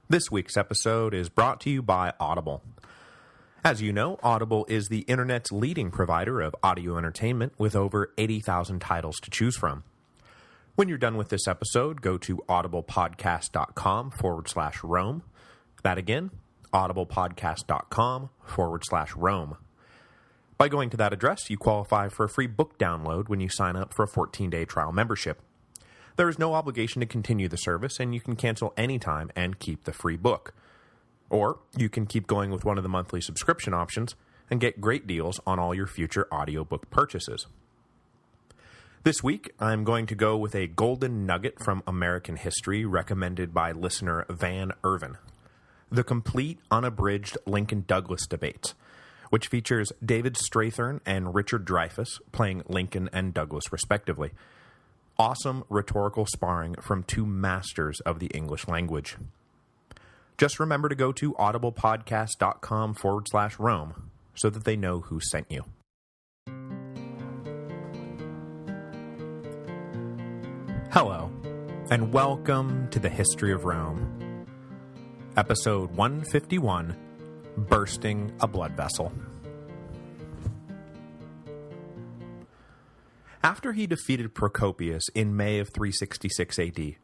This week's episode is brought to you by Audible. As you know, Audible is the internet's leading provider of audio entertainment with over 80,000 titles to choose from. When you're done with this episode, go to audiblepodcast.com/Rome. That again, audiblepodcast.com/Rome. By going to that address, you qualify for a free book download when you sign up for a 14-day trial membership. There is no obligation to continue the service, and you can cancel anytime and keep the free book. Or you can keep going with one of the monthly subscription options and get great deals on all your future audiobook purchases. This week, I'm going to go with a golden nugget from American history recommended by listener Van Irvin, The Complete Unabridged Lincoln-Douglas Debates, which features David Strathern and Richard Dreyfuss playing Lincoln and Douglas respectively. Awesome rhetorical sparring from two masters of the English language. Just remember to go to audiblepodcast.com/Rome so that they know who sent you. Hello, and welcome to the History of Rome. Episode 151, Bursting a Blood Vessel. After he defeated Procopius in May of 366 AD,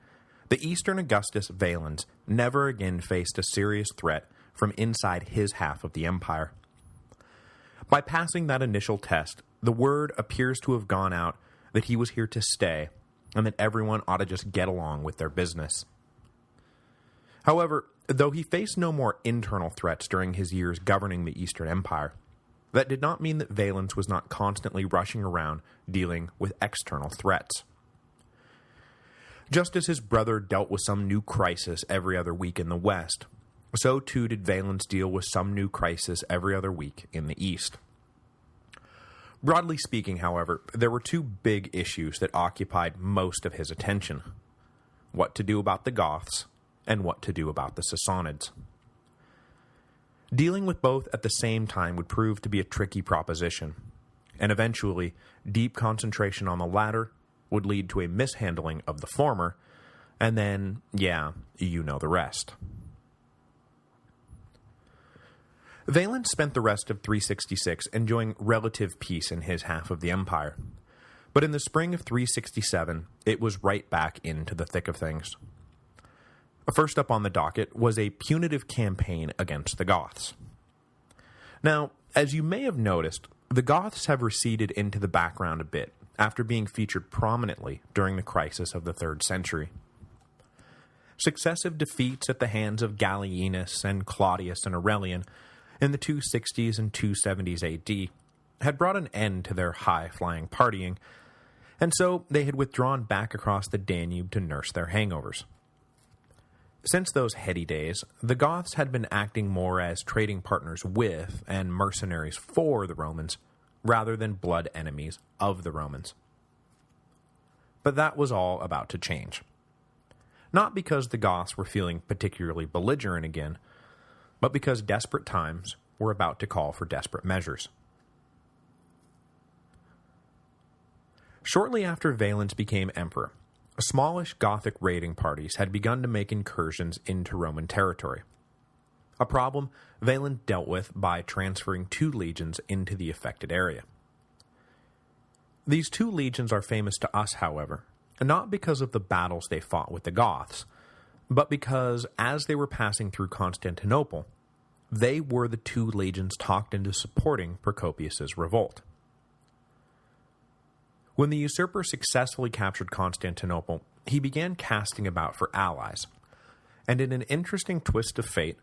the Eastern Augustus Valens never again faced a serious threat from inside his half of the empire. By passing that initial test, the word appears to have gone out that he was here to stay, and that everyone ought to just get along with their business. However, though he faced no more internal threats during his years governing the Eastern Empire, that did not mean that Valens was not constantly rushing around dealing with external threats. Just as his brother dealt with some new crisis every other week in the West, so too did Valens deal with some new crisis every other week in the East. Broadly speaking, however, there were two big issues that occupied most of his attention: what to do about the Goths, and what to do about the Sassanids. Dealing with both at the same time would prove to be a tricky proposition, and eventually, deep concentration on the latter would lead to a mishandling of the former, and then, yeah, you know the rest. Valens spent the rest of 366 enjoying relative peace in his half of the empire, but in the spring of 367, it was right back into the thick of things. First up on the docket was a punitive campaign against the Goths. Now, as you may have noticed, the Goths have receded into the background a bit after being featured prominently during the crisis of the 3rd century. Successive defeats at the hands of Gallienus and Claudius and Aurelian in the 260s and 270s AD had brought an end to their high-flying partying, and so they had withdrawn back across the Danube to nurse their hangovers. Since those heady days, the Goths had been acting more as trading partners with and mercenaries for the Romans, rather than blood enemies of the Romans. But that was all about to change. Not because the Goths were feeling particularly belligerent again, but because desperate times were about to call for desperate measures. Shortly after Valens became emperor, smallish Gothic raiding parties had begun to make incursions into Roman territory, a problem Valens dealt with by transferring 2 legions into the affected area. These 2 legions are famous to us, however, not because of the battles they fought with the Goths, but because, as they were passing through Constantinople, they were the 2 legions talked into supporting Procopius's revolt. When the usurper successfully captured Constantinople, he began casting about for allies, and in an interesting twist of fate,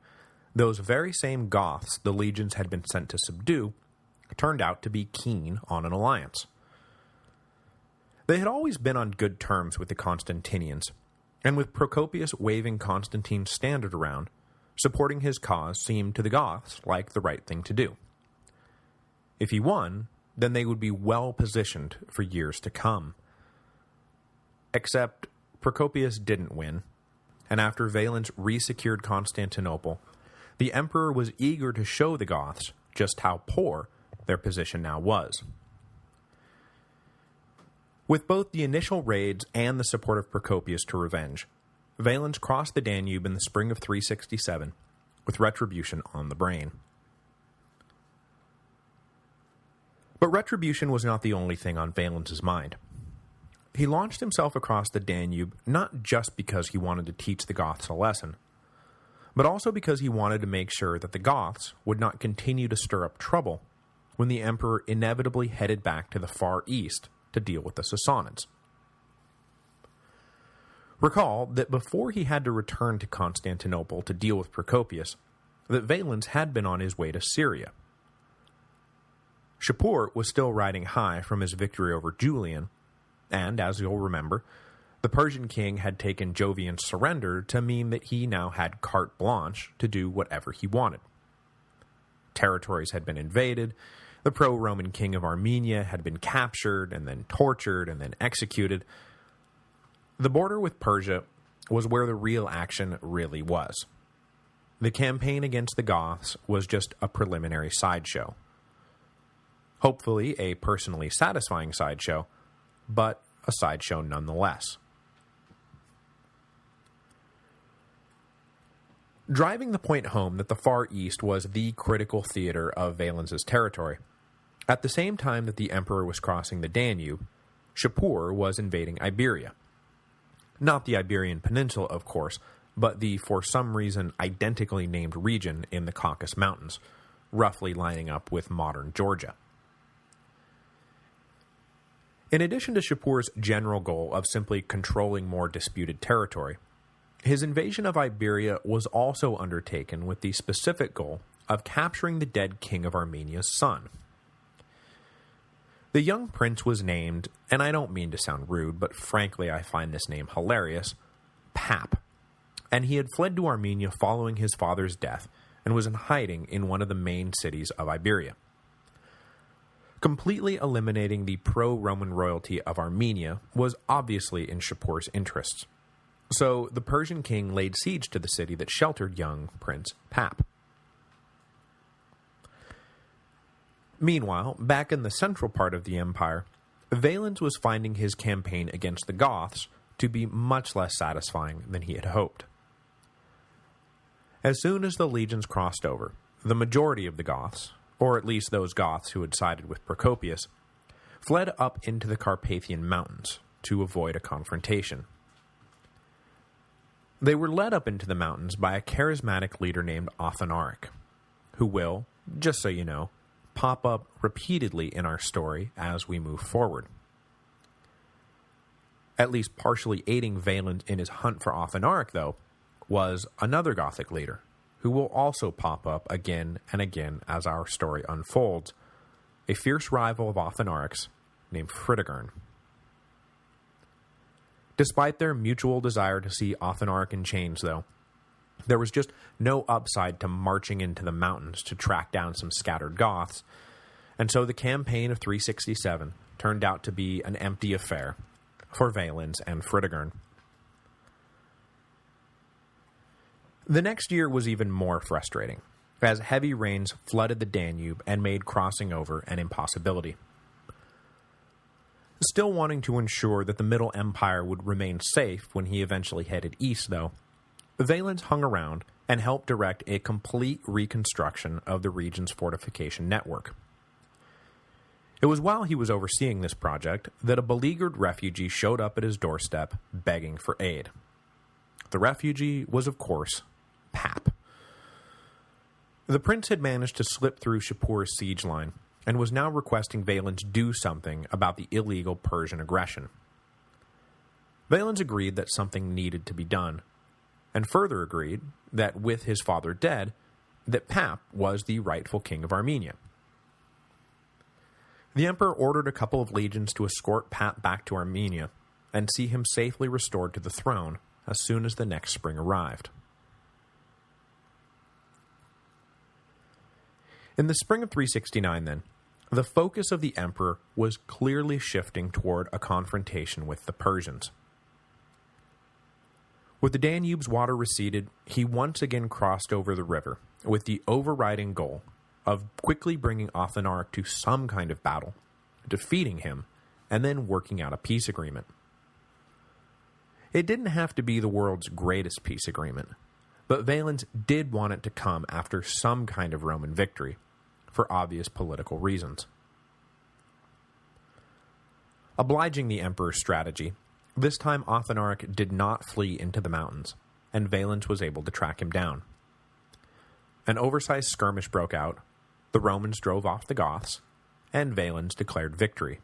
those very same Goths the legions had been sent to subdue turned out to be keen on an alliance. They had always been on good terms with the Constantinians, and with Procopius waving Constantine's standard around, supporting his cause seemed to the Goths like the right thing to do. If he won, then they would be well positioned for years to come. Except Procopius didn't win, and after Valens resecured Constantinople, the emperor was eager to show the Goths just how poor their position now was. With both the initial raids and the support of Procopius to revenge, Valens crossed the Danube in the spring of 367, with retribution on the brain. But retribution was not the only thing on Valens' mind. He launched himself across the Danube not just because he wanted to teach the Goths a lesson, but also because he wanted to make sure that the Goths would not continue to stir up trouble when the emperor inevitably headed back to the far east to deal with the Sassanids. Recall that before he had to return to Constantinople to deal with Procopius, that Valens had been on his way to Syria. Shapur was still riding high from his victory over Julian, and, as you'll remember, the Persian king had taken Jovian's surrender to mean that he now had carte blanche to do whatever he wanted. Territories had been invaded, the pro-Roman king of Armenia had been captured and then tortured and then executed. The border with Persia was where the real action really was. The campaign against the Goths was just a preliminary sideshow. Hopefully a personally satisfying sideshow, but a sideshow nonetheless. Driving the point home that the Far East was the critical theater of Valens' territory, at the same time that the emperor was crossing the Danube, Shapur was invading Iberia. Not the Iberian Peninsula, of course, but the, for some reason, identically named region in the Caucasus Mountains, roughly lining up with modern Georgia. In addition to Shapur's general goal of simply controlling more disputed territory, his invasion of Iberia was also undertaken with the specific goal of capturing the dead king of Armenia's son. The young prince was named, and I don't mean to sound rude, but frankly I find this name hilarious, Pap, and he had fled to Armenia following his father's death and was in hiding in one of the main cities of Iberia. Completely eliminating the pro-Roman royalty of Armenia was obviously in Shapur's interests, so the Persian king laid siege to the city that sheltered young Prince Pap. Meanwhile, back in the central part of the empire, Valens was finding his campaign against the Goths to be much less satisfying than he had hoped. As soon as the legions crossed over, the majority of the Goths, or at least those Goths who had sided with Procopius, fled up into the Carpathian Mountains to avoid a confrontation. They were led up into the mountains by a charismatic leader named Athanaric, who will, just so you know, pop up repeatedly in our story as we move forward. At least partially aiding Valens in his hunt for Athanaric, though, was another Gothic leader, who will also pop up again and again as our story unfolds, a fierce rival of Athanaric's named Fritigern. Despite their mutual desire to see Athanaric in chains, though, there was just no upside to marching into the mountains to track down some scattered Goths, and so the campaign of 367 turned out to be an empty affair for Valens and Fritigern. The next year was even more frustrating, as heavy rains flooded the Danube and made crossing over an impossibility. Still wanting to ensure that the Middle Empire would remain safe when he eventually headed east, though, Valens hung around and helped direct a complete reconstruction of the region's fortification network. It was while he was overseeing this project that a beleaguered refugee showed up at his doorstep begging for aid. The refugee was, of course, Pap. The prince had managed to slip through Shapur's siege line and was now requesting Valens do something about the illegal Persian aggression. Valens agreed that something needed to be done, and further agreed that with his father dead, that Pap was the rightful king of Armenia. The emperor ordered a couple of legions to escort Pap back to Armenia and see him safely restored to the throne as soon as the next spring arrived. In the spring of 369, then, the focus of the emperor was clearly shifting toward a confrontation with the Persians. With the Danube's water receded, he once again crossed over the river with the overriding goal of quickly bringing Athanaric to some kind of battle, defeating him, and then working out a peace agreement. It didn't have to be the world's greatest peace agreement, but Valens did want it to come after some kind of Roman victory, for obvious political reasons. Obliging the emperor's strategy, this time Athanaric did not flee into the mountains, and Valens was able to track him down. An oversized skirmish broke out, the Romans drove off the Goths, and Valens declared victory.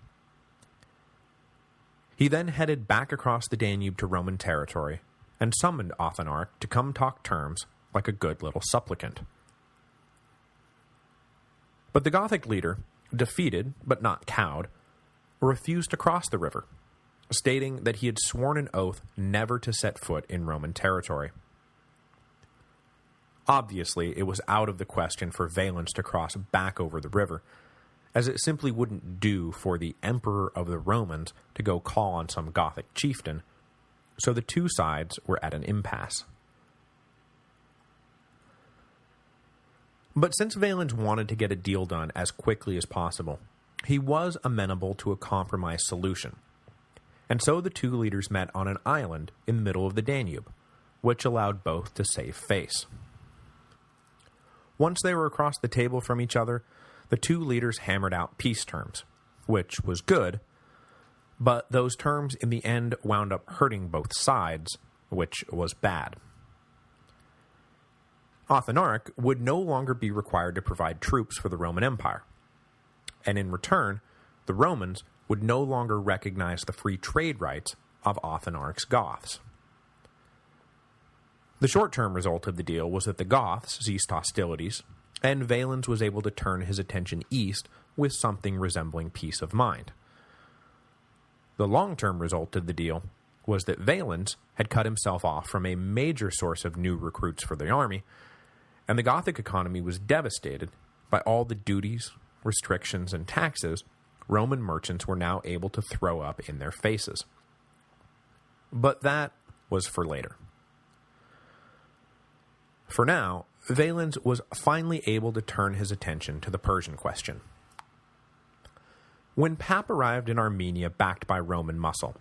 He then headed back across the Danube to Roman territory, and summoned Athanaric to come talk terms like a good little supplicant. But the Gothic leader, defeated but not cowed, refused to cross the river, stating that he had sworn an oath never to set foot in Roman territory. Obviously, it was out of the question for Valens to cross back over the river, as it simply wouldn't do for the Emperor of the Romans to go call on some Gothic chieftain, so the two sides were at an impasse. But since Valens wanted to get a deal done as quickly as possible, he was amenable to a compromise solution, and so the two leaders met on an island in the middle of the Danube, which allowed both to save face. Once they were across the table from each other, the two leaders hammered out peace terms, which was good, but those terms in the end wound up hurting both sides, which was bad. Athanaric would no longer be required to provide troops for the Roman Empire, and in return, the Romans would no longer recognize the free trade rights of Athanaric's Goths. The short-term result of the deal was that the Goths ceased hostilities, and Valens was able to turn his attention east with something resembling peace of mind. The long-term result of the deal was that Valens had cut himself off from a major source of new recruits for the army, and the Gothic economy was devastated by all the duties, restrictions, and taxes Roman merchants were now able to throw up in their faces. But that was for later. For now, Valens was finally able to turn his attention to the Persian question. When Pap arrived in Armenia backed by Roman muscle,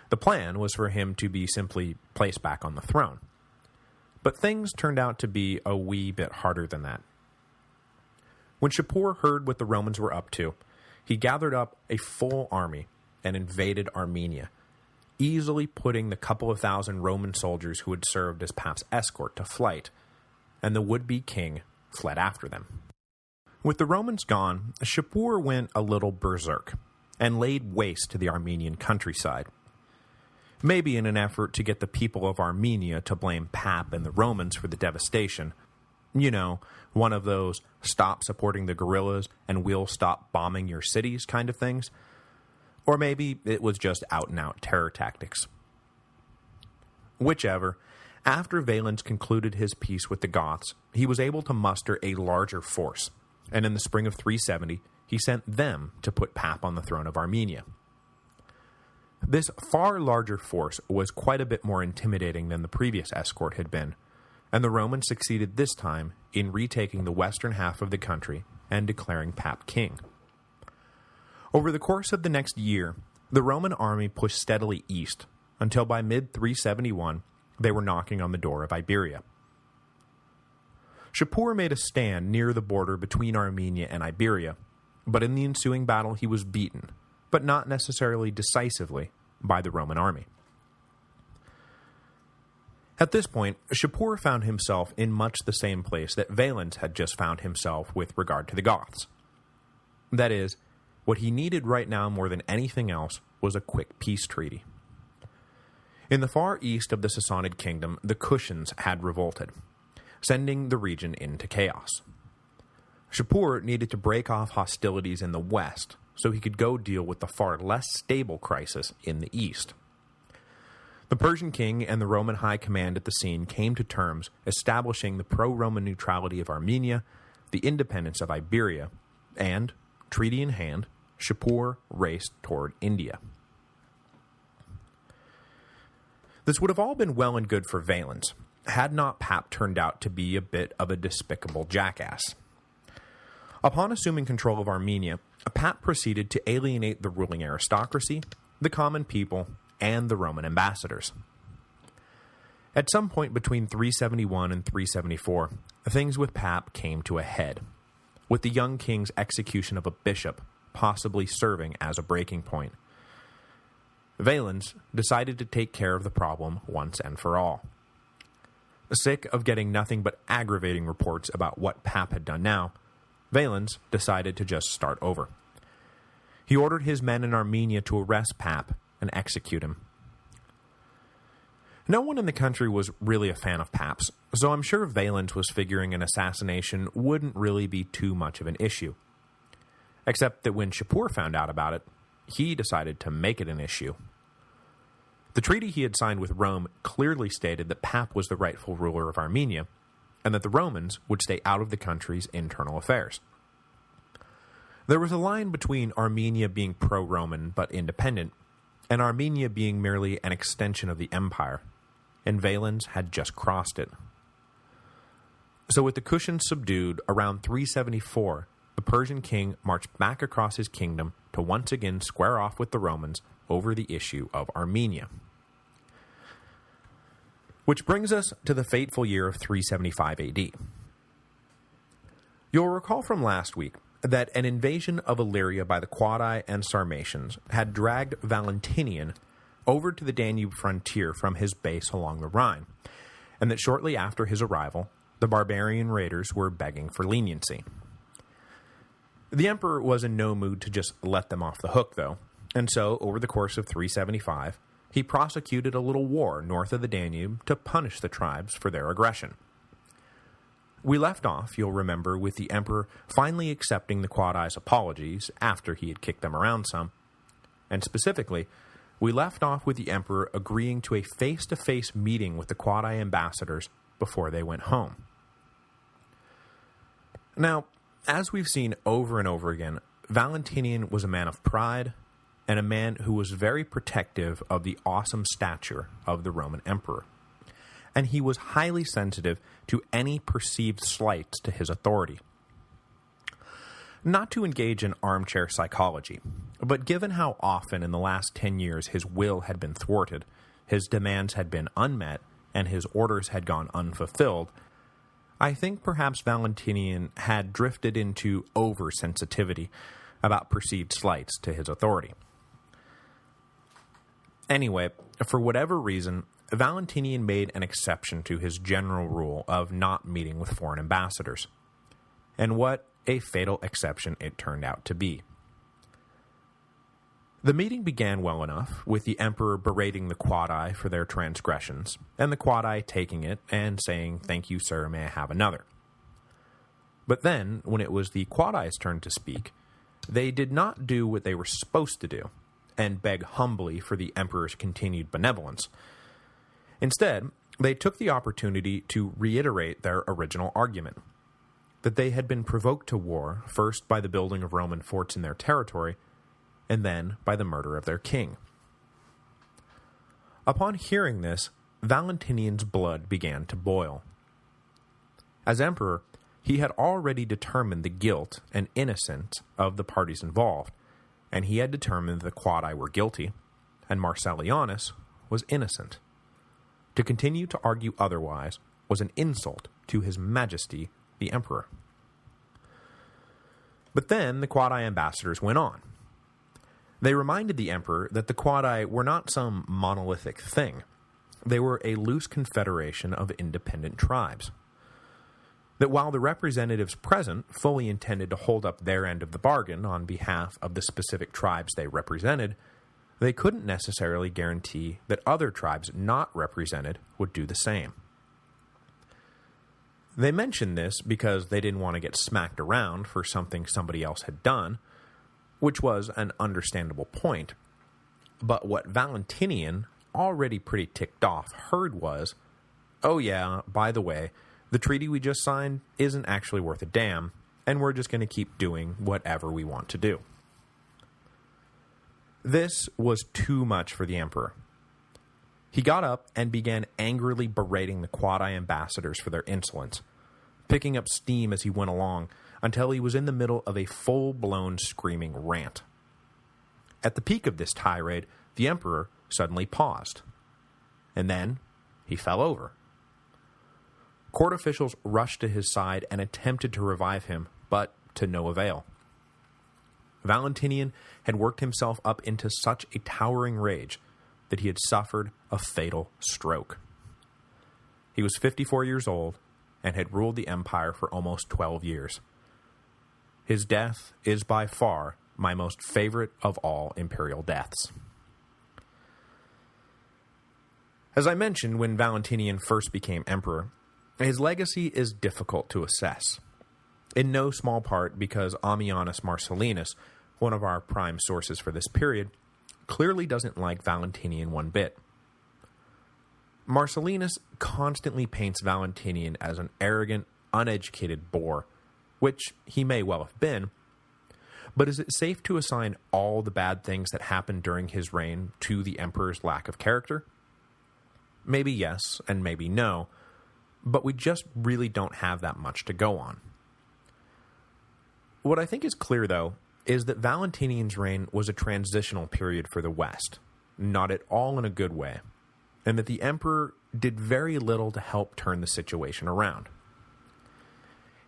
the plan was for him to be simply placed back on the throne. But things turned out to be a wee bit harder than that. When Shapur heard what the Romans were up to, he gathered up a full army and invaded Armenia, easily putting the couple of thousand Roman soldiers who had served as Pap's escort to flight, and the would-be king fled after them. With the Romans gone, Shapur went a little berserk, and laid waste to the Armenian countryside. Maybe in an effort to get the people of Armenia to blame Pap and the Romans for the devastation. You know, one of those stop supporting the guerrillas and we'll stop bombing your cities kind of things. Or maybe it was just out-and-out terror tactics. Whichever, after Valens concluded his peace with the Goths, he was able to muster a larger force, and in the spring of 370, he sent them to put Pap on the throne of Armenia. This far larger force was quite a bit more intimidating than the previous escort had been, and the Romans succeeded this time in retaking the western half of the country and declaring Pap king. Over the course of the next year, the Roman army pushed steadily east, until by mid-371, they were knocking on the door of Iberia. Shapur made a stand near the border between Armenia and Iberia, but in the ensuing battle he was beaten, but not necessarily decisively, by the Roman army. At this point, Shapur found himself in much the same place that Valens had just found himself with regard to the Goths. That is, what he needed right now more than anything else was a quick peace treaty. In the far east of the Sassanid kingdom, the Kushans had revolted, sending the region into chaos. Shapur needed to break off hostilities in the west so he could go deal with the far less stable crisis in the east. The Persian king and the Roman high command at the scene came to terms establishing the pro-Roman neutrality of Armenia, the independence of Iberia, and, treaty in hand, Shapur raced toward India. This would have all been well and good for Valens, had not Pap turned out to be a bit of a despicable jackass. Upon assuming control of Armenia, Pap proceeded to alienate the ruling aristocracy, the common people, and the Roman ambassadors. At some point between 371 and 374, things with Pap came to a head, with the young king's execution of a bishop possibly serving as a breaking point. Valens decided to take care of the problem once and for all. Sick of getting nothing but aggravating reports about what Pap had done now, Valens decided to just start over. He ordered his men in Armenia to arrest Pap and execute him. No one in the country was really a fan of Pap's, so I'm sure Valens was figuring an assassination wouldn't really be too much of an issue. Except that when Shapur found out about it, he decided to make it an issue. The treaty he had signed with Rome clearly stated that Pap was the rightful ruler of Armenia, and that the Romans would stay out of the country's internal affairs. There was a line between Armenia being pro-Roman but independent, and Armenia being merely an extension of the empire, and Valens had just crossed it. So with the Kushans subdued around 374, the Persian king marched back across his kingdom to once again square off with the Romans over the issue of Armenia. Which brings us to the fateful year of 375 AD. You'll recall from last week that an invasion of Illyria by the Quadi and Sarmatians had dragged Valentinian over to the Danube frontier from his base along the Rhine, and that shortly after his arrival, the barbarian raiders were begging for leniency. The emperor was in no mood to just let them off the hook, though, and so, over the course of 375, he prosecuted a little war north of the Danube to punish the tribes for their aggression. We left off, you'll remember, with the emperor finally accepting the Quadi's apologies after he had kicked them around some, and specifically, we left off with the emperor agreeing to a face-to-face meeting with the Quadi ambassadors before they went home. Now, as we've seen over and over again, Valentinian was a man of pride, and a man who was very protective of the awesome stature of the Roman emperor. And he was highly sensitive to any perceived slights to his authority. Not to engage in armchair psychology, but given how often in the last 10 years his will had been thwarted, his demands had been unmet, and his orders had gone unfulfilled, I think perhaps Valentinian had drifted into oversensitivity about perceived slights to his authority. Anyway, for whatever reason, Valentinian made an exception to his general rule of not meeting with foreign ambassadors. And what a fatal exception it turned out to be. The meeting began well enough, with the emperor berating the Quadi for their transgressions, and the Quadi taking it and saying, "Thank you, sir, may I have another?" But then, when it was the Quadi's turn to speak, they did not do what they were supposed to do, and beg humbly for the emperor's continued benevolence. Instead, they took the opportunity to reiterate their original argument, that they had been provoked to war first by the building of Roman forts in their territory, and then by the murder of their king. Upon hearing this, Valentinian's blood began to boil. As emperor, he had already determined the guilt and innocence of the parties involved, and he had determined the Quadi were guilty, and Marcellianus was innocent. To continue to argue otherwise was an insult to His Majesty the Emperor. But then the Quadi ambassadors went on. They reminded the emperor that the Quadi were not some monolithic thing. They were a loose confederation of independent tribes. That while the representatives present fully intended to hold up their end of the bargain on behalf of the specific tribes they represented, they couldn't necessarily guarantee that other tribes not represented would do the same. They mentioned this because they didn't want to get smacked around for something somebody else had done, which was an understandable point. But what Valentinian, already pretty ticked off, heard was, "Oh yeah, by the way, the treaty we just signed isn't actually worth a damn, and we're just going to keep doing whatever we want to do." This was too much for the emperor. He got up and began angrily berating the Quadi ambassadors for their insolence, picking up steam as he went along until he was in the middle of a full-blown screaming rant. At the peak of this tirade, the emperor suddenly paused. And then, he fell over. Court officials rushed to his side and attempted to revive him, but to no avail. Valentinian had worked himself up into such a towering rage that he had suffered a fatal stroke. He was 54 years old and had ruled the empire for almost 12 years. His death is by far my most favorite of all imperial deaths. As I mentioned when Valentinian first became emperor, his legacy is difficult to assess, in no small part because Ammianus Marcellinus, one of our prime sources for this period, clearly doesn't like Valentinian one bit. Marcellinus constantly paints Valentinian as an arrogant, uneducated boor, which he may well have been, but is it safe to assign all the bad things that happened during his reign to the emperor's lack of character? Maybe yes, and maybe no, but we just really don't have that much to go on. What I think is clear, though, is that Valentinian's reign was a transitional period for the West, not at all in a good way, and that the emperor did very little to help turn the situation around.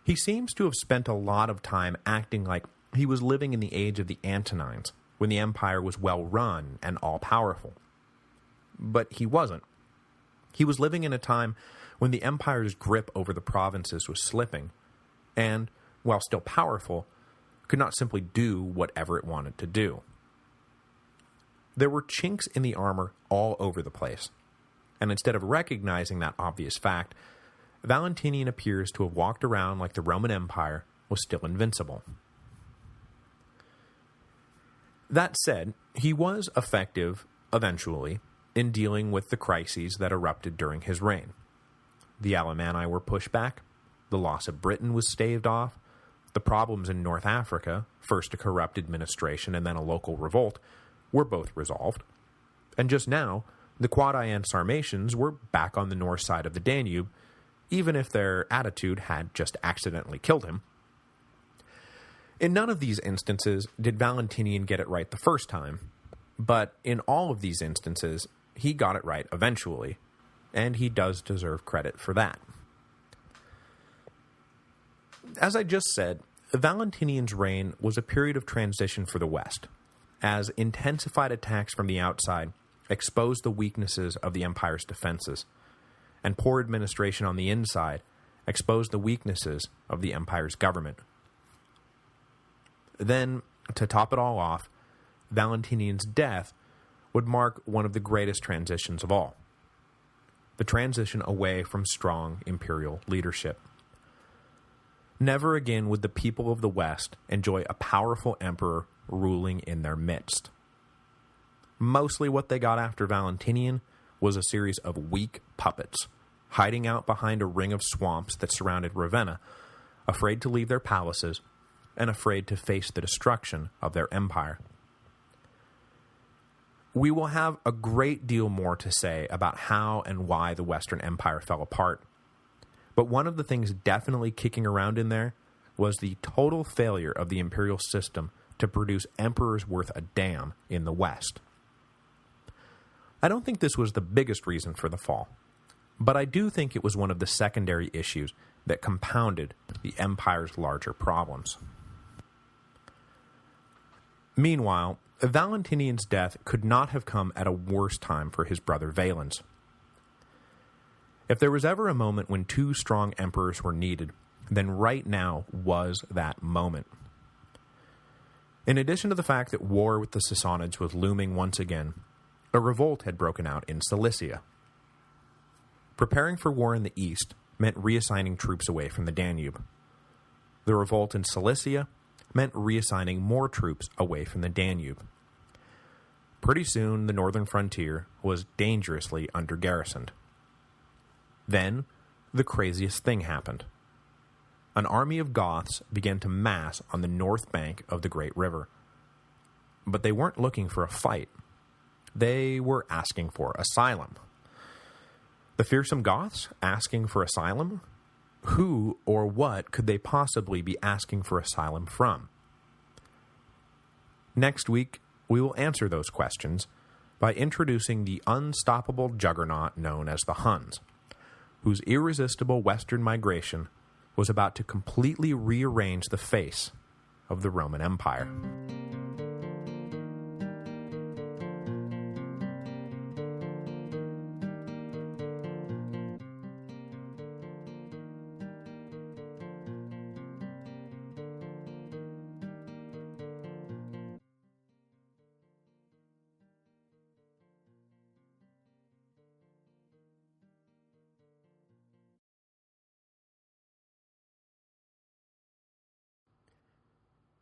He seems to have spent a lot of time acting like he was living in the age of the Antonines, when the empire was well-run and all-powerful. But he wasn't. He was living in a time when the empire's grip over the provinces was slipping, and, while still powerful, could not simply do whatever it wanted to do. There were chinks in the armor all over the place, and instead of recognizing that obvious fact, Valentinian appears to have walked around like the Roman Empire was still invincible. That said, he was effective, eventually, in dealing with the crises that erupted during his reign. The Alemanni were pushed back, the loss of Britain was staved off, the problems in North Africa, first a corrupt administration and then a local revolt, were both resolved, and just now, the Quadi and Sarmatians were back on the north side of the Danube, even if their attitude had just accidentally killed him. In none of these instances did Valentinian get it right the first time, but in all of these instances, he got it right eventually, and he does deserve credit for that. As I just said, Valentinian's reign was a period of transition for the West, as intensified attacks from the outside exposed the weaknesses of the empire's defenses, and poor administration on the inside exposed the weaknesses of the empire's government. Then, to top it all off, Valentinian's death would mark one of the greatest transitions of all, the transition away from strong imperial leadership. Never again would the people of the West enjoy a powerful emperor ruling in their midst. Mostly what they got after Valentinian was a series of weak puppets, hiding out behind a ring of swamps that surrounded Ravenna, afraid to leave their palaces, and afraid to face the destruction of their empire. We will have a great deal more to say about how and why the Western Empire fell apart, but one of the things definitely kicking around in there was the total failure of the imperial system to produce emperors worth a damn in the West. I don't think this was the biggest reason for the fall, but I do think it was one of the secondary issues that compounded the empire's larger problems. Meanwhile, Valentinian's death could not have come at a worse time for his brother Valens. If there was ever a moment when two strong emperors were needed, then right now was that moment. In addition to the fact that war with the Sassanids was looming once again, a revolt had broken out in Cilicia. Preparing for war in the east meant reassigning troops away from the Danube. The revolt in Cilicia meant reassigning more troops away from the Danube. Pretty soon, the northern frontier was dangerously under-garrisoned. Then, the craziest thing happened. An army of Goths began to mass on the north bank of the Great River. But they weren't looking for a fight. They were asking for asylum. The fearsome Goths asking for asylum? Who or what could they possibly be asking for asylum from? Next week, we will answer those questions, by introducing the unstoppable juggernaut known as the Huns, whose irresistible western migration was about to completely rearrange the face of the Roman Empire.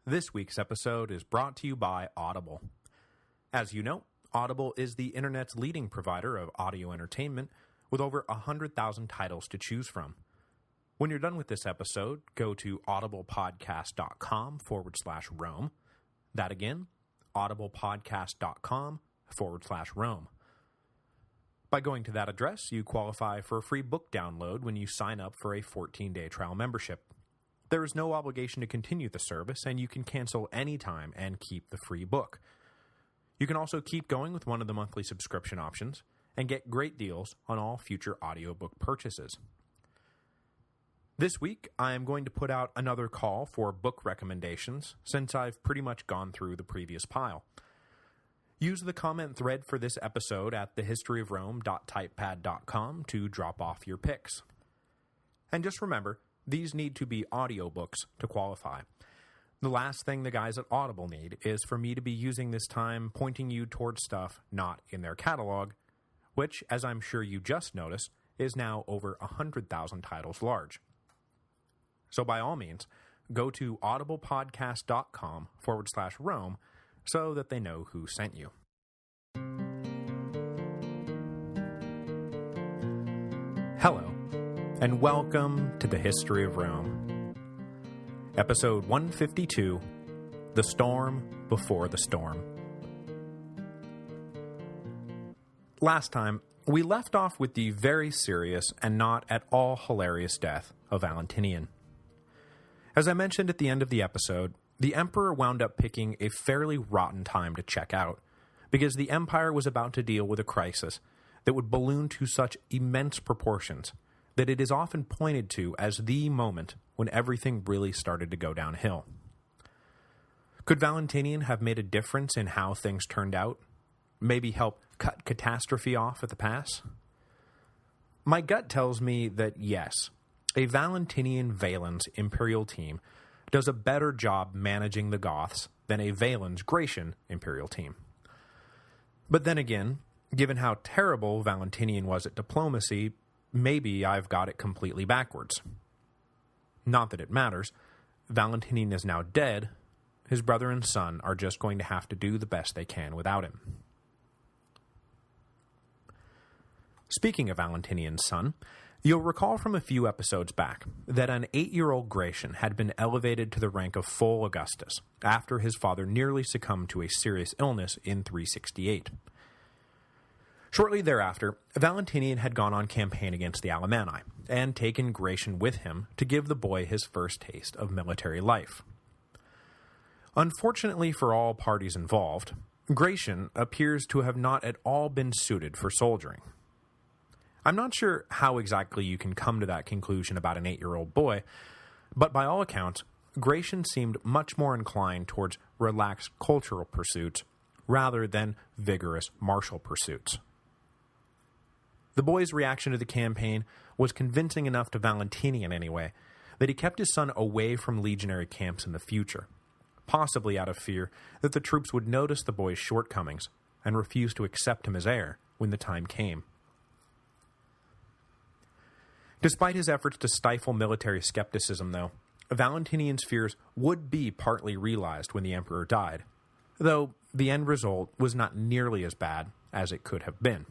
This week's episode is brought to you by Audible. As you know, Audible is the internet's leading provider of audio entertainment with over 100,000 titles to choose from. When you're done with this episode, go to audiblepodcast.com/Rome. That again, audiblepodcast.com/Rome. By going to that address, you qualify for a free book download when you sign up for a 14-day trial membership. There is no obligation to continue the service, and you can cancel anytime and keep the free book. You can also keep going with one of the monthly subscription options and get great deals on all future audiobook purchases. This week, I am going to put out another call for book recommendations, since I've pretty much gone through the previous pile. Use the comment thread for this episode at thehistoryofrome.typepad.com to drop off your picks. And just remember, these need to be audiobooks to qualify. The last thing the guys at Audible need is for me to be using this time pointing you towards stuff not in their catalog, which, as I'm sure you just noticed, is now over 100,000 titles large. So by all means, go to audiblepodcast.com/Rome so that they know who sent you. Hello, and welcome to the History of Rome. Episode 152, The Storm Before the Storm. Last time, we left off with the very serious and not at all hilarious death of Valentinian. As I mentioned at the end of the episode, the emperor wound up picking a fairly rotten time to check out, because the empire was about to deal with a crisis that would balloon to such immense proportions that it is often pointed to as the moment when everything really started to go downhill. Could Valentinian have made a difference in how things turned out? Maybe help cut catastrophe off at the pass? My gut tells me that yes, a Valentinian Valens imperial team does a better job managing the Goths than a Valens Gratian imperial team. But then again, given how terrible Valentinian was at diplomacy, maybe I've got it completely backwards. Not that it matters. Valentinian is now dead. His brother and son are just going to have to do the best they can without him. Speaking of Valentinian's son, you'll recall from a few episodes back that an 8-year-old Gratian had been elevated to the rank of full Augustus after his father nearly succumbed to a serious illness in 368. Shortly thereafter, Valentinian had gone on campaign against the Alemanni, and taken Gratian with him to give the boy his first taste of military life. Unfortunately for all parties involved, Gratian appears to have not at all been suited for soldiering. I'm not sure how exactly you can come to that conclusion about an 8-year-old boy, but by all accounts, Gratian seemed much more inclined towards relaxed cultural pursuits rather than vigorous martial pursuits. The boy's reaction to the campaign was convincing enough to Valentinian anyway, that he kept his son away from legionary camps in the future, possibly out of fear that the troops would notice the boy's shortcomings and refuse to accept him as heir when the time came. Despite his efforts to stifle military skepticism, though, Valentinian's fears would be partly realized when the emperor died, though the end result was not nearly as bad as it could have been.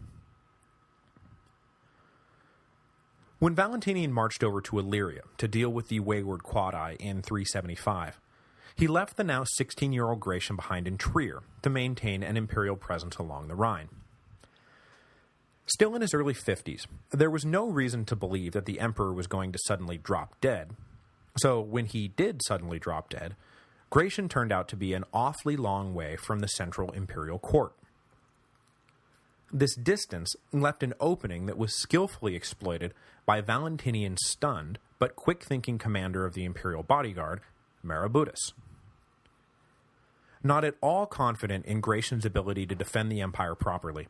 When Valentinian marched over to Illyria to deal with the wayward Quadi in 375, he left the now 16-year-old Gratian behind in Trier to maintain an imperial presence along the Rhine. Still in his early 50s, there was no reason to believe that the emperor was going to suddenly drop dead, so when he did suddenly drop dead, Gratian turned out to be an awfully long way from the central imperial court. This distance left an opening that was skillfully exploited by Valentinian's stunned but quick-thinking commander of the imperial bodyguard, Marabudus. Not at all confident in Gratian's ability to defend the empire properly,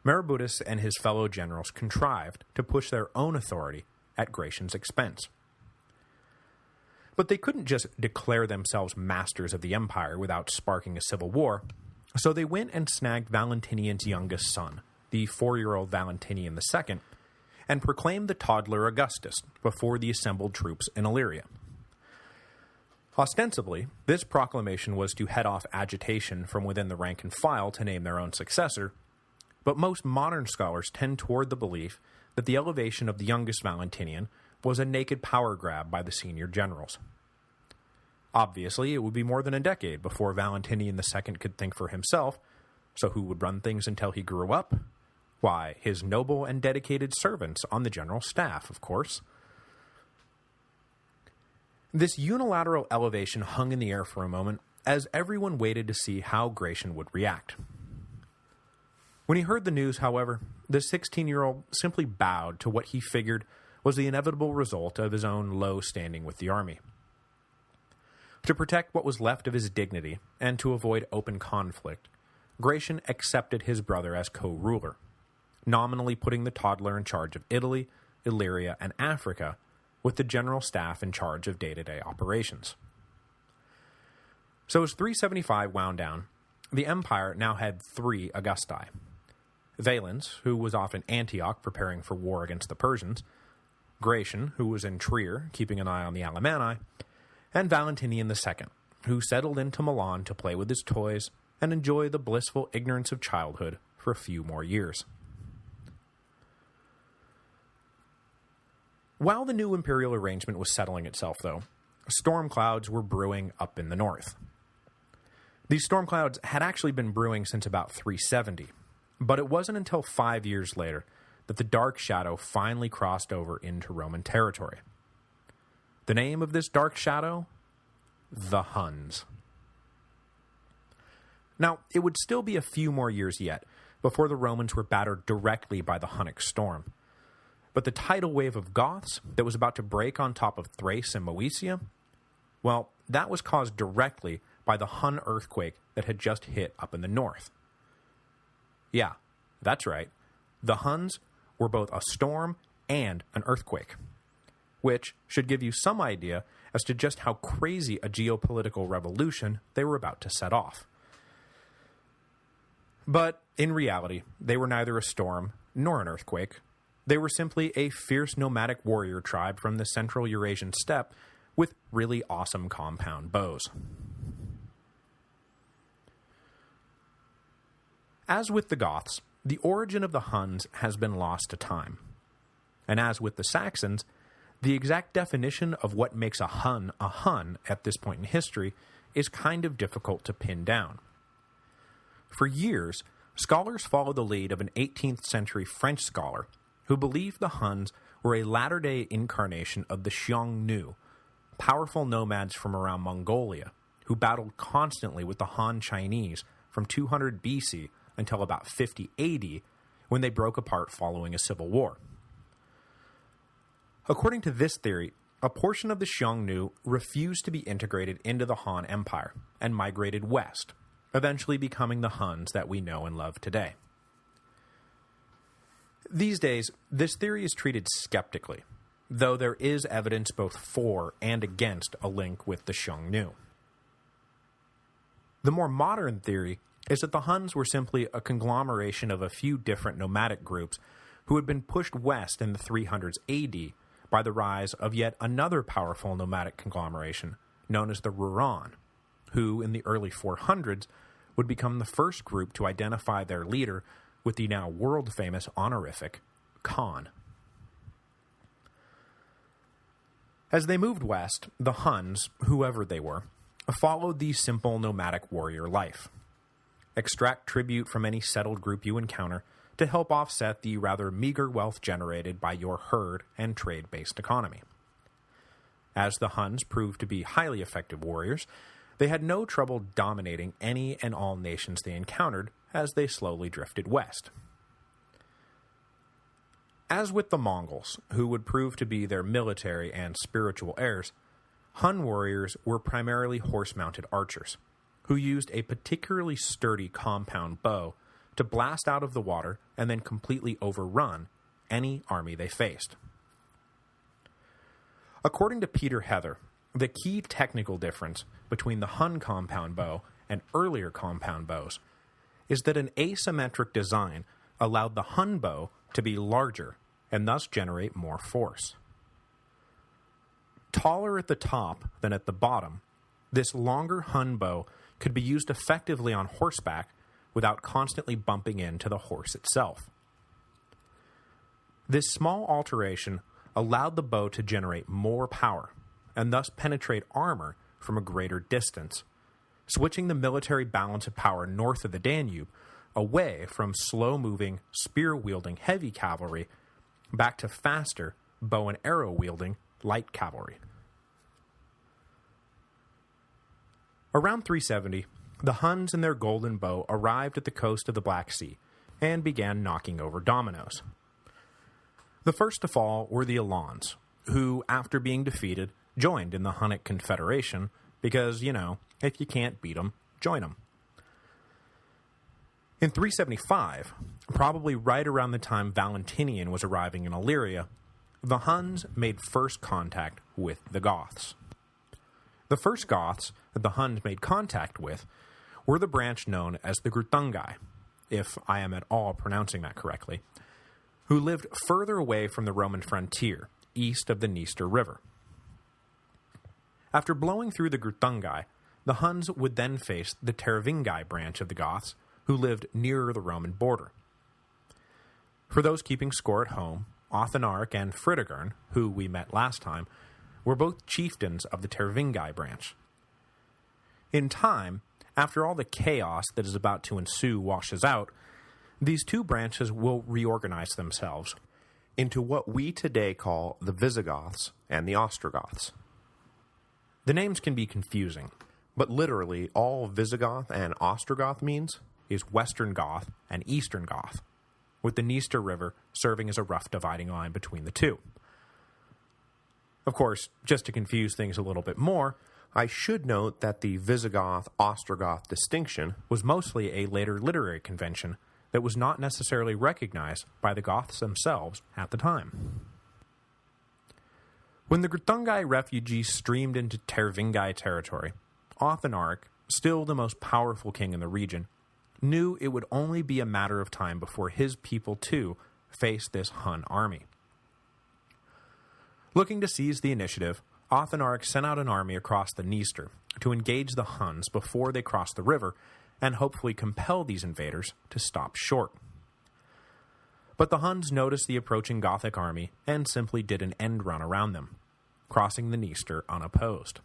Marabudus and his fellow generals contrived to push their own authority at Gratian's expense. But they couldn't just declare themselves masters of the empire without sparking a civil war, so they went and snagged Valentinian's youngest son, the 4-year-old Valentinian II, and proclaimed the toddler Augustus before the assembled troops in Illyria. Ostensibly, this proclamation was to head off agitation from within the rank and file to name their own successor, but most modern scholars tend toward the belief that the elevation of the youngest Valentinian was a naked power grab by the senior generals. Obviously, it would be more than a decade before Valentinian II could think for himself, so who would run things until he grew up? Why, his noble and dedicated servants on the general staff, of course. This unilateral elevation hung in the air for a moment as everyone waited to see how Gratian would react. When he heard the news, however, the 16-year-old simply bowed to what he figured was the inevitable result of his own low standing with the army. To protect what was left of his dignity and to avoid open conflict, Gratian accepted his brother as co-ruler, nominally putting the toddler in charge of Italy, Illyria, and Africa, with the general staff in charge of day-to-day operations. So as 375 wound down, the empire now had 3 Augusti. Valens, who was off in Antioch preparing for war against the Persians, Gratian, who was in Trier keeping an eye on the Alemanni, and Valentinian II, who settled into Milan to play with his toys and enjoy the blissful ignorance of childhood for a few more years. While the new imperial arrangement was settling itself, though, storm clouds were brewing up in the north. These storm clouds had actually been brewing since about 370, but it wasn't until 5 years later that the dark shadow finally crossed over into Roman territory. The name of this dark shadow? The Huns. Now, it would still be a few more years yet before the Romans were battered directly by the Hunnic storm, but the tidal wave of Goths that was about to break on top of Thrace and Moesia, well, that was caused directly by the Hun earthquake that had just hit up in the north. Yeah, that's right. The Huns were both a storm and an earthquake, which should give you some idea as to just how crazy a geopolitical revolution they were about to set off. But in reality, they were neither a storm nor an earthquake. They were simply a fierce nomadic warrior tribe from the central Eurasian steppe with really awesome compound bows. As with the Goths, the origin of the Huns has been lost to time. And as with the Saxons, the exact definition of what makes a Hun at this point in history is kind of difficult to pin down. For years, scholars followed the lead of an 18th century French scholar who believed the Huns were a latter-day incarnation of the Xiongnu, powerful nomads from around Mongolia, who battled constantly with the Han Chinese from 200 BC until about 50 AD, when they broke apart following a civil war. According to this theory, a portion of the Xiongnu refused to be integrated into the Han Empire and migrated west, eventually becoming the Huns that we know and love today. These days, this theory is treated skeptically, though there is evidence both for and against a link with the Xiongnu. The more modern theory is that the Huns were simply a conglomeration of a few different nomadic groups who had been pushed west in the 300s AD by the rise of yet another powerful nomadic conglomeration known as the Ruran, who in the early 400s would become the first group to identify their leader with the now world-famous honorific Khan. As they moved west, the Huns, whoever they were, followed the simple nomadic warrior life. Extract tribute from any settled group you encounter to help offset the rather meager wealth generated by your herd and trade-based economy. As the Huns proved to be highly effective warriors, they had no trouble dominating any and all nations they encountered as they slowly drifted west. As with the Mongols, who would prove to be their military and spiritual heirs, Hun warriors were primarily horse-mounted archers, who used a particularly sturdy compound bow to blast out of the water and then completely overrun any army they faced. According to Peter Heather, the key technical difference between the Hun compound bow and earlier compound bows is that an asymmetric design allowed the Hun bow to be larger and thus generate more force. Taller at the top than at the bottom, this longer Hun bow could be used effectively on horseback without constantly bumping into the horse itself. This small alteration allowed the bow to generate more power, and thus penetrate armor from a greater distance, switching the military balance of power north of the Danube away from slow-moving, spear-wielding heavy cavalry back to faster, bow and arrow-wielding light cavalry. Around 370, the Huns and their golden bow arrived at the coast of the Black Sea and began knocking over dominoes. The first to fall were the Alans, who, after being defeated, joined in the Hunnic Confederation because, you know, if you can't beat them, join them. In 375, probably right around the time Valentinian was arriving in Illyria, the Huns made first contact with the Goths. The first Goths that the Huns made contact with were the branch known as the Greuthungi, if I am at all pronouncing that correctly, who lived further away from the Roman frontier, east of the Dniester River. After blowing through the Greuthungi, the Huns would then face the Tervingi branch of the Goths, who lived nearer the Roman border. For those keeping score at home, Athanaric and Fritigern, who we met last time, were both chieftains of the Tervingi branch. In time, after all the chaos that is about to ensue washes out, these two branches will reorganize themselves into what we today call the Visigoths and the Ostrogoths. The names can be confusing, but literally all Visigoth and Ostrogoth means is Western Goth and Eastern Goth, with the Dniester River serving as a rough dividing line between the two. Of course, just to confuse things a little bit more, I should note that the Visigoth-Ostrogoth distinction was mostly a later literary convention that was not necessarily recognized by the Goths themselves at the time. When the Greuthungi refugees streamed into Tervingi territory, Athanaric, still the most powerful king in the region, knew it would only be a matter of time before his people too faced this Hun army. Looking to seize the initiative, Athanaric sent out an army across the Dniester to engage the Huns before they crossed the river and hopefully compel these invaders to stop short. But the Huns noticed the approaching Gothic army and simply did an end run around them, crossing the Dniester unopposed.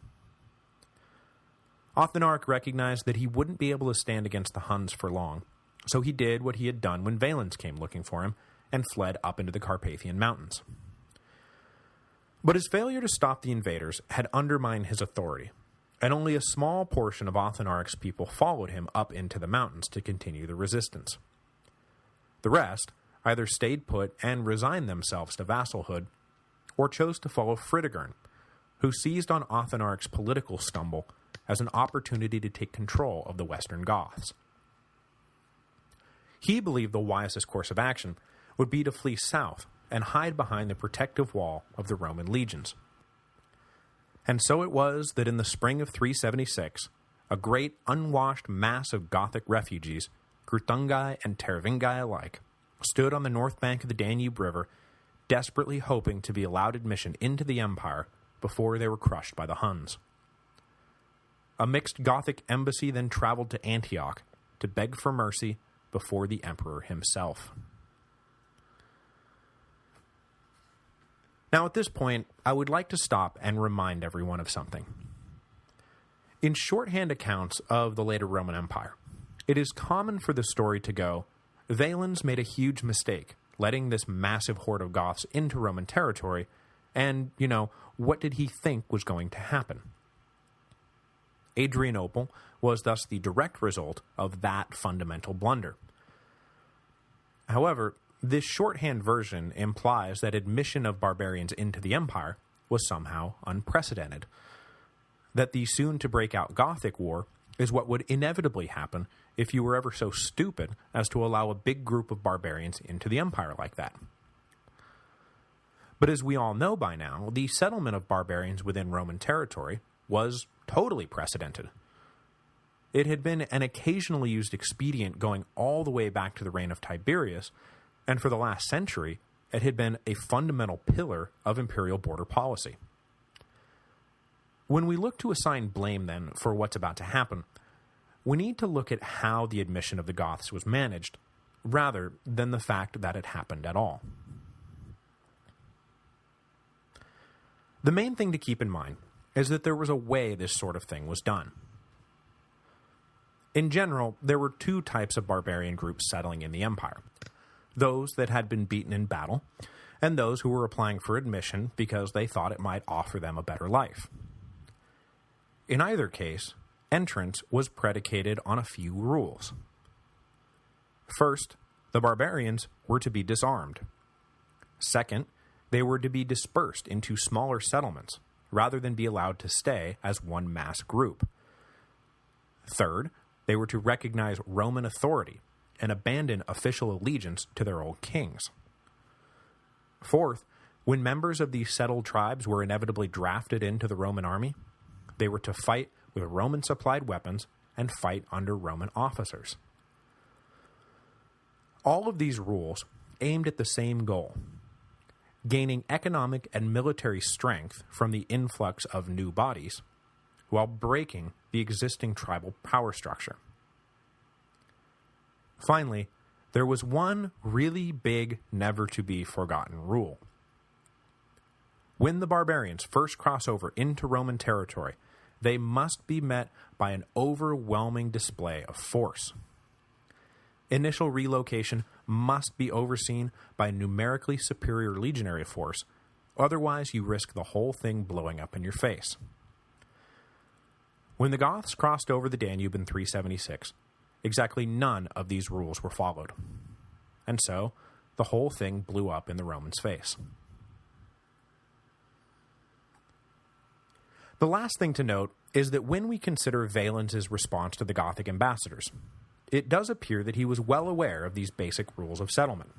Athanaric recognized that he wouldn't be able to stand against the Huns for long, so he did what he had done when Valens came looking for him and fled up into the Carpathian Mountains. But his failure to stop the invaders had undermined his authority, and only a small portion of Athanaric's people followed him up into the mountains to continue the resistance. The rest either stayed put and resigned themselves to vassalhood, or chose to follow Fritigern, who seized on Athanaric's political stumble as an opportunity to take control of the Western Goths. He believed the wisest course of action would be to flee south and hide behind the protective wall of the Roman legions. And so it was that in the spring of 376, a great unwashed mass of Gothic refugees, Greuthungi and Tervingi alike, stood on the north bank of the Danube River, desperately hoping to be allowed admission into the empire before they were crushed by the Huns. A mixed Gothic embassy then traveled to Antioch to beg for mercy before the emperor himself. Now at this point, I would like to stop and remind everyone of something. In shorthand accounts of the later Roman Empire, it is common for the story to go, Valens made a huge mistake, letting this massive horde of Goths into Roman territory, and, you know, what did he think was going to happen? Adrianople was thus the direct result of that fundamental blunder. However, this shorthand version implies that admission of barbarians into the empire was somehow unprecedented, that the soon-to-break-out Gothic War is what would inevitably happen if you were ever so stupid as to allow a big group of barbarians into the empire like that. But as we all know by now, the settlement of barbarians within Roman territory was totally precedented. It had been an occasionally used expedient going all the way back to the reign of Tiberius, and for the last century, it had been a fundamental pillar of imperial border policy. When we look to assign blame, then, for what's about to happen, we need to look at how the admission of the Goths was managed, rather than the fact that it happened at all. The main thing to keep in mind is that there was a way this sort of thing was done. In general, there were two types of barbarian groups settling in the empire: those that had been beaten in battle, and those who were applying for admission because they thought it might offer them a better life. In either case, entrance was predicated on a few rules. First, the barbarians were to be disarmed. Second, they were to be dispersed into smaller settlements, rather than be allowed to stay as one mass group. Third, they were to recognize Roman authority and abandon official allegiance to their old kings. Fourth, when members of these settled tribes were inevitably drafted into the Roman army, they were to fight with Roman-supplied weapons and fight under Roman officers. All of these rules aimed at the same goal: gaining economic and military strength from the influx of new bodies, while breaking the existing tribal power structure. Finally, there was one really big, never-to-be-forgotten rule. When the barbarians first cross over into Roman territory, they must be met by an overwhelming display of force. Initial relocation must be overseen by a numerically superior legionary force, otherwise you risk the whole thing blowing up in your face. When the Goths crossed over the Danube in 376, exactly none of these rules were followed, and so the whole thing blew up in the Romans' face. The last thing to note is that when we consider Valens' response to the Gothic ambassadors, it does appear that he was well aware of these basic rules of settlement.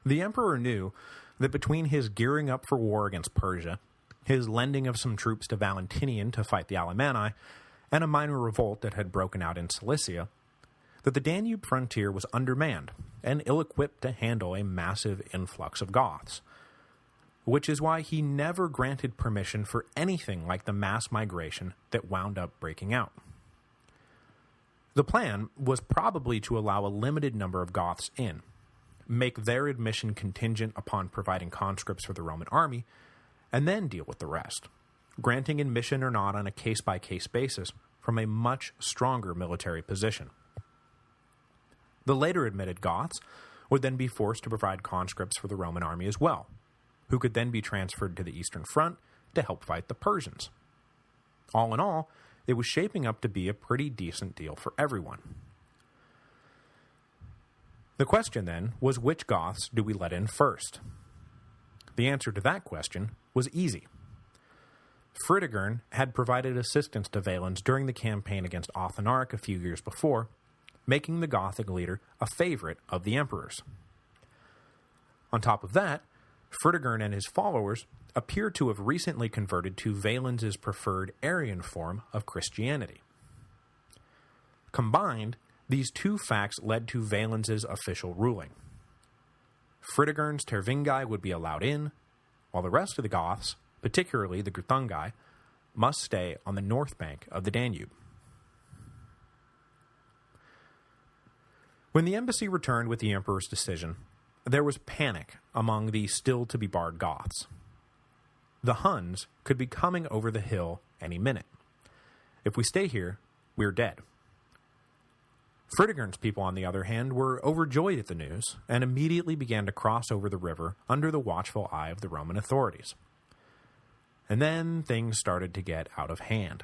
The emperor knew that between his gearing up for war against Persia, his lending of some troops to Valentinian to fight the Alemanni, and a minor revolt that had broken out in Cilicia, that the Danube frontier was undermanned and ill-equipped to handle a massive influx of Goths, which is why he never granted permission for anything like the mass migration that wound up breaking out. The plan was probably to allow a limited number of Goths in, make their admission contingent upon providing conscripts for the Roman army, and then deal with the rest, granting admission or not on a case-by-case basis from a much stronger military position. The later admitted Goths would then be forced to provide conscripts for the Roman army as well, who could then be transferred to the Eastern Front to help fight the Persians. All in all, it was shaping up to be a pretty decent deal for everyone. The question then was, which Goths do we let in first? The answer to that question was easy. Fritigern had provided assistance to Valens during the campaign against Athanaric a few years before, making the Gothic leader a favorite of the emperor's. On top of that, Fritigern and his followers appear to have recently converted to Valens' preferred Arian form of Christianity. Combined, these two facts led to Valens' official ruling. Fritigern's Tervingi would be allowed in, while the rest of the Goths, particularly the Greuthungi, must stay on the north bank of the Danube. When the embassy returned with the emperor's decision, there was panic among the still-to-be-barred Goths. The Huns could be coming over the hill any minute. If we stay here, we're dead. Fritigern's people, on the other hand, were overjoyed at the news and immediately began to cross over the river under the watchful eye of the Roman authorities. And then things started to get out of hand.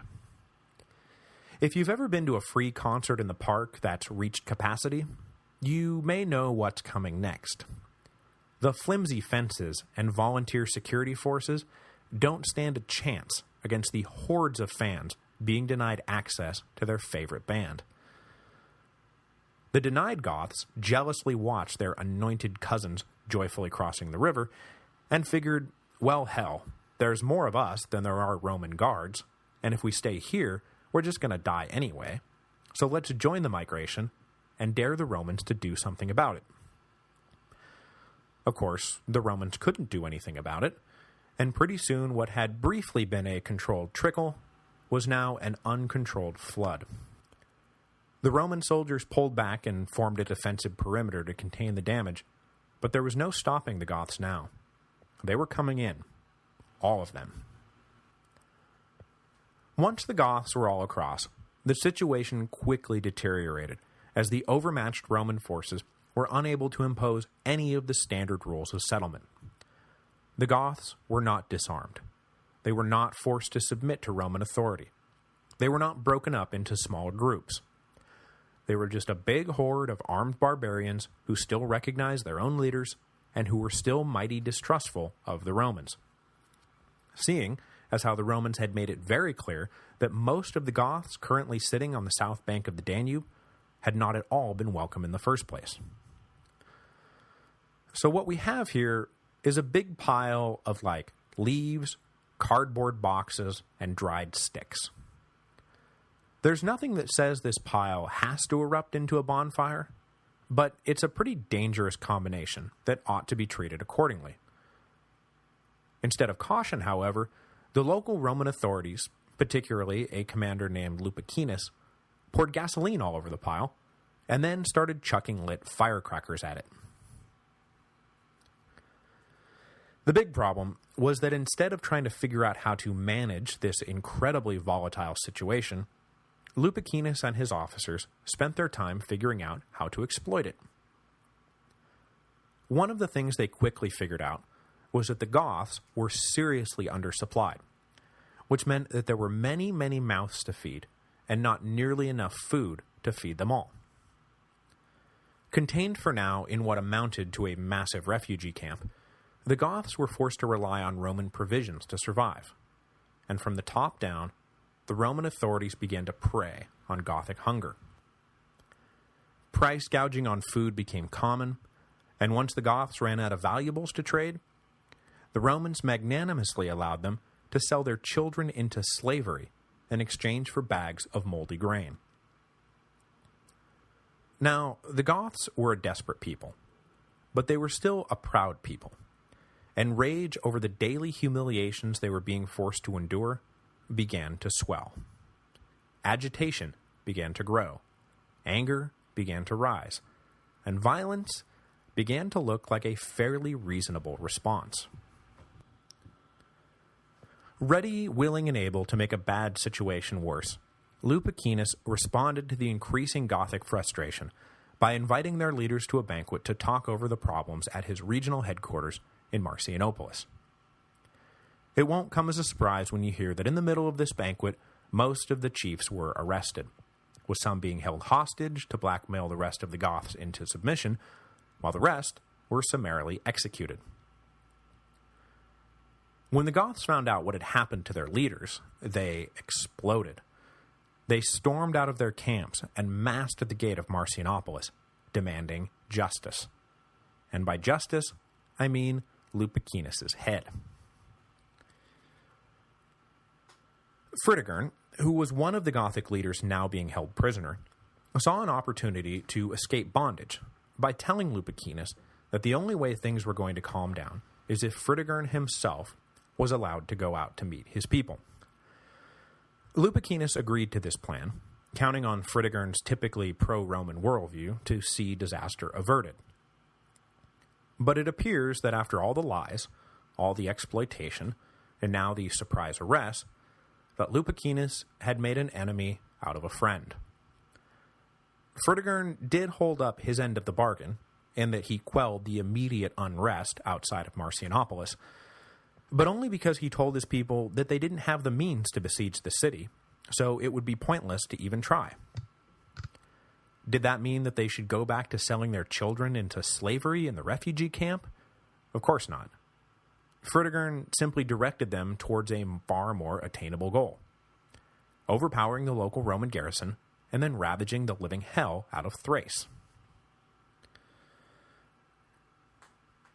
If you've ever been to a free concert in the park that's reached capacity, you may know what's coming next. The flimsy fences and volunteer security forces don't stand a chance against the hordes of fans being denied access to their favorite band. The denied Goths jealously watched their anointed cousins joyfully crossing the river, and figured, well, hell, there's more of us than there are Roman guards, and if we stay here, we're just going to die anyway, so let's join the migration and dare the Romans to do something about it. Of course, the Romans couldn't do anything about it, and pretty soon what had briefly been a controlled trickle was now an uncontrolled flood. The Roman soldiers pulled back and formed a defensive perimeter to contain the damage, but there was no stopping the Goths now. They were coming in. All of them. Once the Goths were all across, the situation quickly deteriorated, as the overmatched Roman forces were unable to impose any of the standard rules of settlement. The Goths were not disarmed. They were not forced to submit to Roman authority. They were not broken up into smaller groups. They were just a big horde of armed barbarians who still recognized their own leaders and who were still mighty distrustful of the Romans. Seeing as how the Romans had made it very clear that most of the Goths currently sitting on the south bank of the Danube had not at all been welcome in the first place. So what we have here is a big pile of, like, leaves, cardboard boxes, and dried sticks. There's nothing that says this pile has to erupt into a bonfire, but it's a pretty dangerous combination that ought to be treated accordingly. Instead of caution, however, the local Roman authorities, particularly a commander named Lupicinus, poured gasoline all over the pile, and then started chucking lit firecrackers at it. The big problem was that instead of trying to figure out how to manage this incredibly volatile situation, Lupicinus and his officers spent their time figuring out how to exploit it. One of the things they quickly figured out was that the Goths were seriously undersupplied, which meant that there were many, many mouths to feed, and not nearly enough food to feed them all. Contained for now in what amounted to a massive refugee camp, the Goths were forced to rely on Roman provisions to survive, and from the top down, the Roman authorities began to prey on Gothic hunger. Price gouging on food became common, and once the Goths ran out of valuables to trade, the Romans magnanimously allowed them to sell their children into slavery in exchange for bags of moldy grain. Now, the Goths were a desperate people, but they were still a proud people, and rage over the daily humiliations they were being forced to endure began to swell. Agitation began to grow, anger began to rise, and violence began to look like a fairly reasonable response. Ready, willing, and able to make a bad situation worse, Lupicinus responded to the increasing Gothic frustration by inviting their leaders to a banquet to talk over the problems at his regional headquarters in Marcianopolis. It won't come as a surprise when you hear that in the middle of this banquet, most of the chiefs were arrested, with some being held hostage to blackmail the rest of the Goths into submission, while the rest were summarily executed. When the Goths found out what had happened to their leaders, they exploded. They stormed out of their camps and massed at the gate of Marcianopolis, demanding justice. And by justice, I mean Lupicinus's head. Fritigern, who was one of the Gothic leaders now being held prisoner, saw an opportunity to escape bondage by telling Lupicinus that the only way things were going to calm down is if Fritigern himself was allowed to go out to meet his people. Lupicinus agreed to this plan, counting on Fritigern's typically pro-Roman worldview to see disaster averted. But it appears that after all the lies, all the exploitation, and now the surprise arrest, that Lupicinus had made an enemy out of a friend. Fritigern did hold up his end of the bargain, in that he quelled the immediate unrest outside of Marcianopolis, but only because he told his people that they didn't have the means to besiege the city, so it would be pointless to even try. Did that mean that they should go back to selling their children into slavery in the refugee camp? Of course not. Fritigern simply directed them towards a far more attainable goal: overpowering the local Roman garrison and then ravaging the living hell out of Thrace.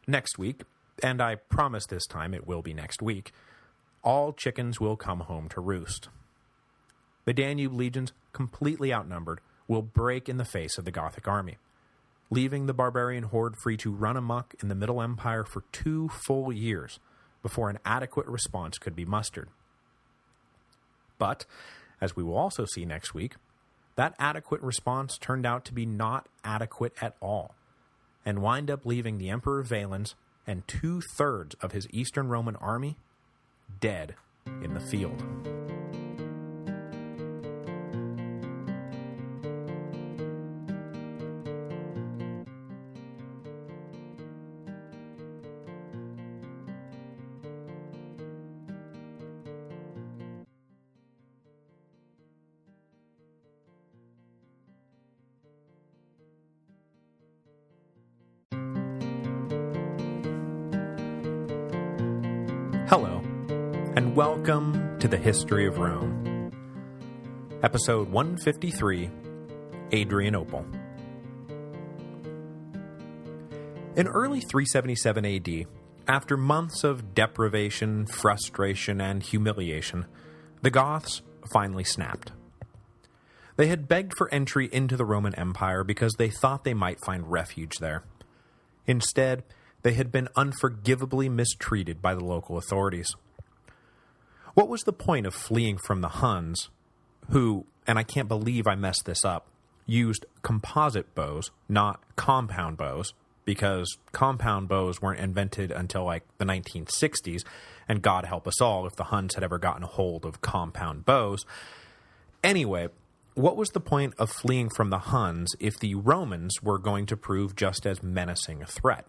Next week, and I promise this time it will be next week, all chickens will come home to roost. The Danube legions, completely outnumbered, will break in the face of the Gothic army, leaving the barbarian horde free to run amok in the Middle Empire for 2 full years before an adequate response could be mustered. But, as we will also see next week, that adequate response turned out to be not adequate at all, and wind up leaving the Emperor Valens and 2/3 of his Eastern Roman army dead in the field. Hello, and welcome to the History of Rome. Episode 153, Adrianople. In early 377 AD, after months of deprivation, frustration, and humiliation, the Goths finally snapped. They had begged for entry into the Roman Empire because they thought they might find refuge there. Instead, they had been unforgivably mistreated by the local authorities. What was the point of fleeing from the Huns, who, and I can't believe I messed this up, used composite bows, not compound bows, because compound bows weren't invented until like the 1960s, and God help us all if the Huns had ever gotten a hold of compound bows. Anyway, what was the point of fleeing from the Huns if the Romans were going to prove just as menacing a threat?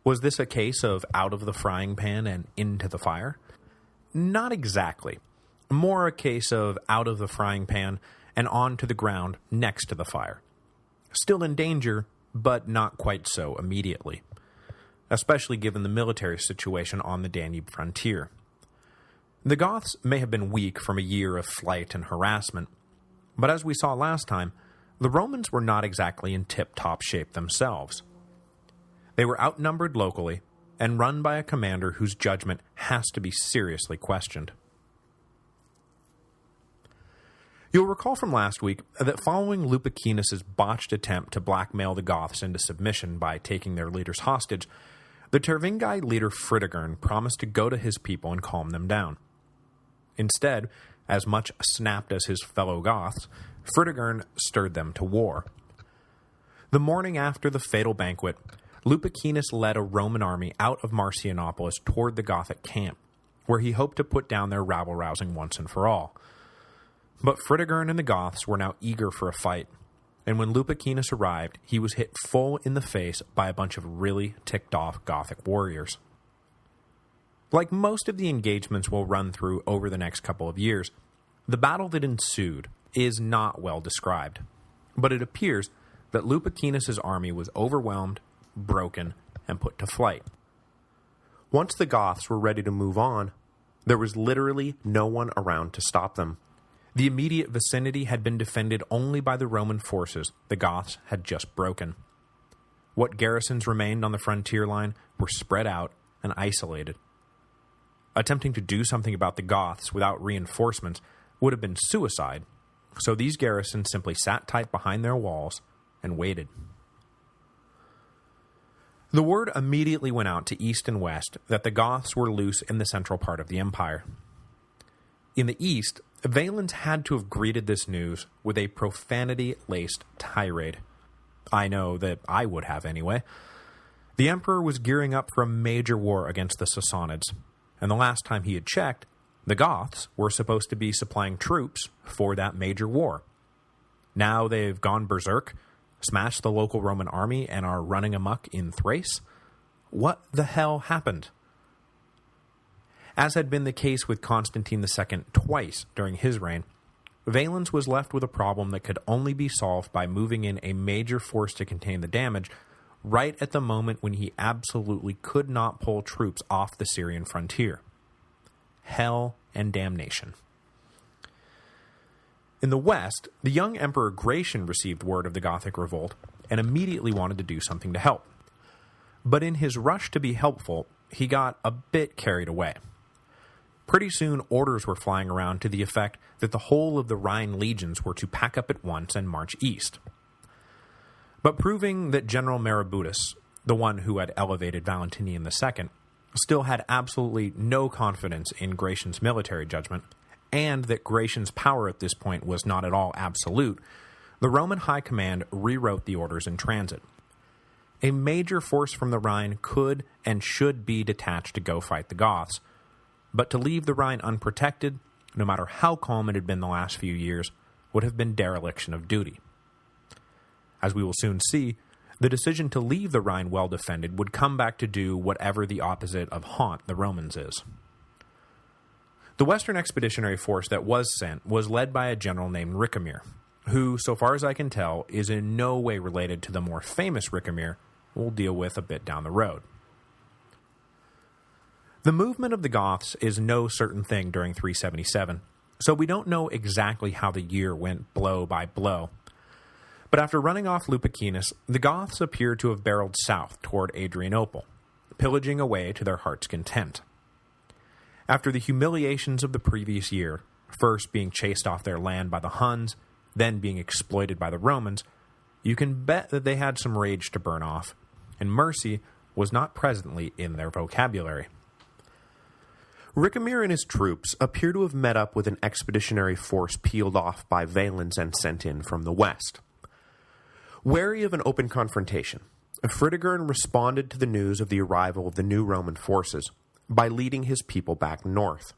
Was this a case of out of the frying pan and into the fire? Not exactly. More a case of out of the frying pan and onto the ground next to the fire. Still in danger, but not quite so immediately, especially given the military situation on the Danube frontier. The Goths may have been weak from a year of flight and harassment, but as we saw last time, the Romans were not exactly in tip-top shape themselves. They were outnumbered locally, and run by a commander whose judgment has to be seriously questioned. You'll recall from last week that following Lupicinus's botched attempt to blackmail the Goths into submission by taking their leaders hostage, the Tervingi leader Fritigern promised to go to his people and calm them down. Instead, as much snapped as his fellow Goths, Fritigern stirred them to war. The morning after the fatal banquet, Lupicinus led a Roman army out of Marcianopolis toward the Gothic camp, where he hoped to put down their rabble-rousing once and for all. But Fritigern and the Goths were now eager for a fight, and when Lupicinus arrived, he was hit full in the face by a bunch of really ticked-off Gothic warriors. Like most of the engagements we'll run through over the next couple of years, the battle that ensued is not well described, but it appears that Lupicinus's army was overwhelmed, broken, and put to flight. Once the Goths were ready to move on, there was literally no one around to stop them. The immediate vicinity had been defended only by the Roman forces the Goths had just broken. What garrisons remained on the frontier line were spread out and isolated. Attempting to do something about the Goths without reinforcements would have been suicide, so these garrisons simply sat tight behind their walls and waited. The word immediately went out to east and west that the Goths were loose in the central part of the empire. In the east, Valens had to have greeted this news with a profanity-laced tirade. I know that I would have anyway. The emperor was gearing up for a major war against the Sassanids, and the last time he had checked, the Goths were supposed to be supplying troops for that major war. Now they've gone berserk, smashed the local Roman army, and are running amok in Thrace? What the hell happened? As had been the case with Constantine II twice during his reign, Valens was left with a problem that could only be solved by moving in a major force to contain the damage right at the moment when he absolutely could not pull troops off the Syrian frontier. Hell and damnation. In the west, the young Emperor Gratian received word of the Gothic revolt and immediately wanted to do something to help. But in his rush to be helpful, he got a bit carried away. Pretty soon, orders were flying around to the effect that the whole of the Rhine legions were to pack up at once and march east. But proving that General Marabutus, the one who had elevated Valentinian II, still had absolutely no confidence in Gratian's military judgment, and that Gratian's power at this point was not at all absolute, the Roman High Command rewrote the orders in transit. A major force from the Rhine could and should be detached to go fight the Goths, but to leave the Rhine unprotected, no matter how calm it had been the last few years, would have been dereliction of duty. As we will soon see, the decision to leave the Rhine well defended would come back to do whatever the opposite of haunt the Romans is. The Western expeditionary force that was sent was led by a general named Ricamir, who, so far as I can tell, is in no way related to the more famous Ricamir we'll deal with a bit down the road. The movement of the Goths is no certain thing during 377, so we don't know exactly how the year went blow by blow. But after running off Lupicinus, the Goths appear to have barreled south toward Adrianople, pillaging away to their heart's content. After the humiliations of the previous year, first being chased off their land by the Huns, then being exploited by the Romans, you can bet that they had some rage to burn off, and mercy was not presently in their vocabulary. Ricamir and his troops appear to have met up with an expeditionary force peeled off by Valens and sent in from the west. Wary of an open confrontation, Fritigern responded to the news of the arrival of the new Roman forces by leading his people back north.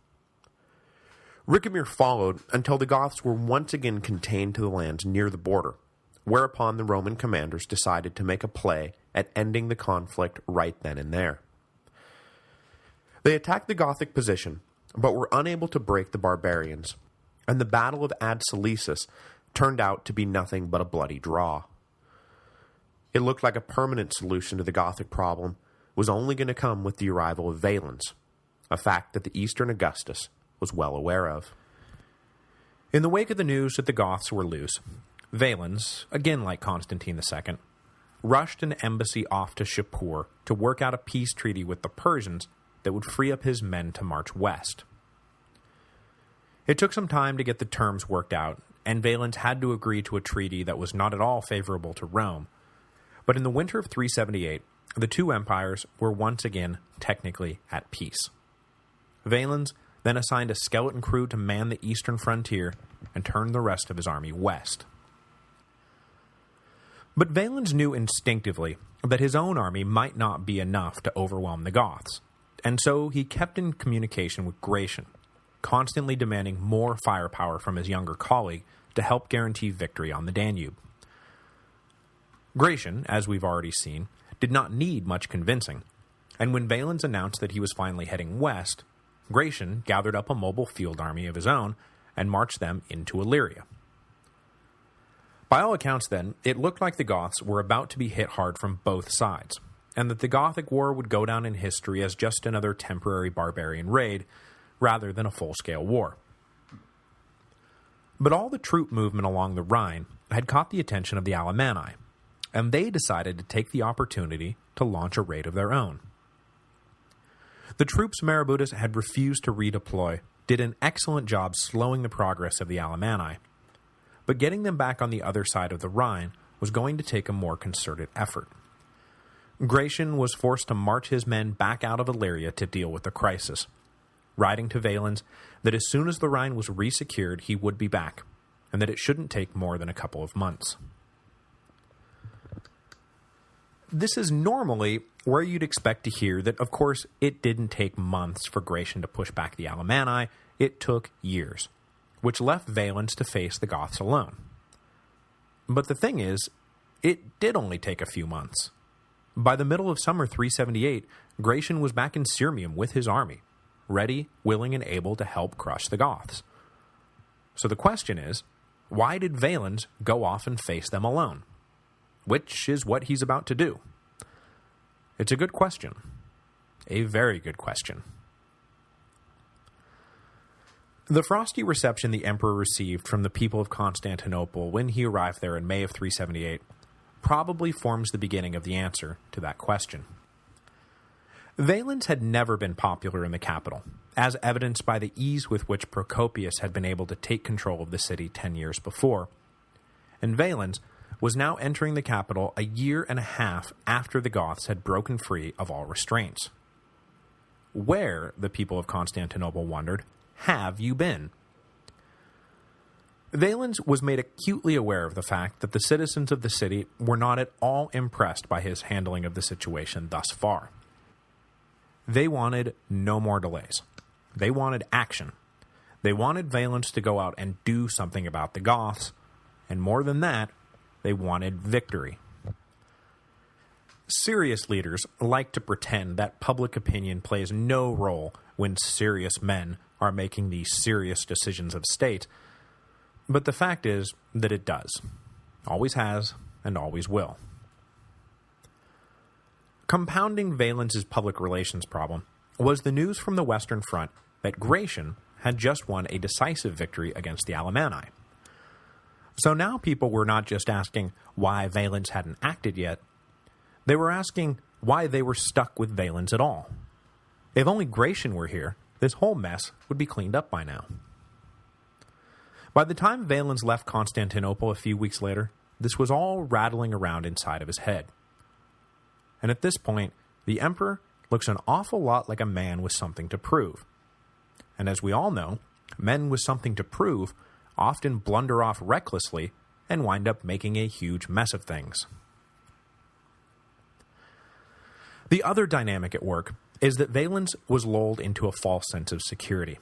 Ricamir followed until the Goths were once again contained to the lands near the border, whereupon the Roman commanders decided to make a play at ending the conflict right then and there. They attacked the Gothic position, but were unable to break the barbarians, and the Battle of Ad Salicis turned out to be nothing but a bloody draw. It looked like a permanent solution to the Gothic problem was only going to come with the arrival of Valens, a fact that the Eastern Augustus was well aware of. In the wake of the news that the Goths were loose, Valens, again like Constantine II, rushed an embassy off to Shapur to work out a peace treaty with the Persians that would free up his men to march west. It took some time to get the terms worked out, and Valens had to agree to a treaty that was not at all favorable to Rome, but in the winter of 378, the two empires were once again technically at peace. Valens then assigned a skeleton crew to man the eastern frontier and turned the rest of his army west. But Valens knew instinctively that his own army might not be enough to overwhelm the Goths, and so he kept in communication with Gratian, constantly demanding more firepower from his younger colleague to help guarantee victory on the Danube. Gratian, as we've already seen, did not need much convincing, and when Valens announced that he was finally heading west, Gratian gathered up a mobile field army of his own and marched them into Illyria. By all accounts then, it looked like the Goths were about to be hit hard from both sides, and that the Gothic War would go down in history as just another temporary barbarian raid, rather than a full-scale war. But all the troop movement along the Rhine had caught the attention of the Alemanni, and they decided to take the opportunity to launch a raid of their own. The troops Marabutus had refused to redeploy did an excellent job slowing the progress of the Alemanni, but getting them back on the other side of the Rhine was going to take a more concerted effort. Gratian was forced to march his men back out of Illyria to deal with the crisis, writing to Valens that as soon as the Rhine was resecured he would be back, and that it shouldn't take more than a couple of months. This is normally where you'd expect to hear that, of course, it didn't take months for Gratian to push back the Alemanni, it took years, which left Valens to face the Goths alone. But the thing is, it did only take a few months. By the middle of summer 378, Gratian was back in Sirmium with his army, ready, willing, and able to help crush the Goths. So the question is, why did Valens go off and face them alone? Which is what he's about to do. It's a good question. A very good question. The frosty reception the emperor received from the people of Constantinople when he arrived there in May of 378 probably forms the beginning of the answer to that question. Valens had never been popular in the capital, as evidenced by the ease with which Procopius had been able to take control of the city 10 years before, and Valens was now entering the capital a year and a half after the Goths had broken free of all restraints. Where, the people of Constantinople wondered, have you been? Valens was made acutely aware of the fact that the citizens of the city were not at all impressed by his handling of the situation thus far. They wanted no more delays. They wanted action. They wanted Valens to go out and do something about the Goths, and more than that, they wanted victory. Serious leaders like to pretend that public opinion plays no role when serious men are making these serious decisions of state, but the fact is that it does. Always has, and always will. Compounding Valens' public relations problem was the news from the Western Front that Gratian had just won a decisive victory against the Alemanni. So now people were not just asking why Valens hadn't acted yet, they were asking why they were stuck with Valens at all. If only Gratian were here, this whole mess would be cleaned up by now. By the time Valens left Constantinople a few weeks later, this was all rattling around inside of his head. And at this point, the emperor looks an awful lot like a man with something to prove. And as we all know, men with something to prove often blunder off recklessly and wind up making a huge mess of things. The other dynamic at work is that Valens was lulled into a false sense of security.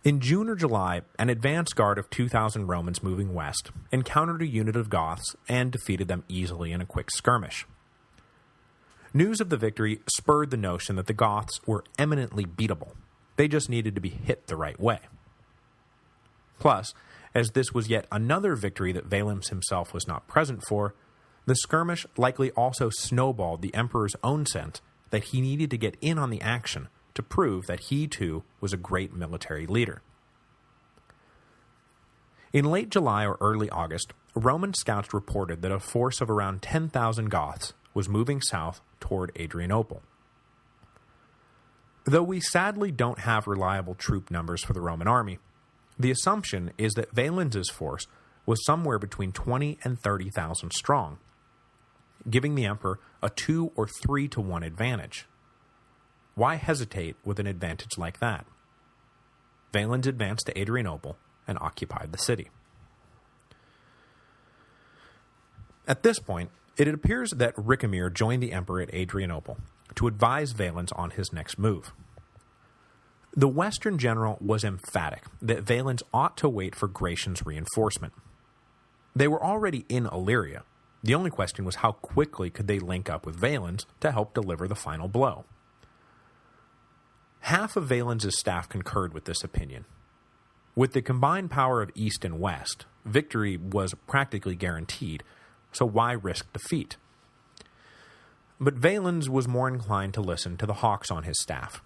In June or July, an advance guard of 2,000 Romans moving west encountered a unit of Goths and defeated them easily in a quick skirmish. News of the victory spurred the notion that the Goths were eminently beatable. They just needed to be hit the right way. Plus, as this was yet another victory that Valens himself was not present for, the skirmish likely also snowballed the emperor's own sense that he needed to get in on the action to prove that he too was a great military leader. In late July or early August, Roman scouts reported that a force of around 10,000 Goths was moving south toward Adrianople. Though we sadly don't have reliable troop numbers for the Roman army, the assumption is that Valens' force was somewhere between 20 and 30,000 strong, giving the emperor a 2 or 3 to 1 advantage. Why hesitate with an advantage like that? Valens advanced to Adrianople and occupied the city. At this point, it appears that Ricamere joined the emperor at Adrianople to advise Valens on his next move. The Western general was emphatic that Valens ought to wait for Gratian's reinforcement. They were already in Illyria. The only question was how quickly could they link up with Valens to help deliver the final blow. Half of Valens' staff concurred with this opinion. With the combined power of East and West, victory was practically guaranteed, so why risk defeat? But Valens was more inclined to listen to the hawks on his staff.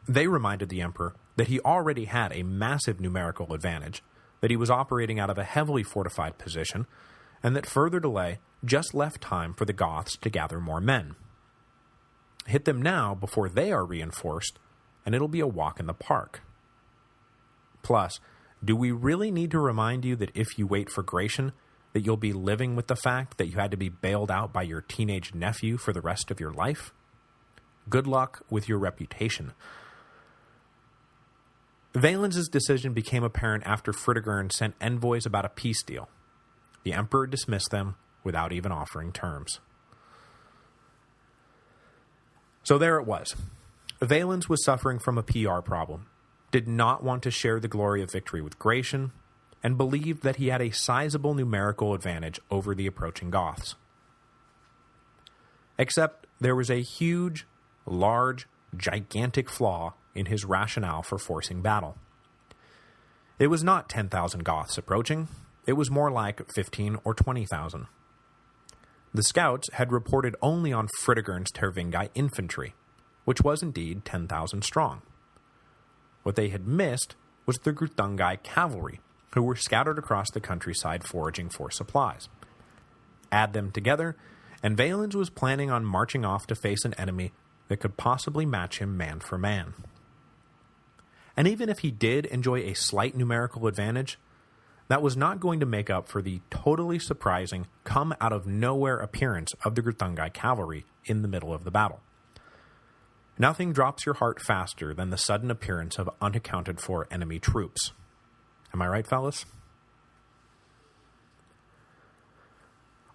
They reminded the emperor that he already had a massive numerical advantage, that he was operating out of a heavily fortified position, and that further delay just left time for the Goths to gather more men. Hit them now before they are reinforced, and it'll be a walk in the park. Plus, do we really need to remind you that if you wait for Gratian, that you'll be living with the fact that you had to be bailed out by your teenage nephew for the rest of your life? Good luck with your reputation. Valens' decision became apparent after Fritigern sent envoys about a peace deal. The emperor dismissed them without even offering terms. So there it was. Valens was suffering from a PR problem, did not want to share the glory of victory with Gratian, and believed that he had a sizable numerical advantage over the approaching Goths. Except there was a huge, large, gigantic flaw in his rationale for forcing battle. It was not 10,000 Goths approaching, it was more like 15 or 20,000. The scouts had reported only on Fritigern's Tervingi infantry, which was indeed 10,000 strong. What they had missed was the Greuthungi cavalry, who were scattered across the countryside foraging for supplies. Add them together, and Valens was planning on marching off to face an enemy that could possibly match him man for man. And even if he did enjoy a slight numerical advantage, that was not going to make up for the totally surprising, come-out-of-nowhere appearance of the Greuthungi cavalry in the middle of the battle. Nothing drops your heart faster than the sudden appearance of unaccounted-for enemy troops. Am I right, fellas?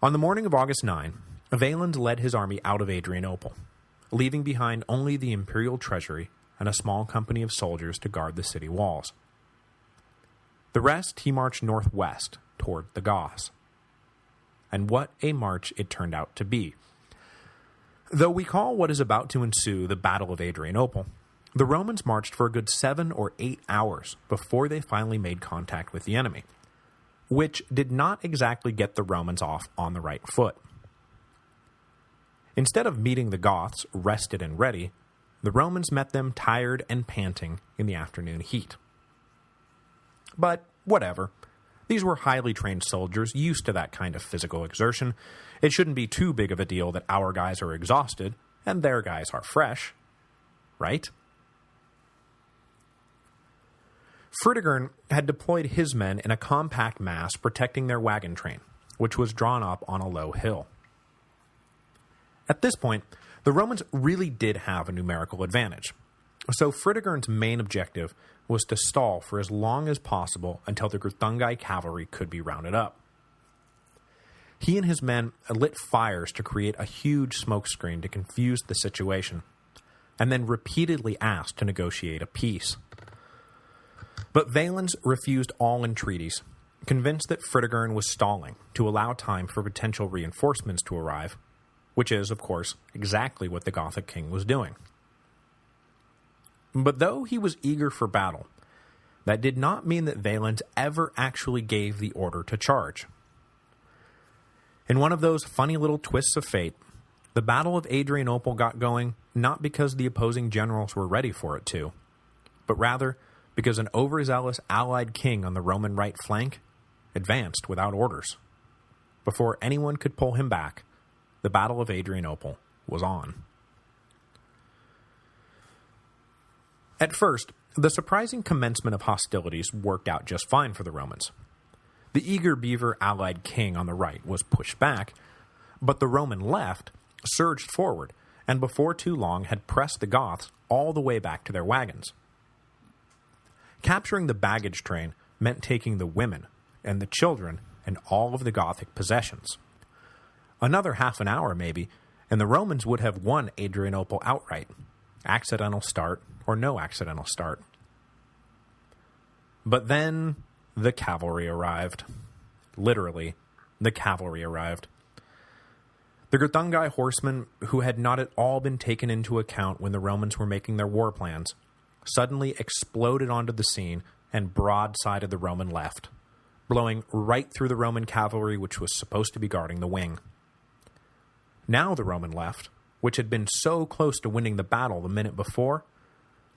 On the morning of August 9, Valens led his army out of Adrianople, leaving behind only the imperial treasury and a small company of soldiers to guard the city walls. The rest he marched northwest toward the Goths. And what a march it turned out to be. Though we call what is about to ensue the Battle of Adrianople, the Romans marched for a good 7 or 8 hours before they finally made contact with the enemy, which did not exactly get the Romans off on the right foot. Instead of meeting the Goths rested and ready, the Romans met them tired and panting in the afternoon heat. But whatever. These were highly trained soldiers used to that kind of physical exertion. It shouldn't be too big of a deal that our guys are exhausted and their guys are fresh, right? Fritigern had deployed his men in a compact mass protecting their wagon train, which was drawn up on a low hill. At this point, the Romans really did have a numerical advantage, so Fritigern's main objective was to stall for as long as possible until the Greuthungi cavalry could be rounded up. He and his men lit fires to create a huge smokescreen to confuse the situation, and then repeatedly asked to negotiate a peace. But Valens refused all entreaties, convinced that Fritigern was stalling to allow time for potential reinforcements to arrive, which is, of course, exactly what the Gothic king was doing. But though he was eager for battle, that did not mean that Valens ever actually gave the order to charge. In one of those funny little twists of fate, the Battle of Adrianople got going not because the opposing generals were ready for it to, but rather because an overzealous allied king on the Roman right flank advanced without orders. Before anyone could pull him back, the Battle of Adrianople was on. At first, the surprising commencement of hostilities worked out just fine for the Romans. The eager beaver allied king on the right was pushed back, but the Roman left surged forward, and before too long had pressed the Goths all the way back to their wagons. Capturing the baggage train meant taking the women and the children and all of the Gothic possessions. Another half an hour, maybe, and the Romans would have won Adrianople outright. Accidental start or no accidental start. But then the cavalry arrived. Literally, the cavalry arrived. The Greuthungi horsemen, who had not at all been taken into account when the Romans were making their war plans, suddenly exploded onto the scene and broadsided the Roman left, blowing right through the Roman cavalry which was supposed to be guarding the wing. Now the Roman left, which had been so close to winning the battle the minute before,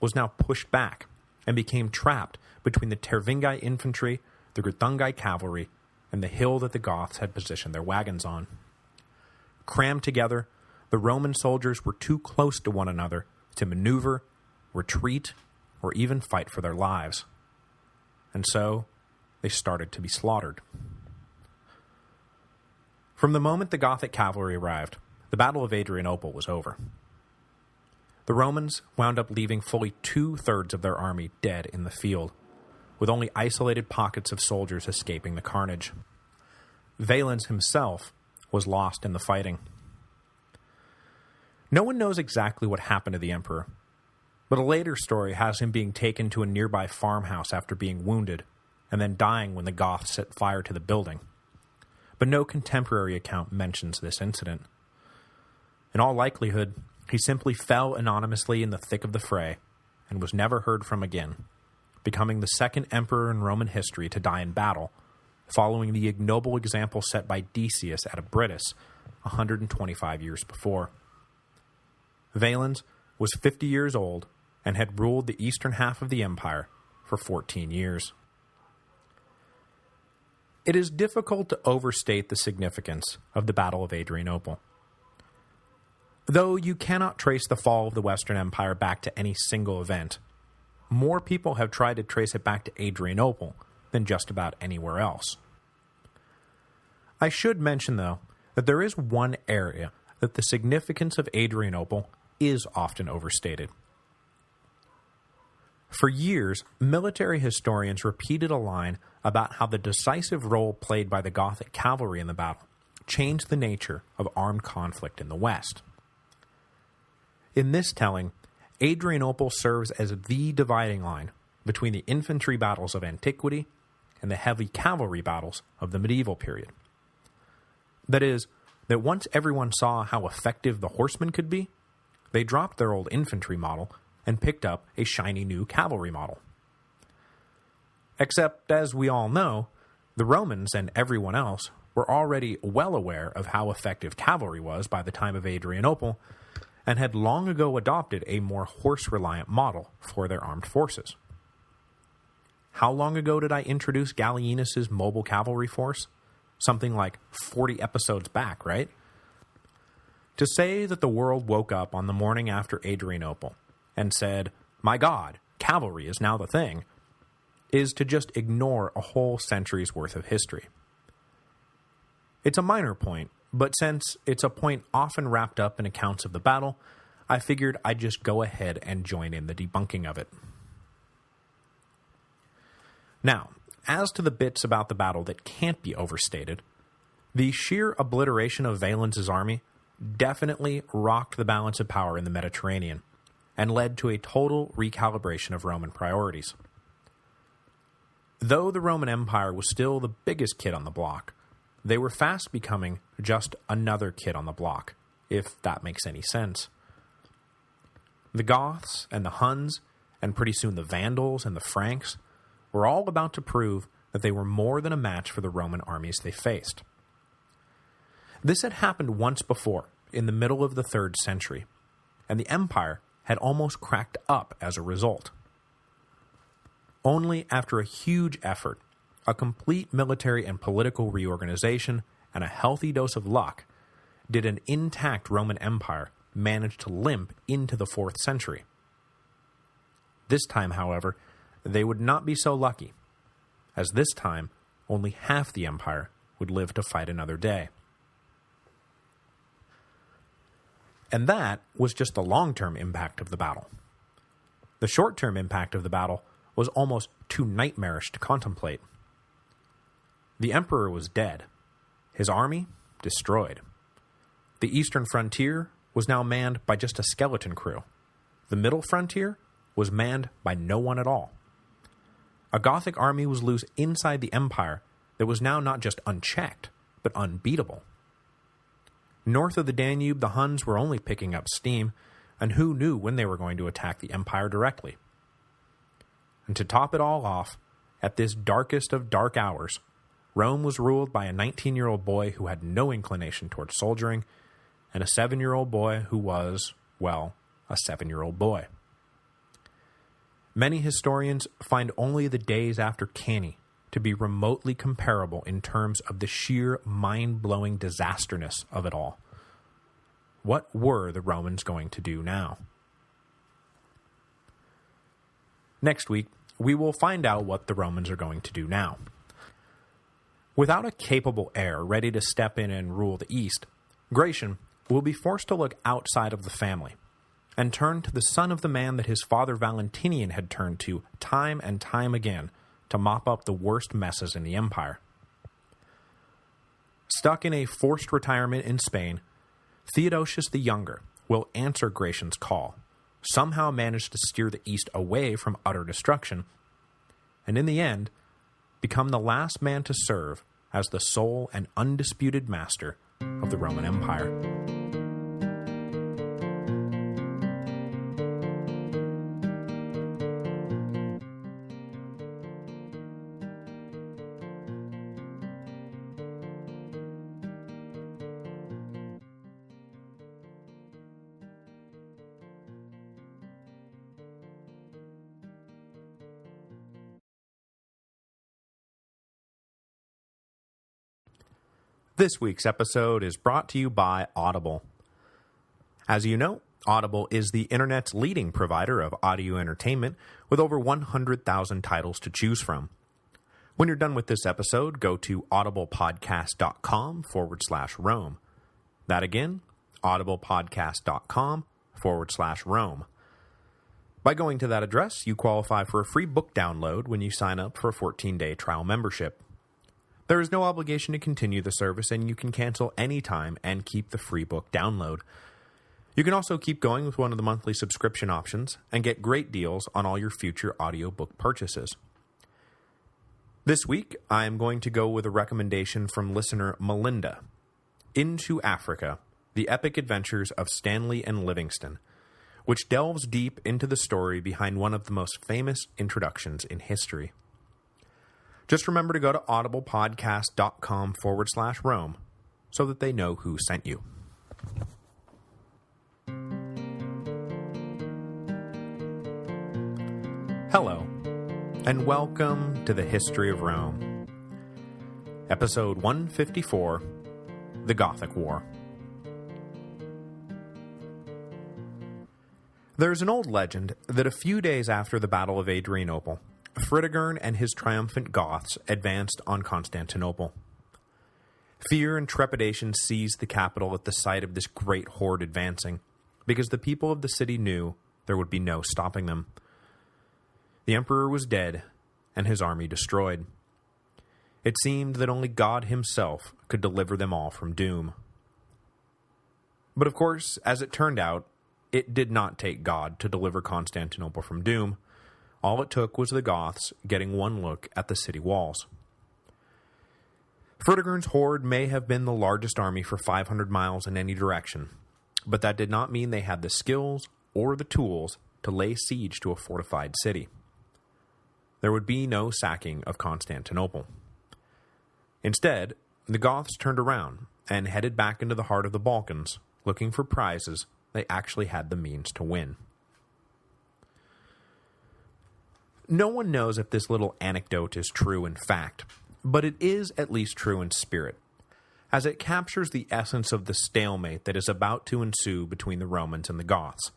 was now pushed back and became trapped between the Tervingi infantry, the Greuthungi cavalry, and the hill that the Goths had positioned their wagons on. Crammed together, the Roman soldiers were too close to one another to maneuver, retreat, or even fight for their lives. And so, they started to be slaughtered. From the moment the Gothic cavalry arrived, the Battle of Adrianople was over. The Romans wound up leaving fully 2/3 of their army dead in the field, with only isolated pockets of soldiers escaping the carnage. Valens himself was lost in the fighting. No one knows exactly what happened to the emperor, but a later story has him being taken to a nearby farmhouse after being wounded, and then dying when the Goths set fire to the building. But no contemporary account mentions this incident. In all likelihood, he simply fell anonymously in the thick of the fray, and was never heard from again, becoming the second emperor in Roman history to die in battle, following the ignoble example set by Decius at Abritus 125 years before. Valens was 50 years old and had ruled the eastern half of the empire for 14 years. It is difficult to overstate the significance of the Battle of Adrianople. Though you cannot trace the fall of the Western Empire back to any single event, more people have tried to trace it back to Adrianople than just about anywhere else. I should mention, though, that there is one area that the significance of Adrianople is often overstated. For years, military historians repeated a line about how the decisive role played by the Gothic cavalry in the battle changed the nature of armed conflict in the West. In this telling, Adrianople serves as the dividing line between the infantry battles of antiquity and the heavy cavalry battles of the medieval period. That is, that once everyone saw how effective the horsemen could be, they dropped their old infantry model and picked up a shiny new cavalry model. Except, as we all know, the Romans and everyone else were already well aware of how effective cavalry was by the time of Adrianople, and had long ago adopted a more horse-reliant model for their armed forces. How long ago did I introduce Gallienus's mobile cavalry force? Something like 40 episodes back, right? To say that the world woke up on the morning after Adrianople and said, "My God, cavalry is now the thing," is to just ignore a whole century's worth of history. It's a minor point, but since it's a point often wrapped up in accounts of the battle, I figured I'd just go ahead and join in the debunking of it. Now, as to the bits about the battle that can't be overstated, the sheer obliteration of Valens' army definitely rocked the balance of power in the Mediterranean, and led to a total recalibration of Roman priorities. Though the Roman Empire was still the biggest kid on the block, they were fast becoming just another kid on the block, if that makes any sense. The Goths and the Huns, and pretty soon the Vandals and the Franks, were all about to prove that they were more than a match for the Roman armies they faced. This had happened once before, in the middle of the 3rd century, and the empire had almost cracked up as a result. Only after a huge effort, a complete military and political reorganization, and a healthy dose of luck, did an intact Roman Empire manage to limp into the 4th century. This time, however, they would not be so lucky, as this time only half the empire would live to fight another day. And that was just the long-term impact of the battle. The short-term impact of the battle was almost too nightmarish to contemplate. The emperor was dead, his army destroyed. The eastern frontier was now manned by just a skeleton crew. The middle frontier was manned by no one at all. A Gothic army was loose inside the empire that was now not just unchecked, but unbeatable. North of the Danube, the Huns were only picking up steam, and who knew when they were going to attack the empire directly? And to top it all off, at this darkest of dark hours, Rome was ruled by a 19-year-old boy who had no inclination toward soldiering, and a 7-year-old boy who was, well, a 7-year-old boy. Many historians find only the days after Cannae to be remotely comparable in terms of the sheer mind-blowing disasterness of it all. What were the Romans going to do now? Next week, we will find out what the Romans are going to do now. Without a capable heir ready to step in and rule the East, Gratian will be forced to look outside of the family and turn to the son of the man that his father Valentinian had turned to time and time again to mop up the worst messes in the empire. Stuck in a forced retirement in Spain, Theodosius the Younger will answer Gratian's call, somehow manage to steer the East away from utter destruction, and in the end, become the last man to serve as the sole and undisputed master of the Roman Empire. This week's episode is brought to you by Audible. As you know, Audible is the internet's leading provider of audio entertainment with over 100,000 titles to choose from. When you're done with this episode, go to audiblepodcast.com/Rome. That again, audiblepodcast.com/Rome. By going to that address, you qualify for a free book download when you sign up for a 14-day trial membership. There is no obligation to continue the service, and you can cancel anytime and keep the free book download. You can also keep going with one of the monthly subscription options and get great deals on all your future audiobook purchases. This week, I am going to go with a recommendation from listener Melinda, Into Africa, The Epic Adventures of Stanley and Livingston, which delves deep into the story behind one of the most famous introductions in history. Just remember to go to audiblepodcast.com/Rome so that they know who sent you. Hello, and welcome to the History of Rome. Episode 154, The Gothic War. There's an old legend that a few days after the Battle of Adrianople, Fritigern and his triumphant Goths advanced on Constantinople. Fear and trepidation seized the capital at the sight of this great horde advancing, because the people of the city knew there would be no stopping them. The emperor was dead, and his army destroyed. It seemed that only God himself could deliver them all from doom. But of course, as it turned out, it did not take God to deliver Constantinople from doom. All it took was the Goths getting one look at the city walls. Fritigern's horde may have been the largest army for 500 miles in any direction, but that did not mean they had the skills or the tools to lay siege to a fortified city. There would be no sacking of Constantinople. Instead, the Goths turned around and headed back into the heart of the Balkans, looking for prizes they actually had the means to win. No one knows if this little anecdote is true in fact, but it is at least true in spirit, as it captures the essence of the stalemate that is about to ensue between the Romans and the Goths,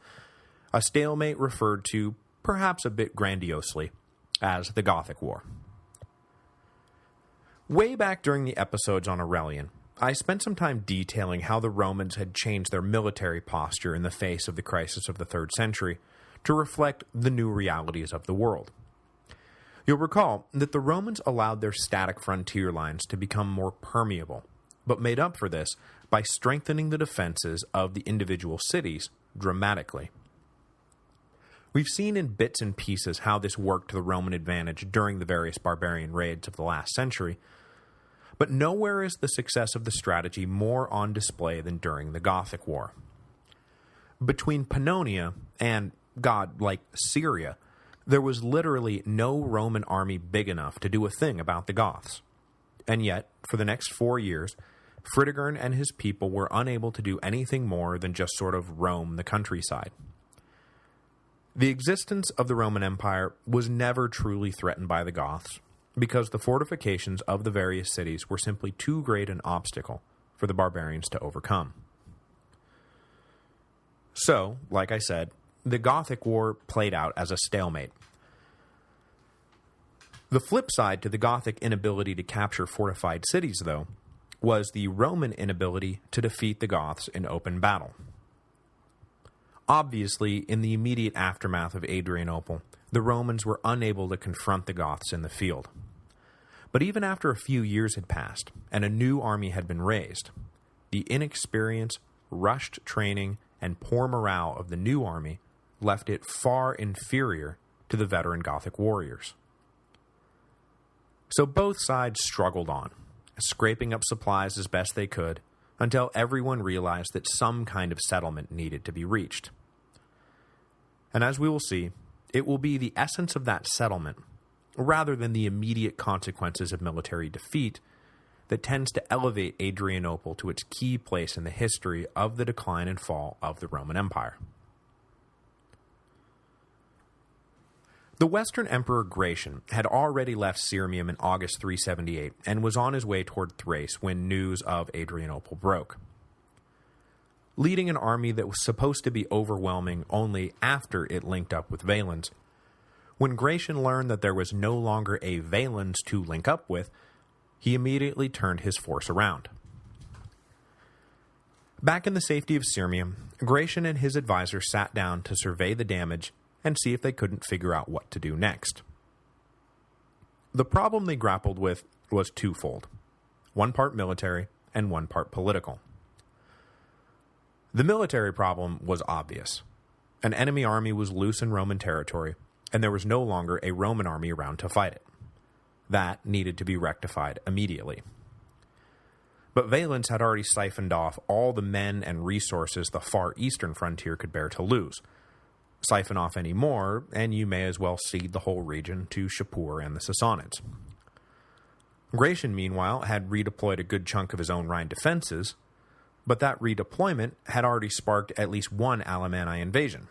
a stalemate referred to, perhaps a bit grandiosely, as the Gothic War. Way back during the episodes on Aurelian, I spent some time detailing how the Romans had changed their military posture in the face of the crisis of the 3rd century to reflect the new realities of the world. You'll recall that the Romans allowed their static frontier lines to become more permeable, but made up for this by strengthening the defenses of the individual cities dramatically. We've seen in bits and pieces how this worked to the Roman advantage during the various barbarian raids of the last century, but nowhere is the success of the strategy more on display than during the Gothic War. Between Pannonia and, Syria, there was literally no Roman army big enough to do a thing about the Goths. And yet, for the next 4 years, Fritigern and his people were unable to do anything more than just sort of roam the countryside. The existence of the Roman Empire was never truly threatened by the Goths, because the fortifications of the various cities were simply too great an obstacle for the barbarians to overcome. So, like I said, the Gothic War played out as a stalemate. The flip side to the Gothic inability to capture fortified cities, though, was the Roman inability to defeat the Goths in open battle. Obviously, in the immediate aftermath of Adrianople, the Romans were unable to confront the Goths in the field. But even after a few years had passed, and a new army had been raised, the inexperience, rushed training, and poor morale of the new army left it far inferior to the veteran Gothic warriors. So both sides struggled on, scraping up supplies as best they could, until everyone realized that some kind of settlement needed to be reached. And as we will see, it will be the essence of that settlement, rather than the immediate consequences of military defeat, that tends to elevate Adrianople to its key place in the history of the decline and fall of the Roman Empire. The Western Emperor Gratian had already left Sirmium in August 378 and was on his way toward Thrace when news of Adrianople broke. Leading an army that was supposed to be overwhelming only after it linked up with Valens, when Gratian learned that there was no longer a Valens to link up with, he immediately turned his force around. Back in the safety of Sirmium, Gratian and his advisor sat down to survey the damage and see if they couldn't figure out what to do next. The problem they grappled with was twofold, one part military and one part political. The military problem was obvious. An enemy army was loose in Roman territory, and there was no longer a Roman army around to fight it. That needed to be rectified immediately. But Valens had already siphoned off all the men and resources the far eastern frontier could bear to lose. Siphon off any more, and you may as well cede the whole region to Shapur and the Sassanids. Gratian, meanwhile, had redeployed a good chunk of his own Rhine defenses, but that redeployment had already sparked at least one Alemanni invasion.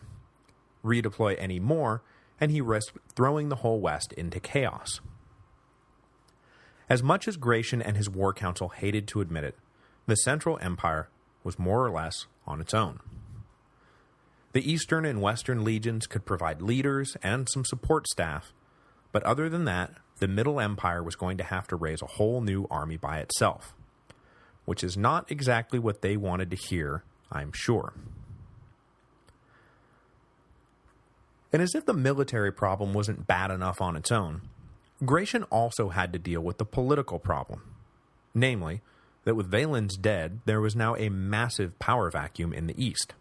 Redeploy any more, and he risked throwing the whole West into chaos. As much as Gratian and his war council hated to admit it, the Central Empire was more or less on its own. The Eastern and Western legions could provide leaders and some support staff, but other than that, the Middle Empire was going to have to raise a whole new army by itself, which is not exactly what they wanted to hear, I'm sure. And as if the military problem wasn't bad enough on its own, Gratian also had to deal with the political problem, namely, that with Valens dead, there was now a massive power vacuum in the East.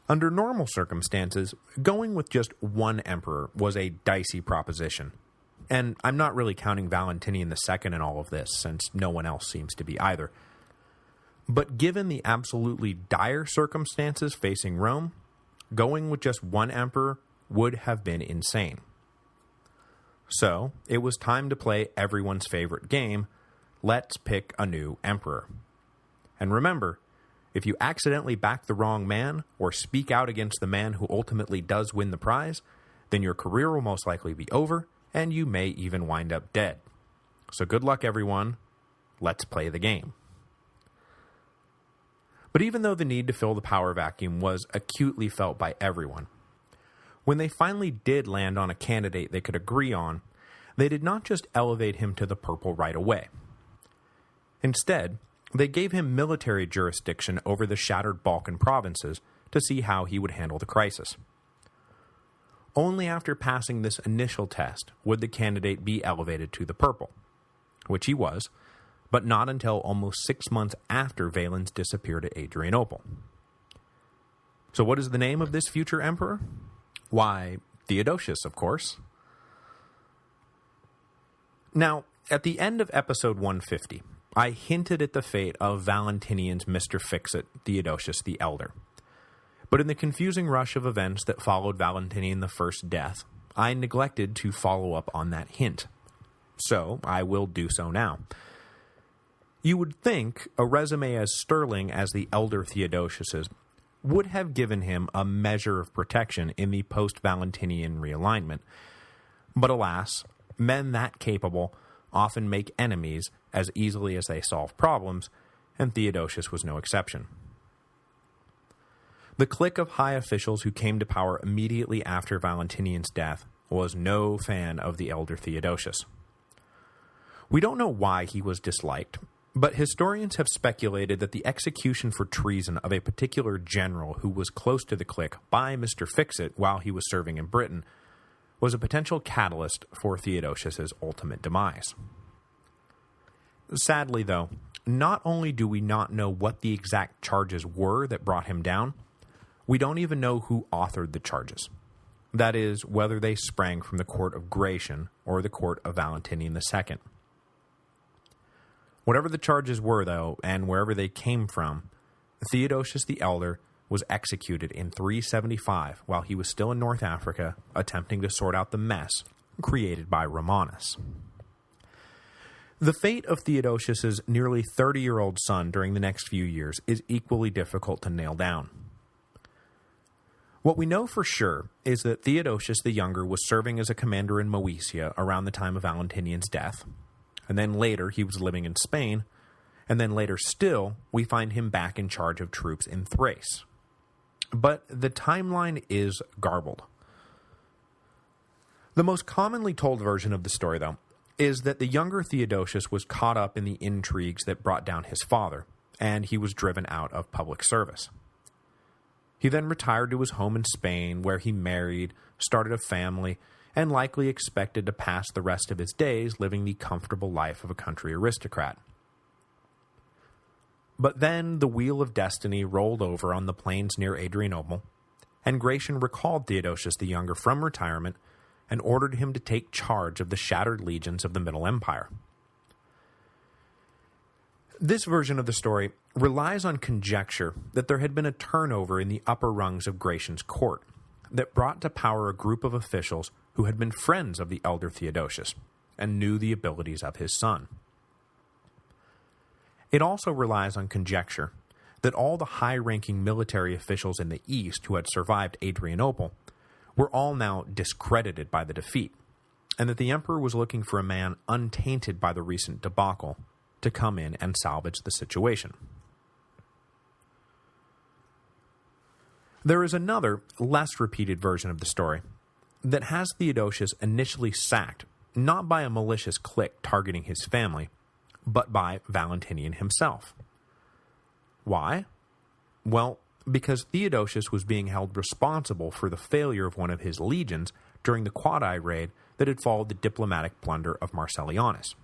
Under normal circumstances, going with just one emperor was a dicey proposition, and I'm not really counting Valentinian II in all of this, since no one else seems to be either. But given the absolutely dire circumstances facing Rome, going with just one emperor would have been insane. So, it was time to play everyone's favorite game, let's pick a new emperor. And remember, if you accidentally back the wrong man, or speak out against the man who ultimately does win the prize, then your career will most likely be over, and you may even wind up dead. So good luck everyone, let's play the game. But even though the need to fill the power vacuum was acutely felt by everyone, when they finally did land on a candidate they could agree on, they did not just elevate him to the purple right away. Instead, they gave him military jurisdiction over the shattered Balkan provinces to see how he would handle the crisis. Only after passing this initial test would the candidate be elevated to the purple, which he was, but not until almost 6 months after Valens disappeared at Adrianople. So what is the name of this future emperor? Why, Theodosius, of course. Now, at the end of episode 150, I hinted at the fate of Valentinian's Mr. Fix-It, Theodosius the Elder. But in the confusing rush of events that followed Valentinian I's death, I neglected to follow up on that hint. So, I will do so now. You would think a resume as sterling as the Elder Theodosius's would have given him a measure of protection in the post-Valentinian realignment. But alas, men that capable often make enemies as easily as they solve problems, and Theodosius was no exception. The clique of high officials who came to power immediately after Valentinian's death was no fan of the elder Theodosius. We don't know why he was disliked, but historians have speculated that the execution for treason of a particular general who was close to the clique by Mr. Fix-It while he was serving in Britain was a potential catalyst for Theodosius's ultimate demise. Sadly, though, not only do we not know what the exact charges were that brought him down, we don't even know who authored the charges. That is, whether they sprang from the court of Gratian or the court of Valentinian II. Whatever the charges were, though, and wherever they came from, Theodosius the Elder was executed in 375 while he was still in North Africa attempting to sort out the mess created by Romanus. The fate of Theodosius's nearly 30-year-old son during the next few years is equally difficult to nail down. What we know for sure is that Theodosius the Younger was serving as a commander in Moesia around the time of Valentinian's death, and then later he was living in Spain, and then later still we find him back in charge of troops in Thrace. But the timeline is garbled. The most commonly told version of the story, though, is that the younger Theodosius was caught up in the intrigues that brought down his father, and he was driven out of public service. He then retired to his home in Spain, where he married, started a family, and likely expected to pass the rest of his days living the comfortable life of a country aristocrat. But then the wheel of destiny rolled over on the plains near Adrianople, and Gratian recalled Theodosius the Younger from retirement and ordered him to take charge of the shattered legions of the Middle Empire. This version of the story relies on conjecture that there had been a turnover in the upper rungs of Gratian's court that brought to power a group of officials who had been friends of the elder Theodosius and knew the abilities of his son. It also relies on conjecture that all the high-ranking military officials in the East who had survived Adrianople were all now discredited by the defeat, and that the emperor was looking for a man untainted by the recent debacle to come in and salvage the situation. There is another, less repeated version of the story that has Theodosius initially sacked, not by a malicious clique targeting his family, but by Valentinian himself. Why? Well, because Theodosius was being held responsible for the failure of one of his legions during the Quadi raid that had followed the diplomatic blunder of Marcellianus.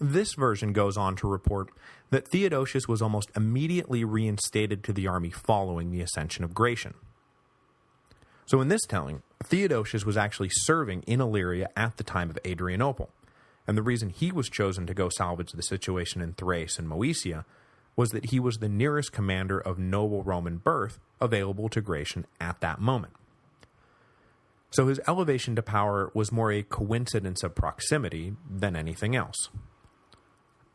This version goes on to report that Theodosius was almost immediately reinstated to the army following the ascension of Gratian. So in this telling, Theodosius was actually serving in Illyria at the time of Adrianople, and the reason he was chosen to go salvage the situation in Thrace and Moesia was that he was the nearest commander of noble Roman birth available to Gratian at that moment. So his elevation to power was more a coincidence of proximity than anything else.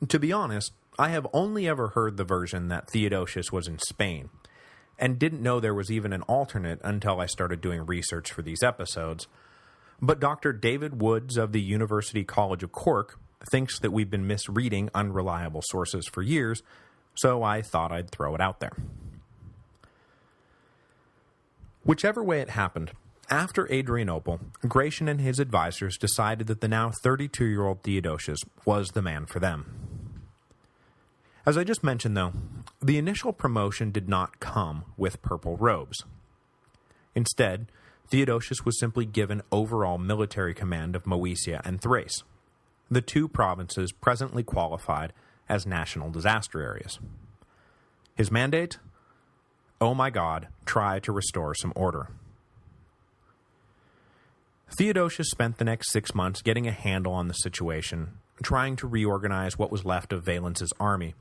To be honest, I have only ever heard the version that Theodosius was in Spain, and didn't know there was even an alternate until I started doing research for these episodes, but Dr. David Woods of the University College of Cork thinks that we've been misreading unreliable sources for years, so I thought I'd throw it out there. Whichever way it happened, after Adrianople, Gratian and his advisors decided that the now 32-year-old Theodosius was the man for them. As I just mentioned, though, the initial promotion did not come with purple robes. Instead, Theodosius was simply given overall military command of Moesia and Thrace, the two provinces presently qualified as national disaster areas. His mandate? Oh my God, try to restore some order. Theodosius spent the next 6 months getting a handle on the situation, trying to reorganize what was left of Valens's army,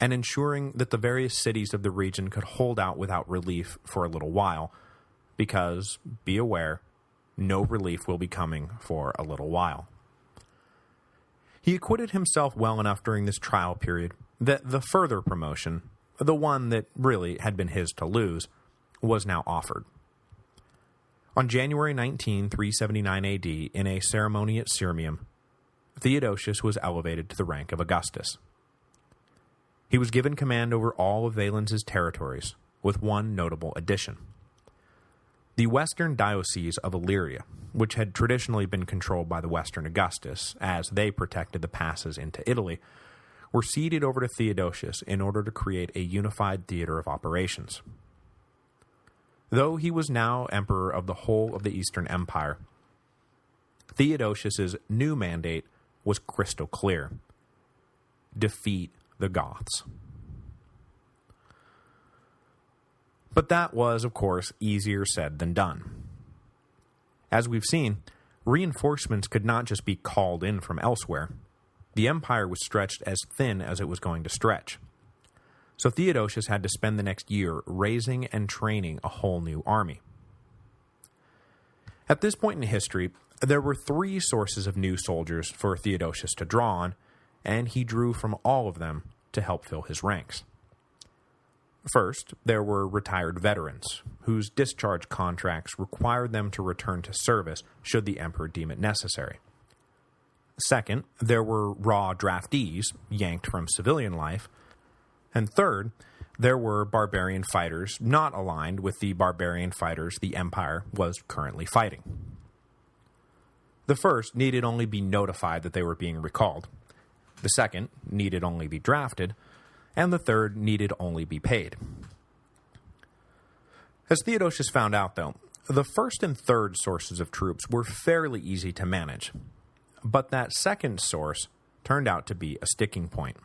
and ensuring that the various cities of the region could hold out without relief for a little while, because, be aware, no relief will be coming for a little while. He acquitted himself well enough during this trial period that the further promotion, the one that really had been his to lose, was now offered. On January 19, 379 AD, in a ceremony at Sirmium, Theodosius was elevated to the rank of Augustus. He was given command over all of Valens's territories, with one notable addition. The western diocese of Illyria, which had traditionally been controlled by the western Augustus, as they protected the passes into Italy, were ceded over to Theodosius in order to create a unified theater of operations. Though he was now emperor of the whole of the Eastern Empire, Theodosius's new mandate was crystal clear: defeat the Goths. But that was, of course, easier said than done. As we've seen, reinforcements could not just be called in from elsewhere. The empire was stretched as thin as it was going to stretch. So Theodosius had to spend the next year raising and training a whole new army. At this point in history, there were 3 sources of new soldiers for Theodosius to draw on, and he drew from all of them to help fill his ranks. First, there were retired veterans, whose discharge contracts required them to return to service should the emperor deem it necessary. Second, there were raw draftees, yanked from civilian life. And third, there were barbarian fighters not aligned with the barbarian fighters the empire was currently fighting. The first needed only be notified that they were being recalled. The second needed only be drafted, and the third needed only be paid. As Theodosius found out, though, the first and third sources of troops were fairly easy to manage, but that second source turned out to be a sticking point.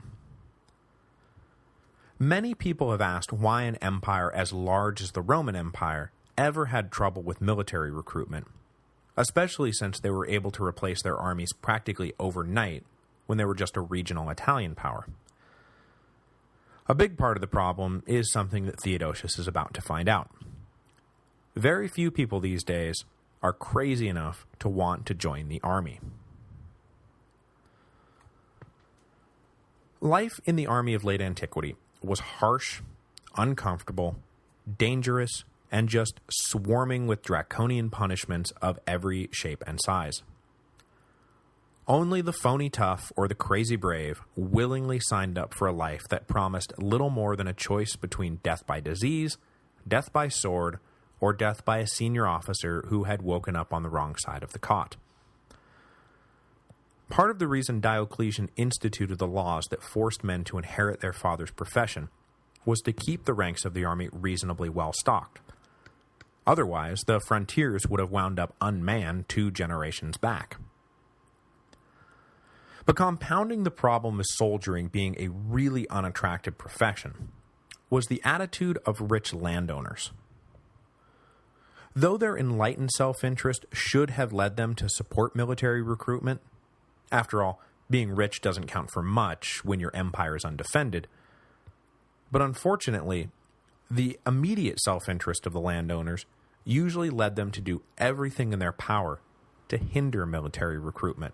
Many people have asked why an empire as large as the Roman Empire ever had trouble with military recruitment, especially since they were able to replace their armies practically overnight when they were just a regional Italian power. A big part of the problem is something that Theodosius is about to find out. Very few people these days are crazy enough to want to join the army. Life in the army of late antiquity was harsh, uncomfortable, dangerous, and just swarming with draconian punishments of every shape and size. Only the phony tough or the crazy brave willingly signed up for a life that promised little more than a choice between death by disease, death by sword, or death by a senior officer who had woken up on the wrong side of the cot. Part of the reason Diocletian instituted the laws that forced men to inherit their father's profession was to keep the ranks of the army reasonably well stocked. Otherwise, the frontiers would have wound up unmanned 2 generations back. But compounding the problem with soldiering being a really unattractive profession was the attitude of rich landowners. Though their enlightened self-interest should have led them to support military recruitment, after all, being rich doesn't count for much when your empire is undefended, but unfortunately, the immediate self-interest of the landowners usually led them to do everything in their power to hinder military recruitment.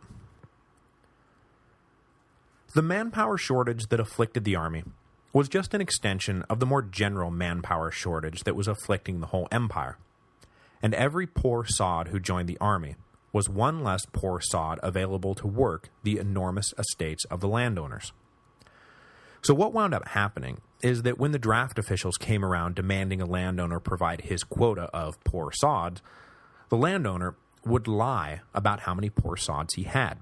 The manpower shortage that afflicted the army was just an extension of the more general manpower shortage that was afflicting the whole empire, and every poor sod who joined the army was one less poor sod available to work the enormous estates of the landowners. So what wound up happening is that when the draft officials came around demanding a landowner provide his quota of poor sods, the landowner would lie about how many poor sods he had.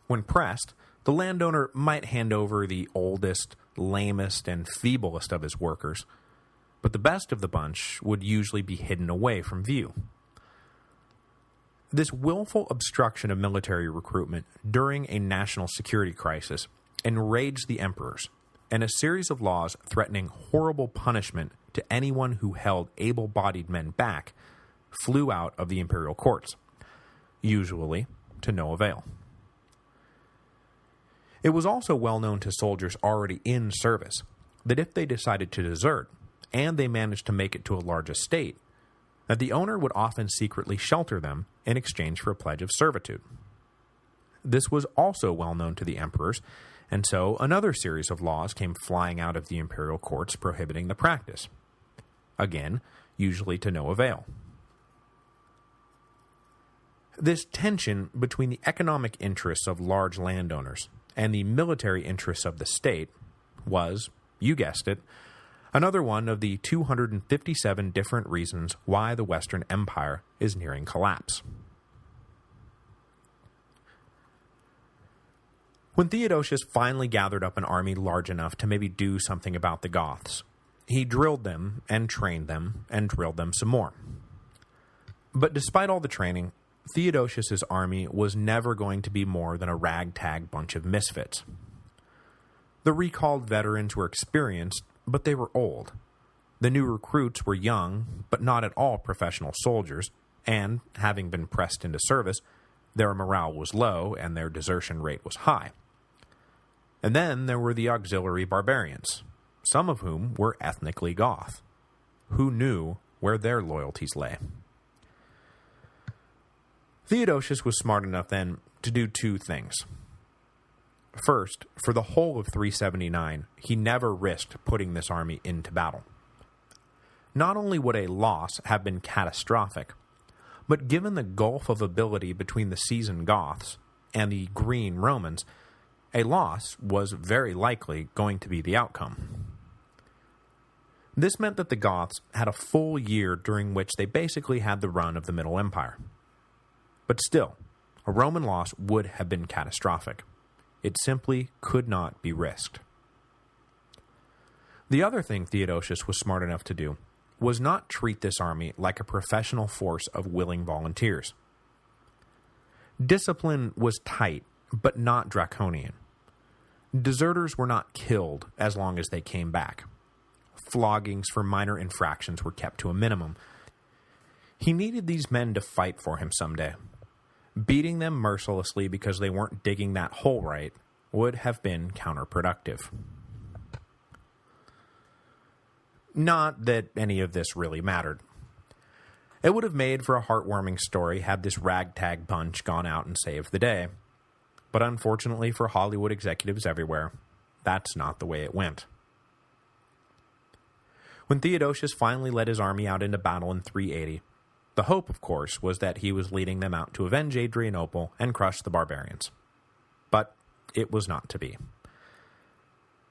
When pressed, the landowner might hand over the oldest, lamest, and feeblest of his workers, but the best of the bunch would usually be hidden away from view. This willful obstruction of military recruitment during a national security crisis enraged the emperors, and a series of laws threatening horrible punishment to anyone who held able-bodied men back flew out of the imperial courts, usually to no avail. It was also well known to soldiers already in service that if they decided to desert, and they managed to make it to a large estate, that the owner would often secretly shelter them in exchange for a pledge of servitude. This was also well known to the emperors, and so another series of laws came flying out of the imperial courts prohibiting the practice. Again, usually to no avail. This tension between the economic interests of large landowners and the military interests of the state was, you guessed it, another one of the 257 different reasons why the Western Empire is nearing collapse. When Theodosius finally gathered up an army large enough to maybe do something about the Goths, he drilled them and trained them and drilled them some more. But despite all the training, Theodosius's army was never going to be more than a ragtag bunch of misfits. The recalled veterans were experienced, but they were old. The new recruits were young, but not at all professional soldiers, and, having been pressed into service, their morale was low and their desertion rate was high. And then there were the auxiliary barbarians, some of whom were ethnically Goth. Who knew where their loyalties lay? Theodosius was smart enough then to do two things. First, for the whole of 379, he never risked putting this army into battle. Not only would a loss have been catastrophic, but given the gulf of ability between the seasoned Goths and the green Romans, a loss was very likely going to be the outcome. This meant that the Goths had a full year during which they basically had the run of the Middle Empire. But still, a Roman loss would have been catastrophic. It simply could not be risked. The other thing Theodosius was smart enough to do was not treat this army like a professional force of willing volunteers. Discipline was tight, but not draconian. Deserters were not killed as long as they came back. Floggings for minor infractions were kept to a minimum. He needed these men to fight for him someday. Beating them mercilessly because they weren't digging that hole right would have been counterproductive. Not that any of this really mattered. It would have made for a heartwarming story had this ragtag bunch gone out and saved the day, but unfortunately for Hollywood executives everywhere, that's not the way it went. When Theodosius finally led his army out into battle in 380, the hope, of course, was that he was leading them out to avenge Adrianople and crush the barbarians. But it was not to be.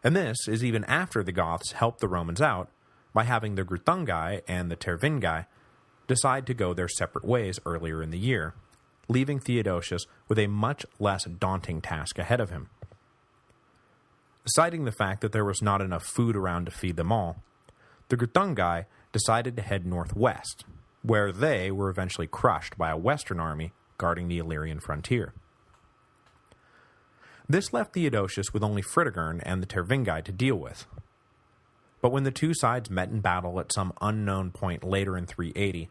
And this is even after the Goths helped the Romans out by having the Greuthungi and the Tervingi decide to go their separate ways earlier in the year, leaving Theodosius with a much less daunting task ahead of him. Citing the fact that there was not enough food around to feed them all, the Greuthungi decided to head northwest, where they were eventually crushed by a western army guarding the Illyrian frontier. This left Theodosius with only Fritigern and the Tervingi to deal with. But when the two sides met in battle at some unknown point later in 380,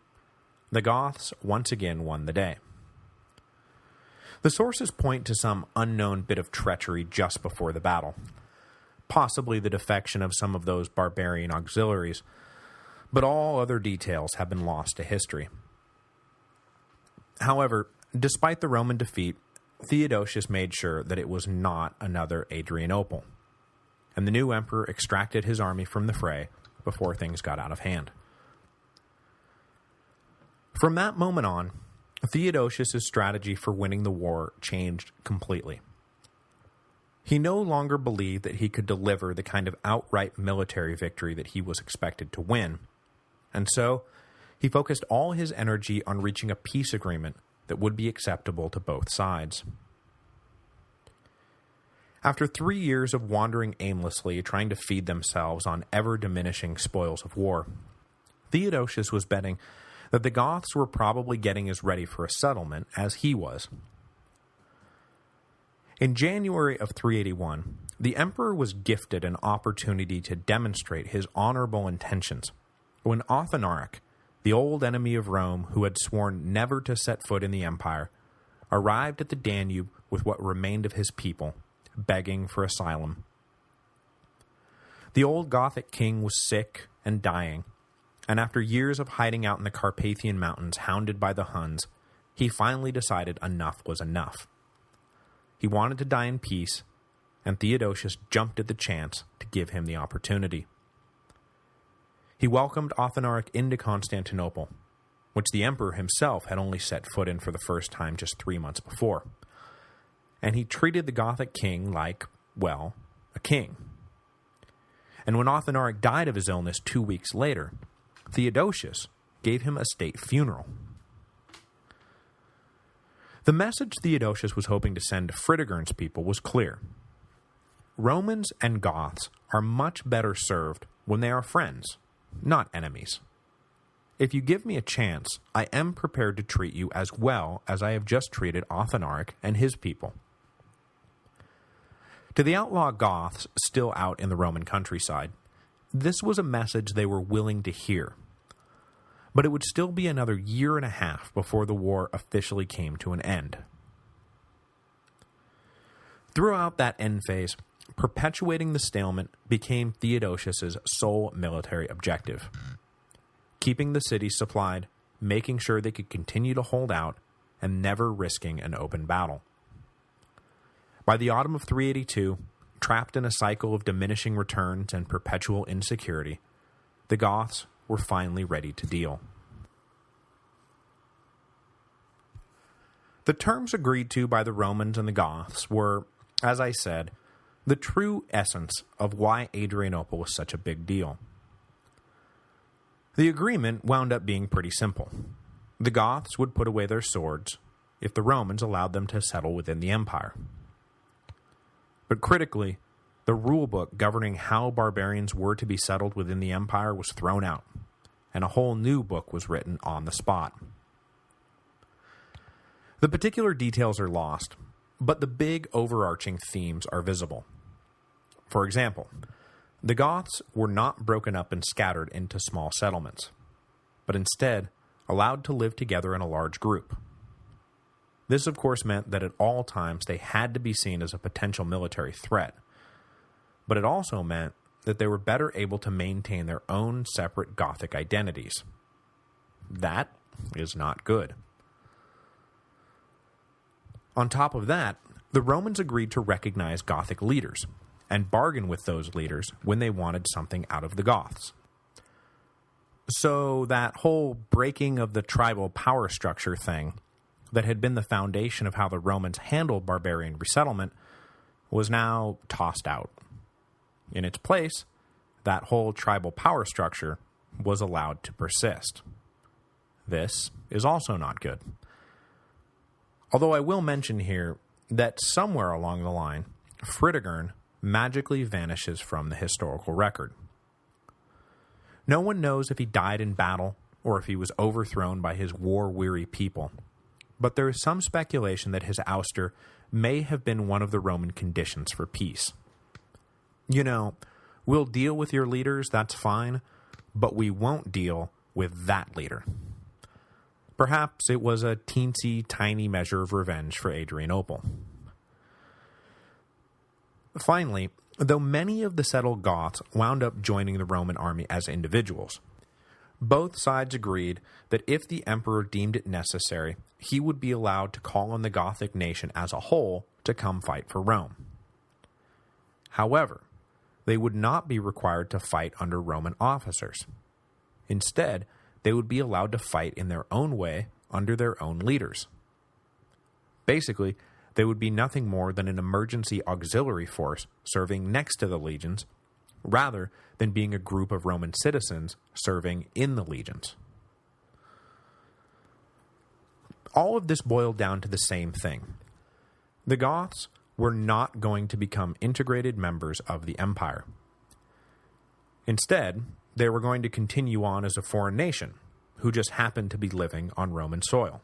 the Goths once again won the day. The sources point to some unknown bit of treachery just before the battle, possibly the defection of some of those barbarian auxiliaries, but all other details have been lost to history. However, despite the Roman defeat, Theodosius made sure that it was not another Adrianople, and the new emperor extracted his army from the fray before things got out of hand. From that moment on, Theodosius' strategy for winning the war changed completely. He no longer believed that he could deliver the kind of outright military victory that he was expected to win, and so he focused all his energy on reaching a peace agreement that would be acceptable to both sides. After 3 years of wandering aimlessly, trying to feed themselves on ever-diminishing spoils of war, Theodosius was betting that the Goths were probably getting as ready for a settlement as he was. In January of 381, the emperor was gifted an opportunity to demonstrate his honorable intentions when Athanaric, the old enemy of Rome who had sworn never to set foot in the empire, arrived at the Danube with what remained of his people, begging for asylum. The old Gothic king was sick and dying, and after years of hiding out in the Carpathian Mountains hounded by the Huns, he finally decided enough was enough. He wanted to die in peace, and Theodosius jumped at the chance to give him the opportunity. He welcomed Athanaric into Constantinople, which the emperor himself had only set foot in for the first time just 3 months before, and he treated the Gothic king like, well, a king. And when Athanaric died of his illness 2 weeks later, Theodosius gave him a state funeral. The message Theodosius was hoping to send to Fritigern's people was clear. Romans and Goths are much better served when they are friends, not enemies. If you give me a chance, I am prepared to treat you as well as I have just treated Athanaric and his people. To the outlaw Goths still out in the Roman countryside, this was a message they were willing to hear. But it would still be another year and a half before the war officially came to an end. Throughout that end phase, perpetuating the stalemate became Theodosius' sole military objective. Keeping the cities supplied, making sure they could continue to hold out, and never risking an open battle. By the autumn of 382, trapped in a cycle of diminishing returns and perpetual insecurity, the Goths were finally ready to deal. The terms agreed to by the Romans and the Goths were, as I said, the true essence of why Adrianople was such a big deal. The agreement wound up being pretty simple. The Goths would put away their swords if the Romans allowed them to settle within the empire. But critically, the rulebook governing how barbarians were to be settled within the empire was thrown out, and a whole new book was written on the spot. The particular details are lost, but the big overarching themes are visible. For example, the Goths were not broken up and scattered into small settlements, but instead allowed to live together in a large group. This of course meant that at all times they had to be seen as a potential military threat, but it also meant that they were better able to maintain their own separate Gothic identities. That is not good. On top of that, the Romans agreed to recognize Gothic leaders, and bargain with those leaders when they wanted something out of the Goths. So that whole breaking of the tribal power structure thing that had been the foundation of how the Romans handled barbarian resettlement was now tossed out. In its place, that whole tribal power structure was allowed to persist. This is also not good. Although I will mention here that somewhere along the line, Fritigern magically vanishes from the historical record. No one knows if he died in battle or if he was overthrown by his war-weary people, but there is some speculation that his ouster may have been one of the Roman conditions for peace. You know, we'll deal with your leaders, that's fine, but we won't deal with that leader. Perhaps it was a teensy tiny measure of revenge for Adrianople. Finally, though many of the settled Goths wound up joining the Roman army as individuals, both sides agreed that if the emperor deemed it necessary, he would be allowed to call on the Gothic nation as a whole to come fight for Rome. However, they would not be required to fight under Roman officers. Instead, they would be allowed to fight in their own way under their own leaders. Basically, they would be nothing more than an emergency auxiliary force serving next to the legions, rather than being a group of Roman citizens serving in the legions. All of this boiled down to the same thing. The Goths were not going to become integrated members of the empire. Instead, they were going to continue on as a foreign nation, who just happened to be living on Roman soil.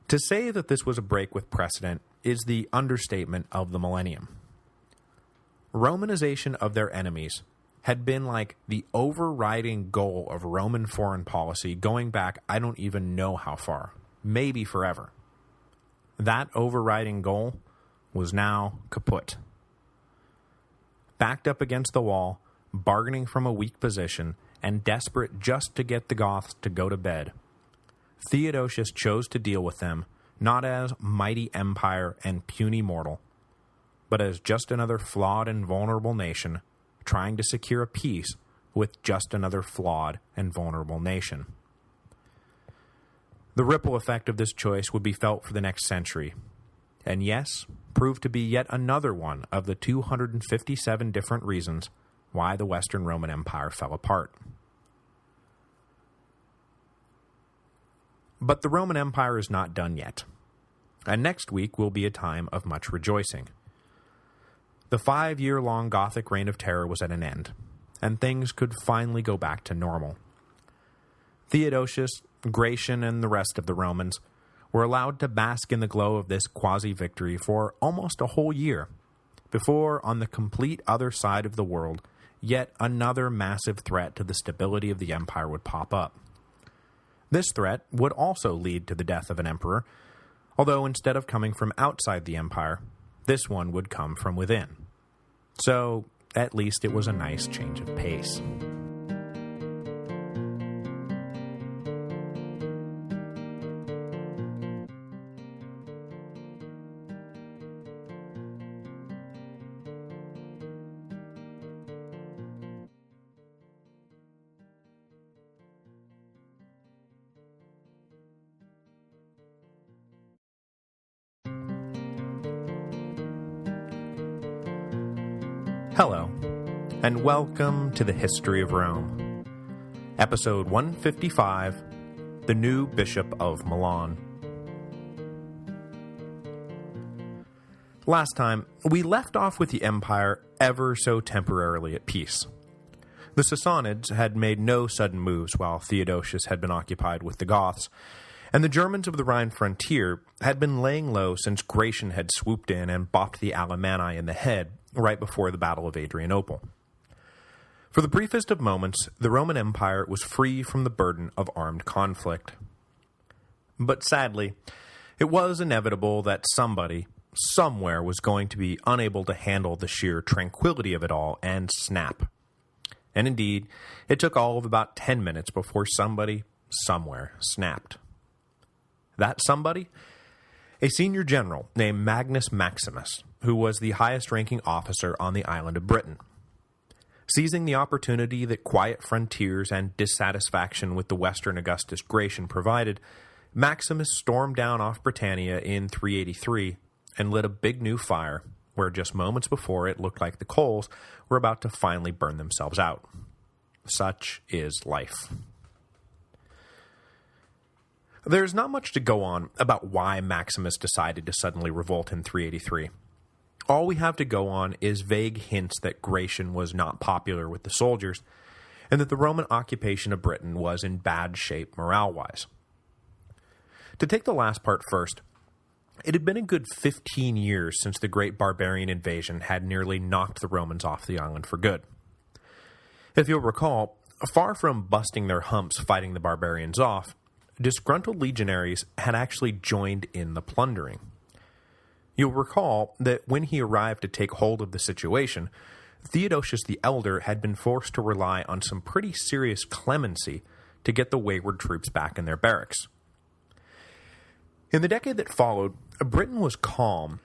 To say that this was a break with precedent is the understatement of the millennium. Romanization of their enemies had been like the overriding goal of Roman foreign policy going back I don't even know how far, maybe forever. That overriding goal was now kaput. Backed up against the wall, bargaining from a weak position, and desperate just to get the Goths to go to bed, Theodosius chose to deal with them not as mighty empire and puny mortal, but as just another flawed and vulnerable nation trying to secure a peace with just another flawed and vulnerable nation. The ripple effect of this choice would be felt for the next century, and yes, proved to be yet another one of the 257 different reasons why the Western Roman Empire fell apart. But the Roman Empire is not done yet, and next week will be a time of much rejoicing. The 5-year-long Gothic reign of terror was at an end, and things could finally go back to normal. Theodosius, Gratian, and the rest of the Romans were allowed to bask in the glow of this quasi-victory for almost a whole year, before, on the complete other side of the world, yet another massive threat to the stability of the empire would pop up. This threat would also lead to the death of an emperor, although instead of coming from outside the empire, this one would come from within. So, at least it was a nice change of pace. Hello, and welcome to the History of Rome. Episode 155, The New Bishop of Milan. Last time, we left off with the Empire ever so temporarily at peace. The Sassanids had made no sudden moves while Theodosius had been occupied with the Goths, and the Germans of the Rhine frontier had been laying low since Gratian had swooped in and bopped the Alemanni in the head right before the Battle of Adrianople. For the briefest of moments, the Roman Empire was free from the burden of armed conflict. But sadly, it was inevitable that somebody, somewhere, was going to be unable to handle the sheer tranquility of it all and snap. And indeed, it took all of about 10 minutes before somebody, somewhere, snapped. That somebody? A senior general named Magnus Maximus, who was the highest-ranking officer on the island of Britain. Seizing the opportunity that quiet frontiers and dissatisfaction with the Western Augustus Gratian provided, Maximus stormed down off Britannia in 383 and lit a big new fire, where just moments before it looked like the coals were about to finally burn themselves out. Such is life. There's not much to go on about why Maximus decided to suddenly revolt in 383. All we have to go on is vague hints that Gratian was not popular with the soldiers, and that the Roman occupation of Britain was in bad shape morale-wise. To take the last part first, it had been a good 15 years since the great barbarian invasion had nearly knocked the Romans off the island for good. If you'll recall, far from busting their humps fighting the barbarians off, disgruntled legionaries had actually joined in the plundering. You'll recall that when he arrived to take hold of the situation, Theodosius the Elder had been forced to rely on some pretty serious clemency to get the wayward troops back in their barracks. In the decade that followed, Britain was calm,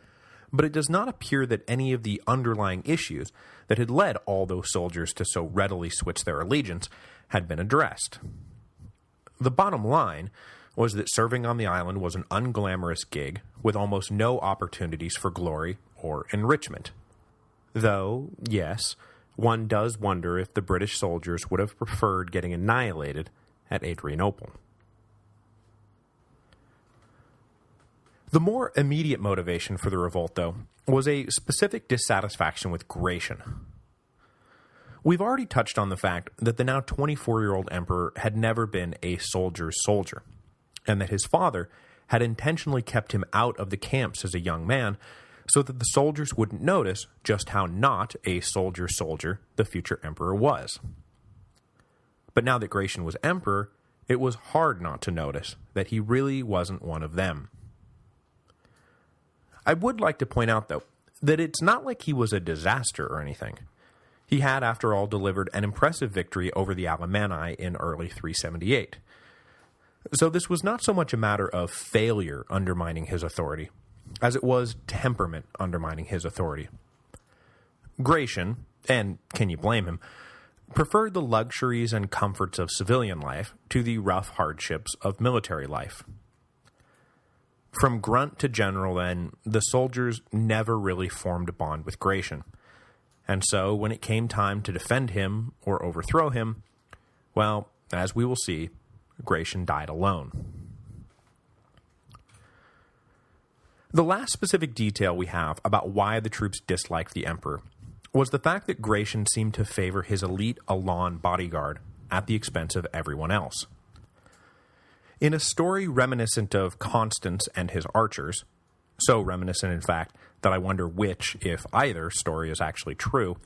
but it does not appear that any of the underlying issues that had led all those soldiers to so readily switch their allegiance had been addressed. The bottom line was that serving on the island was an unglamorous gig with almost no opportunities for glory or enrichment. Though, yes, one does wonder if the British soldiers would have preferred getting annihilated at Adrianople. The more immediate motivation for the revolt, though, was a specific dissatisfaction with Gratian. We've already touched on the fact that the now 24-year-old emperor had never been a soldier's soldier, and that his father had intentionally kept him out of the camps as a young man so that the soldiers wouldn't notice just how not a soldier's soldier the future emperor was. But now that Gratian was emperor, it was hard not to notice that he really wasn't one of them. I would like to point out, though, that it's not like he was a disaster or anything. He had, after all, delivered an impressive victory over the Alemanni in early 378. So this was not so much a matter of failure undermining his authority, as it was temperament undermining his authority. Gratian, and can you blame him, preferred the luxuries and comforts of civilian life to the rough hardships of military life. From grunt to general, then, the soldiers never really formed a bond with Gratian. And so, when it came time to defend him or overthrow him, well, as we will see, Gratian died alone. The last specific detail we have about why the troops disliked the emperor was the fact that Gratian seemed to favor his elite Elan bodyguard at the expense of everyone else. In a story reminiscent of Constance and his archers, so reminiscent, in fact, that I wonder which, if either, story is actually true,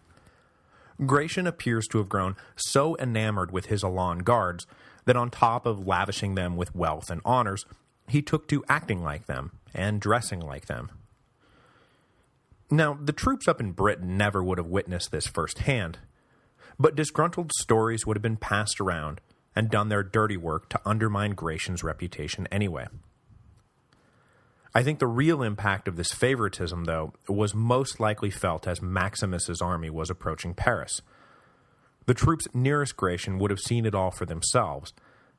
Gratian appears to have grown so enamored with his Elan guards that on top of lavishing them with wealth and honors, he took to acting like them and dressing like them. Now, the troops up in Britain never would have witnessed this firsthand, but disgruntled stories would have been passed around and done their dirty work to undermine Gratian's reputation anyway. I think the real impact of this favoritism, though, was most likely felt as Maximus's army was approaching Paris. The troops nearest Gratian would have seen it all for themselves,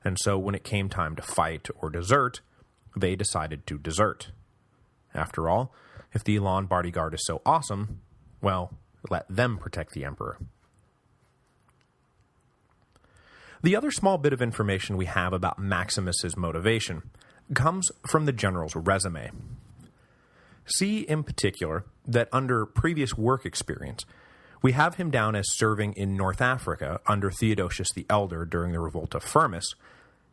and so when it came time to fight or desert, they decided to desert. After all, if the Elan bodyguard is so awesome, well, let them protect the emperor. The other small bit of information we have about Maximus's motivation comes from the general's resume. See, in particular, that under previous work experience, we have him down as serving in North Africa under Theodosius the Elder during the revolt of Firmus,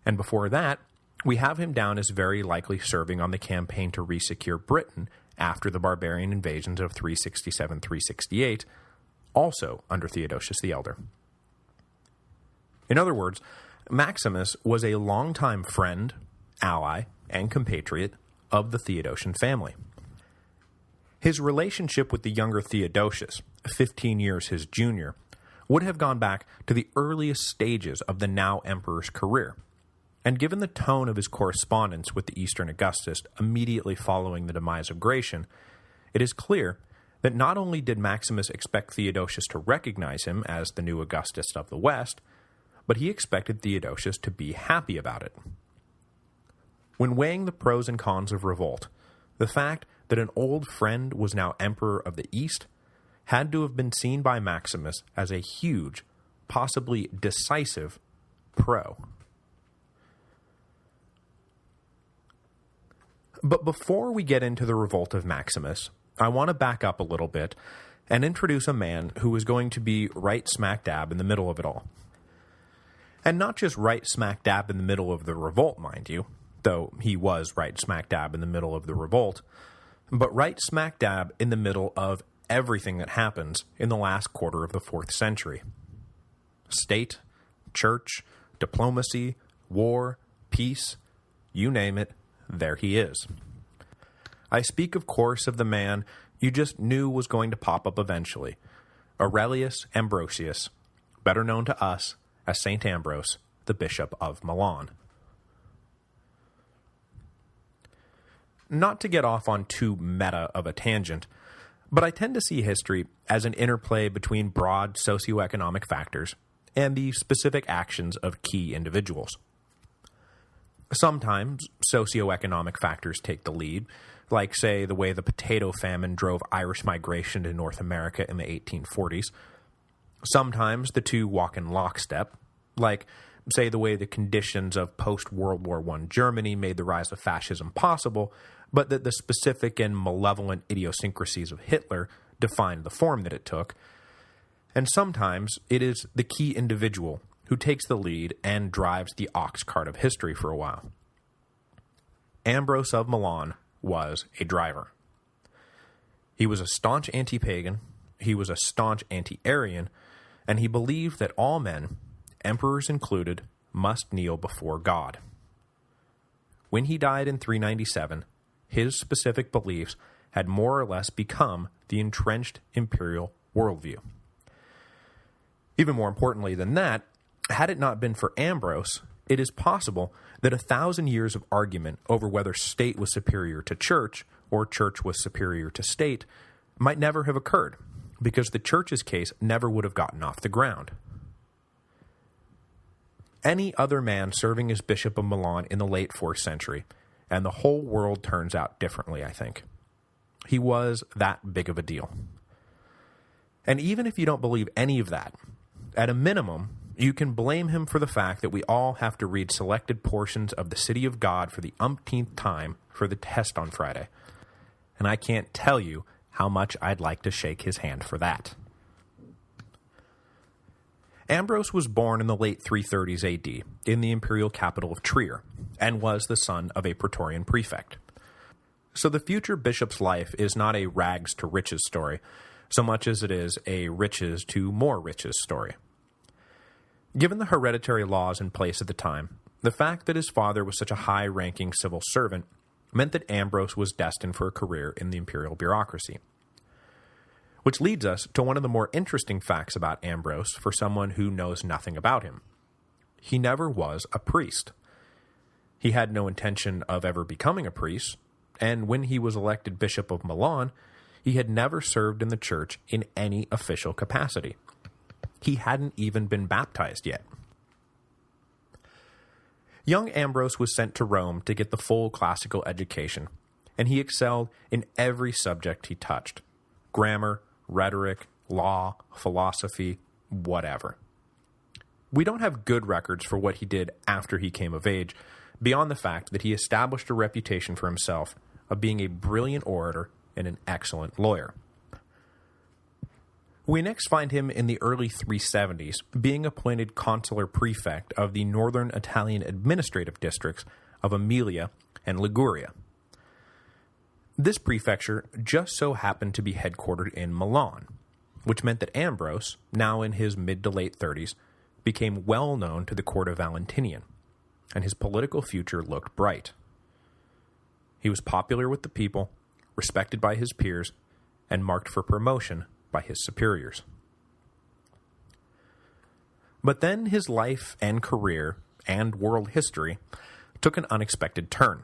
and before that, we have him down as very likely serving on the campaign to resecure Britain after the barbarian invasions of 367-368, also under Theodosius the Elder. In other words, Maximus was a longtime friend, ally, and compatriot of the Theodosian family. His relationship with the younger Theodosius, 15 years his junior, would have gone back to the earliest stages of the now emperor's career, and given the tone of his correspondence with the Eastern Augustus immediately following the demise of Gratian, it is clear that not only did Maximus expect Theodosius to recognize him as the new Augustus of the West, but he expected Theodosius to be happy about it. When weighing the pros and cons of revolt, the fact that an old friend was now emperor of the East had to have been seen by Maximus as a huge, possibly decisive, pro. But before we get into the revolt of Maximus, I want to back up a little bit and introduce a man who is going to be right smack dab in the middle of it all. And not just right smack dab in the middle of the revolt, mind you, though he was right smack dab in the middle of the revolt, but right smack dab in the middle of everything that happens in the last quarter of the 4th century. State, church, diplomacy, war, peace, you name it, there he is. I speak, of course, of the man you just knew was going to pop up eventually, Aurelius Ambrosius, better known to us as St. Ambrose, the Bishop of Milan. Not to get off on too meta of a tangent, but I tend to see history as an interplay between broad socioeconomic factors and the specific actions of key individuals. Sometimes socioeconomic factors take the lead, like, say, the way the potato famine drove Irish migration to North America in the 1840s. Sometimes the two walk in lockstep, like, say, the way the conditions of post-World War I Germany made the rise of fascism possible, but that the specific and malevolent idiosyncrasies of Hitler defined the form that it took. And sometimes it is the key individual who takes the lead and drives the ox cart of history for a while. Ambrose of Milan was a driver. He was a staunch anti-pagan, he was a staunch anti-Arian, and he believed that all men, emperors included, must kneel before God. When he died in 397, his specific beliefs had more or less become the entrenched imperial worldview. Even more importantly than that, had it not been for Ambrose, it is possible that 1,000 years of argument over whether state was superior to church or church was superior to state might never have occurred, because the church's case never would have gotten off the ground. Any other man serving as Bishop of Milan in the late 4th century, and the whole world turns out differently, I think. He was that big of a deal. And even if you don't believe any of that, at a minimum, you can blame him for the fact that we all have to read selected portions of the City of God for the umpteenth time for the test on Friday. And I can't tell you how much I'd like to shake his hand for that. Ambrose was born in the late 330s AD in the imperial capital of Trier, and was the son of a Praetorian prefect. So the future bishop's life is not a rags to riches story, so much as it is a riches to more riches story. Given the hereditary laws in place at the time, the fact that his father was such a high-ranking civil servant meant that Ambrose was destined for a career in the imperial bureaucracy. Which leads us to one of the more interesting facts about Ambrose for someone who knows nothing about him. He never was a priest. He had no intention of ever becoming a priest, and when he was elected Bishop of Milan, he had never served in the church in any official capacity. He hadn't even been baptized yet. Young Ambrose was sent to Rome to get the full classical education, and he excelled in every subject he touched: grammar, rhetoric, law, philosophy, whatever. We don't have good records for what he did after he came of age, beyond the fact that he established a reputation for himself of being a brilliant orator and an excellent lawyer. We next find him in the early 370s, being appointed consular prefect of the northern Italian administrative districts of Emilia and Liguria. This prefecture just so happened to be headquartered in Milan, which meant that Ambrose, now in his mid to late 30s, became well known to the court of Valentinian, and his political future looked bright. He was popular with the people, respected by his peers, and marked for promotion by his superiors. But then his life and career and world history took an unexpected turn.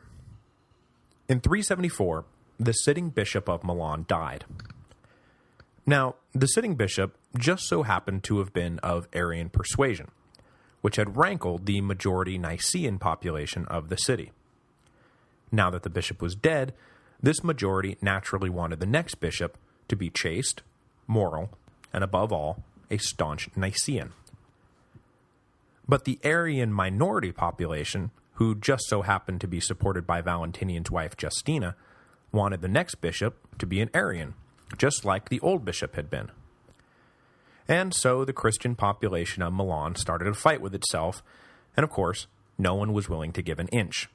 In 374, the sitting Bishop of Milan died. Now, the sitting bishop just so happened to have been of Arian persuasion, which had rankled the majority Nicaean population of the city. Now that the bishop was dead, this majority naturally wanted the next bishop to be chaste, moral, and above all, a staunch Nicaean. But the Arian minority population, who just so happened to be supported by Valentinian's wife Justina, wanted the next bishop to be an Arian, just like the old bishop had been. And so the Christian population of Milan started a fight with itself, and of course, no one was willing to give an inch.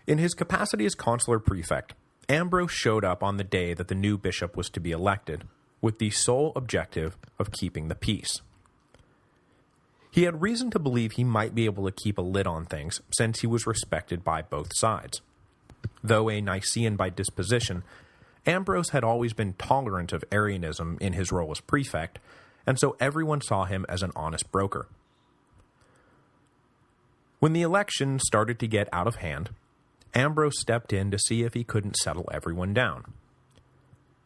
In his capacity as consular prefect, Ambrose showed up on the day that the new bishop was to be elected, with the sole objective of keeping the peace. He had reason to believe he might be able to keep a lid on things, since he was respected by both sides. Though a Nicaean by disposition, Ambrose had always been tolerant of Arianism in his role as prefect, and so everyone saw him as an honest broker. When the election started to get out of hand, Ambrose stepped in to see if he couldn't settle everyone down.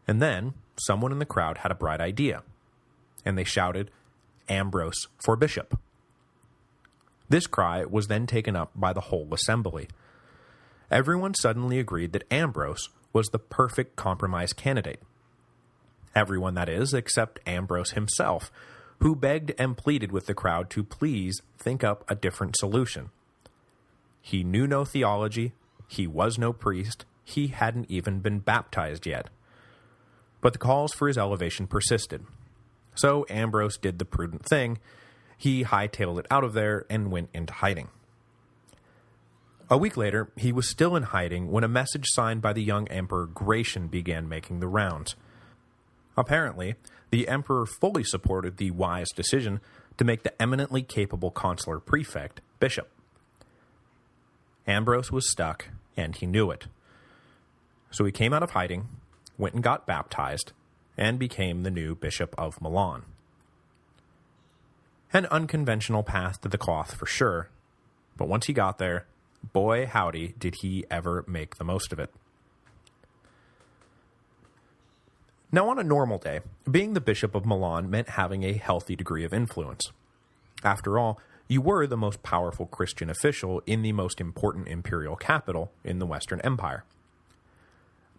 And then, someone in the crowd had a bright idea, and they shouted, "Ambrose for bishop." This cry was then taken up by the whole assembly. Everyone suddenly agreed that Ambrose was the perfect compromise candidate. Everyone, that is, except Ambrose himself, who begged and pleaded with the crowd to please think up a different solution. He knew no theology, he was no priest, he hadn't even been baptized yet. But the calls for his elevation persisted. So Ambrose did the prudent thing. He hightailed it out of there and went into hiding. A week later, he was still in hiding when a message signed by the young Emperor Gratian began making the rounds. Apparently, the emperor fully supported the wise decision to make the eminently capable consular prefect bishop. Ambrose was stuck, and he knew it. So he came out of hiding, went and got baptized, and became the new Bishop of Milan. An unconventional path to the cloth for sure, but once he got there, boy howdy did he ever make the most of it. Now on a normal day, being the Bishop of Milan meant having a healthy degree of influence. After all, you were the most powerful Christian official in the most important imperial capital in the Western Empire.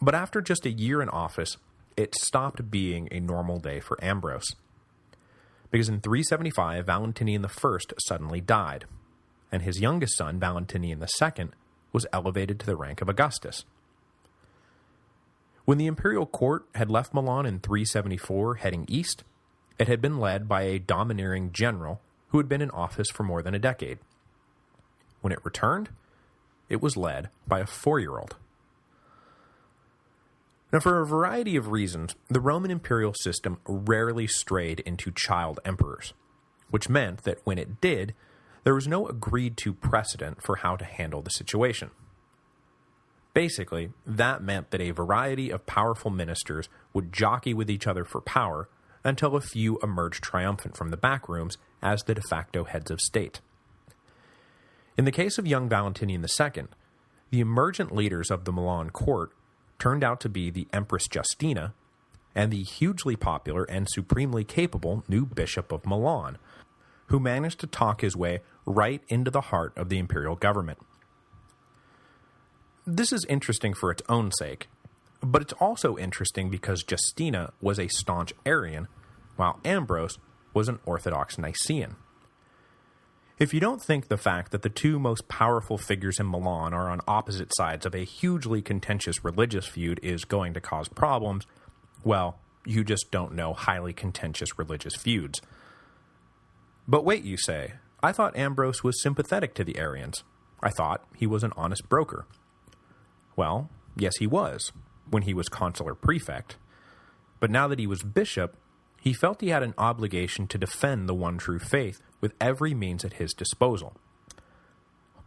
But after just a year in office, it stopped being a normal day for Ambrose. Because in 375, Valentinian I suddenly died, and his youngest son, Valentinian II, was elevated to the rank of Augustus. When the imperial court had left Milan in 374 heading east, it had been led by a domineering general who had been in office for more than a decade. When it returned, it was led by a 4-year-old. Now, for a variety of reasons, the Roman imperial system rarely strayed into child emperors, which meant that when it did, there was no agreed-to precedent for how to handle the situation. Basically, that meant that a variety of powerful ministers would jockey with each other for power until a few emerged triumphant from the backrooms as the de facto heads of state. In the case of young Valentinian II, the emergent leaders of the Milan court turned out to be the Empress Justina and the hugely popular and supremely capable new Bishop of Milan, who managed to talk his way right into the heart of the imperial government. This is interesting for its own sake, But it's also interesting because Justina was a staunch Arian, while Ambrose was an Orthodox Nicene. If you don't think the fact that the two most powerful figures in Milan are on opposite sides of a hugely contentious religious feud is going to cause problems, well, you just don't know highly contentious religious feuds. But wait, you say, I thought Ambrose was sympathetic to the Arians. I thought he was an honest broker. Well, yes he was, when he was consular prefect. But now that he was bishop, he felt he had an obligation to defend the one true faith with every means at his disposal.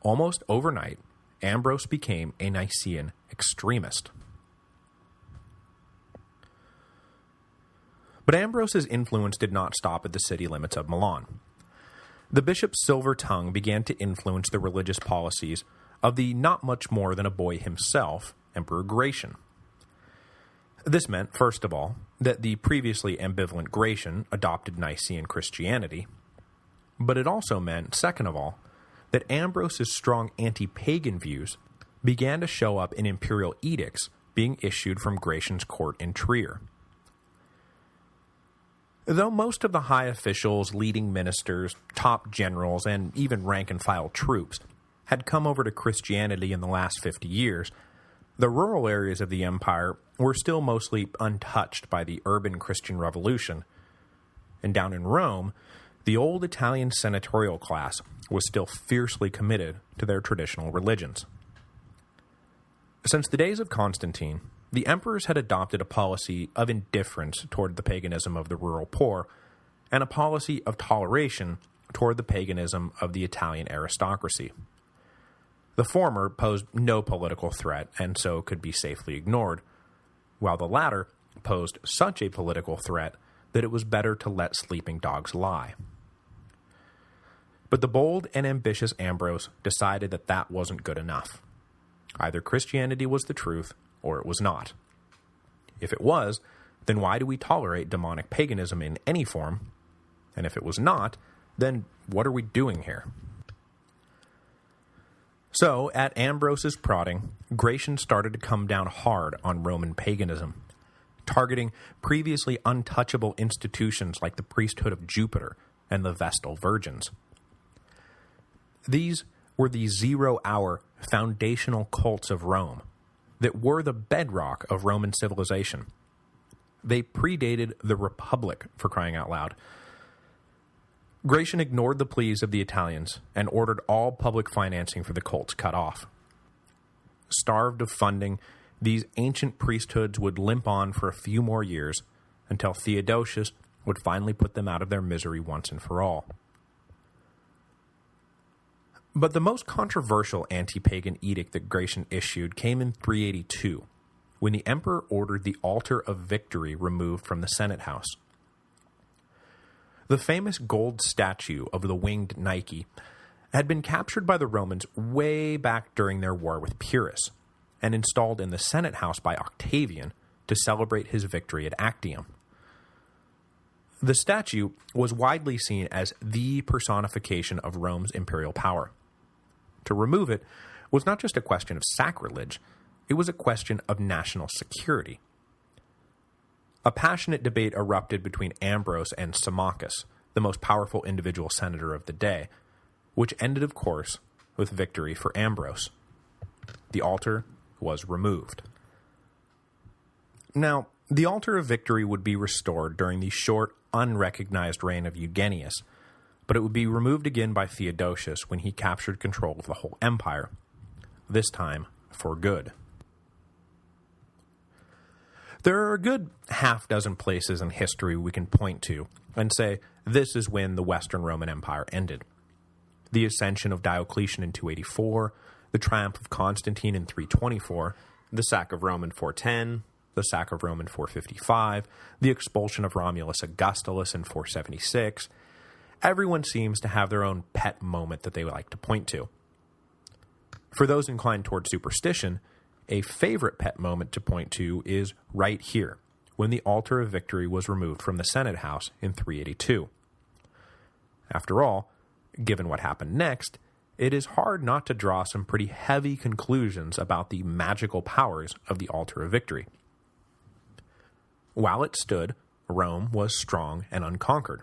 Almost overnight, Ambrose became a Nicene extremist. But Ambrose's influence did not stop at the city limits of Milan. The bishop's silver tongue began to influence the religious policies of the not much more than a boy himself, Emperor Gratian. This meant, first of all, that the previously ambivalent Gratian adopted Nicene Christianity, but it also meant, second of all, that Ambrose's strong anti-pagan views began to show up in imperial edicts being issued from Gratian's court in Trier. Though most of the high officials, leading ministers, top generals, and even rank-and-file troops had come over to Christianity in the last 50 years, the rural areas of the empire were still mostly untouched by the urban Christian revolution, and down in Rome, the old Italian senatorial class was still fiercely committed to their traditional religions. Since the days of Constantine, the emperors had adopted a policy of indifference toward the paganism of the rural poor, and a policy of toleration toward the paganism of the Italian aristocracy. The former posed no political threat and so could be safely ignored, while the latter posed such a political threat that it was better to let sleeping dogs lie. But the bold and ambitious Ambrose decided that that wasn't good enough. Either Christianity was the truth, or it was not. If it was, then why do we tolerate demonic paganism in any form? And if it was not, then what are we doing here? So, at Ambrose's prodding, Gratian started to come down hard on Roman paganism, targeting previously untouchable institutions like the priesthood of Jupiter and the Vestal Virgins. These were the zero-hour foundational cults of Rome that were the bedrock of Roman civilization. They predated the Republic, for crying out loud. Gratian ignored the pleas of the Italians and ordered all public financing for the cults cut off. Starved of funding, these ancient priesthoods would limp on for a few more years until Theodosius would finally put them out of their misery once and for all. But the most controversial anti-pagan edict that Gratian issued came in 382, when the emperor ordered the altar of victory removed from the Senate house. The famous gold statue of the winged Nike had been captured by the Romans way back during their war with Pyrrhus, and installed in the Senate house by Octavian to celebrate his victory at Actium. The statue was widely seen as the personification of Rome's imperial power. To remove it was not just a question of sacrilege, it was a question of national security. A passionate debate erupted between Ambrose and Symmachus, the most powerful individual senator of the day, which ended, of course, with victory for Ambrose. The altar was removed. Now, the altar of victory would be restored during the short, unrecognized reign of Eugenius, but it would be removed again by Theodosius when he captured control of the whole empire, this time for good. There are a good half-dozen places in history we can point to and say this is when the Western Roman Empire ended. The ascension of Diocletian in 284, the triumph of Constantine in 324, the sack of Rome in 410, the sack of Rome in 455, the expulsion of Romulus Augustulus in 476. Everyone seems to have their own pet moment that they would like to point to. For those inclined toward superstition, a favorite pet moment to point to is right here, when the altar of victory was removed from the Senate house in 382. After all, given what happened next, it is hard not to draw some pretty heavy conclusions about the magical powers of the altar of victory. While it stood, Rome was strong and unconquered.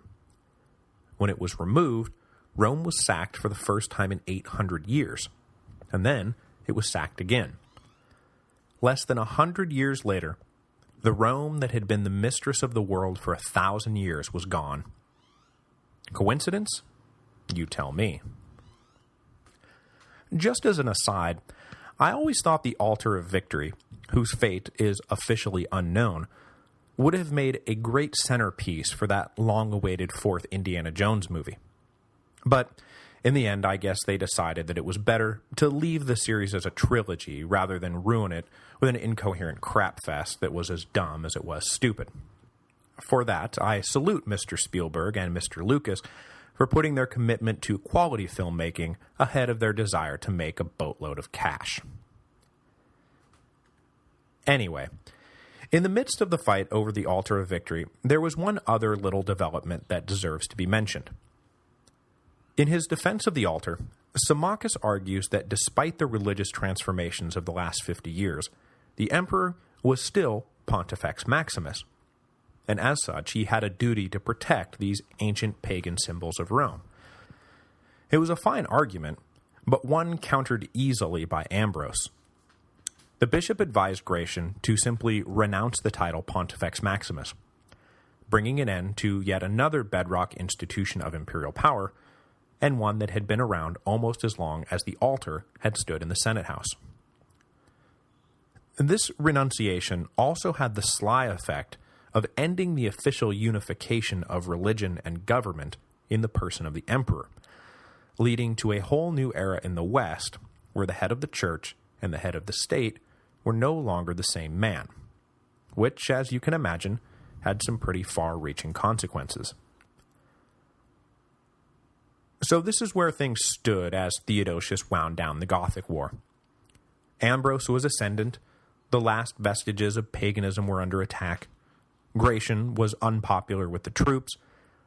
When it was removed, Rome was sacked for the first time in 800 years, and then it was sacked again. Less than 100 years later, the Rome that had been the mistress of the world for 1,000 years was gone. Coincidence? You tell me. Just as an aside, I always thought the Altar of Victory, whose fate is officially unknown, would have made a great centerpiece for that long-awaited fourth Indiana Jones movie. But in the end, I guess they decided that it was better to leave the series as a trilogy rather than ruin it with an incoherent crapfest that was as dumb as it was stupid. For that, I salute Mr. Spielberg and Mr. Lucas for putting their commitment to quality filmmaking ahead of their desire to make a boatload of cash. Anyway, in the midst of the fight over the Altar of Victory, there was one other little development that deserves to be mentioned. In his defense of the altar, Symmachus argues that despite the religious transformations of the last 50 years, the emperor was still Pontifex Maximus, and as such he had a duty to protect these ancient pagan symbols of Rome. It was a fine argument, but one countered easily by Ambrose. The bishop advised Gratian to simply renounce the title Pontifex Maximus, bringing an end to yet another bedrock institution of imperial power, and one that had been around almost as long as the altar had stood in the Senate House. This renunciation also had the sly effect of ending the official unification of religion and government in the person of the emperor, leading to a whole new era in the West where the head of the church and the head of the state were no longer the same man, which, as you can imagine, had some pretty far-reaching consequences. So this is where things stood as Theodosius wound down the Gothic War. Ambrose was ascendant, the last vestiges of paganism were under attack, Gratian was unpopular with the troops,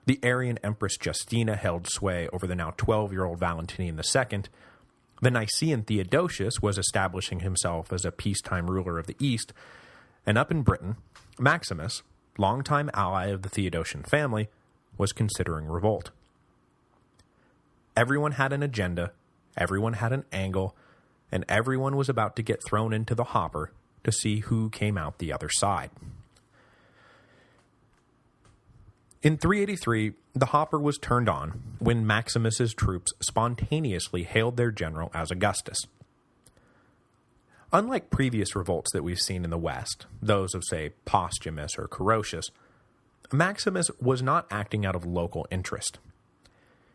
the Arian Empress Justina held sway over the now 12-year-old Valentinian II, the Nicaean Theodosius was establishing himself as a peacetime ruler of the East, and up in Britain, Maximus, longtime ally of the Theodosian family, was considering revolt. Everyone had an agenda, everyone had an angle, and everyone was about to get thrown into the hopper to see who came out the other side. In 383, the hopper was turned on when Maximus's troops spontaneously hailed their general as Augustus. Unlike previous revolts that we've seen in the West, those of, say, Posthumus or Carausius, Maximus was not acting out of local interest.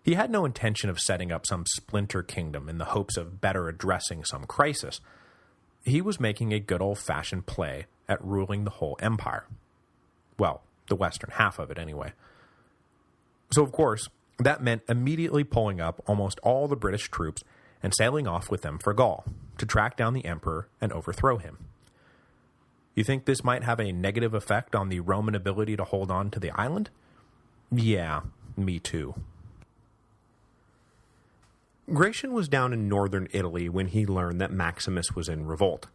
He had no intention of setting up some splinter kingdom in the hopes of better addressing some crisis. He was making a good old-fashioned play at ruling the whole empire. Well, the western half of it, anyway. So, of course, that meant immediately pulling up almost all the British troops and sailing off with them for Gaul, to track down the emperor and overthrow him. You think this might have a negative effect on the Roman ability to hold on to the island? Yeah, me too. Gratian was down in northern Italy when he learned that Maximus was in revolt.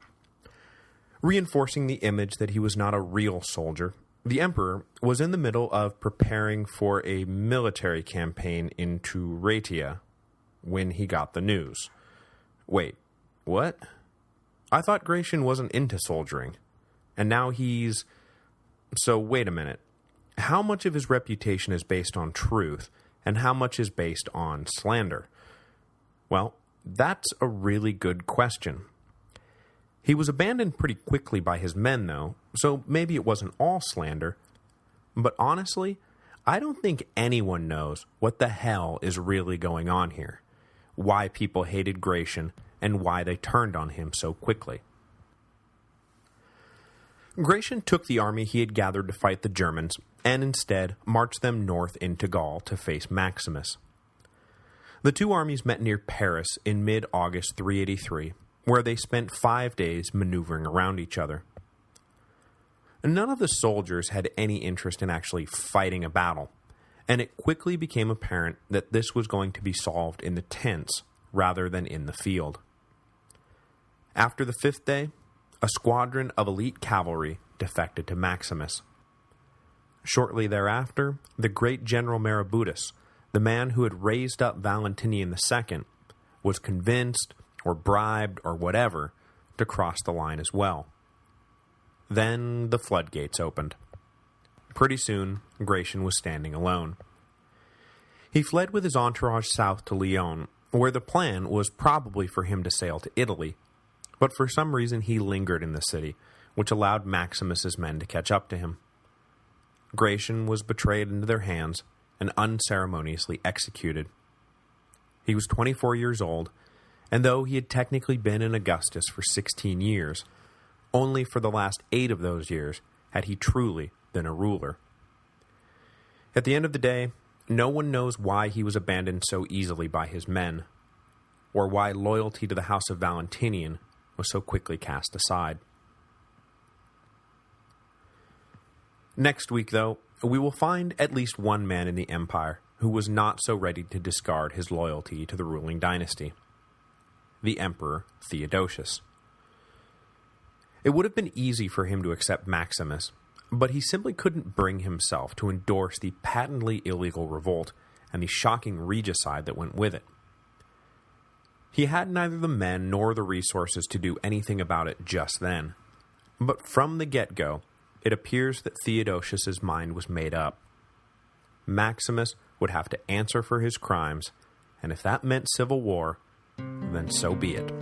Reinforcing the image that he was not a real soldier, the emperor was in the middle of preparing for a military campaign into Raetia when he got the news. Wait, what? I thought Gratian wasn't into soldiering, and now he's... So wait a minute. How much of his reputation is based on truth, and how much is based on slander? Well, that's a really good question. He was abandoned pretty quickly by his men, though, so maybe it wasn't all slander. But honestly, I don't think anyone knows what the hell is really going on here, why people hated Gratian, and why they turned on him so quickly. Gratian took the army he had gathered to fight the Germans, and instead marched them north into Gaul to face Maximus. The two armies met near Paris in mid-August 383, where they spent 5 days maneuvering around each other. None of the soldiers had any interest in actually fighting a battle, and it quickly became apparent that this was going to be solved in the tents rather than in the field. After the 5th day, a squadron of elite cavalry defected to Maximus, Shortly thereafter, the great General Marabudus, the man who had raised up Valentinian II, was convinced, or bribed, or whatever, to cross the line as well. Then the floodgates opened. Pretty soon, Gratian was standing alone. He fled with his entourage south to Lyon, where the plan was probably for him to sail to Italy, but for some reason he lingered in the city, which allowed Maximus's men to catch up to him. Gratian was betrayed into their hands and unceremoniously executed. He was 24 years old, and though he had technically been an Augustus for 16 years, only for the last 8 of those years had he truly been a ruler. At the end of the day, no one knows why he was abandoned so easily by his men, or why loyalty to the house of Valentinian was so quickly cast aside. Next week, though, we will find at least one man in the empire who was not so ready to discard his loyalty to the ruling dynasty: the Emperor Theodosius. It would have been easy for him to accept Maximus, but he simply couldn't bring himself to endorse the patently illegal revolt and the shocking regicide that went with it. He had neither the men nor the resources to do anything about it just then, but from the get-go, it appears that Theodosius's mind was made up. Maximus would have to answer for his crimes, and if that meant civil war, then so be it.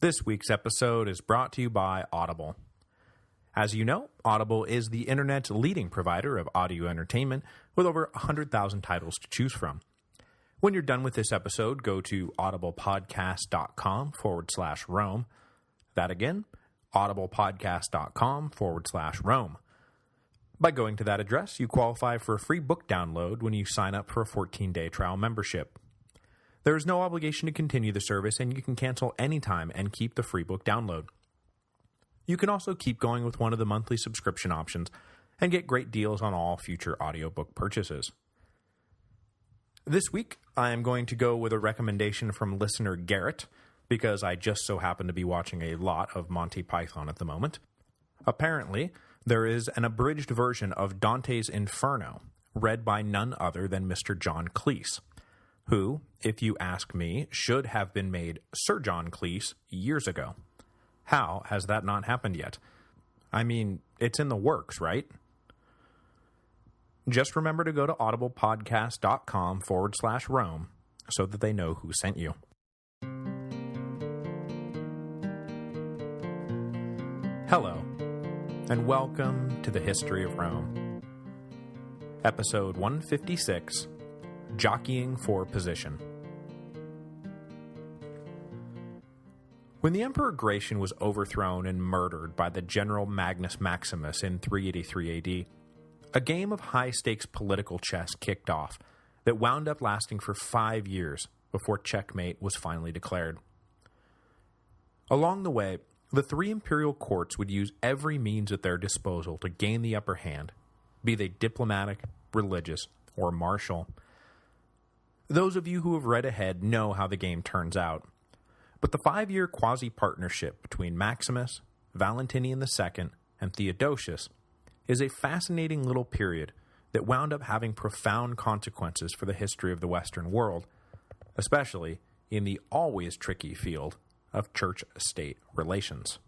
This week's episode is brought to you by Audible. As you know, Audible is the internet's leading provider of audio entertainment with over 100,000 titles to choose from. When you're done with this episode, go to audiblepodcast.com/Rome. That again, audiblepodcast.com/Rome. By going to that address, you qualify for a free book download when you sign up for a 14-day trial membership. There is no obligation to continue the service, and you can cancel anytime and keep the free book download. You can also keep going with one of the monthly subscription options and get great deals on all future audiobook purchases. This week, I am going to go with a recommendation from listener Garrett, because I just so happen to be watching a lot of Monty Python at the moment. Apparently, there is an abridged version of Dante's Inferno, read by none other than Mr. John Cleese, who, if you ask me, should have been made Sir John Cleese years ago. How has that not happened yet? I mean, it's in the works, right? Just remember to go to audiblepodcast.com/Rome so that they know who sent you. Hello, and welcome to the History of Rome. Episode 156, Jockeying for Position. When the Emperor Gratian was overthrown and murdered by the General Magnus Maximus in 383 AD, a game of high-stakes political chess kicked off that wound up lasting for 5 years before checkmate was finally declared. Along the way, the 3 imperial courts would use every means at their disposal to gain the upper hand, be they diplomatic, religious, or martial. Those of you who have read ahead know how the game turns out, but the 5-year quasi-partnership between Maximus, Valentinian II, and Theodosius is a fascinating little period that wound up having profound consequences for the history of the Western world, especially in the always tricky field of church-state relations.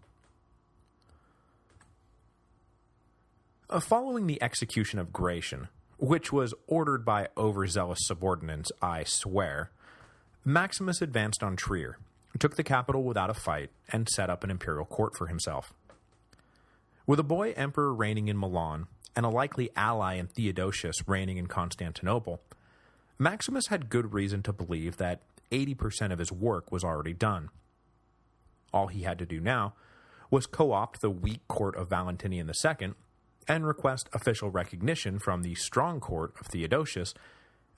Following the execution of Gratian, which was ordered by overzealous subordinates, I swear, Maximus advanced on Trier, took the capital without a fight, and set up an imperial court for himself. With a boy emperor reigning in Milan, and a likely ally in Theodosius reigning in Constantinople, Maximus had good reason to believe that 80% of his work was already done. All he had to do now was co-opt the weak court of Valentinian II and request official recognition from the strong court of Theodosius,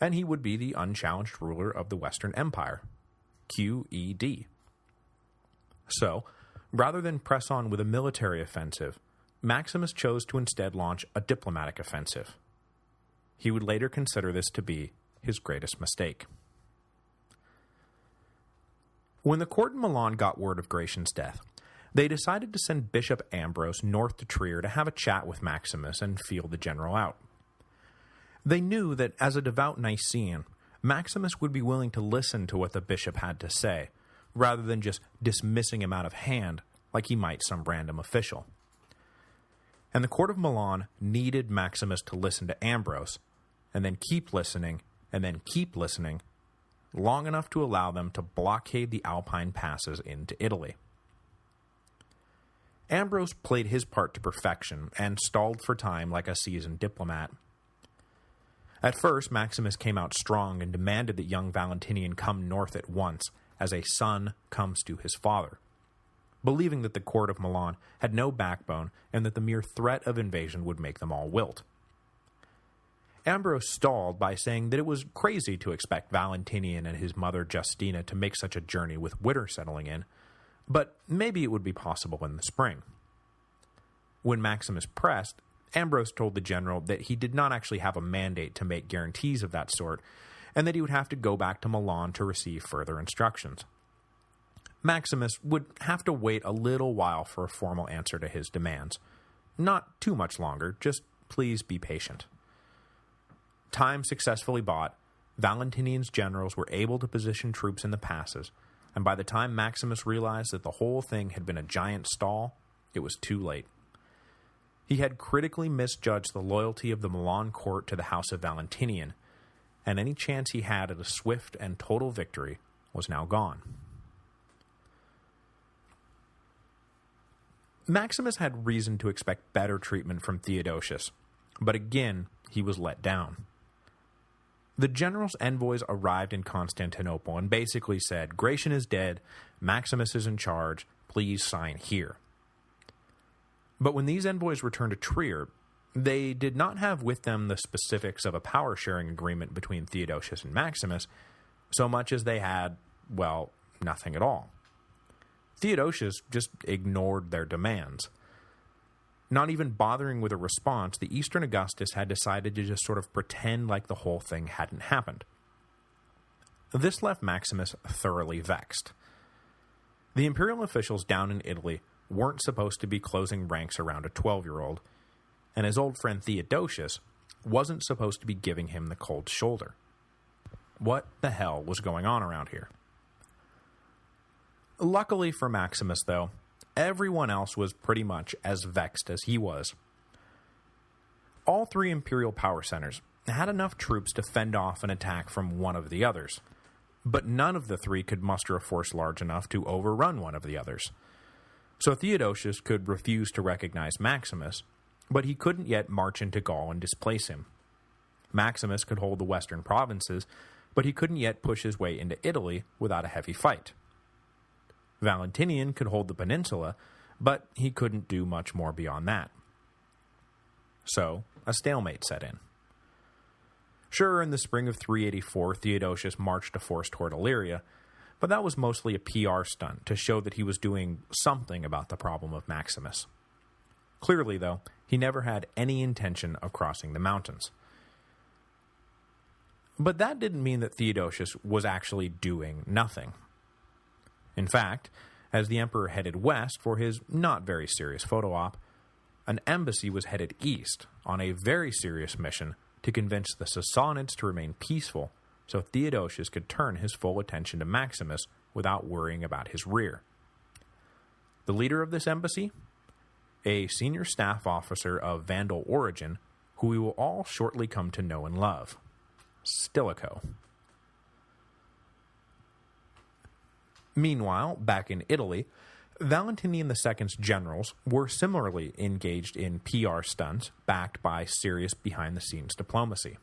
and he would be the unchallenged ruler of the Western Empire. QED. So, rather than press on with a military offensive, Maximus chose to instead launch a diplomatic offensive. He would later consider this to be his greatest mistake. When the court in Milan got word of Gratian's death, they decided to send Bishop Ambrose north to Trier to have a chat with Maximus and feel the general out. They knew that as a devout Nicaean, Maximus would be willing to listen to what the bishop had to say, rather than just dismissing him out of hand like he might some random official. And the court of Milan needed Maximus to listen to Ambrose, and then keep listening, and then keep listening, long enough to allow them to blockade the Alpine passes into Italy. Ambrose played his part to perfection and stalled for time like a seasoned diplomat. At first, Maximus came out strong and demanded that young Valentinian come north at once, as a son comes to his father, believing that the court of Milan had no backbone and that the mere threat of invasion would make them all wilt. Ambrose stalled by saying that it was crazy to expect Valentinian and his mother Justina to make such a journey with winter settling in, but maybe it would be possible in the spring. When Maximus pressed, Ambrose told the general that he did not actually have a mandate to make guarantees of that sort, and that he would have to go back to Milan to receive further instructions. Maximus would have to wait a little while for a formal answer to his demands. Not too much longer, just please be patient. Time successfully bought, Valentinian's generals were able to position troops in the passes, and by the time Maximus realized that the whole thing had been a giant stall, it was too late. He had critically misjudged the loyalty of the Milan court to the house of Valentinian, and any chance he had at a swift and total victory was now gone. Maximus had reason to expect better treatment from Theodosius, but again he was let down. The general's envoys arrived in Constantinople and basically said, "Gratian is dead, Maximus is in charge, please sign here." But when these envoys returned to Trier, they did not have with them the specifics of a power-sharing agreement between Theodosius and Maximus, so much as they had, well, nothing at all. Theodosius just ignored their demands. Not even bothering with a response, the Eastern Augustus had decided to just sort of pretend like the whole thing hadn't happened. This left Maximus thoroughly vexed. The imperial officials down in Italy weren't supposed to be closing ranks around a 12-year-old, and his old friend Theodosius wasn't supposed to be giving him the cold shoulder. What the hell was going on around here? Luckily for Maximus, though, everyone else was pretty much as vexed as he was. All three imperial power centers had enough troops to fend off an attack from one of the others, but none of the three could muster a force large enough to overrun one of the others. So Theodosius could refuse to recognize Maximus, but he couldn't yet march into Gaul and displace him. Maximus could hold the western provinces, but he couldn't yet push his way into Italy without a heavy fight. Valentinian could hold the peninsula, but he couldn't do much more beyond that. So, a stalemate set in. Sure, in the spring of 384, Theodosius marched a force toward Illyria, but that was mostly a PR stunt to show that he was doing something about the problem of Maximus. Clearly, though, he never had any intention of crossing the mountains. But that didn't mean that Theodosius was actually doing nothing. In fact, as the emperor headed west for his not very serious photo op, an embassy was headed east on a very serious mission to convince the Sassanids to remain peaceful so Theodosius could turn his full attention to Maximus without worrying about his rear. The leader of this embassy? A senior staff officer of Vandal origin who we will all shortly come to know and love. Stilicho. Meanwhile, back in Italy, Valentinian II's generals were similarly engaged in PR stunts backed by serious behind-the-scenes diplomacy.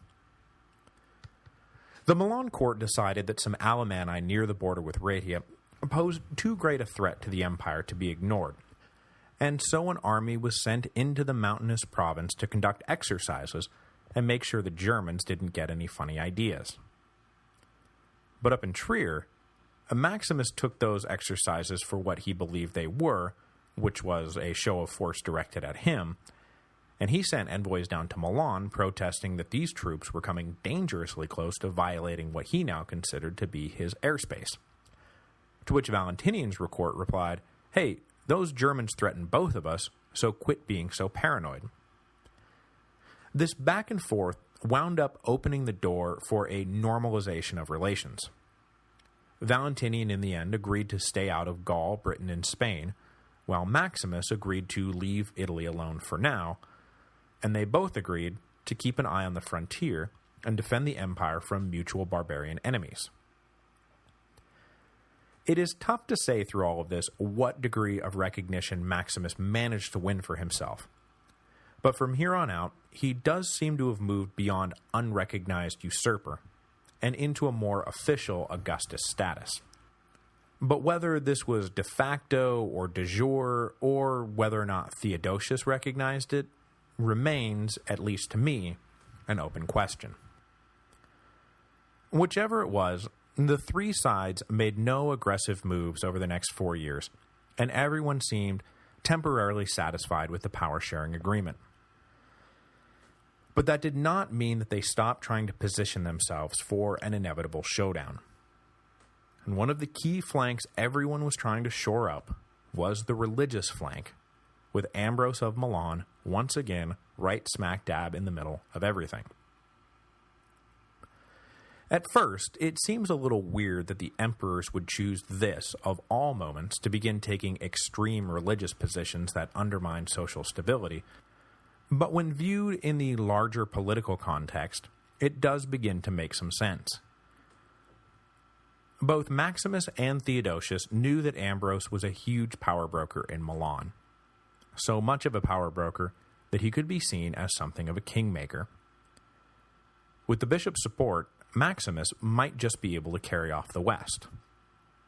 The Milan court decided that some Alemanni near the border with Raetia posed too great a threat to the empire to be ignored, and so an army was sent into the mountainous province to conduct exercises and make sure the Germans didn't get any funny ideas. But up in Trier, Maximus took those exercises for what he believed they were, which was a show of force directed at him, and he sent envoys down to Milan protesting that these troops were coming dangerously close to violating what he now considered to be his airspace. To which Valentinian's court replied, "Hey, those Germans threaten both of us, so quit being so paranoid." This back and forth wound up opening the door for a normalization of relations. Valentinian in the end agreed to stay out of Gaul, Britain, and Spain, while Maximus agreed to leave Italy alone for now, and they both agreed to keep an eye on the frontier and defend the empire from mutual barbarian enemies. It is tough to say through all of this what degree of recognition Maximus managed to win for himself, but from here on out, he does seem to have moved beyond unrecognized usurper and into a more official Augustus status. But whether this was de facto or de jure, or whether or not Theodosius recognized it, remains, at least to me, an open question. Whichever it was, the three sides made no aggressive moves over the next 4 years, and everyone seemed temporarily satisfied with the power-sharing agreement. But that did not mean that they stopped trying to position themselves for an inevitable showdown. And one of the key flanks everyone was trying to shore up was the religious flank, with Ambrose of Milan once again right smack dab in the middle of everything. At first, it seems a little weird that the emperors would choose this, of all moments, to begin taking extreme religious positions that undermine social stability, but when viewed in the larger political context, it does begin to make some sense. Both Maximus and Theodosius knew that Ambrose was a huge power broker in Milan, so much of a power broker that he could be seen as something of a kingmaker. With the bishop's support, Maximus might just be able to carry off the West.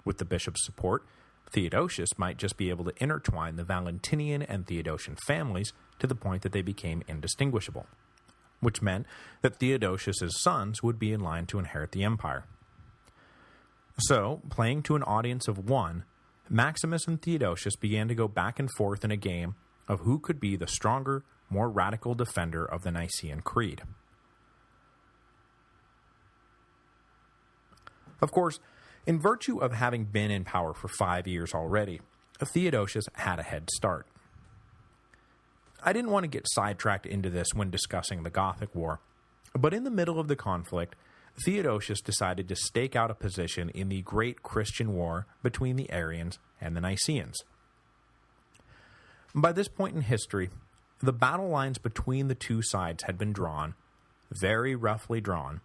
With the bishop's support, Theodosius might just be able to intertwine the Valentinian and Theodosian families to the point that they became indistinguishable, which meant that Theodosius's sons would be in line to inherit the empire. So, playing to an audience of one, Maximus and Theodosius began to go back and forth in a game of who could be the stronger, more radical defender of the Nicene Creed. Of course, in virtue of having been in power for 5 years already, Theodosius had a head start. I didn't want to get sidetracked into this when discussing the Gothic War, but in the middle of the conflict, Theodosius decided to stake out a position in the Great Christian War between the Arians and the Nicaeans. By this point in history, the battle lines between the two sides had been drawn, very roughly drawn,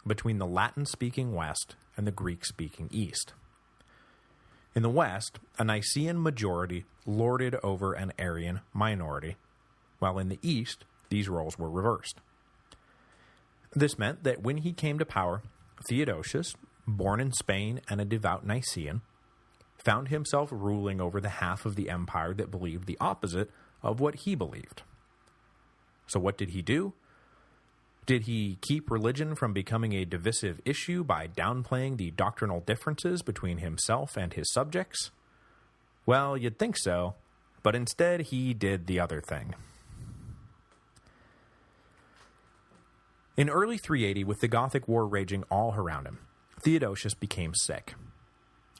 between the Latin-speaking West and the Greek-speaking East. In the West, a Nicene majority lorded over an Arian minority, while in the East, these roles were reversed. This meant that when he came to power, Theodosius, born in Spain and a devout Nicaean, found himself ruling over the half of the empire that believed the opposite of what he believed. So what did he do? Did he keep religion from becoming a divisive issue by downplaying the doctrinal differences between himself and his subjects? Well, you'd think so, but instead he did the other thing. In early 380, with the Gothic War raging all around him, Theodosius became sick.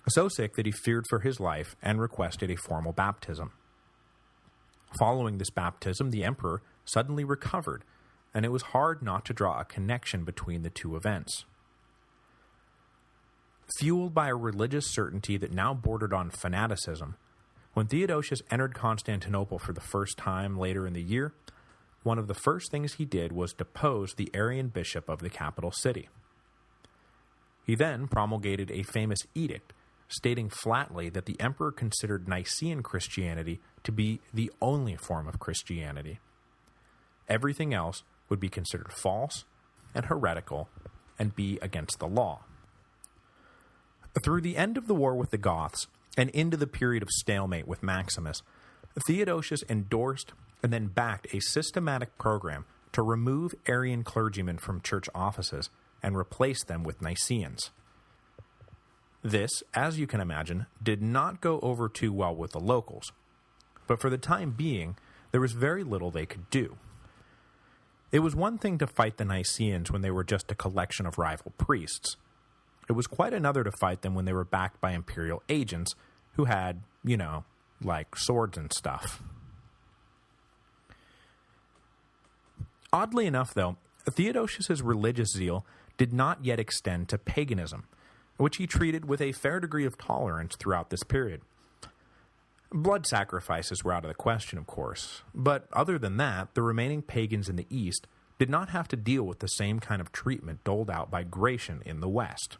So sick that he feared for his life and requested a formal baptism. Following this baptism, the emperor suddenly recovered, and it was hard not to draw a connection between the two events. Fueled by a religious certainty that now bordered on fanaticism, when Theodosius entered Constantinople for the first time later in the year, one of the first things he did was depose the Arian bishop of the capital city. He then promulgated a famous edict stating flatly that the emperor considered Nicene Christianity to be the only form of Christianity. Everything else would be considered false and heretical and be against the law. Through the end of the war with the Goths and into the period of stalemate with Maximus, Theodosius endorsed and then backed a systematic program to remove Arian clergymen from church offices and replace them with Nicaeans. This, as you can imagine, did not go over too well with the locals, but for the time being, there was very little they could do. It was one thing to fight the Nicaeans when they were just a collection of rival priests. It was quite another to fight them when they were backed by imperial agents who had, like swords and stuff. Oddly enough, though, Theodosius's religious zeal did not yet extend to paganism, which he treated with a fair degree of tolerance throughout this period. Blood sacrifices were out of the question, of course, but other than that, the remaining pagans in the East did not have to deal with the same kind of treatment doled out by Gratian in the West.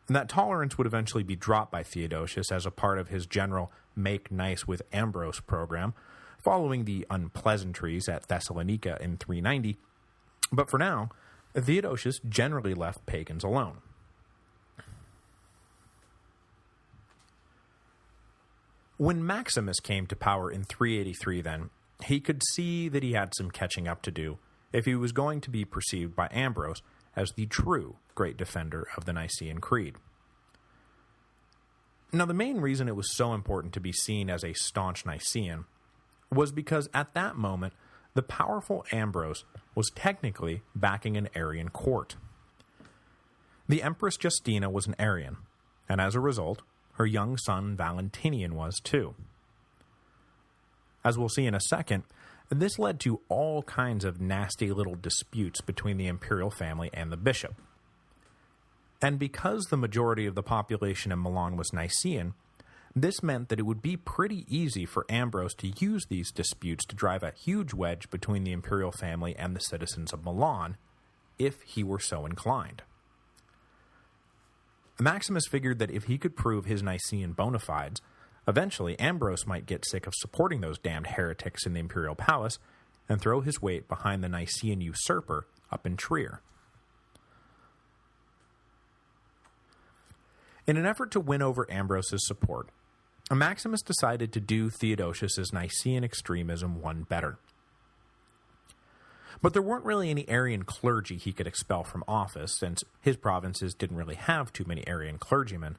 And that tolerance would eventually be dropped by Theodosius as a part of his general Make Nice with Ambrose program, following the unpleasantries at Thessalonica in 390, but for now, Theodosius generally left pagans alone. When Maximus came to power in 383 then, he could see that he had some catching up to do if he was going to be perceived by Ambrose as the true great defender of the Nicene Creed. Now, the main reason it was so important to be seen as a staunch Nicaean was because at that moment, the powerful Ambrose was technically backing an Arian court. The Empress Justina was an Arian, and as a result, her young son Valentinian was too. As we'll see in a second, this led to all kinds of nasty little disputes between the imperial family and the bishop. And because the majority of the population in Milan was Nicaean, this meant that it would be pretty easy for Ambrose to use these disputes to drive a huge wedge between the imperial family and the citizens of Milan, if he were so inclined. Maximus figured that if he could prove his Nicene bona fides, eventually Ambrose might get sick of supporting those damned heretics in the imperial palace and throw his weight behind the Nicene usurper up in Trier. In an effort to win over Ambrose's support, Maximus decided to do Theodosius's Nicene extremism one better. But there weren't really any Arian clergy he could expel from office, since his provinces didn't really have too many Arian clergymen.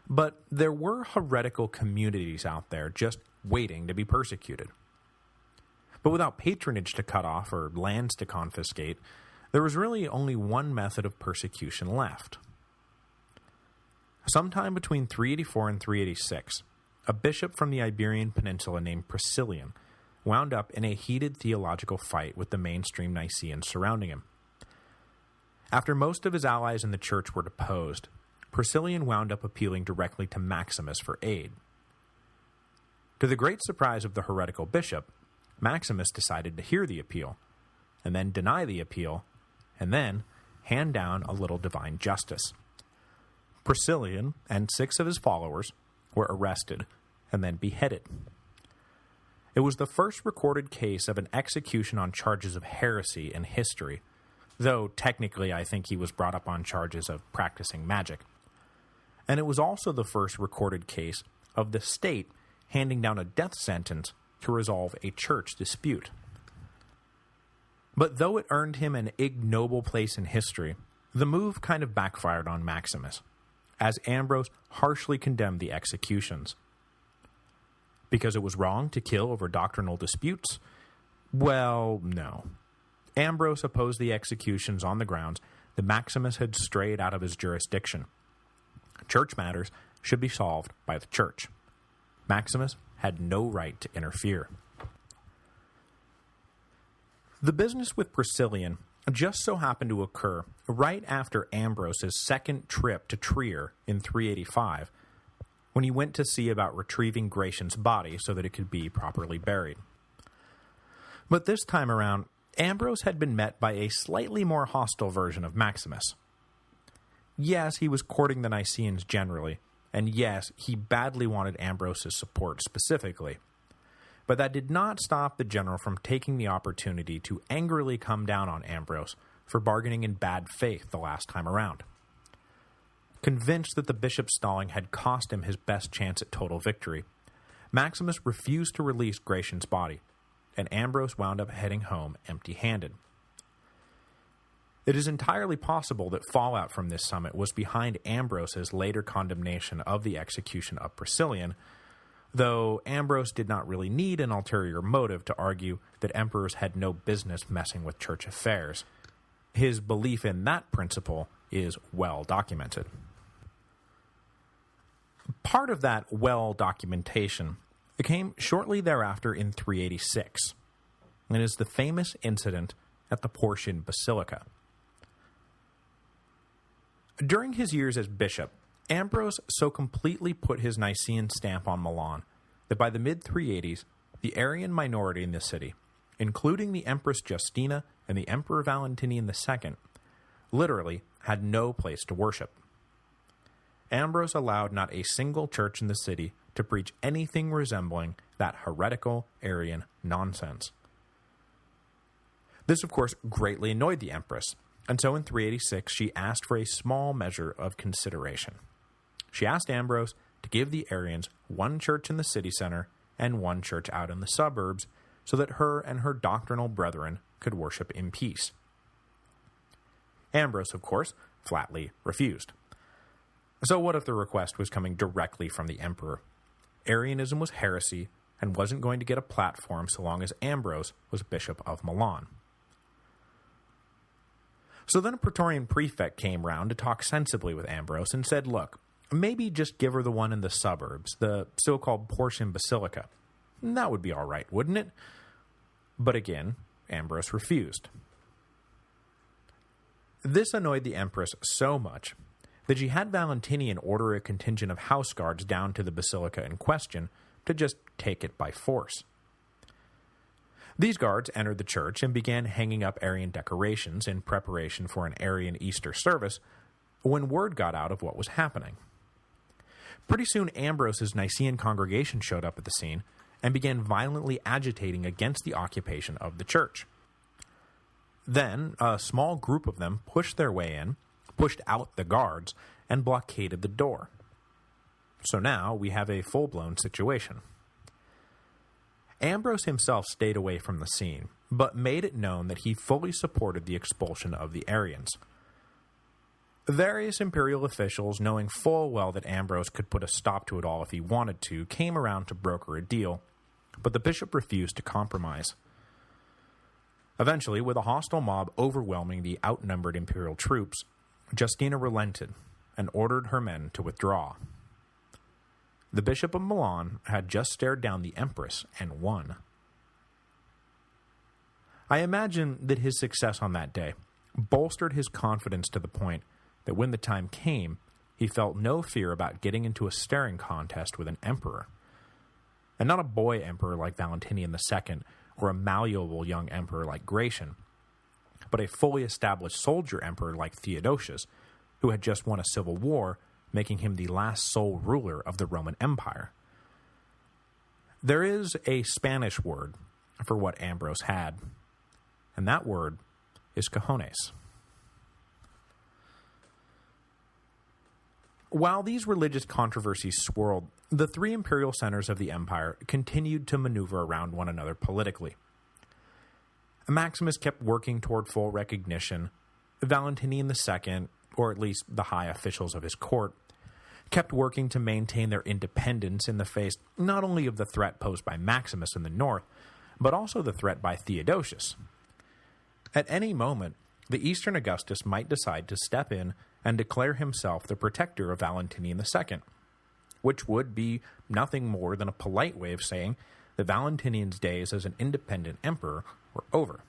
But there were heretical communities out there just waiting to be persecuted. But without patronage to cut off or lands to confiscate, there was really only one method of persecution left. Sometime between 384 and 386, a bishop from the Iberian Peninsula named Priscillian wound up in a heated theological fight with the mainstream Nicaeans surrounding him. After most of his allies in the church were deposed, Priscillian wound up appealing directly to Maximus for aid. To the great surprise of the heretical bishop, Maximus decided to hear the appeal, and then deny the appeal, and then hand down a little divine justice. Priscillian and 6 of his followers were arrested and then beheaded. It was the first recorded case of an execution on charges of heresy in history, though technically I think he was brought up on charges of practicing magic. And it was also the first recorded case of the state handing down a death sentence to resolve a church dispute. But though it earned him an ignoble place in history, the move kind of backfired on Maximus, as Ambrose harshly condemned the executions. Because it was wrong to kill over doctrinal disputes? Well, no. Ambrose opposed the executions on the grounds that Maximus had strayed out of his jurisdiction. Church matters should be solved by the church. Maximus had no right to interfere. The business with Priscillian just so happened to occur right after Ambrose's second trip to Trier in 385, when he went to see about retrieving Gratian's body so that it could be properly buried. But this time around, Ambrose had been met by a slightly more hostile version of Maximus. Yes, he was courting the Nicaeans generally, and yes, he badly wanted Ambrose's support specifically, but that did not stop the general from taking the opportunity to angrily come down on Ambrose for bargaining in bad faith the last time around. Convinced that the bishop's stalling had cost him his best chance at total victory, Maximus refused to release Gratian's body, and Ambrose wound up heading home empty-handed. It is entirely possible that fallout from this summit was behind Ambrose's later condemnation of the execution of Priscillian, though Ambrose did not really need an ulterior motive to argue that emperors had no business messing with church affairs. His belief in that principle is well documented. Part of that well-documentation came shortly thereafter in 386, and is the famous incident at the Porcian Basilica. During his years as bishop, Ambrose so completely put his Nicene stamp on Milan that by the mid-380s, the Arian minority in the city, including the Empress Justina and the Emperor Valentinian II, literally had no place to worship. Ambrose allowed not a single church in the city to preach anything resembling that heretical Arian nonsense. This, of course, greatly annoyed the Empress, and so in 386 she asked for a small measure of consideration. She asked Ambrose to give the Arians one church in the city center and one church out in the suburbs so that her and her doctrinal brethren could worship in peace. Ambrose, of course, flatly refused. So what if the request was coming directly from the emperor? Arianism was heresy and wasn't going to get a platform so long as Ambrose was Bishop of Milan. So then a Praetorian prefect came round to talk sensibly with Ambrose and said, look, maybe just give her the one in the suburbs, the so-called Porcian Basilica. That would be all right, wouldn't it? But again, Ambrose refused. This annoyed the Empress so much that she had Valentinian order a contingent of house guards down to the basilica in question to just take it by force. These guards entered the church and began hanging up Arian decorations in preparation for an Arian Easter service when word got out of what was happening. Pretty soon Ambrose's Nicene congregation showed up at the scene and began violently agitating against the occupation of the church. Then, a small group of them pushed their way in, pushed out the guards, and blockaded the door. So now we have a full-blown situation. Ambrose himself stayed away from the scene, but made it known that he fully supported the expulsion of the Arians. Various imperial officials, knowing full well that Ambrose could put a stop to it all if he wanted to, came around to broker a deal, but the bishop refused to compromise. Eventually, with a hostile mob overwhelming the outnumbered imperial troops, Justina relented and ordered her men to withdraw. The Bishop of Milan had just stared down the Empress and won. I imagine that his success on that day bolstered his confidence to the point that when the time came, he felt no fear about getting into a staring contest with an emperor. And not a boy emperor like Valentinian II or a malleable young emperor like Gratian, but a fully established soldier emperor like Theodosius, who had just won a civil war, making him the last sole ruler of the Roman Empire. There is a Spanish word for what Ambrose had, and that word is cojones. While these religious controversies swirled, the three imperial centers of the empire continued to maneuver around one another politically. Maximus kept working toward full recognition. Valentinian II, or at least the high officials of his court, kept working to maintain their independence in the face not only of the threat posed by Maximus in the north, but also the threat by Theodosius. At any moment, the Eastern Augustus might decide to step in and declare himself the protector of Valentinian II, which would be nothing more than a polite way of saying that Valentinian's days as an independent emperor were over.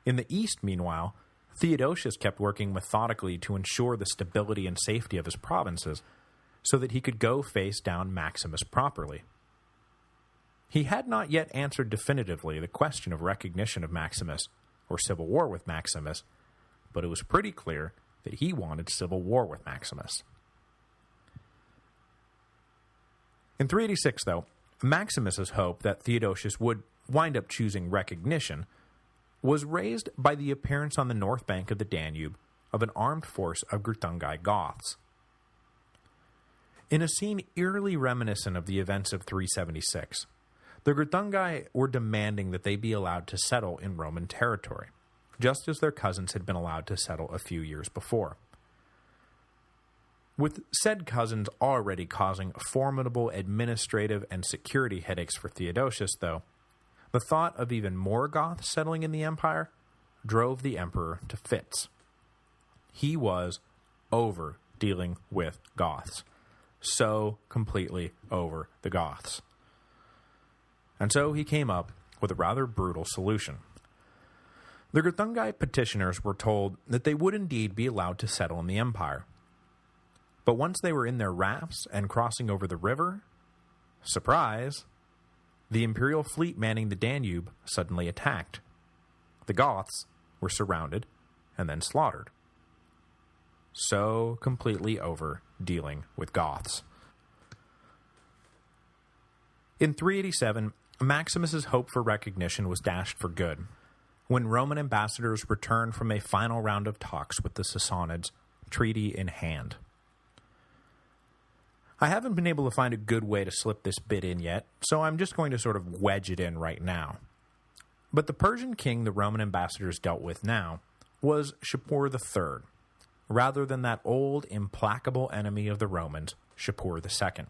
In the East, meanwhile, Theodosius kept working methodically to ensure the stability and safety of his provinces so that he could go face down Maximus properly. He had not yet answered definitively the question of recognition of Maximus or civil war with Maximus, but it was pretty clear that he wanted civil war with Maximus. In 386, though, Maximus's hope that Theodosius would wind up choosing recognition was raised by the appearance on the north bank of the Danube of an armed force of Greuthungi Goths. In a scene eerily reminiscent of the events of 376, the Greuthungi were demanding that they be allowed to settle in Roman territory, just as their cousins had been allowed to settle a few years before. With said cousins already causing formidable administrative and security headaches for Theodosius, though, the thought of even more Goths settling in the empire drove the emperor to fits. He was over dealing with Goths. So completely over the Goths. And so he came up with a rather brutal solution. The Greuthungi petitioners were told that they would indeed be allowed to settle in the empire. But once they were in their rafts and crossing over the river, surprise, the imperial fleet manning the Danube suddenly attacked. The Goths were surrounded and then slaughtered. So completely over dealing with Goths. In 387, Maximus's hope for recognition was dashed for good, when Roman ambassadors returned from a final round of talks with the Sassanids, treaty in hand. I haven't been able to find a good way to slip this bit in yet, so I'm just going to sort of wedge it in right now. But the Persian king the Roman ambassadors dealt with now was Shapur III, rather than that old, implacable enemy of the Romans, Shapur II.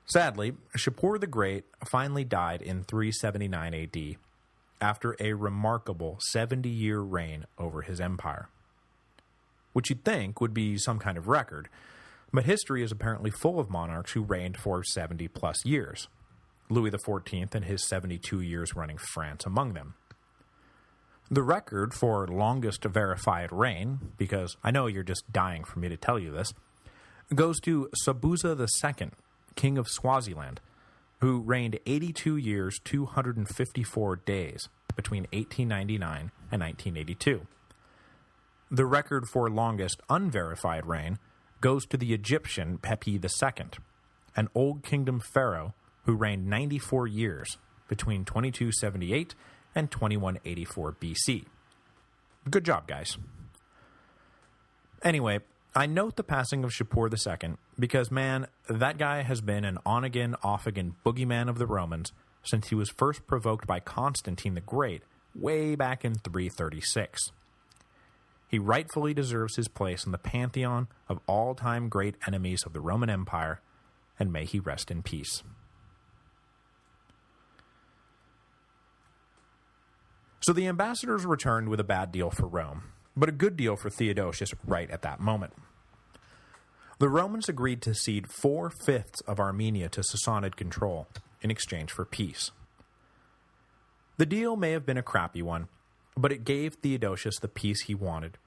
Sadly, Shapur the Great finally died in 379 AD, after a remarkable 70-year reign over his empire. Which you'd think would be some kind of record, but history is apparently full of monarchs who reigned for 70-plus years, Louis XIV and his 72 years running France among them. The record for longest verified reign, because I know you're just dying for me to tell you this, goes to Sobhuza II, king of Swaziland, who reigned 82 years, 254 days between 1899 and 1982. The record for longest unverified reign goes to the Egyptian Pepi II, an Old Kingdom pharaoh who reigned 94 years between 2278 and 2184 BC. Good job, guys. Anyway, I note the passing of Shapur II because, man, that guy has been an on-again, off-again boogeyman of the Romans since he was first provoked by Constantine the Great way back in 336. He rightfully deserves his place in the pantheon of all-time great enemies of the Roman Empire, and may he rest in peace. So the ambassadors returned with a bad deal for Rome, but a good deal for Theodosius right at that moment. The Romans agreed to cede 4/5 of Armenia to Sassanid control in exchange for peace. The deal may have been a crappy one, but it gave Theodosius the peace he wanted,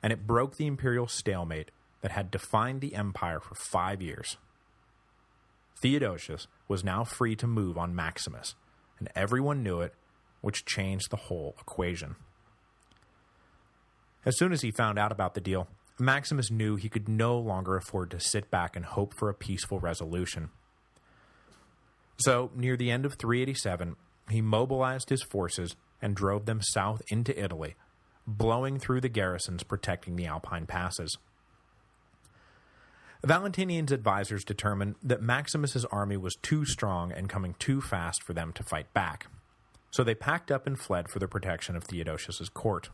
and it broke the imperial stalemate that had defined the empire for 5 years. Theodosius was now free to move on Maximus, and everyone knew it, which changed the whole equation. As soon as he found out about the deal, Maximus knew he could no longer afford to sit back and hope for a peaceful resolution. So, near the end of 387, he mobilized his forces and drove them south into Italy, blowing through the garrisons protecting the Alpine passes. Valentinian's advisors determined that Maximus's army was too strong and coming too fast for them to fight back, so they packed up and fled for the protection of Theodosius's court.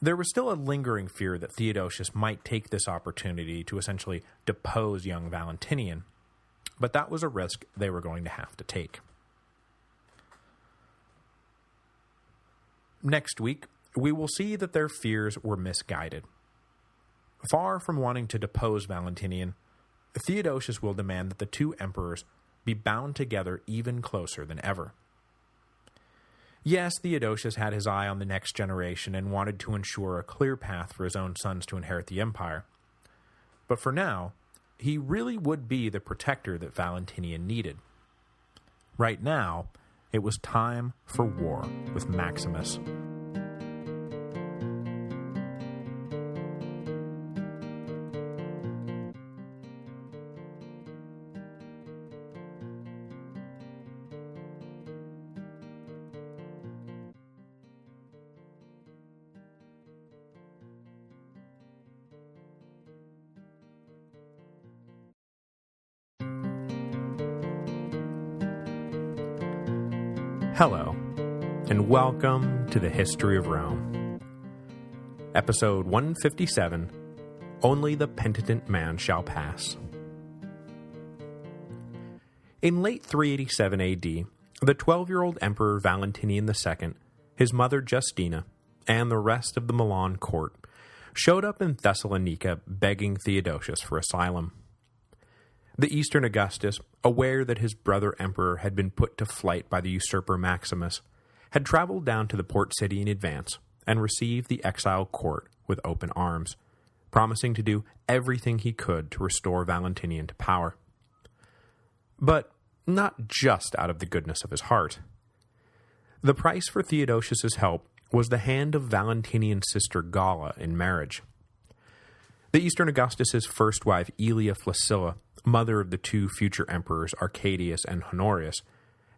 There was still a lingering fear that Theodosius might take this opportunity to essentially depose young Valentinian, but that was a risk they were going to have to take. Next week, we will see that their fears were misguided. Far from wanting to depose Valentinian, Theodosius will demand that the two emperors be bound together even closer than ever. Yes, Theodosius had his eye on the next generation and wanted to ensure a clear path for his own sons to inherit the empire. But for now, he really would be the protector that Valentinian needed. Right now, it was time for war with Maximus. Hello, and welcome to the History of Rome. Episode 157, Only the Penitent Man Shall Pass. In late 387 AD, the 12-year-old Emperor Valentinian II, his mother Justina, and the rest of the Milan court showed up in Thessalonica begging Theodosius for asylum. The Eastern Augustus, aware that his brother emperor had been put to flight by the usurper Maximus, had traveled down to the port city in advance and received the exile court with open arms, promising to do everything he could to restore Valentinian to power. But not just out of the goodness of his heart. The price for Theodosius's help was the hand of Valentinian's sister Galla in marriage. The Eastern Augustus's first wife Aelia Flaccilla, mother of the two future emperors Arcadius and Honorius,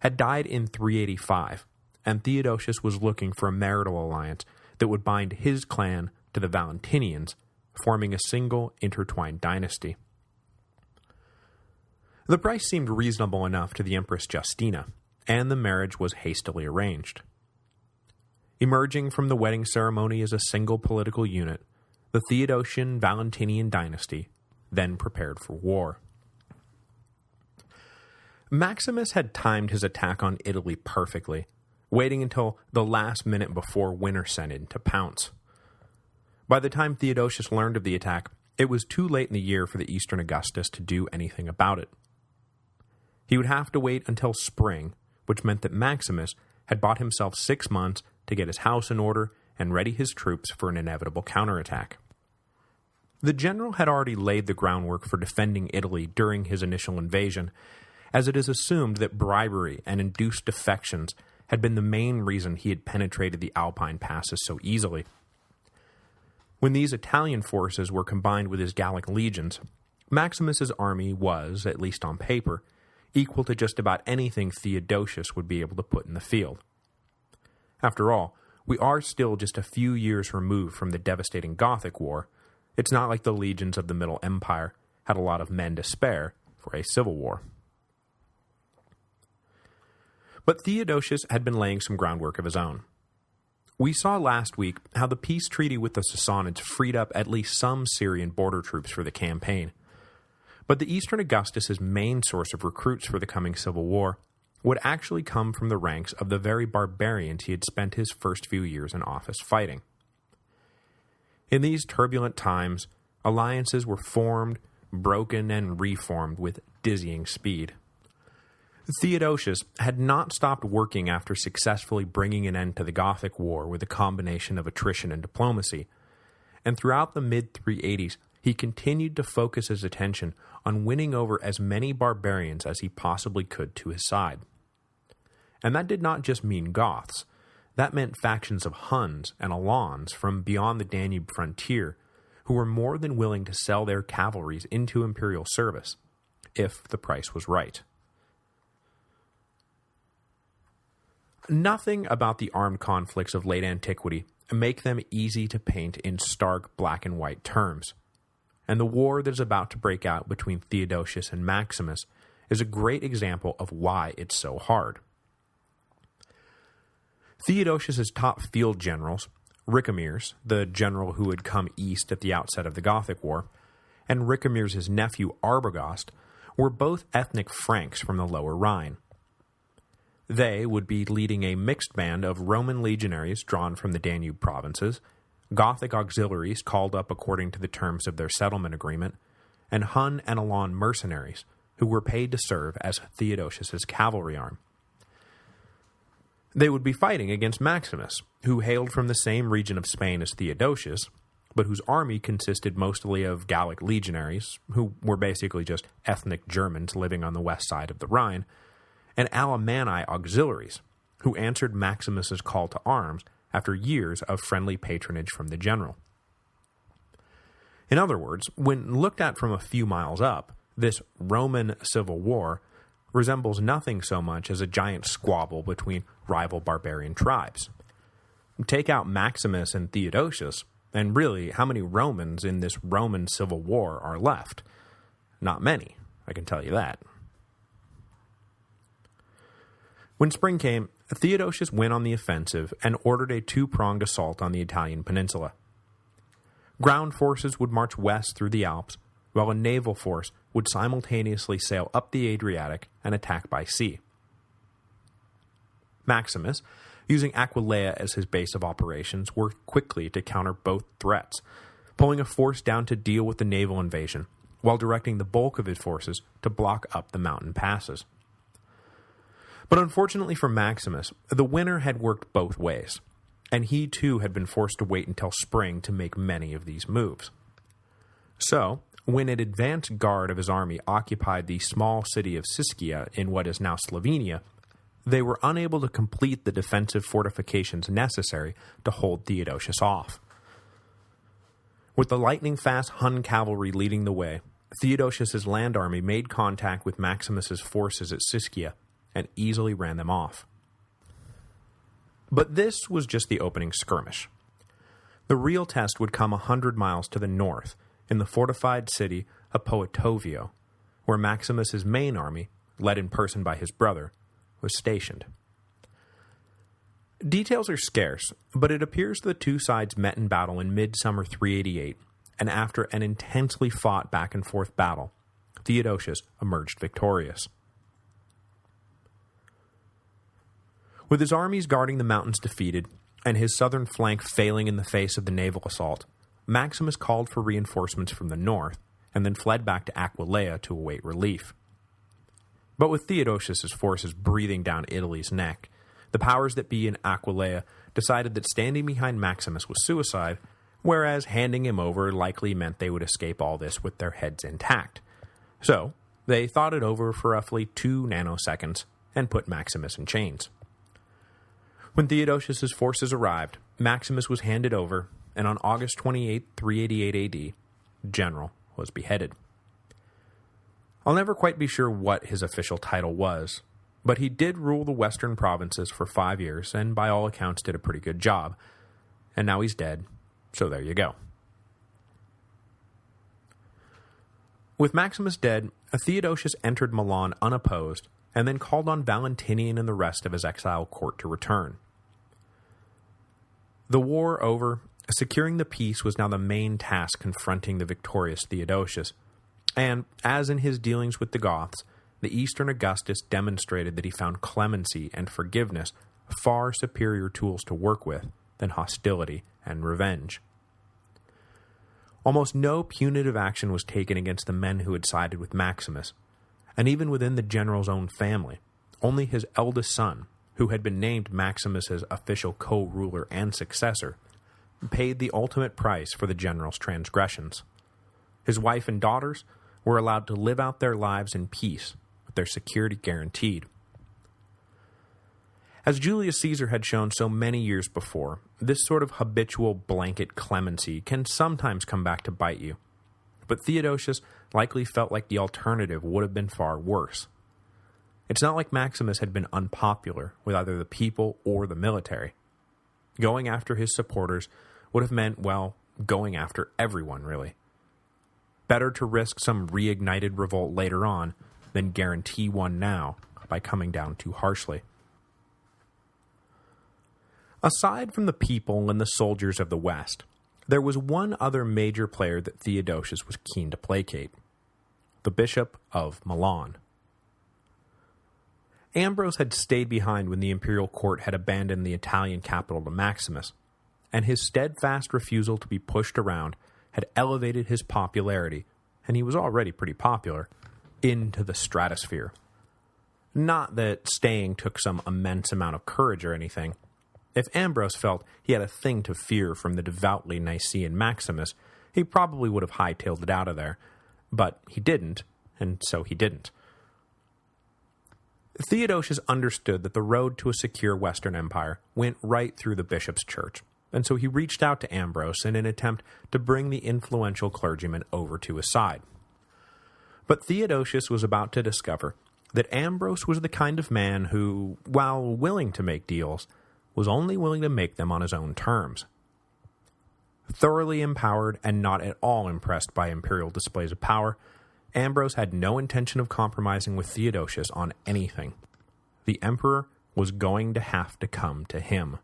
had died in 385, and Theodosius was looking for a marital alliance that would bind his clan to the Valentinians, forming a single intertwined dynasty. The price seemed reasonable enough to the Empress Justina, and the marriage was hastily arranged. Emerging from the wedding ceremony as a single political unit, the Theodosian-Valentinian dynasty then prepared for war. Maximus had timed his attack on Italy perfectly, waiting until the last minute before winter set in to pounce. By the time Theodosius learned of the attack, it was too late in the year for the Eastern Augustus to do anything about it. He would have to wait until spring, which meant that Maximus had bought himself 6 months to get his house in order and ready his troops for an inevitable counterattack. The general had already laid the groundwork for defending Italy during his initial invasion, as it is assumed that bribery and induced defections had been the main reason he had penetrated the Alpine passes so easily. When these Italian forces were combined with his Gallic legions, Maximus's army was, at least on paper, equal to just about anything Theodosius would be able to put in the field. After all, we are still just a few years removed from the devastating Gothic War. It's not like the legions of the Middle Empire had a lot of men to spare for a civil war. But Theodosius had been laying some groundwork of his own. We saw last week how the peace treaty with the Sassanids freed up at least some Syrian border troops for the campaign. But the Eastern Augustus's main source of recruits for the coming civil war would actually come from the ranks of the very barbarians he had spent his first few years in office fighting. In these turbulent times, alliances were formed, broken, and reformed with dizzying speed. Theodosius had not stopped working after successfully bringing an end to the Gothic War with a combination of attrition and diplomacy, and throughout the mid-380s, he continued to focus his attention on winning over as many barbarians as he possibly could to his side. And that did not just mean Goths. That meant factions of Huns and Alans from beyond the Danube frontier who were more than willing to sell their cavalries into imperial service, if the price was right. Nothing about the armed conflicts of late antiquity make them easy to paint in stark black and white terms, and the war that is about to break out between Theodosius and Maximus is a great example of why it's so hard. Theodosius's top field generals, Ricomeres, the general who had come east at the outset of the Gothic War, and Ricomeres' nephew Arbogast, were both ethnic Franks from the Lower Rhine. They would be leading a mixed band of Roman legionaries drawn from the Danube provinces, Gothic auxiliaries called up according to the terms of their settlement agreement, and Hun and Alan mercenaries, who were paid to serve as Theodosius's cavalry arm. They would be fighting against Maximus, who hailed from the same region of Spain as Theodosius, but whose army consisted mostly of Gallic legionaries, who were basically just ethnic Germans living on the west side of the Rhine, and Alemanni auxiliaries, who answered Maximus's call to arms after years of friendly patronage from the general. In other words, when looked at from a few miles up, this Roman civil war resembles nothing so much as a giant squabble between rival barbarian tribes. Take out Maximus and Theodosius, and really, how many Romans in this Roman civil war are left? Not many, I can tell you that. When spring came, Theodosius went on the offensive and ordered a two-pronged assault on the Italian peninsula. Ground forces would march west through the Alps, while a naval force would simultaneously sail up the Adriatic and attack by sea. Maximus, using Aquileia as his base of operations, worked quickly to counter both threats, pulling a force down to deal with the naval invasion, while directing the bulk of his forces to block up the mountain passes. But unfortunately for Maximus, the winter had worked both ways, and he too had been forced to wait until spring to make many of these moves. So, when an advance guard of his army occupied the small city of Siscia in what is now Slovenia, they were unable to complete the defensive fortifications necessary to hold Theodosius off. With the lightning-fast Hun cavalry leading the way, Theodosius's land army made contact with Maximus's forces at Siscia and easily ran them off. But this was just the opening skirmish. The real test would come 100 miles to the north, in the fortified city of Poetovio, where Maximus's main army, led in person by his brother, was stationed. Details are scarce, but it appears the two sides met in battle in midsummer 388, and after an intensely fought back-and-forth battle, Theodosius emerged victorious. With his armies guarding the mountains defeated, and his southern flank failing in the face of the naval assault, Maximus called for reinforcements from the north, and then fled back to Aquileia to await relief. But with Theodosius's forces breathing down Italy's neck, the powers that be in Aquileia decided that standing behind Maximus was suicide, whereas handing him over likely meant they would escape all this with their heads intact. So, they thought it over for roughly 2 nanoseconds and put Maximus in chains. When Theodosius's forces arrived, Maximus was handed over, and on August 28, 388 AD, the general was beheaded. I'll never quite be sure what his official title was, but he did rule the western provinces for 5 years, and by all accounts did a pretty good job. And now he's dead, so there you go. With Maximus dead, Theodosius entered Milan unopposed, and then called on Valentinian and the rest of his exiled court to return. The war over, securing the peace was now the main task confronting the victorious Theodosius, and, as in his dealings with the Goths, the Eastern Augustus demonstrated that he found clemency and forgiveness far superior tools to work with than hostility and revenge. Almost no punitive action was taken against the men who had sided with Maximus, and even within the general's own family, only his eldest son, who had been named Maximus's official co-ruler and successor, paid the ultimate price for the general's transgressions. His wife and daughters were allowed to live out their lives in peace, with their security guaranteed. As Julius Caesar had shown so many years before, this sort of habitual blanket clemency can sometimes come back to bite you, but Theodosius likely felt like the alternative would have been far worse. It's not like Maximus had been unpopular with either the people or the military. Going after his supporters would have meant, well, going after everyone, really. Better to risk some reignited revolt later on than guarantee one now by coming down too harshly. Aside from the people and the soldiers of the West, there was one other major player that Theodosius was keen to placate: the Bishop of Milan. Ambrose had stayed behind when the imperial court had abandoned the Italian capital to Maximus, and his steadfast refusal to be pushed around had elevated his popularity, and he was already pretty popular, into the stratosphere. Not that staying took some immense amount of courage or anything. If Ambrose felt he had a thing to fear from the devoutly Nicene Maximus, he probably would have hightailed it out of there, but he didn't, and so he didn't. Theodosius understood that the road to a secure Western Empire went right through the bishop's church, and so he reached out to Ambrose in an attempt to bring the influential clergyman over to his side. But Theodosius was about to discover that Ambrose was the kind of man who, while willing to make deals, was only willing to make them on his own terms. Thoroughly empowered and not at all impressed by imperial displays of power, Ambrose had no intention of compromising with Theodosius on anything. The emperor was going to have to come to him.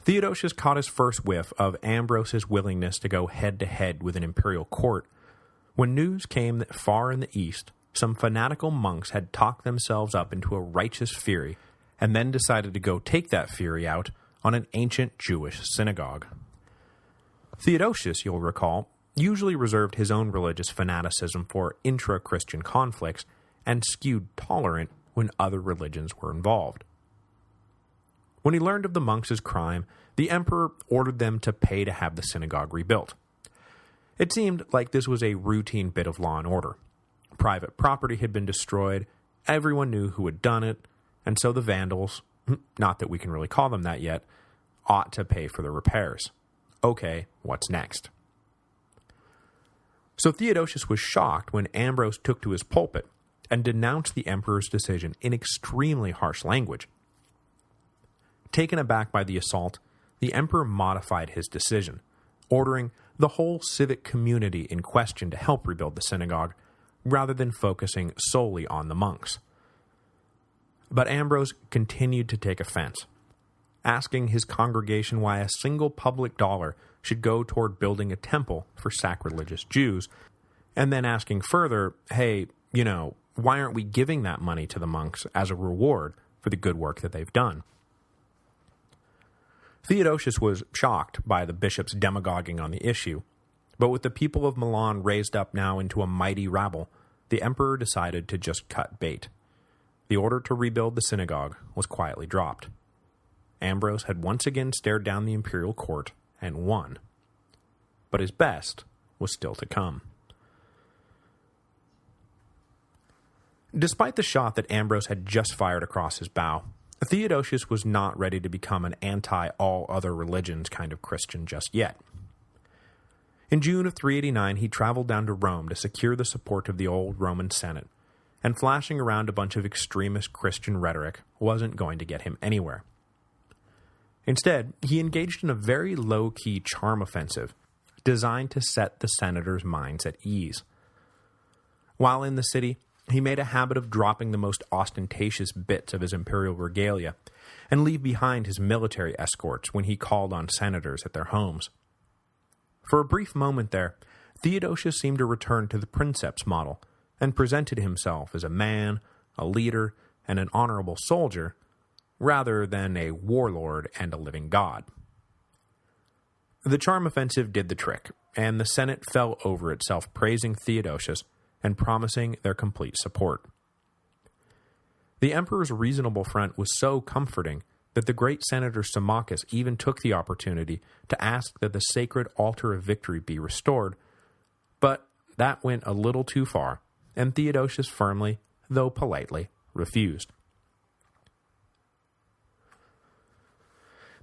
Theodosius caught his first whiff of Ambrose's willingness to go head-to-head with an imperial court when news came that far in the east, some fanatical monks had talked themselves up into a righteous fury and then decided to go take that fury out on an ancient Jewish synagogue. Theodosius, you'll recall, usually reserved his own religious fanaticism for intra-Christian conflicts and skewed tolerant when other religions were involved. When he learned of the monks' crime, the emperor ordered them to pay to have the synagogue rebuilt. It seemed like this was a routine bit of law and order. Private property had been destroyed, everyone knew who had done it, and so the Vandals, not that we can really call them that yet, ought to pay for the repairs. Okay, what's next? So Theodosius was shocked when Ambrose took to his pulpit and denounced the emperor's decision in extremely harsh language. Taken aback by the assault, the emperor modified his decision, ordering the whole civic community in question to help rebuild the synagogue, rather than focusing solely on the monks. But Ambrose continued to take offense, asking his congregation why a single public dollar should go toward building a temple for sacrilegious Jews, and then asking further, hey, why aren't we giving that money to the monks as a reward for the good work that they've done? Theodosius was shocked by the bishop's demagoguing on the issue, but with the people of Milan raised up now into a mighty rabble, the emperor decided to just cut bait. The order to rebuild the synagogue was quietly dropped. Ambrose had once again stared down the imperial court and won. But his best was still to come. Despite the shot that Ambrose had just fired across his bow, Theodosius was not ready to become an anti-all-other-religions kind of Christian just yet. In June of 389, he traveled down to Rome to secure the support of the old Roman Senate, and flashing around a bunch of extremist Christian rhetoric wasn't going to get him anywhere. Instead, he engaged in a very low-key charm offensive designed to set the senators' minds at ease. While in the city, he made a habit of dropping the most ostentatious bits of his imperial regalia and leave behind his military escorts when he called on senators at their homes. For a brief moment there, Theodosius seemed to return to the princeps model and presented himself as a man, a leader, and an honorable soldier, rather than a warlord and a living god. The charm offensive did the trick, and the Senate fell over itself praising Theodosius and promising their complete support. The emperor's reasonable front was so comforting that the great senator Symmachus even took the opportunity to ask that the sacred altar of victory be restored, but that went a little too far, and Theodosius firmly, though politely, refused.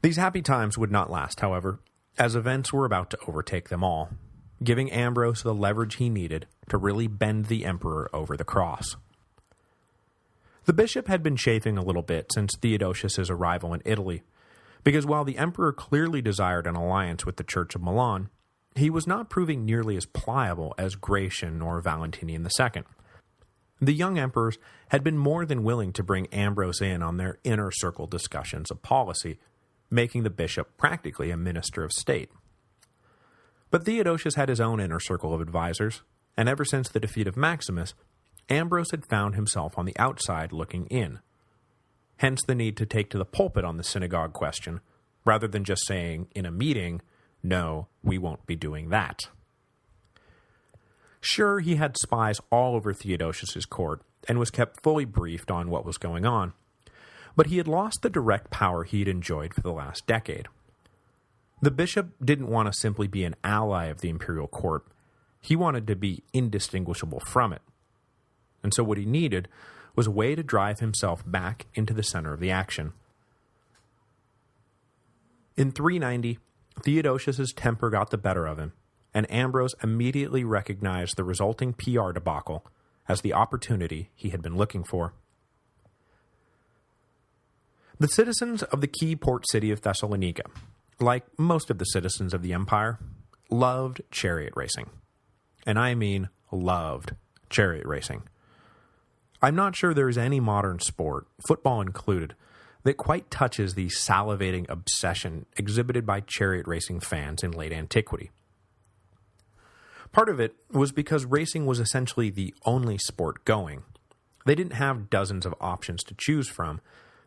These happy times would not last, however, as events were about to overtake them all, giving Ambrose the leverage he needed to really bend the emperor over the cross. The bishop had been chafing a little bit since Theodosius' arrival in Italy, because while the emperor clearly desired an alliance with the Church of Milan, he was not proving nearly as pliable as Gratian or Valentinian II. The young emperors had been more than willing to bring Ambrose in on their inner circle discussions of policy, making the bishop practically a minister of state. But Theodosius had his own inner circle of advisors, and ever since the defeat of Maximus, Ambrose had found himself on the outside looking in. Hence the need to take to the pulpit on the synagogue question, rather than just saying in a meeting, no, we won't be doing that. Sure, he had spies all over Theodosius' court, and was kept fully briefed on what was going on, but he had lost the direct power he had enjoyed for the last decade. The bishop didn't want to simply be an ally of the imperial court, he wanted to be indistinguishable from it. And so what he needed was a way to drive himself back into the center of the action. In 390, Theodosius' temper got the better of him, and Ambrose immediately recognized the resulting PR debacle as the opportunity he had been looking for. The citizens of the key port city of Thessalonica, like most of the citizens of the empire, loved chariot racing. And I mean loved chariot racing. I'm not sure there is any modern sport, football included, that quite touches the salivating obsession exhibited by chariot racing fans in late antiquity. Part of it was because racing was essentially the only sport going. They didn't have dozens of options to choose from,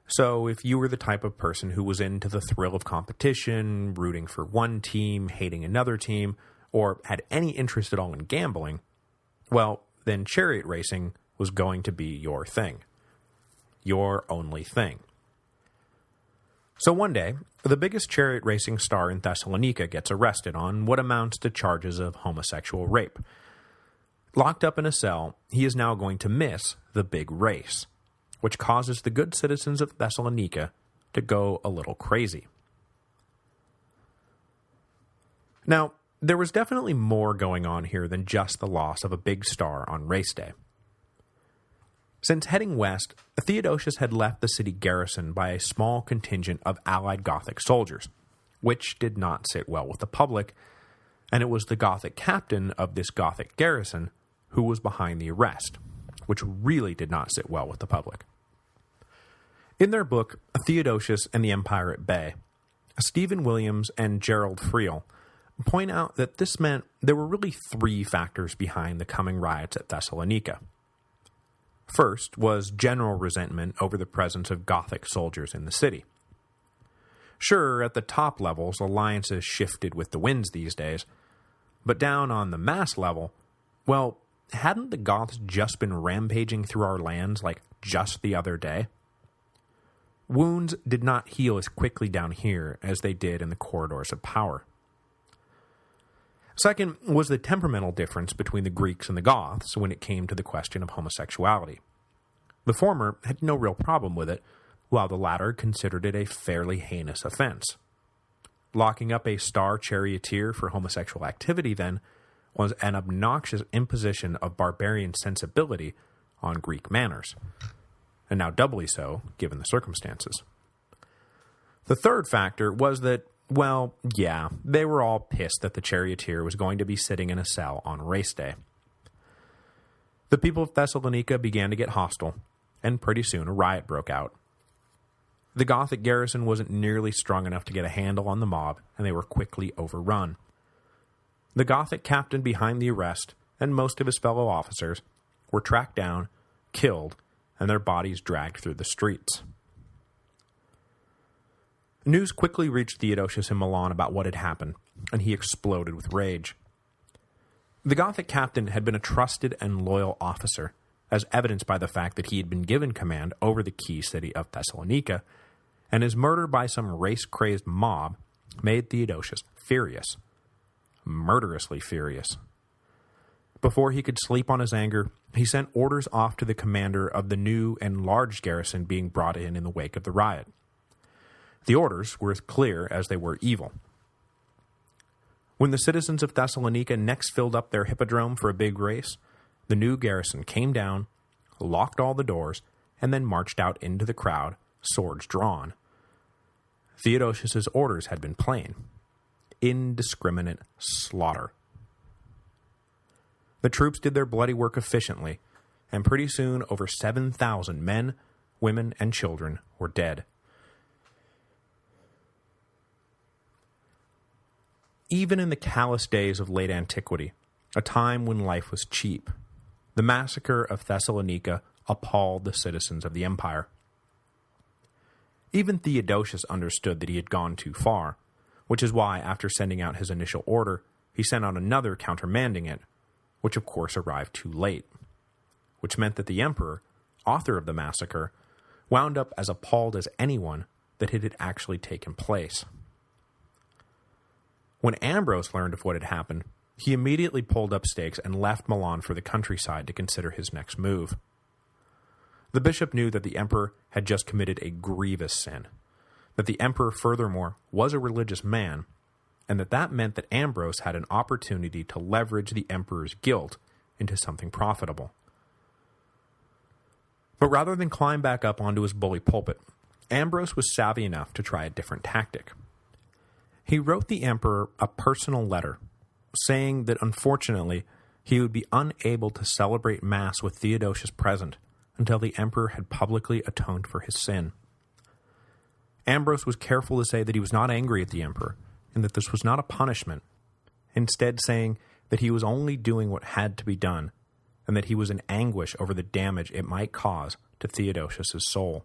so if you were the type of person who was into the thrill of competition, rooting for one team, hating another team, or had any interest at all in gambling, well, then chariot racing was going to be your thing. Your only thing. So one day, the biggest chariot racing star in Thessalonica gets arrested on what amounts to charges of homosexual rape. Locked up in a cell, he is now going to miss the big race, which causes the good citizens of Thessalonica to go a little crazy. Now, there was definitely more going on here than just the loss of a big star on race day. Since heading west, Theodosius had left the city garrisoned by a small contingent of allied Gothic soldiers, which did not sit well with the public, and it was the Gothic captain of this Gothic garrison who was behind the arrest, which really did not sit well with the public. In their book, Theodosius and the Empire at Bay, Stephen Williams and Gerald Friel point out that this meant there were really three factors behind the coming riots at Thessalonica. First was general resentment over the presence of Gothic soldiers in the city. Sure, at the top levels, alliances shifted with the winds these days, but down on the mass level, well, hadn't the Goths just been rampaging through our lands like just the other day? Wounds did not heal as quickly down here as they did in the corridors of power. Second was the temperamental difference between the Greeks and the Goths when it came to the question of homosexuality. The former had no real problem with it, while the latter considered it a fairly heinous offense. Locking up a star charioteer for homosexual activity, then, was an obnoxious imposition of barbarian sensibility on Greek manners, and now doubly so, given the circumstances. The third factor was that, well, yeah, they were all pissed that the charioteer was going to be sitting in a cell on race day. The people of Thessalonica began to get hostile, and pretty soon a riot broke out. The Gothic garrison wasn't nearly strong enough to get a handle on the mob, and they were quickly overrun. The Gothic captain behind the arrest, and most of his fellow officers, were tracked down, killed, and their bodies dragged through the streets. News quickly reached Theodosius in Milan about what had happened, and he exploded with rage. The Gothic captain had been a trusted and loyal officer, as evidenced by the fact that he had been given command over the key city of Thessalonica, and his murder by some race-crazed mob made Theodosius furious. Murderously furious. Before he could sleep on his anger, he sent orders off to the commander of the new and large garrison being brought in the wake of the riot. The orders were as clear as they were evil. When the citizens of Thessalonica next filled up their hippodrome for a big race, the new garrison came down, locked all the doors, and then marched out into the crowd, swords drawn. Theodosius's orders had been plain. Indiscriminate slaughter. The troops did their bloody work efficiently, and pretty soon over 7,000 men, women, and children were dead. Even in the callous days of late antiquity, a time when life was cheap, the massacre of Thessalonica appalled the citizens of the empire. Even Theodosius understood that he had gone too far, which is why, after sending out his initial order, he sent out another countermanding it, which of course arrived too late, which meant that the emperor, author of the massacre, wound up as appalled as anyone that it had actually taken place. When Ambrose learned of what had happened, he immediately pulled up stakes and left Milan for the countryside to consider his next move. The bishop knew that the emperor had just committed a grievous sin, that the emperor furthermore was a religious man, and that meant that Ambrose had an opportunity to leverage the emperor's guilt into something profitable. But rather than climb back up onto his bully pulpit, Ambrose was savvy enough to try a different tactic. He wrote the emperor a personal letter, saying that unfortunately he would be unable to celebrate Mass with Theodosius present until the emperor had publicly atoned for his sin. Ambrose was careful to say that he was not angry at the emperor, and that this was not a punishment, instead saying that he was only doing what had to be done, and that he was in anguish over the damage it might cause to Theodosius' soul.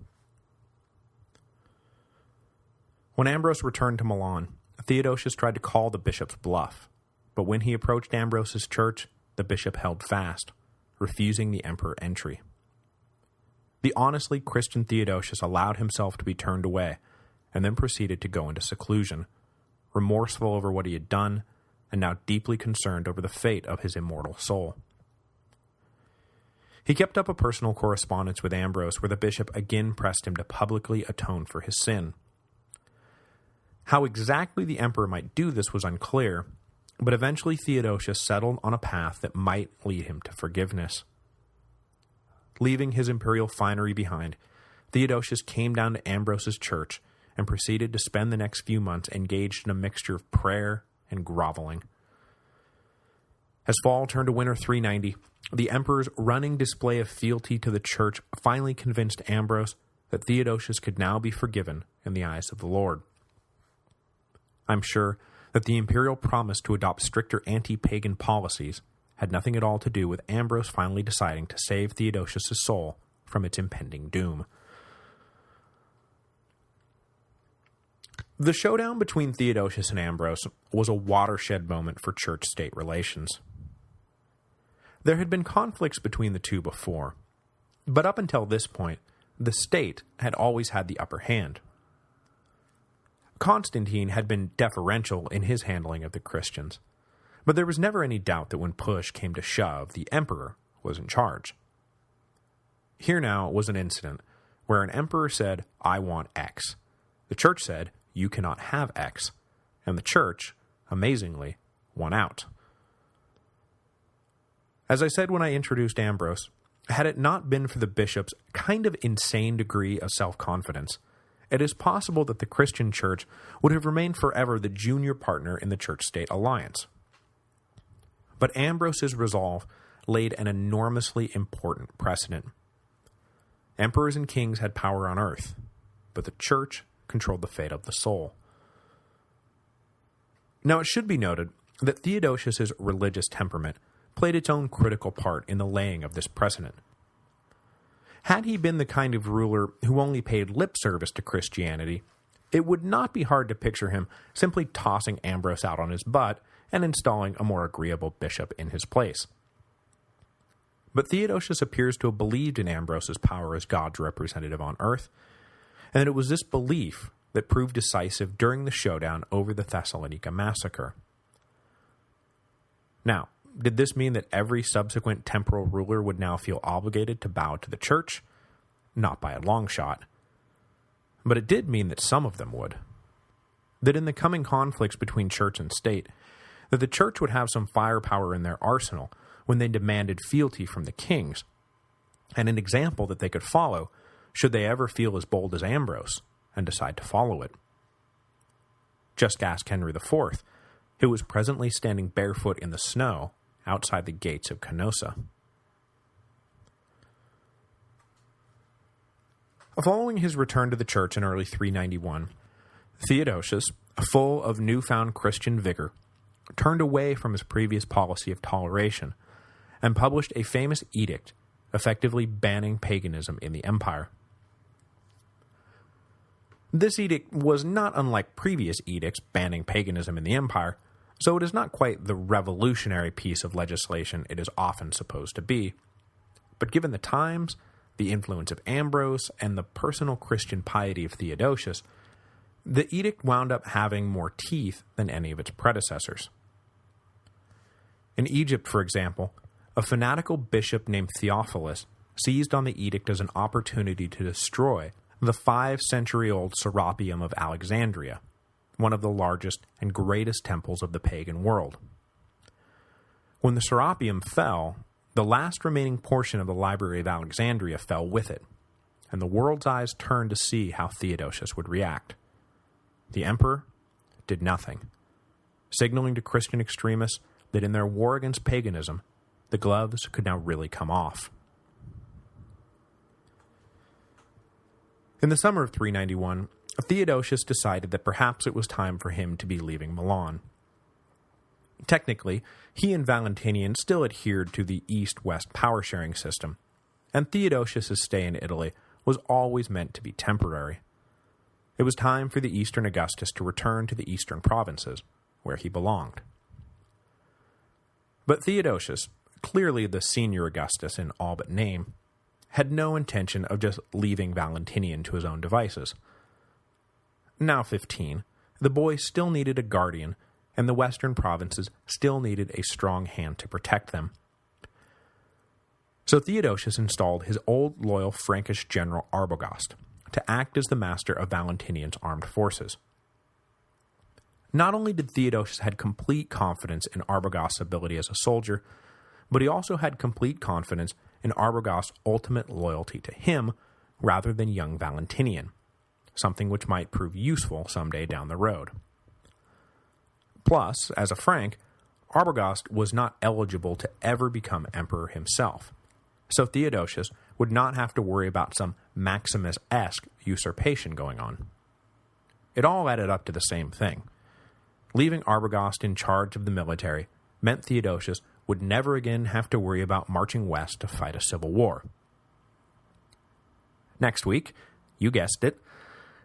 When Ambrose returned to Milan, Theodosius tried to call the bishop's bluff, but when he approached Ambrose's church, the bishop held fast, refusing the emperor entry. The honestly Christian Theodosius allowed himself to be turned away, and then proceeded to go into seclusion, remorseful over what he had done, and now deeply concerned over the fate of his immortal soul. He kept up a personal correspondence with Ambrose where the bishop again pressed him to publicly atone for his sin. How exactly the emperor might do this was unclear, but eventually Theodosius settled on a path that might lead him to forgiveness. Leaving his imperial finery behind, Theodosius came down to Ambrose's church and proceeded to spend the next few months engaged in a mixture of prayer and groveling. As fall turned to winter 390, the emperor's running display of fealty to the church finally convinced Ambrose that Theodosius could now be forgiven in the eyes of the Lord. I'm sure that the imperial promise to adopt stricter anti-pagan policies had nothing at all to do with Ambrose finally deciding to save Theodosius' soul from its impending doom. The showdown between Theodosius and Ambrose was a watershed moment for church-state relations. There had been conflicts between the two before, but up until this point, the state had always had the upper hand. Constantine had been deferential in his handling of the Christians, but there was never any doubt that when push came to shove, the emperor was in charge. Here now was an incident where an emperor said, "I want X." The church said, "You cannot have X," and the church, amazingly, won out. As I said when I introduced Ambrose, had it not been for the bishop's kind of insane degree of self-confidence, it is possible that the Christian church would have remained forever the junior partner in the church-state alliance. But Ambrose's resolve laid an enormously important precedent. Emperors and kings had power on earth, but the church controlled the fate of the soul. Now it should be noted that Theodosius' religious temperament played its own critical part in the laying of this precedent. Had he been the kind of ruler who only paid lip service to Christianity, it would not be hard to picture him simply tossing Ambrose out on his butt and installing a more agreeable bishop in his place. But Theodosius appears to have believed in Ambrose's power as God's representative on earth, and it was this belief that proved decisive during the showdown over the Thessalonica massacre. Now, did this mean that every subsequent temporal ruler would now feel obligated to bow to the church? Not by a long shot. But it did mean that some of them would. That in the coming conflicts between church and state, that the church would have some firepower in their arsenal when they demanded fealty from the kings, and an example that they could follow should they ever feel as bold as Ambrose and decide to follow it. Just ask Henry IV, who was presently standing barefoot in the snow outside the gates of Canossa. Following his return to the church in early 391, Theodosius, full of newfound Christian vigor, turned away from his previous policy of toleration and published a famous edict effectively banning paganism in the empire. This edict was not unlike previous edicts banning paganism in the empire, so it is not quite the revolutionary piece of legislation it is often supposed to be. But given the times, the influence of Ambrose, and the personal Christian piety of Theodosius, the edict wound up having more teeth than any of its predecessors. In Egypt, for example, a fanatical bishop named Theophilus seized on the edict as an opportunity to destroy the 5-century-old Serapeum of Alexandria, one of the largest and greatest temples of the pagan world. When the Serapeum fell, the last remaining portion of the Library of Alexandria fell with it, and the world's eyes turned to see how Theodosius would react. The emperor did nothing, signaling to Christian extremists that in their war against paganism, the gloves could now really come off. In the summer of 391, Theodosius decided that perhaps it was time for him to be leaving Milan. Technically, he and Valentinian still adhered to the East-West power-sharing system, and Theodosius' stay in Italy was always meant to be temporary. It was time for the Eastern Augustus to return to the eastern provinces, where he belonged. But Theodosius, clearly the senior Augustus in all but name, had no intention of just leaving Valentinian to his own devices. Now 15, the boy still needed a guardian, and the western provinces still needed a strong hand to protect them. So Theodosius installed his old loyal Frankish general Arbogast to act as the master of Valentinian's armed forces. Not only did Theodosius have complete confidence in Arbogast's ability as a soldier, but he also had complete confidence in Arbogast's ultimate loyalty to him rather than young Valentinian, something which might prove useful someday down the road. Plus, as a Frank, Arbogast was not eligible to ever become emperor himself, so Theodosius would not have to worry about some Maximus-esque usurpation going on. It all added up to the same thing. Leaving Arbogast in charge of the military meant Theodosius would never again have to worry about marching west to fight a civil war. Next week, you guessed it,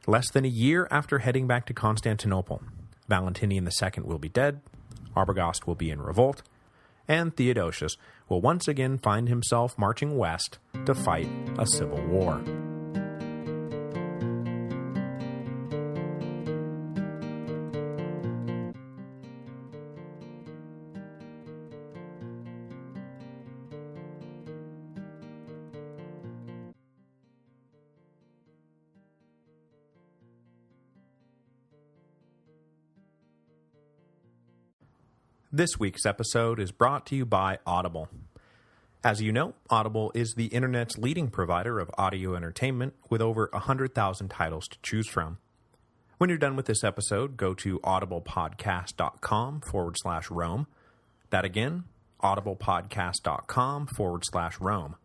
less than a year after heading back to Constantinople, Valentinian II will be dead, Arbogast will be in revolt, and Theodosius will once again find himself marching west to fight a civil war. This week's episode is brought to you by Audible. As you know, Audible is the internet's leading provider of audio entertainment with over 100,000 titles to choose from. When you're done with this episode, go to audiblepodcast.com/Rome. That again, audiblepodcast.com/Rome.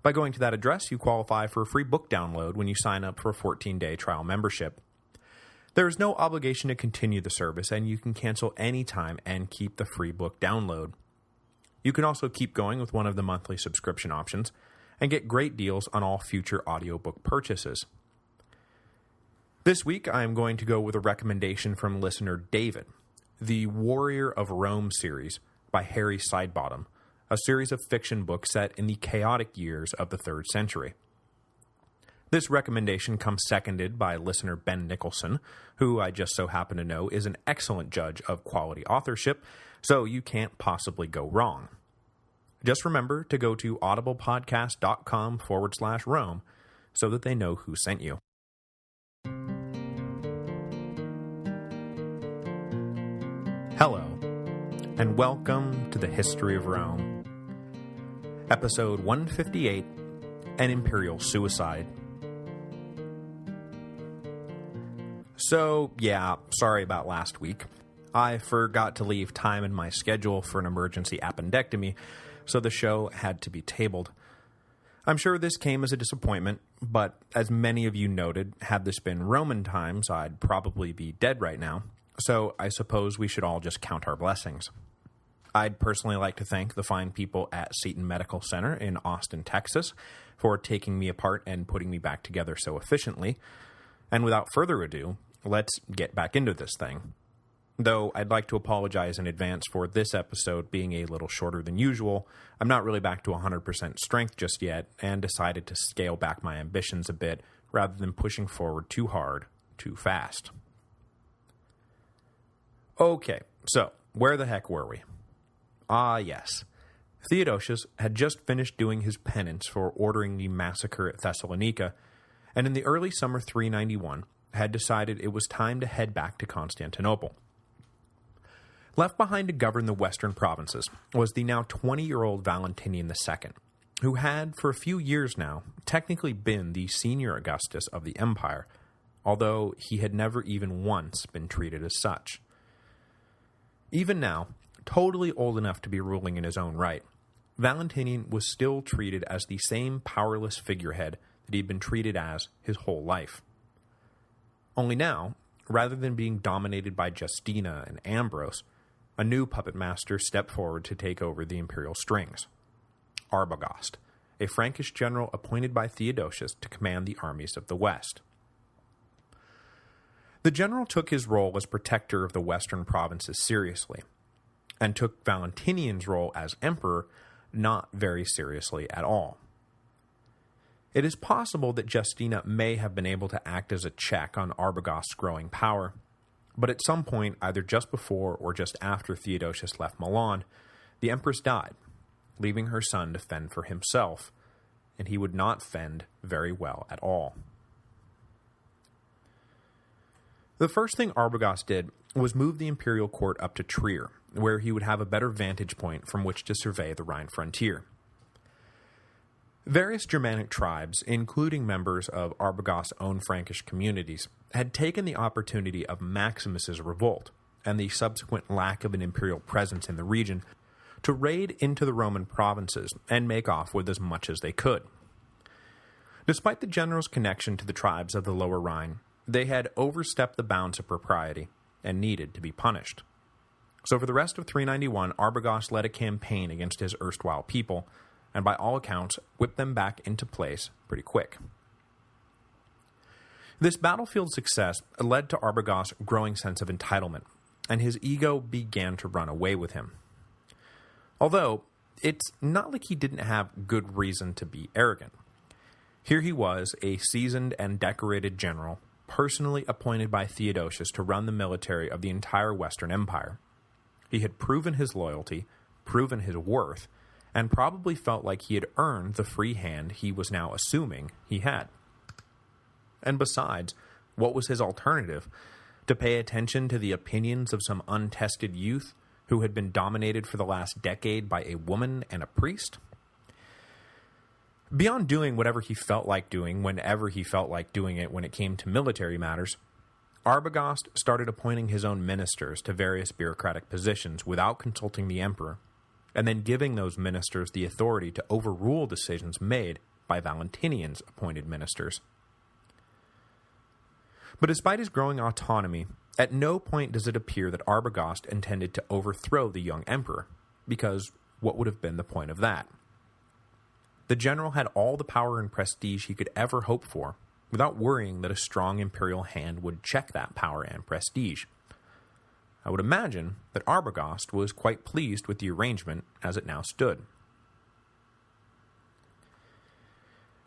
By going to that address, you qualify for a free book download when you sign up for a 14-day trial membership. There is no obligation to continue the service, and you can cancel anytime and keep the free book download. You can also keep going with one of the monthly subscription options, and get great deals on all future audiobook purchases. This week, I am going to go with a recommendation from listener David, the Warrior of Rome series by Harry Sidebottom, a series of fiction books set in the chaotic years of the 3rd century. This recommendation comes seconded by listener Ben Nicholson, who I just so happen to know is an excellent judge of quality authorship, so you can't possibly go wrong. Just remember to go to audiblepodcast.com/Rome so that they know who sent you. Hello, and welcome to the History of Rome. Episode 158, An Imperial Suicide. So, yeah, sorry about last week. I forgot to leave time in my schedule for an emergency appendectomy, so the show had to be tabled. I'm sure this came as a disappointment, but as many of you noted, had this been Roman times, I'd probably be dead right now, so I suppose we should all just count our blessings. I'd personally like to thank the fine people at Seton Medical Center in Austin, Texas, for taking me apart and putting me back together so efficiently, and without further ado, let's get back into this thing. Though I'd like to apologize in advance for this episode being a little shorter than usual, I'm not really back to 100% strength just yet, and decided to scale back my ambitions a bit rather than pushing forward too hard, too fast. Okay, so where the heck were we? Ah, yes. Theodosius had just finished doing his penance for ordering the massacre at Thessalonica, and in the early summer 391, had decided it was time to head back to Constantinople. Left behind to govern the western provinces was the now 20-year-old Valentinian II, who had, for a few years now, technically been the senior Augustus of the empire, although he had never even once been treated as such. Even now, totally old enough to be ruling in his own right, Valentinian was still treated as the same powerless figurehead that he'd been treated as his whole life. Only now, rather than being dominated by Justina and Ambrose, a new puppet master stepped forward to take over the imperial strings. Arbogast, a Frankish general appointed by Theodosius to command the armies of the West. The general took his role as protector of the western provinces seriously, and took Valentinian's role as emperor not very seriously at all. It is possible that Justina may have been able to act as a check on Arbogast's growing power, but at some point, either just before or just after Theodosius left Milan, the empress died, leaving her son to fend for himself, and he would not fend very well at all. The first thing Arbogast did was move the imperial court up to Trier, where he would have a better vantage point from which to survey the Rhine frontier. Various Germanic tribes, including members of Arbogast's own Frankish communities, had taken the opportunity of Maximus's revolt, and the subsequent lack of an imperial presence in the region, to raid into the Roman provinces and make off with as much as they could. Despite the general's connection to the tribes of the Lower Rhine, they had overstepped the bounds of propriety and needed to be punished. So for the rest of 391, Arbogast led a campaign against his erstwhile people, and by all accounts, whipped them back into place pretty quick. This battlefield success led to Arbogast's growing sense of entitlement, and his ego began to run away with him. Although, it's not like he didn't have good reason to be arrogant. Here he was, a seasoned and decorated general, personally appointed by Theodosius to run the military of the entire Western Empire. He had proven his loyalty, proven his worth, and probably felt like he had earned the free hand he was now assuming he had. And besides, what was his alternative? To pay attention to the opinions of some untested youth who had been dominated for the last decade by a woman and a priest? Beyond doing whatever he felt like doing whenever he felt like doing it when it came to military matters, Arbogast started appointing his own ministers to various bureaucratic positions without consulting the emperor, and then giving those ministers the authority to overrule decisions made by Valentinian's appointed ministers. But despite his growing autonomy, at no point does it appear that Arbogast intended to overthrow the young emperor, because what would have been the point of that? The general had all the power and prestige he could ever hope for, without worrying that a strong imperial hand would check that power and prestige. I would imagine that Arbogast was quite pleased with the arrangement as it now stood.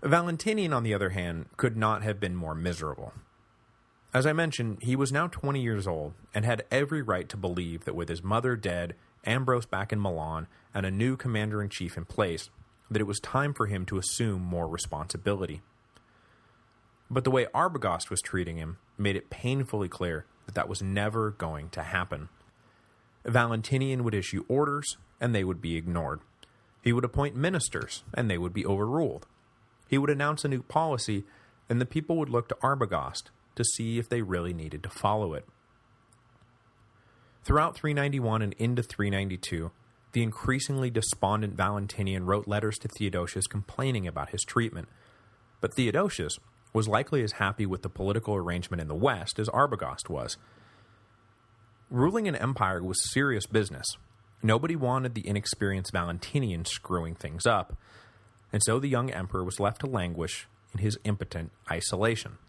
Valentinian, on the other hand, could not have been more miserable. As I mentioned, he was now 20 years old, and had every right to believe that with his mother dead, Ambrose back in Milan, and a new commander-in-chief in place, that it was time for him to assume more responsibility. But the way Arbogast was treating him made it painfully clear that that was never going to happen. Valentinian would issue orders, and they would be ignored. He would appoint ministers, and they would be overruled. He would announce a new policy, and the people would look to Arbogast to see if they really needed to follow it. Throughout 391 and into 392, the increasingly despondent Valentinian wrote letters to Theodosius complaining about his treatment, but Theodosius was likely as happy with the political arrangement in the West as Arbogast was. Ruling an empire was serious business. Nobody wanted the inexperienced Valentinian screwing things up, and so the young emperor was left to languish in his impotent isolation.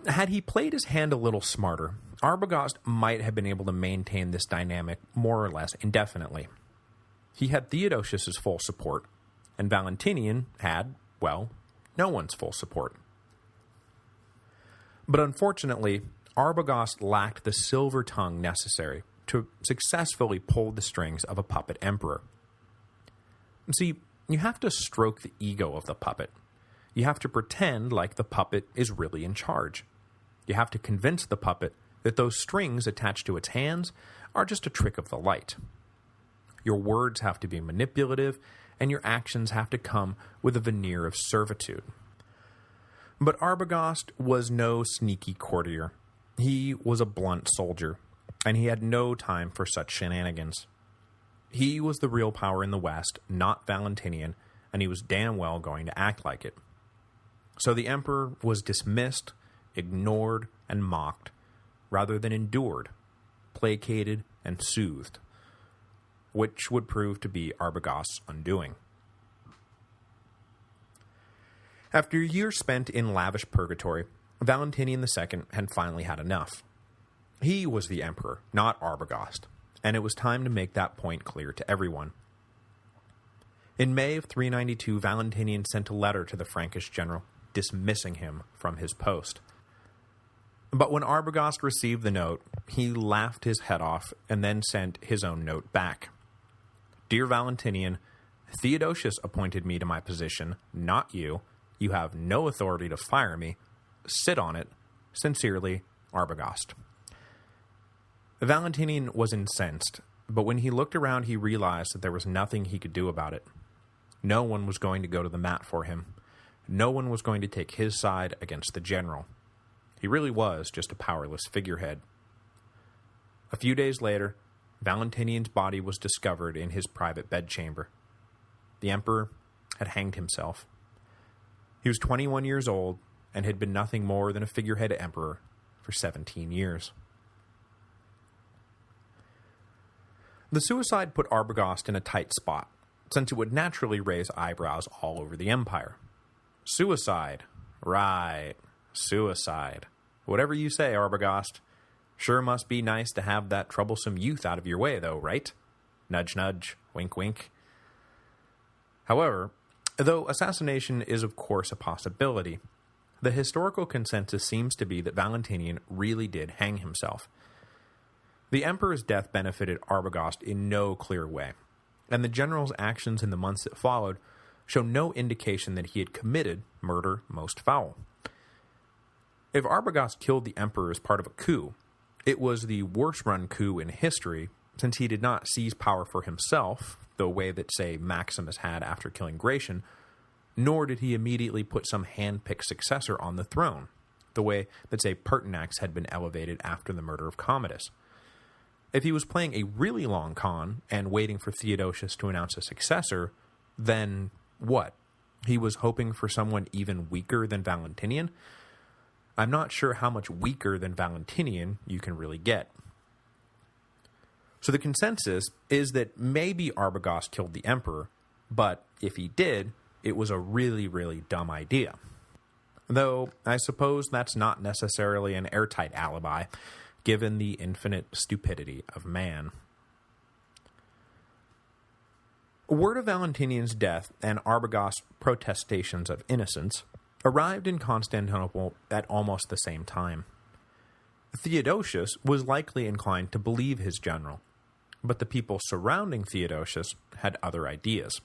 Had he played his hand a little smarter, Arbogast might have been able to maintain this dynamic more or less indefinitely. He had Theodosius's full support, and Valentinian had, well, no one's full support. But unfortunately, Arbogast lacked the silver tongue necessary to successfully pull the strings of a puppet emperor. See, you have to stroke the ego of the puppet. You have to pretend like the puppet is really in charge. You have to convince the puppet that those strings attached to its hands are just a trick of the light. Your words have to be manipulative, and your actions have to come with a veneer of servitude. But Arbogast was no sneaky courtier. He was a blunt soldier, and he had no time for such shenanigans. He was the real power in the West, not Valentinian, and he was damn well going to act like it. So the emperor was dismissed, ignored, and mocked, rather than endured, placated, and soothed, which would prove to be Arbogast's undoing. After years spent in lavish purgatory, Valentinian II had finally had enough. He was the emperor, not Arbogast, and it was time to make that point clear to everyone. In May of 392, Valentinian sent a letter to the Frankish general, dismissing him from his post. But when Arbogast received the note, he laughed his head off and then sent his own note back. "Dear Valentinian, Theodosius appointed me to my position, not you. You have no authority to fire me. Sit on it. Sincerely, Arbogast." Valentinian was incensed, but when he looked around he realized that there was nothing he could do about it. No one was going to go to the mat for him. No one was going to take his side against the general. He really was just a powerless figurehead. A few days later, Valentinian's body was discovered in his private bedchamber. The emperor had hanged himself. He was 21 years old and had been nothing more than a figurehead emperor for 17 years. The suicide put Arbogast in a tight spot, since it would naturally raise eyebrows all over the empire. Suicide. Right. Suicide. Whatever you say, Arbogast. Sure must be nice to have that troublesome youth out of your way, though, right? Nudge, nudge. Wink, wink. However, though assassination is of course a possibility, the historical consensus seems to be that Valentinian really did hang himself. The emperor's death benefited Arbogast in no clear way, and the general's actions in the months that followed show no indication that he had committed murder most foul. If Arbogast killed the emperor as part of a coup, it was the worst-run coup in history, since he did not seize power for himself, the way that, say, Maximus had after killing Gratian, nor did he immediately put some hand-picked successor on the throne, the way that, say, Pertinax had been elevated after the murder of Commodus. If he was playing a really long con and waiting for Theodosius to announce a successor, then what? He was hoping for someone even weaker than Valentinian? I'm not sure how much weaker than Valentinian you can really get. So the consensus is that maybe Arbogast killed the emperor, but if he did, it was a really, really dumb idea. Though, I suppose that's not necessarily an airtight alibi, given the infinite stupidity of man. Word of Valentinian's death and Arbogast's protestations of innocence arrived in Constantinople at almost the same time. Theodosius was likely inclined to believe his general, but the people surrounding Theodosius had other ideas.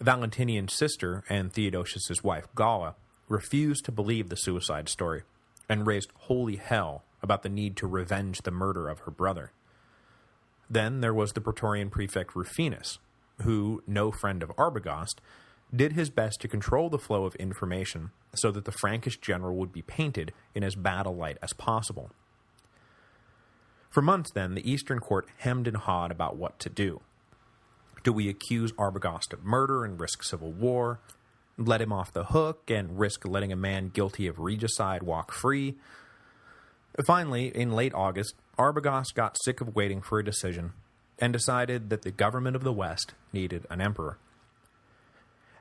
Valentinian's sister and Theodosius's wife Galla refused to believe the suicide story and raised holy hell about the need to revenge the murder of her brother. Then there was the Praetorian prefect Rufinus, who, no friend of Arbogast, did his best to control the flow of information so that the Frankish general would be painted in as bad a light as possible. For months then, the Eastern court hemmed and hawed about what to do. Do we accuse Arbogast of murder and risk civil war, let him off the hook and risk letting a man guilty of regicide walk free? Finally, in late August, Arbogast got sick of waiting for a decision and decided that the government of the West needed an emperor.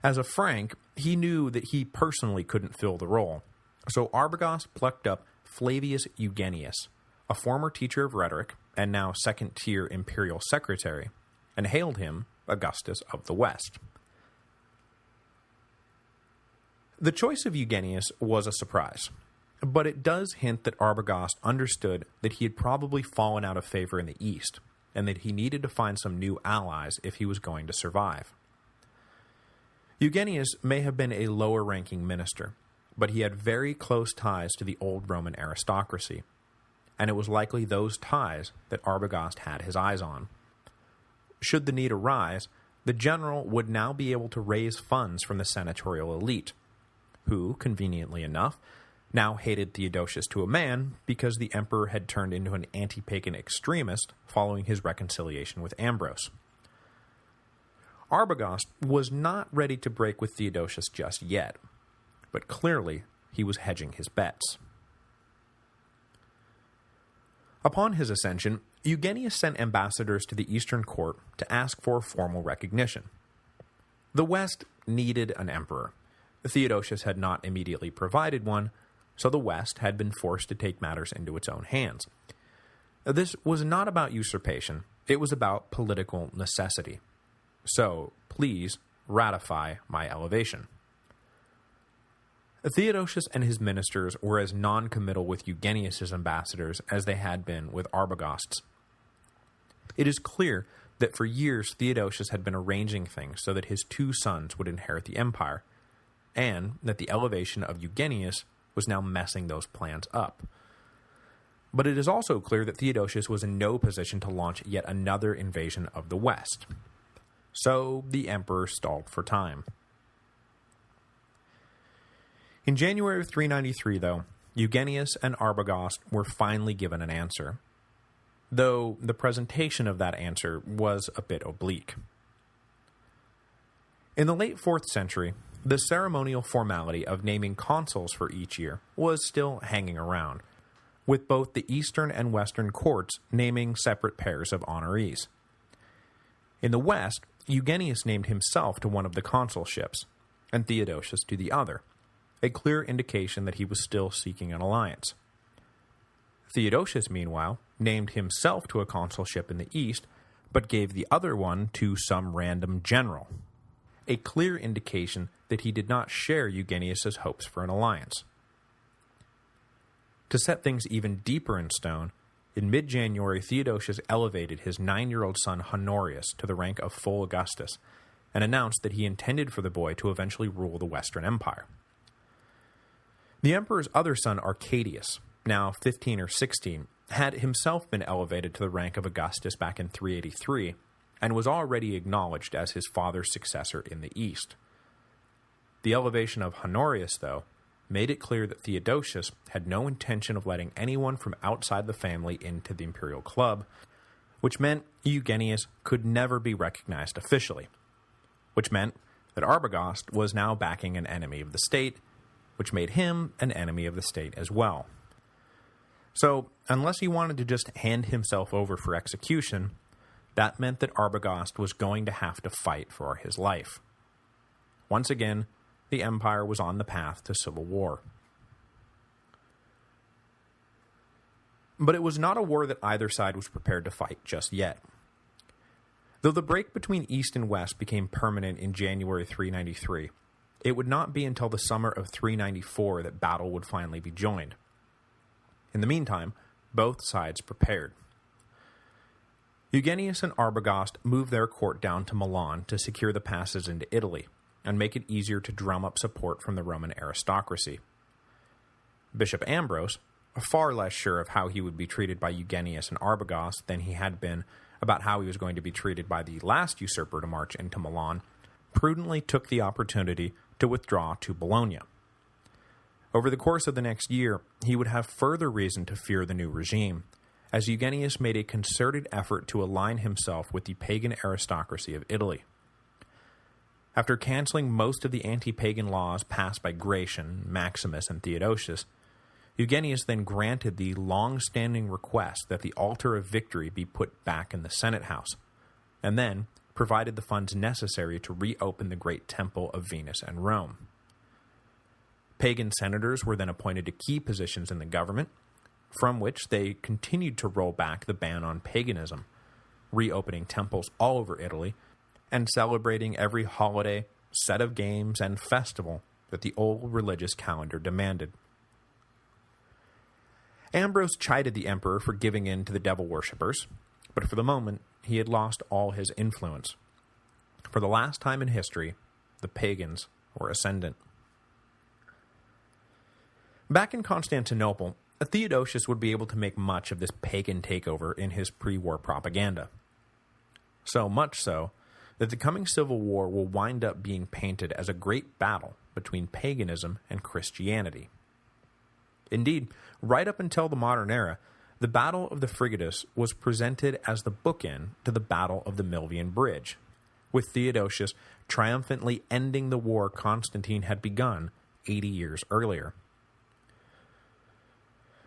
As a Frank, he knew that he personally couldn't fill the role, so Arbogast plucked up Flavius Eugenius, a former teacher of rhetoric and now second-tier imperial secretary, and hailed him Augustus of the West. The choice of Eugenius was a surprise, but it does hint that Arbogast understood that he had probably fallen out of favor in the East, and that he needed to find some new allies if he was going to survive. Eugenius may have been a lower-ranking minister, but he had very close ties to the old Roman aristocracy, and it was likely those ties that Arbogast had his eyes on. Should the need arise, the general would now be able to raise funds from the senatorial elite, who, conveniently enough, now hated Theodosius to a man because the emperor had turned into an anti-pagan extremist following his reconciliation with Ambrose. Arbogast was not ready to break with Theodosius just yet, but clearly he was hedging his bets. Upon his ascension, Eugenius sent ambassadors to the Eastern court to ask for formal recognition. The West needed an emperor. Theodosius had not immediately provided one, so the West had been forced to take matters into its own hands. This was not about usurpation, it was about political necessity. So, please ratify my elevation. Theodosius and his ministers were as non-committal with Eugenius's ambassadors as they had been with Arbogast's. It is clear that for years Theodosius had been arranging things so that his two sons would inherit the empire, and that the elevation of Eugenius was now messing those plans up. But it is also clear that Theodosius was in no position to launch yet another invasion of the West. So the emperor stalled for time. In January of 393, though, Eugenius and Arbogast were finally given an answer, though the presentation of that answer was a bit oblique. In the late 4th century, the ceremonial formality of naming consuls for each year was still hanging around, with both the Eastern and Western courts naming separate pairs of honorees. In the West, Eugenius named himself to one of the consulships, and Theodosius to the other, a clear indication that he was still seeking an alliance. Theodosius, meanwhile, named himself to a consulship in the East, but gave the other one to some random general, a clear indication that he did not share Eugenius's hopes for an alliance. To set things even deeper in stone, in mid-January Theodosius elevated his 9-year-old son Honorius to the rank of full Augustus, and announced that he intended for the boy to eventually rule the Western Empire. The emperor's other son Arcadius, now 15 or 16, had himself been elevated to the rank of Augustus back in 383, and was already acknowledged as his father's successor in the East. The elevation of Honorius, though, made it clear that Theodosius had no intention of letting anyone from outside the family into the imperial club, which meant Eugenius could never be recognized officially, which meant that Arbogast was now backing an enemy of the state, which made him an enemy of the state as well. So, unless he wanted to just hand himself over for execution, that meant that Arbogast was going to have to fight for his life. Once again, the empire was on the path to civil war. But it was not a war that either side was prepared to fight just yet. Though the break between East and West became permanent in January 393, it would not be until the summer of 394 that battle would finally be joined. In the meantime, both sides prepared. Eugenius and Arbogast moved their court down to Milan to secure the passes into Italy, and make it easier to drum up support from the Roman aristocracy. Bishop Ambrose, far less sure of how he would be treated by Eugenius and Arbogast than he had been about how he was going to be treated by the last usurper to march into Milan, prudently took the opportunity to withdraw to Bologna. Over the course of the next year, he would have further reason to fear the new regime, as Eugenius made a concerted effort to align himself with the pagan aristocracy of Italy. After canceling most of the anti-pagan laws passed by Gratian, Maximus, and Theodosius, Eugenius then granted the long-standing request that the altar of victory be put back in the Senate House, and then provided the funds necessary to reopen the great temple of Venus and Rome. Pagan senators were then appointed to key positions in the government, from which they continued to roll back the ban on paganism, reopening temples all over Italy, and celebrating every holiday, set of games, and festival that the old religious calendar demanded. Ambrose chided the emperor for giving in to the devil worshippers, but for the moment he had lost all his influence. For the last time in history, the pagans were ascendant. Back in Constantinople, Theodosius would be able to make much of this pagan takeover in his pre-war propaganda. So much so, that the coming civil war will wind up being painted as a great battle between paganism and Christianity. Indeed, right up until the modern era, the Battle of the Frigidus was presented as the bookend to the Battle of the Milvian Bridge, with Theodosius triumphantly ending the war Constantine had begun 80 years earlier.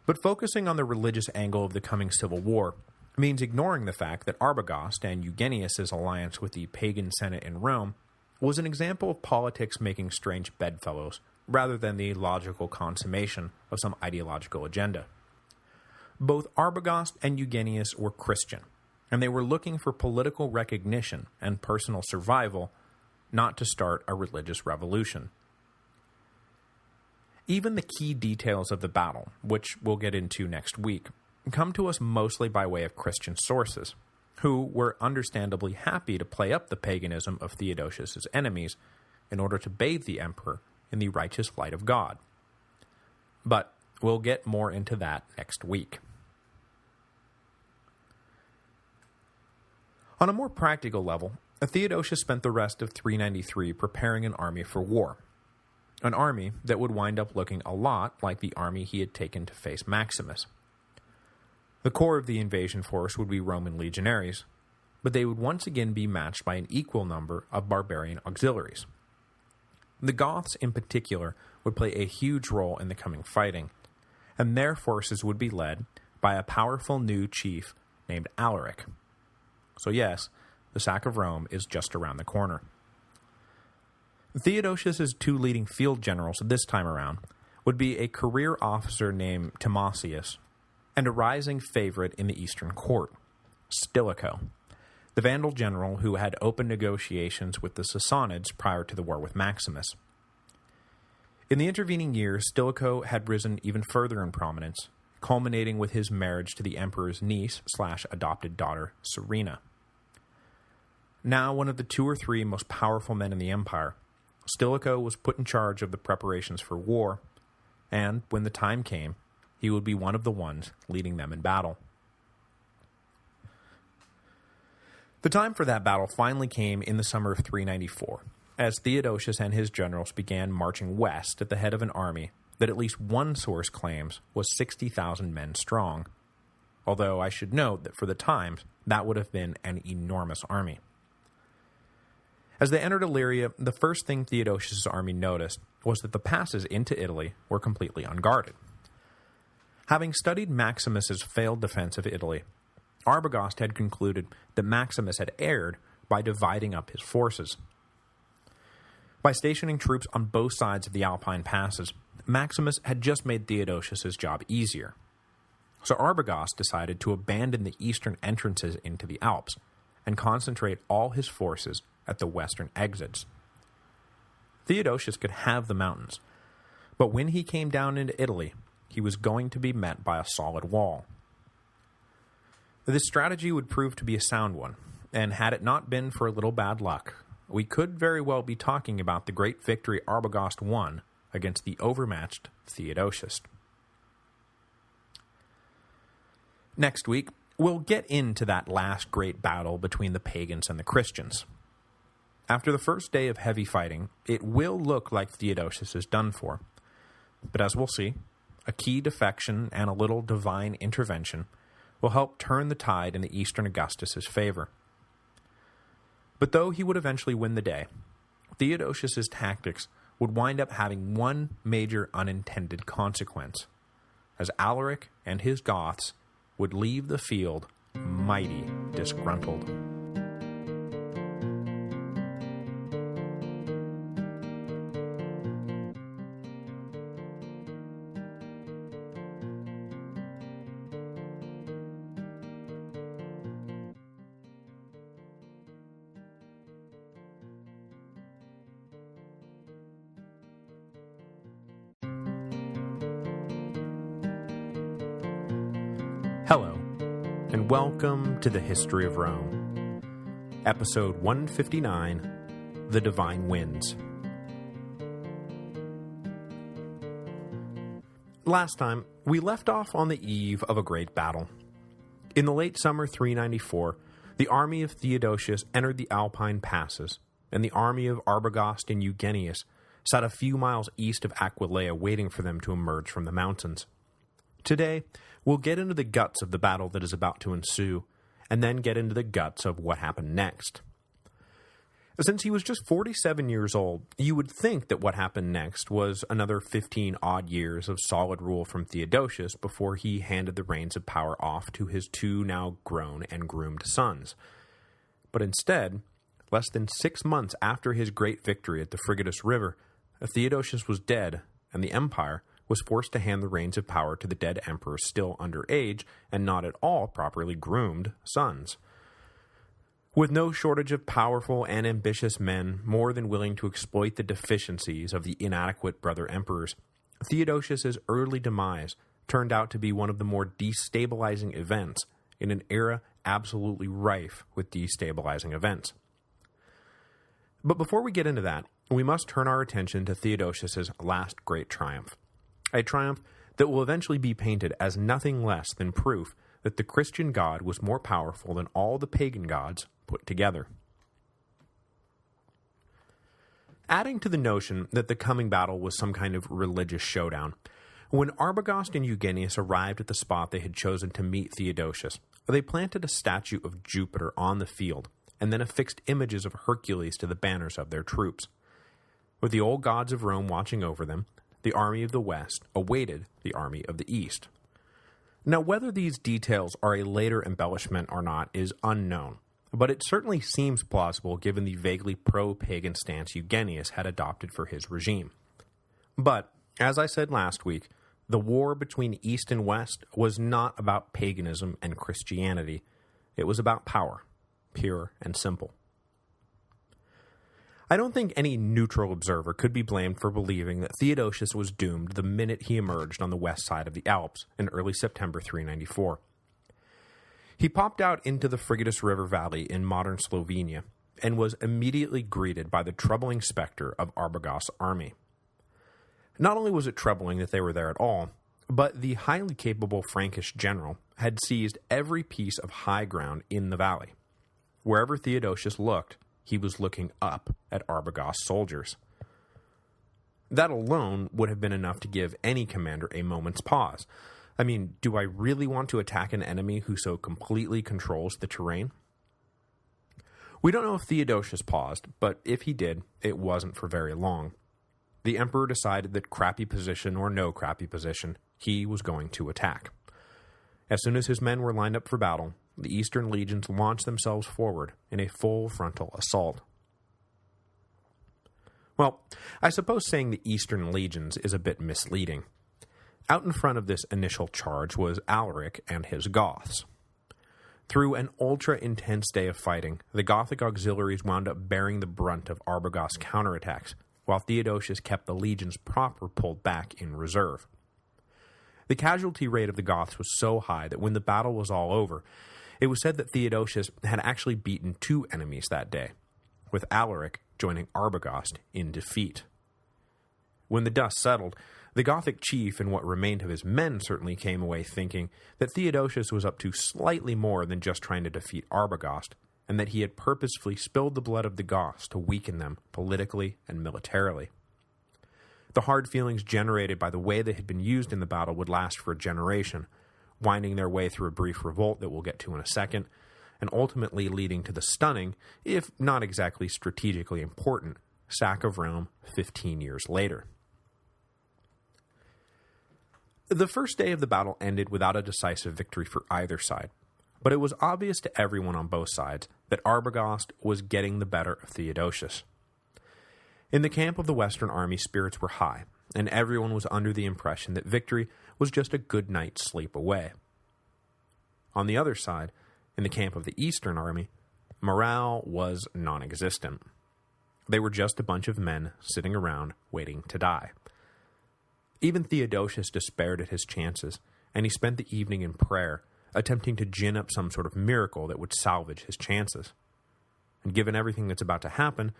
But focusing on the religious angle of the coming civil war means ignoring the fact that Arbogast and Eugenius's alliance with the pagan Senate in Rome was an example of politics making strange bedfellows, rather than the logical consummation of some ideological agenda. Both Arbogast and Eugenius were Christian, and they were looking for political recognition and personal survival, not to start a religious revolution. Even the key details of the battle, which we'll get into next week, come to us mostly by way of Christian sources, who were understandably happy to play up the paganism of Theodosius's enemies in order to bathe the emperor in the righteous light of God. But we'll get more into that next week. On a more practical level, Theodosius spent the rest of 393 preparing an army for war, an army that would wind up looking a lot like the army he had taken to face Maximus. The core of the invasion force would be Roman legionaries, but they would once again be matched by an equal number of barbarian auxiliaries. The Goths, in particular, would play a huge role in the coming fighting, and their forces would be led by a powerful new chief named Alaric. So yes, the sack of Rome is just around the corner. Theodosius's two leading field generals this time around would be a career officer named Timasius and a rising favorite in the Eastern court, Stilicho, the Vandal general who had opened negotiations with the Sassanids prior to the war with Maximus. In the intervening years, Stilicho had risen even further in prominence, culminating with his marriage to the emperor's niece/adopted daughter, Serena. Now one of the 2 or 3 most powerful men in the empire, Stilicho was put in charge of the preparations for war, and, when the time came, he would be one of the ones leading them in battle. The time for that battle finally came in the summer of 394, as Theodosius and his generals began marching west at the head of an army that at least one source claims was 60,000 men strong, although I should note that for the times, that would have been an enormous army. As they entered Illyria, the first thing Theodosius' army noticed was that the passes into Italy were completely unguarded. Having studied Maximus's failed defense of Italy, Arbogast had concluded that Maximus had erred by dividing up his forces. By stationing troops on both sides of the Alpine passes, Maximus had just made Theodosius' job easier. So Arbogast decided to abandon the eastern entrances into the Alps and concentrate all his forces at the western exits. Theodosius could have the mountains, but when he came down into Italy, he was going to be met by a solid wall. This strategy would prove to be a sound one, and had it not been for a little bad luck, we could very well be talking about the great victory Arbogast won against the overmatched Theodosius. Next week, we'll get into that last great battle between the pagans and the Christians. After the first day of heavy fighting, it will look like Theodosius is done for, but as we'll see, a key defection and a little divine intervention will help turn the tide in the Eastern Augustus' favor. But though he would eventually win the day, Theodosius' tactics would wind up having one major unintended consequence, as Alaric and his Goths would leave the field mighty disgruntled. Hello, and welcome to the History of Rome, Episode 159, The Divine Winds. Last time, we left off on the eve of a great battle. In the late summer 394, the army of Theodosius entered the Alpine passes, and the army of Arbogast and Eugenius sat a few miles east of Aquileia waiting for them to emerge from the mountains. Today, we'll get into the guts of the battle that is about to ensue, and then get into the guts of what happened next. Since he was just 47 years old, you would think that what happened next was another 15-odd years of solid rule from Theodosius before he handed the reins of power off to his two now grown and groomed sons. But instead, less than 6 months after his great victory at the Floodgates River, Theodosius was dead, and the empire was forced to hand the reins of power to the dead emperor's still underage and not at all properly groomed sons. With no shortage of powerful and ambitious men more than willing to exploit the deficiencies of the inadequate brother emperors, Theodosius's early demise turned out to be one of the more destabilizing events in an era absolutely rife with destabilizing events. But before we get into that, we must turn our attention to Theodosius's last great triumph, a triumph that will eventually be painted as nothing less than proof that the Christian God was more powerful than all the pagan gods put together. Adding to the notion that the coming battle was some kind of religious showdown, when Arbogast and Eugenius arrived at the spot they had chosen to meet Theodosius, they planted a statue of Jupiter on the field, and then affixed images of Hercules to the banners of their troops. With the old gods of Rome watching over them, the army of the West awaited the army of the East. Now, whether these details are a later embellishment or not is unknown, but it certainly seems plausible given the vaguely pro-pagan stance Eugenius had adopted for his regime. But, as I said last week, the war between East and West was not about paganism and Christianity. It was about power, pure and simple. I don't think any neutral observer could be blamed for believing that Theodosius was doomed the minute he emerged on the west side of the Alps in early September 394. He popped out into the Floodgates River Valley in modern Slovenia and was immediately greeted by the troubling specter of Arbogast's army. Not only was it troubling that they were there at all, but the highly capable Frankish general had seized every piece of high ground in the valley. Wherever Theodosius looked, he was looking up at Arbogast's soldiers. That alone would have been enough to give any commander a moment's pause. I mean, do I really want to attack an enemy who so completely controls the terrain? We don't know if Theodosius paused, but if he did, it wasn't for very long. The emperor decided that crappy position or no crappy position, he was going to attack. As soon as his men were lined up for battle, the Eastern legions launched themselves forward in a full frontal assault. Well, I suppose saying the Eastern legions is a bit misleading. Out in front of this initial charge was Alaric and his Goths. Through an ultra-intense day of fighting, the Gothic auxiliaries wound up bearing the brunt of Arbogast's counterattacks, while Theodosius kept the legions proper pulled back in reserve. The casualty rate of the Goths was so high that when the battle was all over, it was said that Theodosius had actually beaten 2 enemies that day, with Alaric joining Arbogast in defeat. When the dust settled, the Gothic chief and what remained of his men certainly came away thinking that Theodosius was up to slightly more than just trying to defeat Arbogast, and that he had purposefully spilled the blood of the Goths to weaken them politically and militarily. The hard feelings generated by the way they had been used in the battle would last for a generation, winding their way through a brief revolt that we'll get to in a second, and ultimately leading to the stunning, if not exactly strategically important, sack of Rome 15 years later. The first day of the battle ended without a decisive victory for either side, but it was obvious to everyone on both sides that Arbogast was getting the better of Theodosius. In the camp of the Western army, spirits were high, and everyone was under the impression that victory was just a good night's sleep away. On the other side, in the camp of the Eastern army, morale was non-existent. They were just a bunch of men sitting around waiting to die. Even Theodosius despaired at his chances, and he spent the evening in prayer, attempting to gin up some sort of miracle that would salvage his chances. And given everything that's about to happen,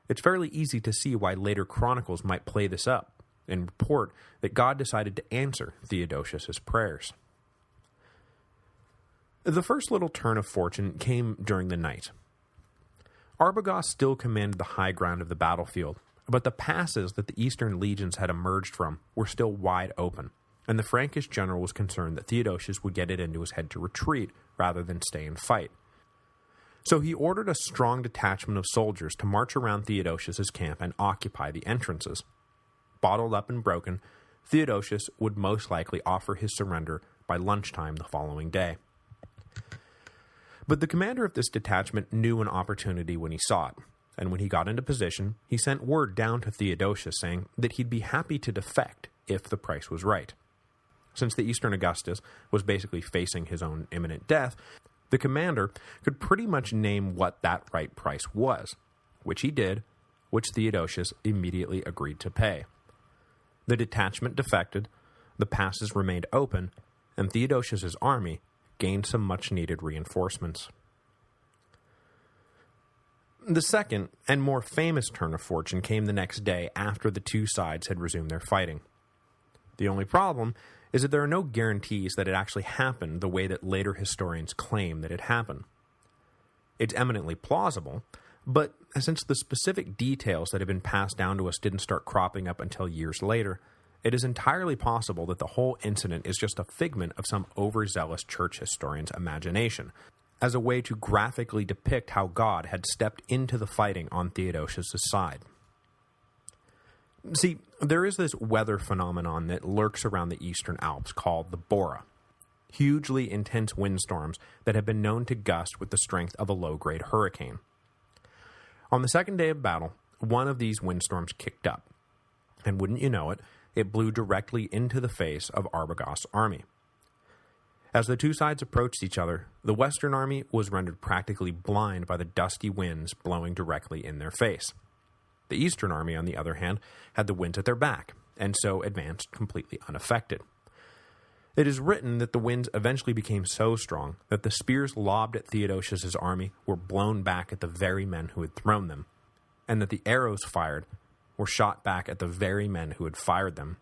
it's fairly easy to see why later chronicles might play this up and report that God decided to answer Theodosius's prayers. The first little turn of fortune came during the night. Arbogast still commanded the high ground of the battlefield, but the passes that the Eastern legions had emerged from were still wide open, and the Frankish general was concerned that Theodosius would get it into his head to retreat rather than stay and fight. So he ordered a strong detachment of soldiers to march around Theodosius's camp and occupy the entrances. Bottled up and broken, Theodosius would most likely offer his surrender by lunchtime the following day. But the commander of this detachment knew an opportunity when he saw it, and when he got into position, he sent word down to Theodosius saying that he'd be happy to defect if the price was right. Since the Eastern Augustus was basically facing his own imminent death, the commander could pretty much name what that right price was, which he did, which Theodosius immediately agreed to pay. The detachment defected, the passes remained open, and Theodosius's army gained some much-needed reinforcements. The second, and more famous turn of fortune came the next day after the two sides had resumed their fighting. The only problem is that there are no guarantees that it actually happened the way that later historians claim that it happened. It's eminently plausible, but since the specific details that have been passed down to us didn't start cropping up until years later, it is entirely possible that the whole incident is just a figment of some overzealous church historian's imagination, as a way to graphically depict how God had stepped into the fighting on Theodosius' side. See, there is this weather phenomenon that lurks around the Eastern Alps called the Bora, hugely intense windstorms that have been known to gust with the strength of a low-grade hurricane. On the second day of battle, one of these windstorms kicked up, and wouldn't you know it, it blew directly into the face of Arbogast's army. As the two sides approached each other, the Western army was rendered practically blind by the dusty winds blowing directly in their face. The Eastern army, on the other hand, had the winds at their back, and so advanced completely unaffected. It is written that the winds eventually became so strong that the spears lobbed at Theodosius's army were blown back at the very men who had thrown them, and that the arrows fired were shot back at the very men who had fired them.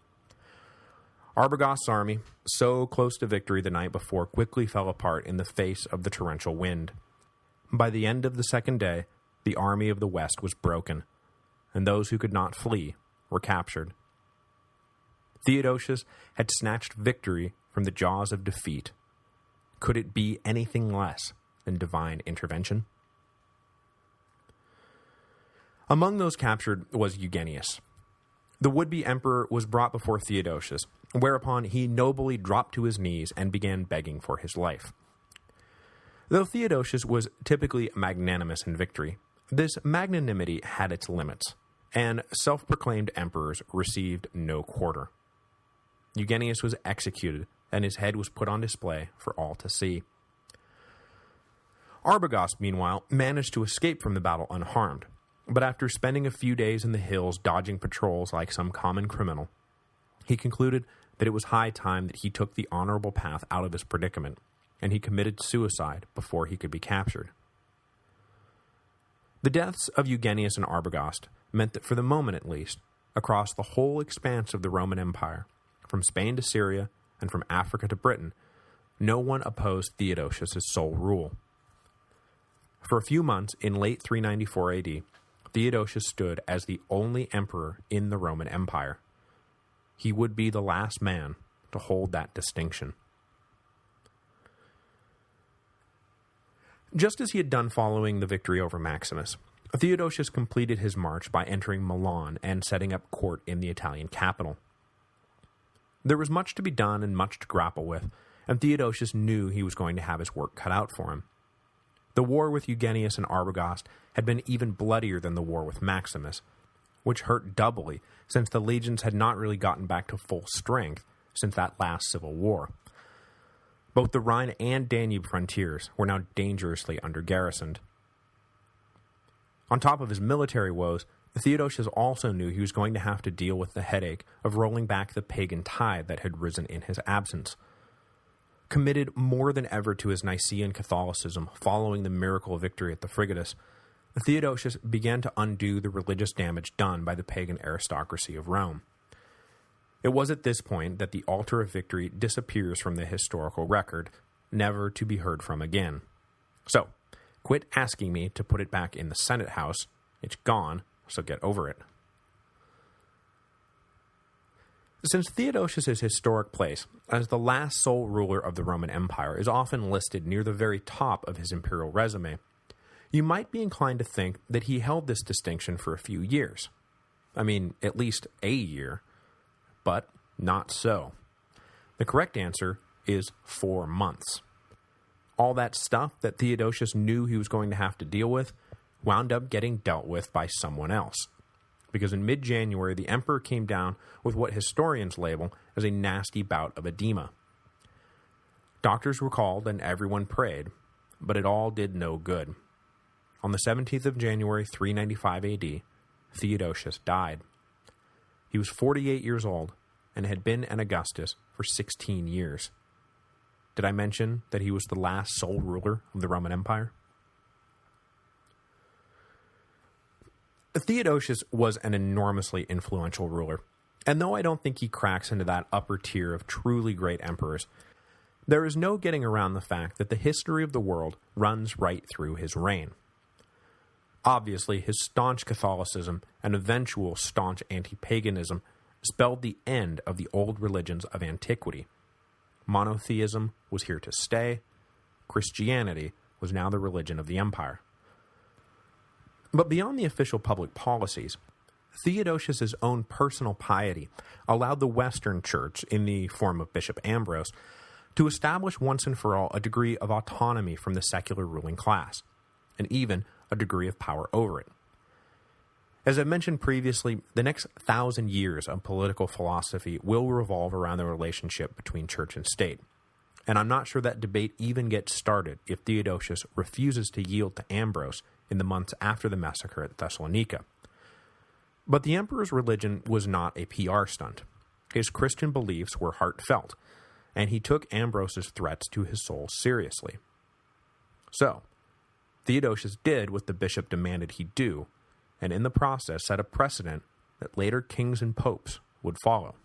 Arbogast's army, so close to victory the night before, quickly fell apart in the face of the torrential wind. By the end of the second day, the army of the West was broken, and those who could not flee were captured. Theodosius had snatched victory from the jaws of defeat. Could it be anything less than divine intervention? Among those captured was Eugenius. The would-be emperor was brought before Theodosius, whereupon he nobly dropped to his knees and began begging for his life. Though Theodosius was typically magnanimous in victory, this magnanimity had its limits, and self-proclaimed emperors received no quarter. Eugenius was executed, and his head was put on display for all to see. Arbogast, meanwhile, managed to escape from the battle unharmed, but after spending a few days in the hills dodging patrols like some common criminal, he concluded that it was high time that he took the honorable path out of his predicament, and he committed suicide before he could be captured. The deaths of Eugenius and Arbogast meant that for the moment at least, across the whole expanse of the Roman Empire, from Spain to Syria and from Africa to Britain, no one opposed Theodosius' sole rule. For a few months in late 394 AD, Theodosius stood as the only emperor in the Roman Empire. He would be the last man to hold that distinction. Just as he had done following the victory over Maximus, Theodosius completed his march by entering Milan and setting up court in the Italian capital. There was much to be done and much to grapple with, and Theodosius knew he was going to have his work cut out for him. The war with Eugenius and Arbogast had been even bloodier than the war with Maximus, which hurt doubly since the legions had not really gotten back to full strength since that last civil war. Both the Rhine and Danube frontiers were now dangerously under-garrisoned. On top of his military woes, Theodosius also knew he was going to have to deal with the headache of rolling back the pagan tide that had risen in his absence. Committed more than ever to his Nicene Catholicism following the miracle victory at the Frigidus, Theodosius began to undo the religious damage done by the pagan aristocracy of Rome. It was at this point that the altar of victory disappears from the historical record, never to be heard from again. So, quit asking me to put it back in the Senate House. It's gone, so get over it. Since Theodosius' historic place as the last sole ruler of the Roman Empire is often listed near the very top of his imperial resume, You might be inclined to think that he held this distinction for a few years. I mean, at least a year. But not so. The correct answer is 4 months. All that stuff that Theodosius knew he was going to have to deal with wound up getting dealt with by someone else. Because in mid-January, the emperor came down with what historians label as a nasty bout of edema. Doctors were called and everyone prayed, but it all did no good. On the 17th of January, 395 AD, Theodosius died. He was 48 years old and had been an Augustus for 16 years. Did I mention that he was the last sole ruler of the Roman Empire? Theodosius was an enormously influential ruler, and though I don't think he cracks into that upper tier of truly great emperors, there is no getting around the fact that the history of the world runs right through his reign. Obviously, his staunch Catholicism and eventual staunch anti-paganism spelled the end of the old religions of antiquity. Monotheism was here to stay. Christianity was now the religion of the empire. But beyond the official public policies, Theodosius's own personal piety allowed the Western Church, in the form of Bishop Ambrose, to establish once and for all a degree of autonomy from the secular ruling class, and even a degree of power over it. As I mentioned previously, the next 1,000 years of political philosophy will revolve around the relationship between church and state, and I'm not sure that debate even gets started if Theodosius refuses to yield to Ambrose in the months after the massacre at Thessalonica. But the emperor's religion was not a PR stunt. His Christian beliefs were heartfelt, and he took Ambrose's threats to his soul seriously. So, Theodosius did what the bishop demanded he do, and in the process set a precedent that later kings and popes would follow.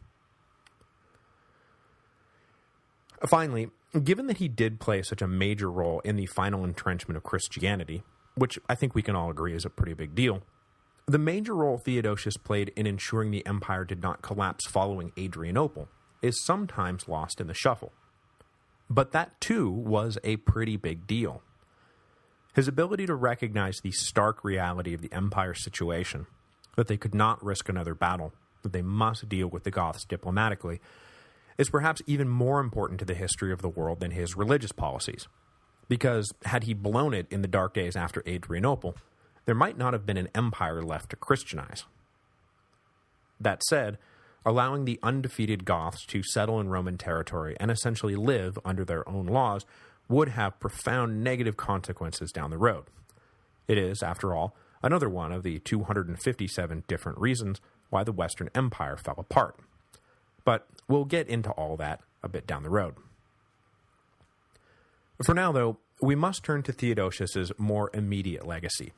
Finally, given that he did play such a major role in the final entrenchment of Christianity, which I think we can all agree is a pretty big deal, the major role Theodosius played in ensuring the empire did not collapse following Adrianople is sometimes lost in the shuffle. But that too was a pretty big deal. His ability to recognize the stark reality of the empire's situation, that they could not risk another battle, that they must deal with the Goths diplomatically, is perhaps even more important to the history of the world than his religious policies. Because had he blown it in the dark days after Adrianople, there might not have been an empire left to Christianize. That said, allowing the undefeated Goths to settle in Roman territory and essentially live under their own laws would have profound negative consequences down the road. It is, after all, another one of the 257 different reasons why the Western Empire fell apart. But we'll get into all that a bit down the road. For now, though, we must turn to Theodosius's more immediate legacy.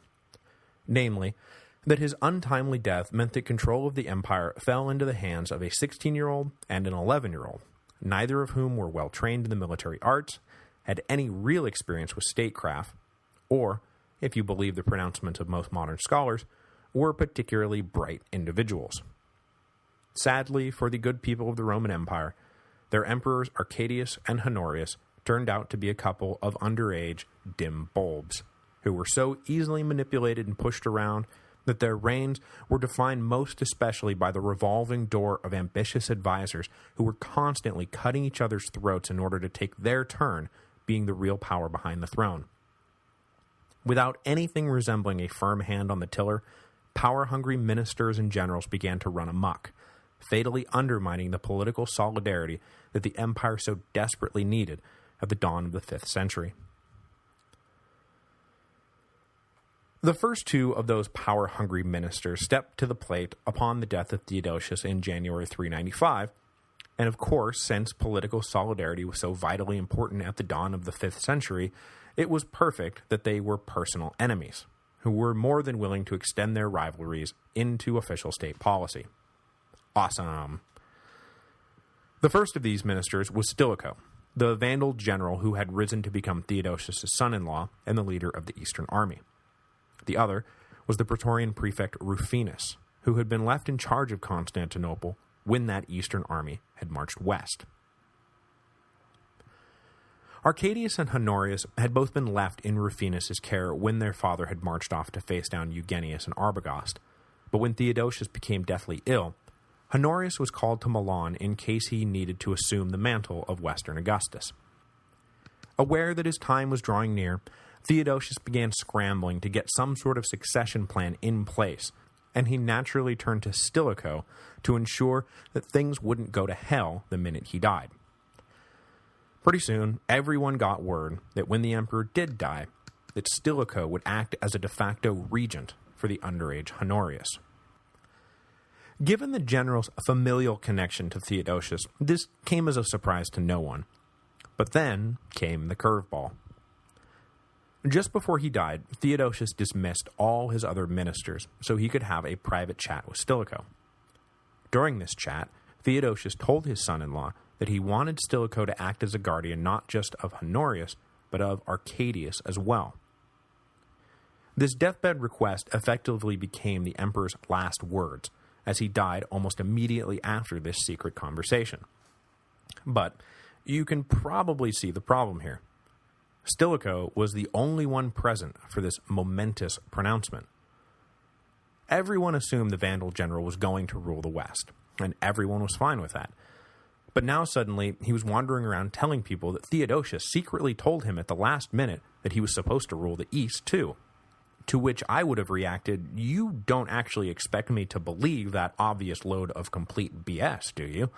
Namely, that his untimely death meant that control of the empire fell into the hands of a 16-year-old and an 11-year-old, neither of whom were well trained in the military arts, had any real experience with statecraft, or, if you believe the pronouncements of most modern scholars, were particularly bright individuals. Sadly, for the good people of the Roman Empire, their emperors Arcadius and Honorius turned out to be a couple of underage, dim bulbs, who were so easily manipulated and pushed around that their reigns were defined most especially by the revolving door of ambitious advisors who were constantly cutting each other's throats in order to take their turn being the real power behind the throne. Without anything resembling a firm hand on the tiller, power-hungry ministers and generals began to run amok, fatally undermining the political solidarity that the empire so desperately needed at the dawn of the 5th century. The first two of those power-hungry ministers stepped to the plate upon the death of Theodosius in January 395, and of course, since political solidarity was so vitally important at the dawn of the 5th century, it was perfect that they were personal enemies, who were more than willing to extend their rivalries into official state policy. Awesome. The first of these ministers was Stilicho, the Vandal general who had risen to become Theodosius' son-in-law and the leader of the Eastern Army. The other was the Praetorian prefect Rufinus, who had been left in charge of Constantinople when that Eastern army had marched west. Arcadius and Honorius had both been left in Rufinus's care when their father had marched off to face down Eugenius and Arbogast, but when Theodosius became deathly ill, Honorius was called to Milan in case he needed to assume the mantle of Western Augustus. Aware that his time was drawing near, Theodosius began scrambling to get some sort of succession plan in place, and he naturally turned to Stilicho to ensure that things wouldn't go to hell the minute he died. Pretty soon, everyone got word that when the emperor did die, that Stilicho would act as a de facto regent for the underage Honorius. Given the general's familial connection to Theodosius, this came as a surprise to no one. But then came the curveball. Just before he died, Theodosius dismissed all his other ministers so he could have a private chat with Stilicho. During this chat, Theodosius told his son-in-law that he wanted Stilicho to act as a guardian not just of Honorius, but of Arcadius as well. This deathbed request effectively became the emperor's last words, as he died almost immediately after this secret conversation. But you can probably see the problem here. Stilicho was the only one present for this momentous pronouncement. Everyone assumed the Vandal general was going to rule the West, and everyone was fine with that. But now suddenly he was wandering around telling people that Theodosius secretly told him at the last minute that he was supposed to rule the East too. To which I would have reacted, you don't actually expect me to believe that obvious load of complete BS, do you?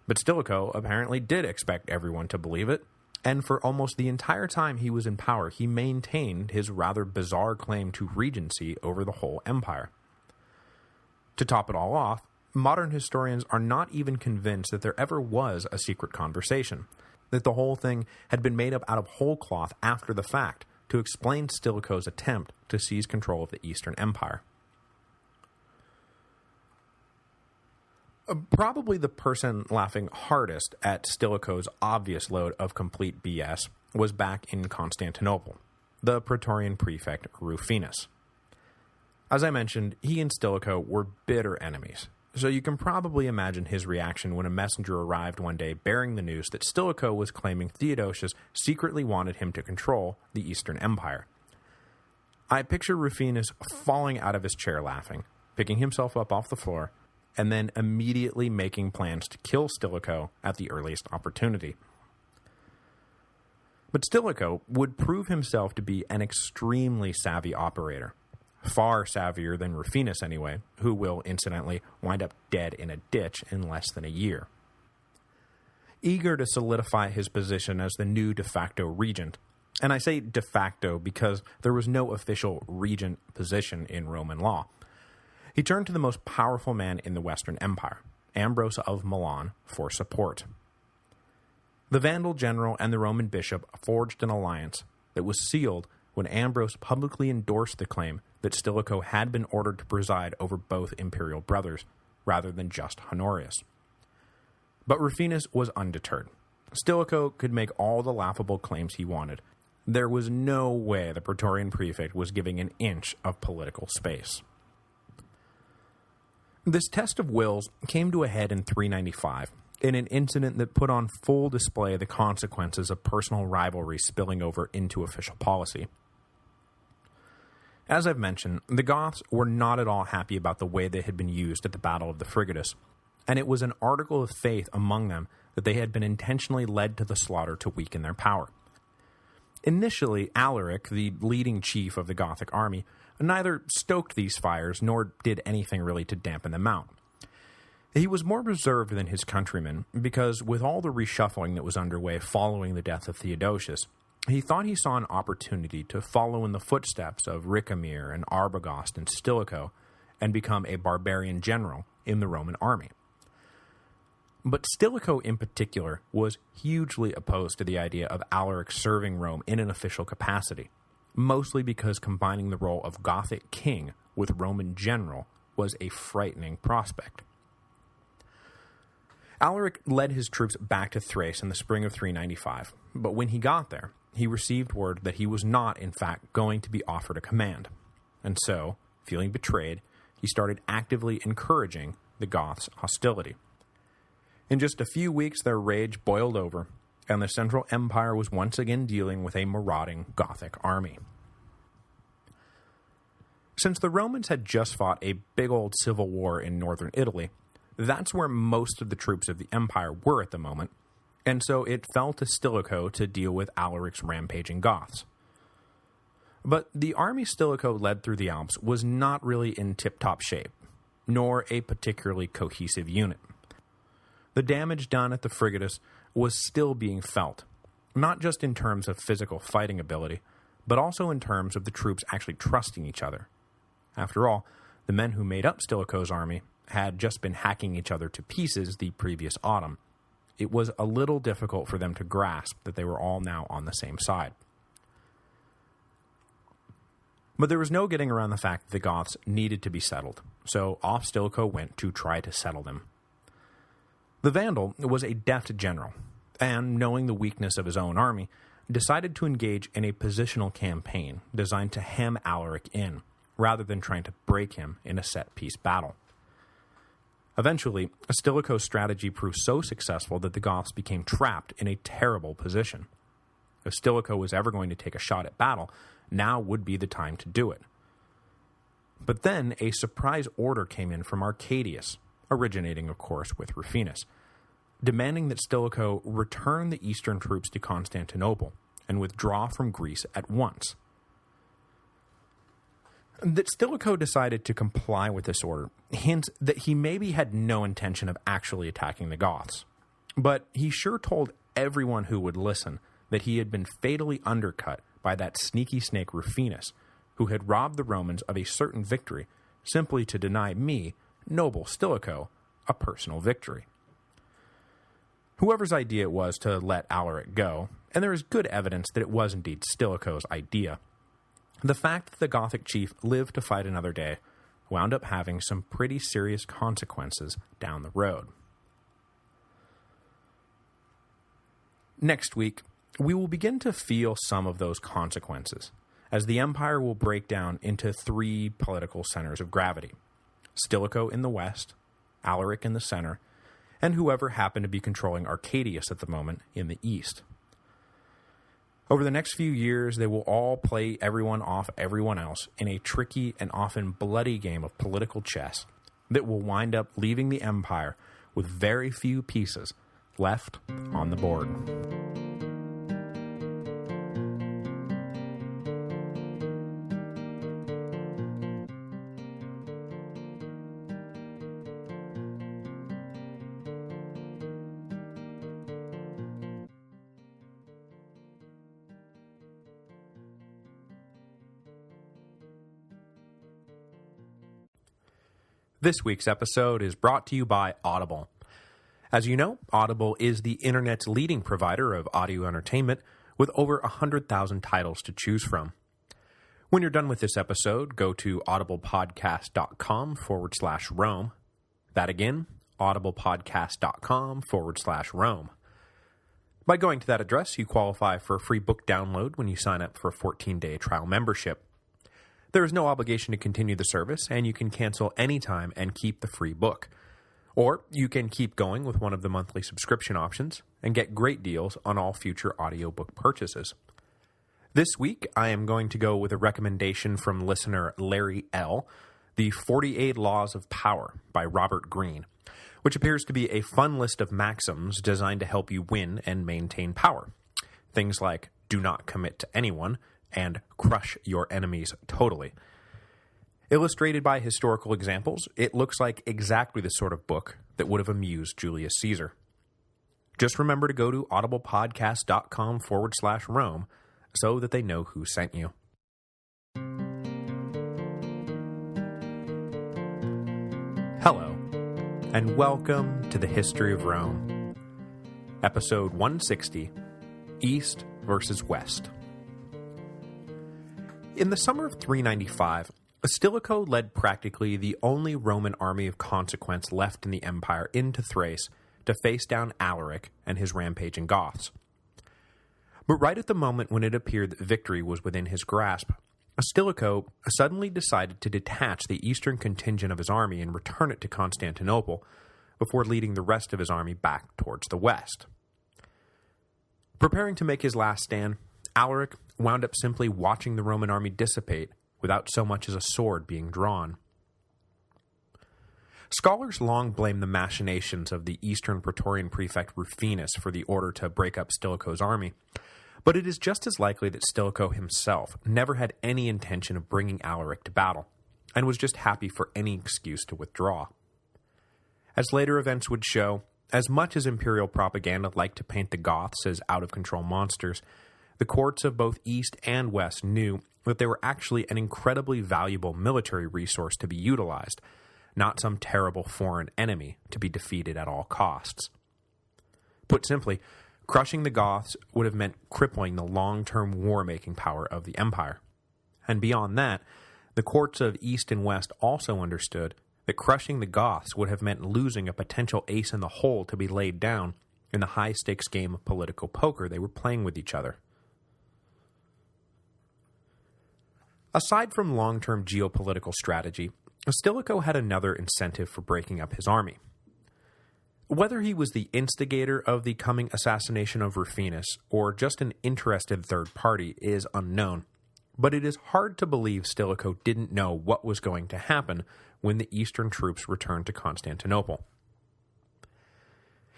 But Stilicho apparently did expect everyone to believe it, and for almost the entire time he was in power, he maintained his rather bizarre claim to regency over the whole empire. To top it all off, modern historians are not even convinced that there ever was a secret conversation, that the whole thing had been made up out of whole cloth after the fact to explain Stilicho's attempt to seize control of the Eastern Empire. Probably the person laughing hardest at Stilicho's obvious load of complete BS was back in Constantinople, the Praetorian prefect Rufinus. As I mentioned, he and Stilicho were bitter enemies, so you can probably imagine his reaction when a messenger arrived one day bearing the news that Stilicho was claiming Theodosius secretly wanted him to control the Eastern Empire. I picture Rufinus falling out of his chair laughing, picking himself up off the floor, and then immediately making plans to kill Stilicho at the earliest opportunity. But Stilicho would prove himself to be an extremely savvy operator, far savvier than Rufinus anyway, who will, incidentally, wind up dead in a ditch in less than a year. Eager to solidify his position as the new de facto regent, and I say de facto because there was no official regent position in Roman law, he turned to the most powerful man in the Western Empire, Ambrose of Milan, for support. The Vandal general and the Roman bishop forged an alliance that was sealed when Ambrose publicly endorsed the claim that Stilicho had been ordered to preside over both imperial brothers, rather than just Honorius. But Rufinus was undeterred. Stilicho could make all the laughable claims he wanted. There was no way the Praetorian prefect was giving an inch of political space. This test of wills came to a head in 395, in an incident that put on full display the consequences of personal rivalry spilling over into official policy. As I've mentioned, the Goths were not at all happy about the way they had been used at the Battle of the Frigidus, and it was an article of faith among them that they had been intentionally led to the slaughter to weaken their power. Initially, Alaric, the leading chief of the Gothic army, neither stoked these fires nor did anything really to dampen them out. He was more reserved than his countrymen because, with all the reshuffling that was underway following the death of Theodosius, he thought he saw an opportunity to follow in the footsteps of Ricamir and Arbogast and Stilicho and become a barbarian general in the Roman army. But Stilicho in particular was hugely opposed to the idea of Alaric serving Rome in an official capacity, mostly because combining the role of Gothic king with Roman general was a frightening prospect. Alaric led his troops back to Thrace in the spring of 395, but when he got there, he received word that he was not, in fact, going to be offered a command, and so, feeling betrayed, he started actively encouraging the Goths' hostility. In just a few weeks, their rage boiled over, and the Central Empire was once again dealing with a marauding Gothic army. Since the Romans had just fought a big old civil war in northern Italy, that's where most of the troops of the empire were at the moment, and so it fell to Stilicho to deal with Alaric's rampaging Goths. But the army Stilicho led through the Alps was not really in tip-top shape, nor a particularly cohesive unit. The damage done at the Frigatus was still being felt, not just in terms of physical fighting ability, but also in terms of the troops actually trusting each other. After all, the men who made up Stilicho's army had just been hacking each other to pieces the previous autumn. It was a little difficult for them to grasp that they were all now on the same side. But there was no getting around the fact that the Goths needed to be settled, so off Stilicho went to try to settle them. The Vandal was a deft general, and knowing the weakness of his own army, decided to engage in a positional campaign designed to hem Alaric in, rather than trying to break him in a set-piece battle. Eventually, Stilicho's strategy proved so successful that the Goths became trapped in a terrible position. If Stilicho was ever going to take a shot at battle, now would be the time to do it. But then a surprise order came in from Arcadius, originating of course with Rufinus, demanding that Stilicho return the eastern troops to Constantinople and withdraw from Greece at once. That Stilicho decided to comply with this order hints that he maybe had no intention of actually attacking the Goths, but he sure told everyone who would listen that he had been fatally undercut by that sneaky snake Rufinus, who had robbed the Romans of a certain victory simply to deny me, noble Stilicho, a personal victory. Whoever's idea it was to let Alaric go, and there is good evidence that it was indeed Stilicho's idea, the fact that the Gothic chief lived to fight another day wound up having some pretty serious consequences down the road. Next week, we will begin to feel some of those consequences, as the empire will break down into three political centers of gravity: Stilicho in the west, Alaric in the center, and whoever happened to be controlling Arcadius at the moment in the east. Over the next few years, they will all play everyone off everyone else in a tricky and often bloody game of political chess that will wind up leaving the empire with very few pieces left on the board. This week's episode is brought to you by Audible. As you know, Audible is the internet's leading provider of audio entertainment with over 100,000 titles to choose from. When you're done with this episode, go to audiblepodcast.com/Rome. That again, audiblepodcast.com/Rome. By going to that address, you qualify for a free book download when you sign up for a 14-day trial membership. There is no obligation to continue the service, and you can cancel anytime and keep the free book. Or you can keep going with one of the monthly subscription options and get great deals on all future audiobook purchases. This week, I am going to go with a recommendation from listener Larry L., The 48 Laws of Power by Robert Greene, which appears to be a fun list of maxims designed to help you win and maintain power. Things like, do not commit to anyone, and crush your enemies totally. Illustrated by historical examples, it looks like exactly the sort of book that would have amused Julius Caesar. Just remember to go to audiblepodcast.com/Rome so that they know who sent you. Hello, and welcome to the History of Rome. Episode 160, East versus West. In the summer of 395, Stilicho led practically the only Roman army of consequence left in the empire into Thrace to face down Alaric and his rampaging Goths. But right at the moment when it appeared that victory was within his grasp, Stilicho suddenly decided to detach the eastern contingent of his army and return it to Constantinople before leading the rest of his army back towards the west. Preparing to make his last stand, Alaric wound up simply watching the Roman army dissipate without so much as a sword being drawn. Scholars long blame the machinations of the Eastern Praetorian prefect Rufinus for the order to break up Stilicho's army, but it is just as likely that Stilicho himself never had any intention of bringing Alaric to battle, and was just happy for any excuse to withdraw. As later events would show, as much as imperial propaganda liked to paint the Goths as out-of-control monsters, the courts of both East and West knew that they were actually an incredibly valuable military resource to be utilized, not some terrible foreign enemy to be defeated at all costs. Put simply, crushing the Goths would have meant crippling the long-term war-making power of the empire. And beyond that, the courts of East and West also understood that crushing the Goths would have meant losing a potential ace in the hole to be laid down in the high-stakes game of political poker they were playing with each other. Aside from long-term geopolitical strategy, Stilicho had another incentive for breaking up his army. Whether he was the instigator of the coming assassination of Rufinus, or just an interested third party, is unknown, but it is hard to believe Stilicho didn't know what was going to happen when the eastern troops returned to Constantinople.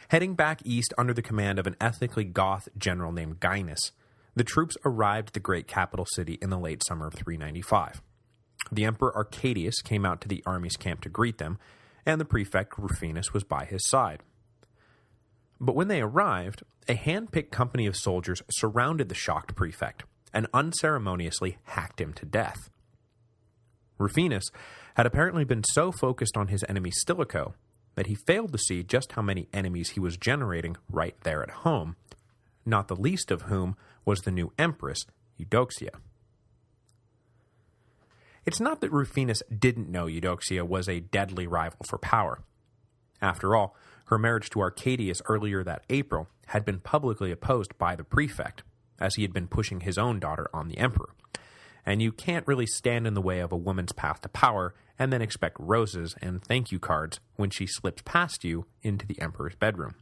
Heading back east under the command of an ethnically Goth general named Gaius, the troops arrived at the great capital city in the late summer of 395. The Emperor Arcadius came out to the army's camp to greet them, and the prefect Rufinus was by his side. But when they arrived, a hand-picked company of soldiers surrounded the shocked prefect and unceremoniously hacked him to death. Rufinus had apparently been so focused on his enemy Stilicho that he failed to see just how many enemies he was generating right there at home, not the least of whom was the new empress, Eudoxia. It's not that Rufinus didn't know Eudoxia was a deadly rival for power. After all, her marriage to Arcadius earlier that April had been publicly opposed by the prefect, as he had been pushing his own daughter on the emperor, and you can't really stand in the way of a woman's path to power and then expect roses and thank you cards when she slips past you into the emperor's bedroom.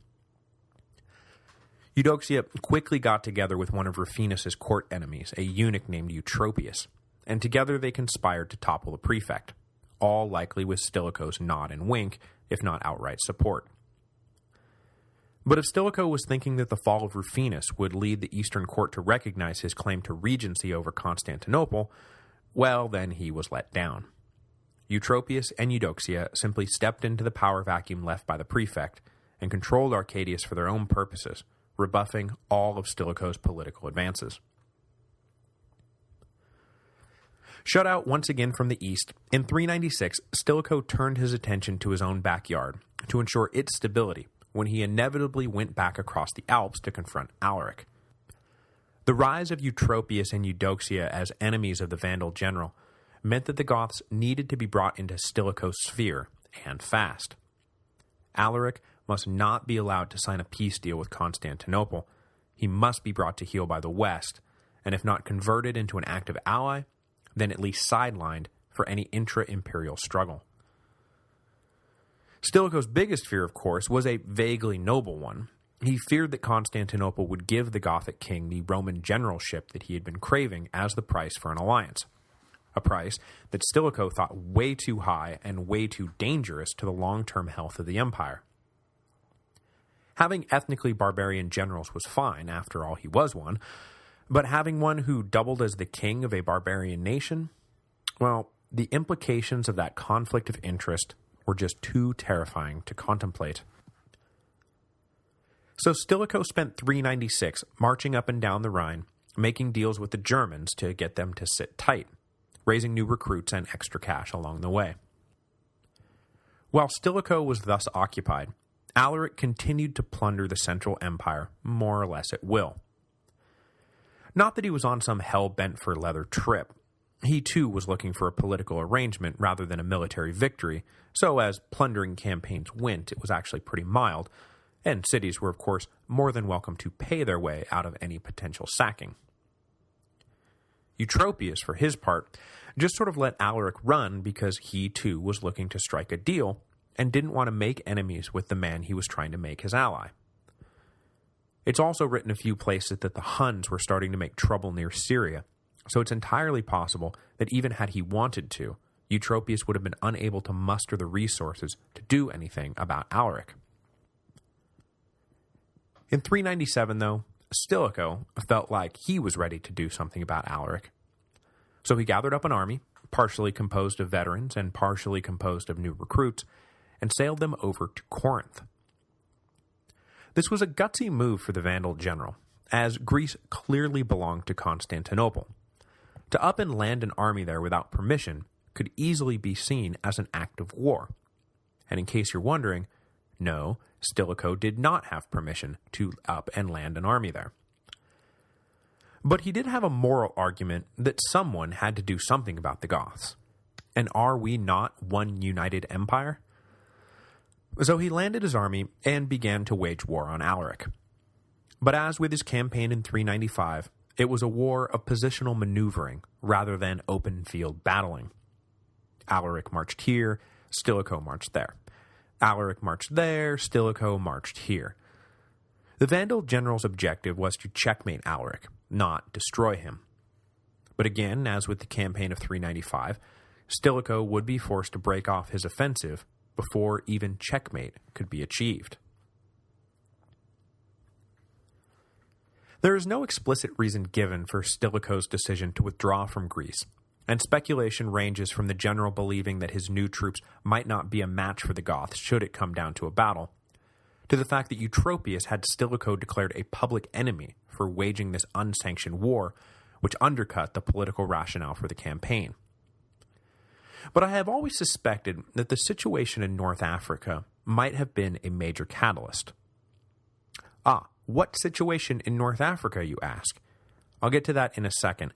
Eudoxia quickly got together with one of Rufinus's court enemies, a eunuch named Eutropius, and together they conspired to topple the prefect, all likely with Stilicho's nod and wink, if not outright support. But if Stilicho was thinking that the fall of Rufinus would lead the Eastern court to recognize his claim to regency over Constantinople, well, then he was let down. Eutropius and Eudoxia simply stepped into the power vacuum left by the prefect and controlled Arcadius for their own purposes, rebuffing all of Stilicho's political advances. Shut out once again from the east, in 396, Stilicho turned his attention to his own backyard to ensure its stability when he inevitably went back across the Alps to confront Alaric. The rise of Eutropius and Eudoxia as enemies of the Vandal general meant that the Goths needed to be brought into Stilicho's sphere, and fast. Alaric must not be allowed to sign a peace deal with Constantinople. He must be brought to heel by the West, and if not converted into an active ally, then at least sidelined for any intra-imperial struggle. Stilicho's biggest fear, of course, was a vaguely noble one. He feared that Constantinople would give the Gothic king the Roman generalship that he had been craving as the price for an alliance, a price that Stilicho thought way too high and way too dangerous to the long-term health of the empire. Having ethnically barbarian generals was fine, after all he was one, but having one who doubled as the king of a barbarian nation, well, the implications of that conflict of interest were just too terrifying to contemplate. So Stilicho spent 396 marching up and down the Rhine, making deals with the Germans to get them to sit tight, raising new recruits and extra cash along the way. While Stilicho was thus occupied, Alaric continued to plunder the Central Empire more or less at will. Not that he was on some hell-bent-for-leather trip. He too was looking for a political arrangement rather than a military victory, so as plundering campaigns went, it was actually pretty mild, and cities were of course more than welcome to pay their way out of any potential sacking. Eutropius, for his part, just sort of let Alaric run because he too was looking to strike a deal and didn't want to make enemies with the man he was trying to make his ally. It's also written a few places that the Huns were starting to make trouble near Syria, so it's entirely possible that even had he wanted to, Eutropius would have been unable to muster the resources to do anything about Alaric. In 397, though, Stilicho felt like he was ready to do something about Alaric. So he gathered up an army, partially composed of veterans and partially composed of new recruits, and sailed them over to Corinth. This was a gutsy move for the Vandal general, as Greece clearly belonged to Constantinople. To up and land an army there without permission could easily be seen as an act of war. And in case you're wondering, no, Stilicho did not have permission to up and land an army there. But he did have a moral argument that someone had to do something about the Goths. And are we not one united empire? So he landed his army and began to wage war on Alaric. But as with his campaign in 395, it was a war of positional maneuvering rather than open field battling. Alaric marched here, Stilicho marched there. Alaric marched there, Stilicho marched here. The Vandal general's objective was to checkmate Alaric, not destroy him. But again, as with the campaign of 395, Stilicho would be forced to break off his offensive before even checkmate could be achieved. There is no explicit reason given for Stilicho's decision to withdraw from Greece, and speculation ranges from the general believing that his new troops might not be a match for the Goths should it come down to a battle, to the fact that Eutropius had Stilicho declared a public enemy for waging this unsanctioned war, which undercut the political rationale for the campaign. But I have always suspected that the situation in North Africa might have been a major catalyst. What situation in North Africa, you ask? I'll get to that in a second,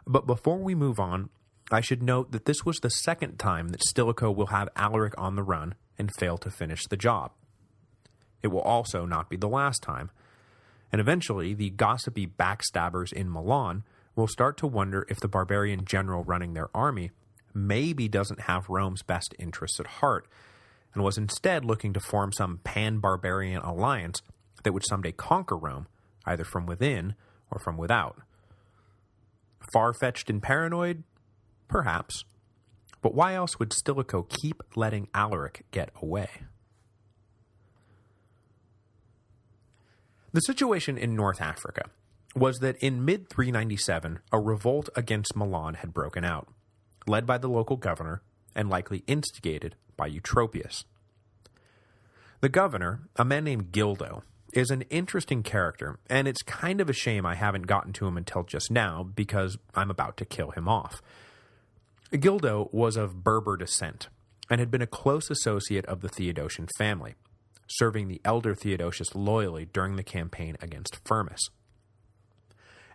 but before we move on, I should note that this was the second time that Stilicho will have Alaric on the run and fail to finish the job. It will also not be the last time, and eventually the gossipy backstabbers in Milan will start to wonder if the barbarian general running their army maybe doesn't have Rome's best interests at heart, and was instead looking to form some pan-barbarian alliance that would someday conquer Rome, either from within or from without. Far-fetched and paranoid? Perhaps. But why else would Stilicho keep letting Alaric get away? The situation in North Africa was that in mid-397, a revolt against Milan had broken out, led by the local governor and likely instigated by Eutropius. The governor, a man named Gildo, is an interesting character, and it's kind of a shame I haven't gotten to him until just now, because I'm about to kill him off. Gildo was of Berber descent, and had been a close associate of the Theodosian family, serving the elder Theodosius loyally during the campaign against Firmus.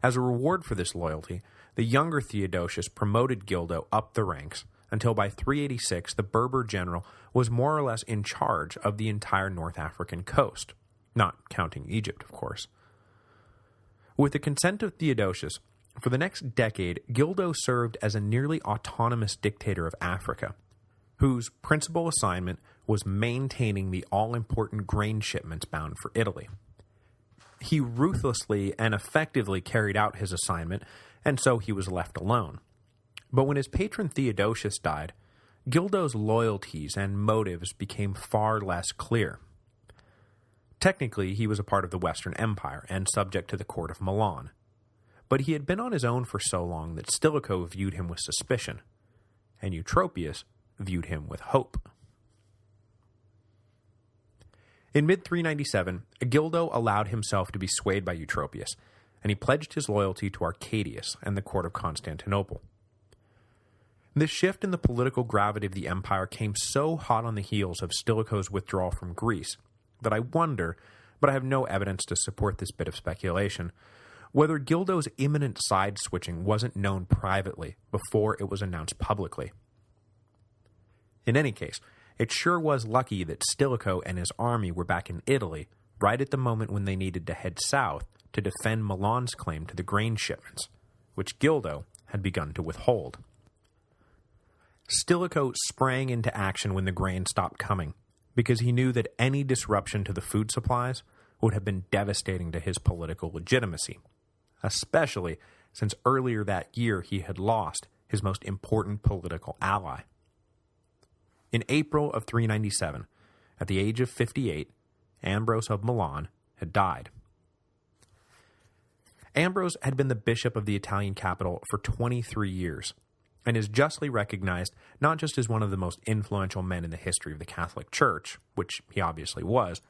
As a reward for this loyalty, the younger Theodosius promoted Gildo up the ranks, until by 386 the Berber general was more or less in charge of the entire North African coast, not counting Egypt, of course. With the consent of Theodosius, for the next decade, Gildo served as a nearly autonomous dictator of Africa, whose principal assignment was maintaining the all-important grain shipments bound for Italy. He ruthlessly and effectively carried out his assignment, and so he was left alone. But when his patron Theodosius died, Gildo's loyalties and motives became far less clear. Technically, he was a part of the Western Empire and subject to the court of Milan, but he had been on his own for so long that Stilicho viewed him with suspicion, and Eutropius viewed him with hope. In mid-397, Gildo allowed himself to be swayed by Eutropius, and he pledged his loyalty to Arcadius and the court of Constantinople. This shift in the political gravity of the empire came so hot on the heels of Stilicho's withdrawal from Greece that I wonder, but I have no evidence to support this bit of speculation, whether Gildo's imminent side-switching wasn't known privately before it was announced publicly. In any case, it sure was lucky that Stilicho and his army were back in Italy right at the moment when they needed to head south to defend Milan's claim to the grain shipments, which Gildo had begun to withhold. Stilicho sprang into action when the grain stopped coming, because he knew that any disruption to the food supplies would have been devastating to his political legitimacy, especially since earlier that year he had lost his most important political ally. In April of 397, at the age of 58, Ambrose of Milan had died. Ambrose had been the bishop of the Italian capital for 23 years, and is justly recognized not just as one of the most influential men in the history of the Catholic Church, which he obviously was,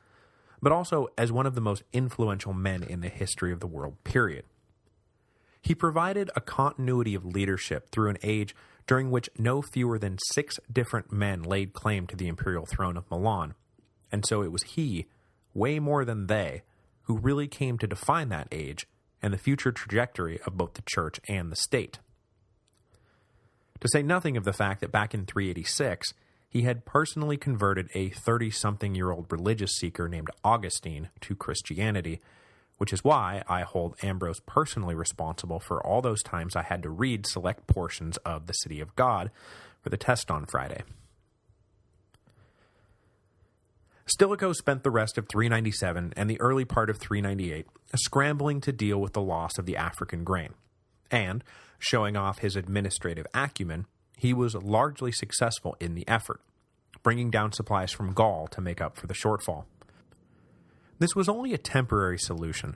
but also as one of the most influential men in the history of the world, period. He provided a continuity of leadership through an age during which no fewer than 6 different men laid claim to the imperial throne of Milan, and so it was he, way more than they, who really came to define that age and the future trajectory of both the church and the state. To say nothing of the fact that back in 386, he had personally converted a 30-something-year-old religious seeker named Augustine to Christianity, which is why I hold Ambrose personally responsible for all those times I had to read select portions of The City of God for the test on Friday. Stilicho spent the rest of 397 and the early part of 398 scrambling to deal with the loss of the African grain, and, showing off his administrative acumen, he was largely successful in the effort, bringing down supplies from Gaul to make up for the shortfall. This was only a temporary solution,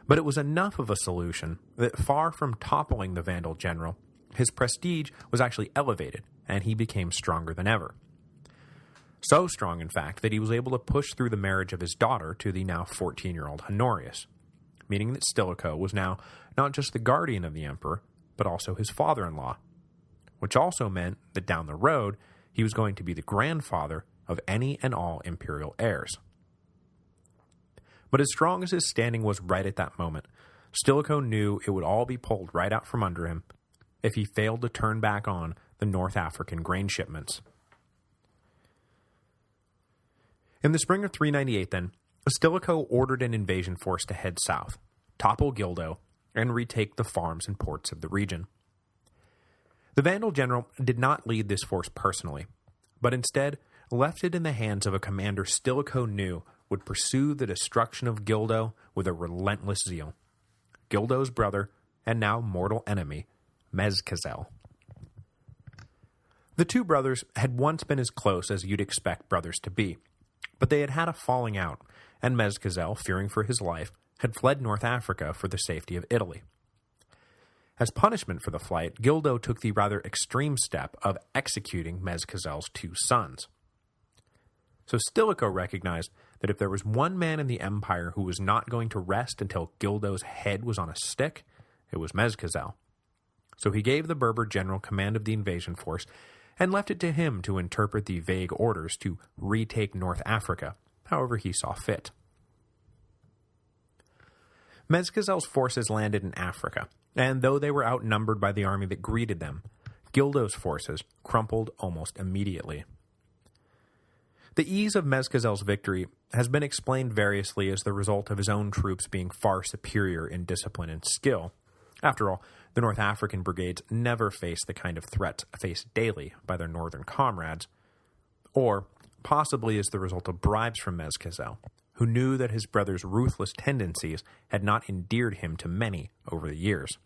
but it was enough of a solution that far from toppling the Vandal general, his prestige was actually elevated, and he became stronger than ever. So strong, in fact, that he was able to push through the marriage of his daughter to the now 14-year-old Honorius, meaning that Stilicho was now not just the guardian of the emperor, but also his father-in-law, which also meant that down the road, he was going to be the grandfather of any and all imperial heirs. But as strong as his standing was right at that moment, Stilicho knew it would all be pulled right out from under him if he failed to turn back on the North African grain shipments. In the spring of 398, then, Stilicho ordered an invasion force to head south, topple Gildo, and retake the farms and ports of the region. The Vandal general did not lead this force personally, but instead left it in the hands of a commander Stilicho knew would pursue the destruction of Gildo with a relentless zeal, Gildo's brother and now mortal enemy, Mezcazel. The two brothers had once been as close as you'd expect brothers to be, but they had had a falling out, and Mezcazel, fearing for his life, had fled North Africa for the safety of Italy. As punishment for the flight, Gildo took the rather extreme step of executing Mezcazel's 2 sons. So Stilicho recognized that if there was one man in the empire who was not going to rest until Gildo's head was on a stick, it was Mezcazel. So he gave the Berber general command of the invasion force and left it to him to interpret the vague orders to retake North Africa, however he saw fit. Mezcazel's forces landed in Africa, and though they were outnumbered by the army that greeted them, Gildo's forces crumpled almost immediately. The ease of Mezcazel's victory has been explained variously as the result of his own troops being far superior in discipline and skill. After all, the North African brigades never faced the kind of threats faced daily by their northern comrades, or possibly as the result of bribes from Mezcazel, who knew that his brother's ruthless tendencies had not endeared him to many over the years.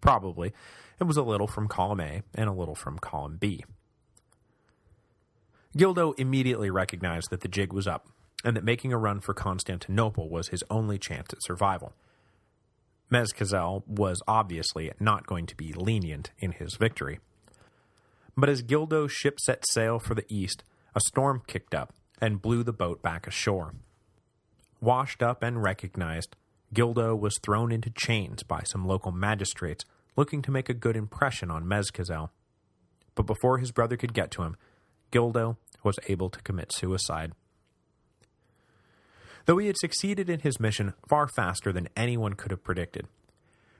Probably, it was a little from column A and a little from column B. Gildo immediately recognized that the jig was up, and that making a run for Constantinople was his only chance at survival. Mezcazel was obviously not going to be lenient in his victory. But as Gildo's ship set sail for the east, a storm kicked up and blew the boat back ashore. Washed up and recognized, Gildo was thrown into chains by some local magistrates looking to make a good impression on Mezcazel. But before his brother could get to him, Gildo was able to commit suicide. Though he had succeeded in his mission far faster than anyone could have predicted,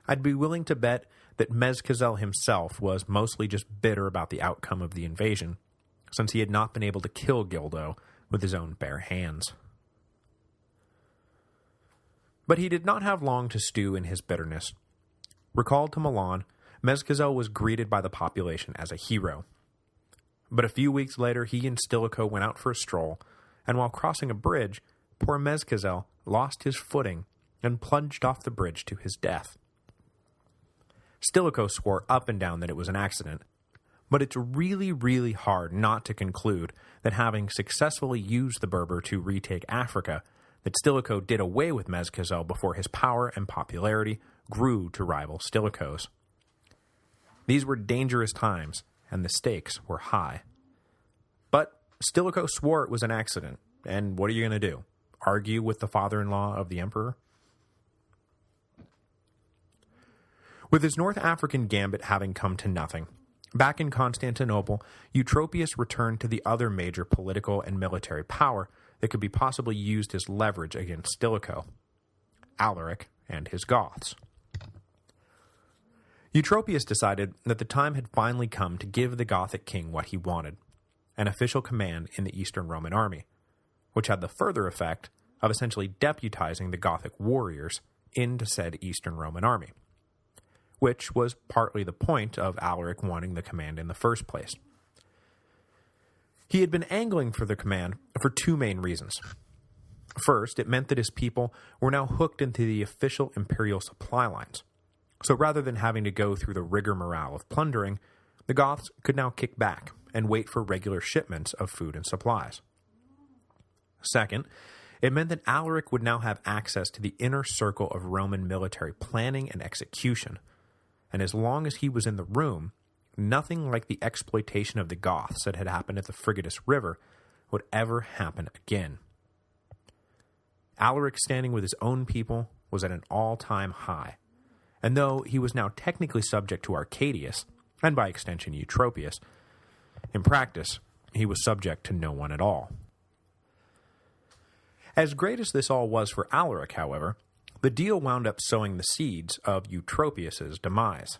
I'd be willing to bet that Mezcazel himself was mostly just bitter about the outcome of the invasion, since he had not been able to kill Gildo with his own bare hands. But he did not have long to stew in his bitterness. Recalled to Milan, Mezcazel was greeted by the population as a hero. But a few weeks later, he and Stilicho went out for a stroll, and while crossing a bridge, poor Mezcazel lost his footing and plunged off the bridge to his death. Stilicho swore up and down that it was an accident, but it's really, really hard not to conclude that having successfully used the Berber to retake Africa, that Stilicho did away with Mezcazel before his power and popularity grew to rival Stilicho's. These were dangerous times, and the stakes were high. But Stilicho swore it was an accident, and what are you going to do? Argue with the father-in-law of the emperor? With his North African gambit having come to nothing, back in Constantinople, Eutropius returned to the other major political and military power that could be possibly used as leverage against Stilicho: Alaric and his Goths. Eutropius decided that the time had finally come to give the Gothic king what he wanted: an official command in the Eastern Roman army, which had the further effect of essentially deputizing the Gothic warriors into said Eastern Roman army, which was partly the point of Alaric wanting the command in the first place. He had been angling for the command for two main reasons. First, it meant that his people were now hooked into the official imperial supply lines, so rather than having to go through the rigmarole of plundering, the Goths could now kick back and wait for regular shipments of food and supplies. Second, it meant that Alaric would now have access to the inner circle of Roman military planning and execution, and as long as he was in the room, nothing like the exploitation of the Goths that had happened at the Frigidus River would ever happen again. Alaric standing with his own people was at an all-time high, and though he was now technically subject to Arcadius, and by extension Eutropius, in practice, he was subject to no one at all. As great as this all was for Alaric, however, the deal wound up sowing the seeds of Eutropius's demise.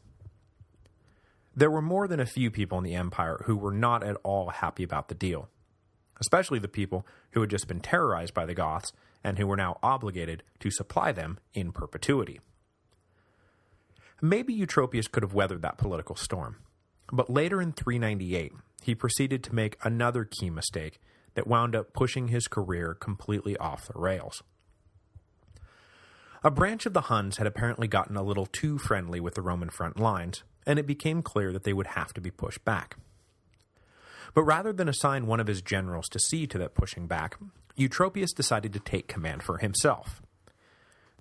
There were more than a few people in the empire who were not at all happy about the deal, especially the people who had just been terrorized by the Goths and who were now obligated to supply them in perpetuity. Maybe Eutropius could have weathered that political storm, but later in 398, he proceeded to make another key mistake that wound up pushing his career completely off the rails. A branch of the Huns had apparently gotten a little too friendly with the Roman front lines, and it became clear that they would have to be pushed back. But rather than assign one of his generals to see to that pushing back, Eutropius decided to take command for himself.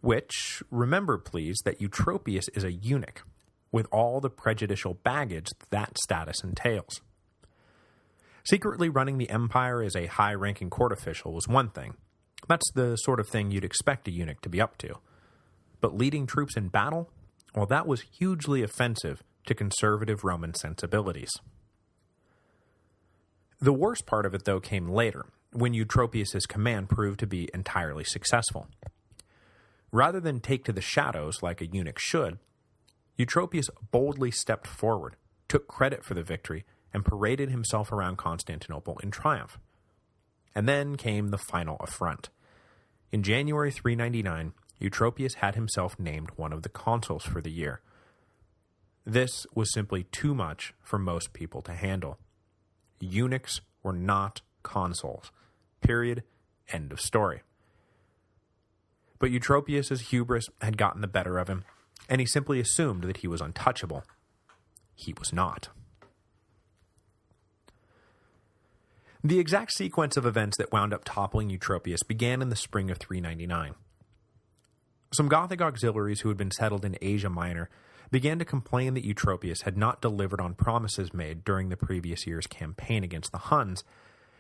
Which, remember please, that Eutropius is a eunuch, with all the prejudicial baggage that status entails. Secretly running the empire as a high-ranking court official was one thing. That's the sort of thing you'd expect a eunuch to be up to. But leading troops in battle? Well, that was hugely offensive to conservative Roman sensibilities. The worst part of it, though, came later, when Eutropius's command proved to be entirely successful. Rather than take to the shadows like a eunuch should, Eutropius boldly stepped forward, took credit for the victory, and paraded himself around Constantinople in triumph. And then came the final affront. In January 399, Eutropius had himself named one of the consuls for the year. This was simply too much for most people to handle. Eunuchs were not consuls. Period. End of story. But Eutropius's hubris had gotten the better of him, and he simply assumed that he was untouchable. He was not. The exact sequence of events that wound up toppling Eutropius began in the spring of 399. Some Gothic auxiliaries who had been settled in Asia Minor began to complain that Eutropius had not delivered on promises made during the previous year's campaign against the Huns,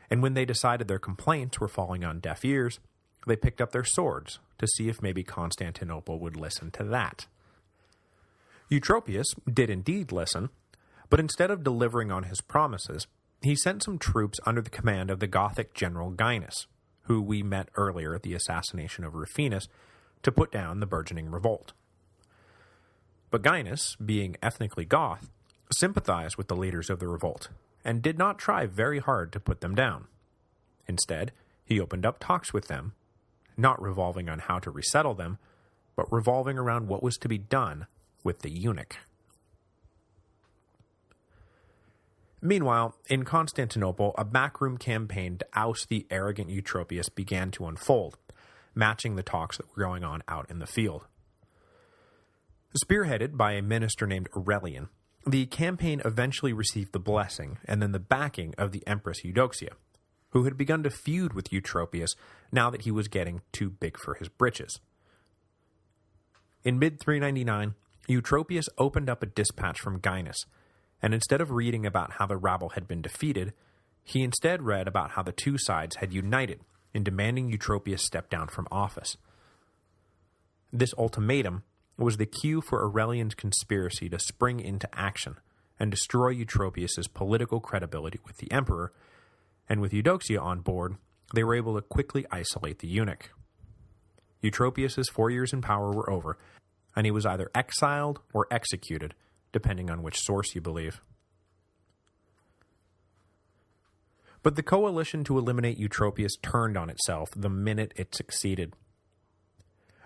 and when they decided their complaints were falling on deaf ears, they picked up their swords to see if maybe Constantinople would listen to that. Eutropius did indeed listen, but instead of delivering on his promises, he sent some troops under the command of the Gothic general Gainas, who we met earlier at the assassination of Rufinus, to put down the burgeoning revolt. But Gainas, being ethnically Goth, sympathized with the leaders of the revolt, and did not try very hard to put them down. Instead, he opened up talks with them, not revolving on how to resettle them, but revolving around what was to be done with the eunuch. Meanwhile, in Constantinople, a backroom campaign to oust the arrogant Eutropius began to unfold, matching the talks that were going on out in the field. Spearheaded by a minister named Aurelian, the campaign eventually received the blessing and then the backing of the Empress Eudoxia, who had begun to feud with Eutropius now that he was getting too big for his britches. In mid-399, Eutropius opened up a dispatch from Gainas, and instead of reading about how the rabble had been defeated, he instead read about how the two sides had united in demanding Eutropius step down from office. This ultimatum was the cue for Aurelian's conspiracy to spring into action and destroy Eutropius's political credibility with the emperor, and with Eudoxia on board, they were able to quickly isolate the eunuch. Eutropius's 4 years in power were over, and he was either exiled or executed, depending on which source you believe. But the coalition to eliminate Eutropius turned on itself the minute it succeeded.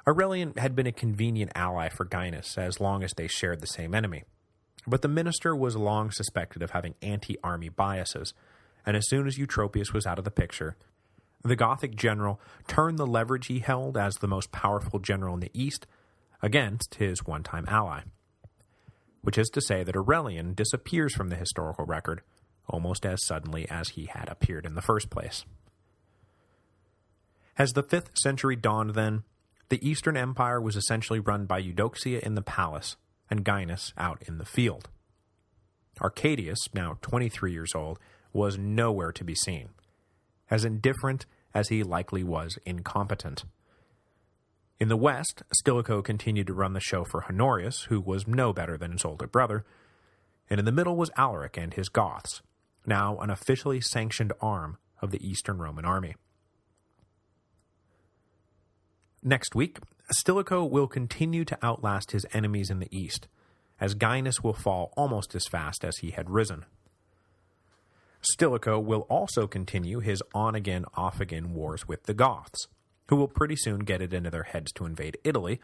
Aurelian had been a convenient ally for Gainas as long as they shared the same enemy, but the minister was long suspected of having anti-army biases, and as soon as Eutropius was out of the picture, the Gothic general turned the leverage he held as the most powerful general in the East against his one-time ally, which is to say that Aurelian disappears from the historical record almost as suddenly as he had appeared in the first place. As the 5th century dawned then, the Eastern Empire was essentially run by Eudoxia in the palace and Gainas out in the field. Arcadius, now 23 years old, was nowhere to be seen, as indifferent as he likely was incompetent. In the west, Stilicho continued to run the show for Honorius, who was no better than his older brother, and in the middle was Alaric and his Goths, now an officially sanctioned arm of the Eastern Roman army. Next week, Stilicho will continue to outlast his enemies in the east, as Gainas will fall almost as fast as he had risen. Stilicho will also continue his on-again, off-again wars with the Goths, who will pretty soon get it into their heads to invade Italy,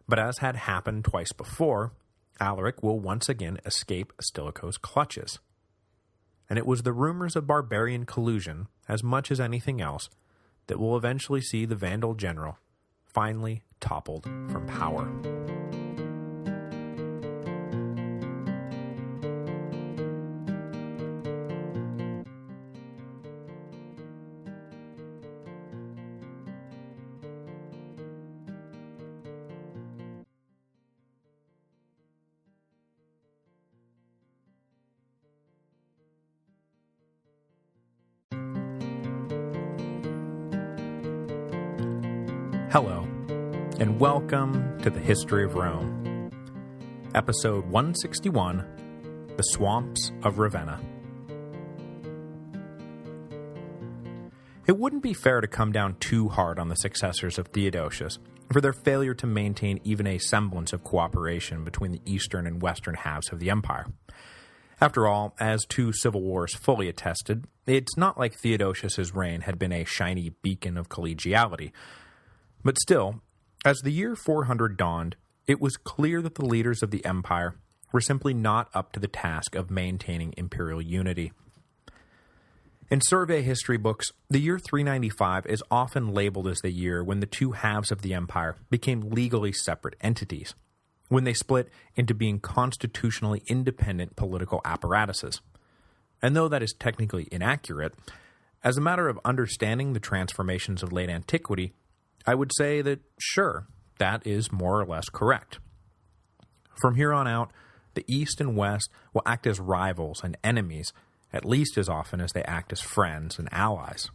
but as had happened twice before, Alaric will once again escape Stilicho's clutches. And it was the rumors of barbarian collusion, as much as anything else, that will eventually see the Vandal general finally toppled from power. Hello, and welcome to the History of Rome, Episode 161, The Swamps of Ravenna. It wouldn't be fair to come down too hard on the successors of Theodosius for their failure to maintain even a semblance of cooperation between the eastern and western halves of the empire. After all, as two civil wars fully attested, it's not like Theodosius's reign had been a shiny beacon of collegiality. But still, as the year 400 dawned, it was clear that the leaders of the empire were simply not up to the task of maintaining imperial unity. In survey history books, the year 395 is often labeled as the year when the two halves of the empire became legally separate entities, when they split into being constitutionally independent political apparatuses. And though that is technically inaccurate, as a matter of understanding the transformations of late antiquity, I would say that, sure, that is more or less correct. From here on out, the East and West will act as rivals and enemies at least as often as they act as friends and allies.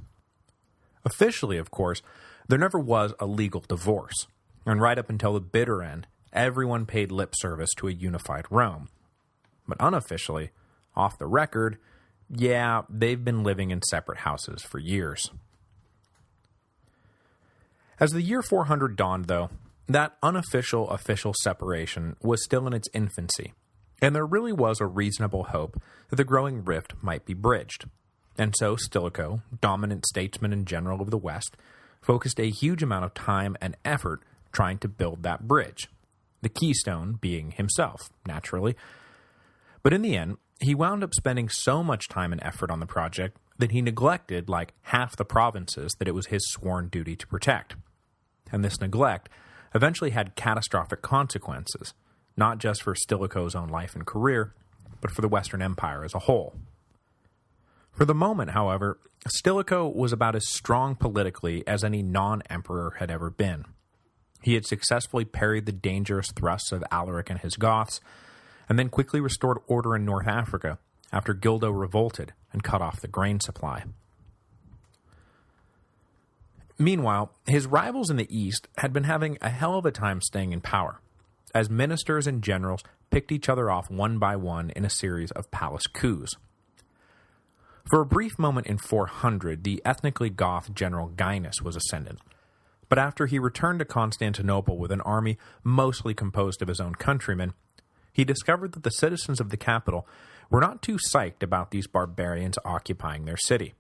Officially, of course, there never was a legal divorce, and right up until the bitter end, everyone paid lip service to a unified Rome. But unofficially, off the record, yeah, they've been living in separate houses for years. As the year 400 dawned, though, that unofficial-official separation was still in its infancy, and there really was a reasonable hope that the growing rift might be bridged. And so Stilicho, dominant statesman and general of the West, focused a huge amount of time and effort trying to build that bridge, the keystone being himself, naturally. But in the end, he wound up spending so much time and effort on the project that he neglected like half the provinces that it was his sworn duty to protect. and this neglect eventually had catastrophic consequences, not just for Stilicho's own life and career, but for the Western Empire as a whole. For the moment, however, Stilicho was about as strong politically as any non-emperor had ever been. He had successfully parried the dangerous thrusts of Alaric and his Goths, and then quickly restored order in North Africa after Gildo revolted and cut off the grain supply. Meanwhile, his rivals in the east had been having a hell of a time staying in power, as ministers and generals picked each other off one by one in a series of palace coups. For a brief moment in 400, the ethnically Goth general Gaius was ascendant, but after he returned to Constantinople with an army mostly composed of his own countrymen, he discovered that the citizens of the capital were not too psyched about these barbarians occupying their city.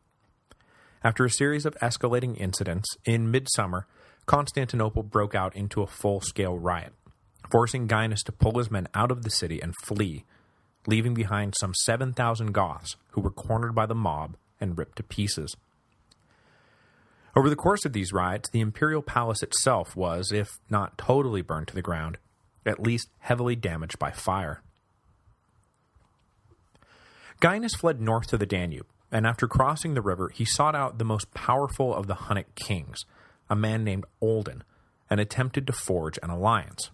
After a series of escalating incidents, in midsummer, Constantinople broke out into a full-scale riot, forcing Gaius to pull his men out of the city and flee, leaving behind some 7,000 Goths who were cornered by the mob and ripped to pieces. Over the course of these riots, the imperial palace itself was, if not totally burned to the ground, at least heavily damaged by fire. Gaius fled north to the Danube, and after crossing the river, he sought out the most powerful of the Hunnic kings, a man named Olden, and attempted to forge an alliance.